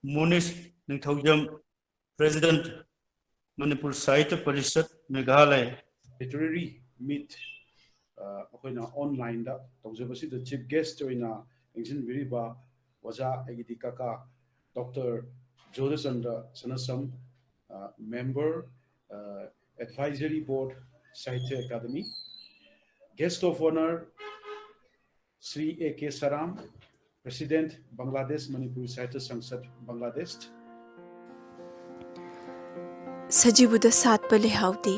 Munis Ningthaujam President Manipur Sahitya Parishad Meghalaya literary meet akoina online da tawjabasi the chief guest oina engine viriba waja agidi kaka Dr. Jodhachandra Sanasam member advisory board Sahitya Academy, guest of honor Sri A.K. Saram, President Bangladesh Manipuri Sahitya Sangsad Bangladesh. Sajibuda satpa lehaudi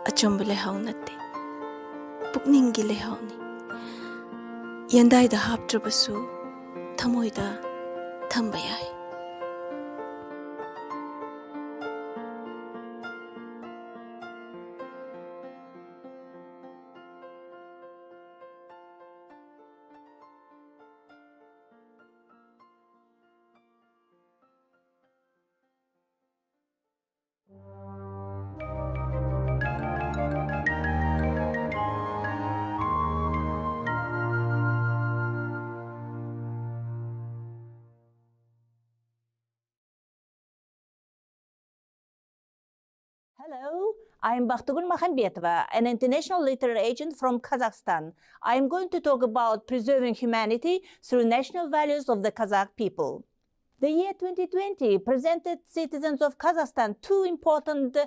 achumba lehaw natte pukningi lehawni yandai da haptrabasu thamoida thamba yai Hello, I am Bakhtugun Makhanbetova, an international literary agent from Kazakhstan. I am going to talk about preserving humanity through national values of the Kazakh people. The year 2020 presented citizens of Kazakhstan two important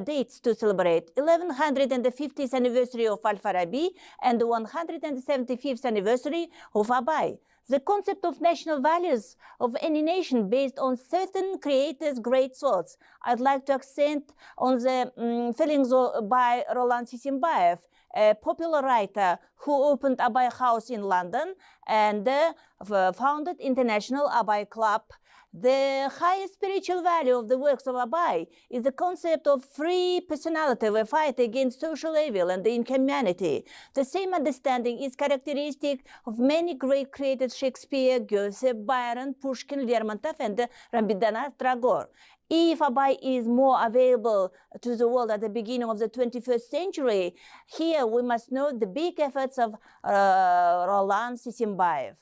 dates to celebrate: 1150th anniversary of Al-Farabi and the 175th anniversary of Abai. The concept of national values of any nation based on certain creators' great thoughts. I'd like to accent on the feelings by Roland Sisimbaev, a popular writer who opened Abai House in London and founded International Abai Club. The highest spiritual value of the works of Abai is the concept of free personality, a fight against social evil and the inhumanity. The same understanding is characteristic of many great creators: Shakespeare, Goethe, Byron, Pushkin, Lermontov, and Rabindranath Tagore. If Abai is more available to the world at the beginning of the 21st century, here we must note the big efforts of Roland Sisimbaev.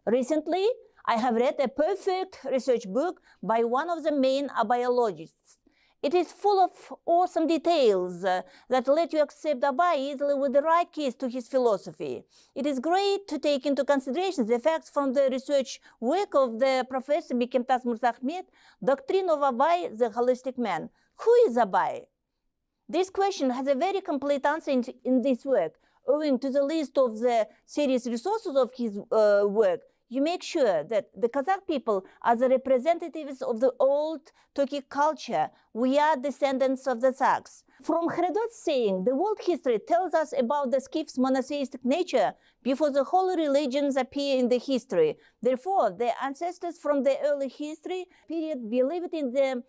Recently, I have read a perfect research book by one of the main Abaiologists. It is full of awesome details that let you accept Abai easily with the right keys to his philosophy. It is great to take into consideration the facts from the research work of the Professor Bekemtaz Mursahmet, Doctrine of Abai, the Holistic Man. Who is Abai? This question has a very complete answer in this work. Owing to the list of the serious resources of his work, you make sure that the Kazakh people are the representatives of the old Turkic culture. We are descendants of the Sags. From Herodot's saying, the world history tells us about the Skifs' monotheistic nature before the holy religions appear in the history. Therefore, their ancestors from the early history period believed in the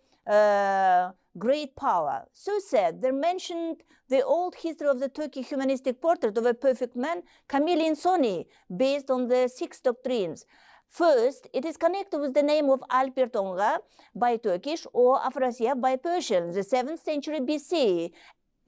great power. So said, they mentioned the old history of the Turkic humanistic portrait of a perfect man, Kamil İnsani, based on the 6 doctrines. First, it is connected with the name of Alper Tonga by Turkish or Afrasiab by Persian, the 7th century BC,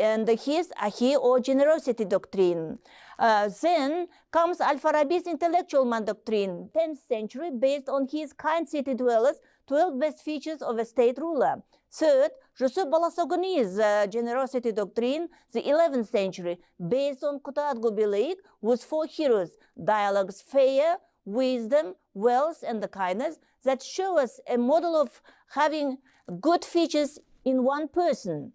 and his Ahi or generosity doctrine. Then comes Al-Farabi's intellectual man doctrine, 10th century, based on his kind city dwellers, 12 best features of a state ruler. Third, Joseph Balasagoni's generosity doctrine, the 11th century, based on Kutat Gobilik, with 4 heroes, dialogues, fair, wisdom, wealth, and the kindness that show us a model of having good features in one person.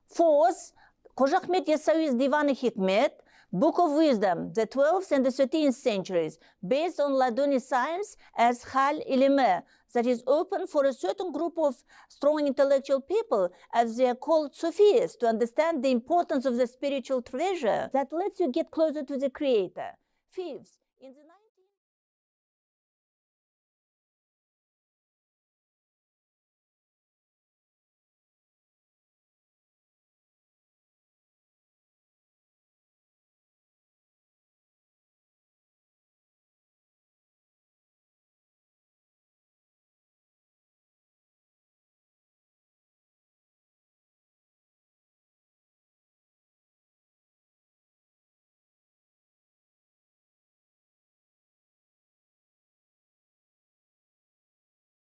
Fourth, Qoja Ahmet Yassaui's Divan-i-Hikmet, Book of Wisdom, the 12th and the 13th centuries, based on Laduni science as Hal Ilime, that is open for a certain group of strong intellectual people, as they are called Sufis, to understand the importance of the spiritual treasure that lets you get closer to the Creator. Fifth, in the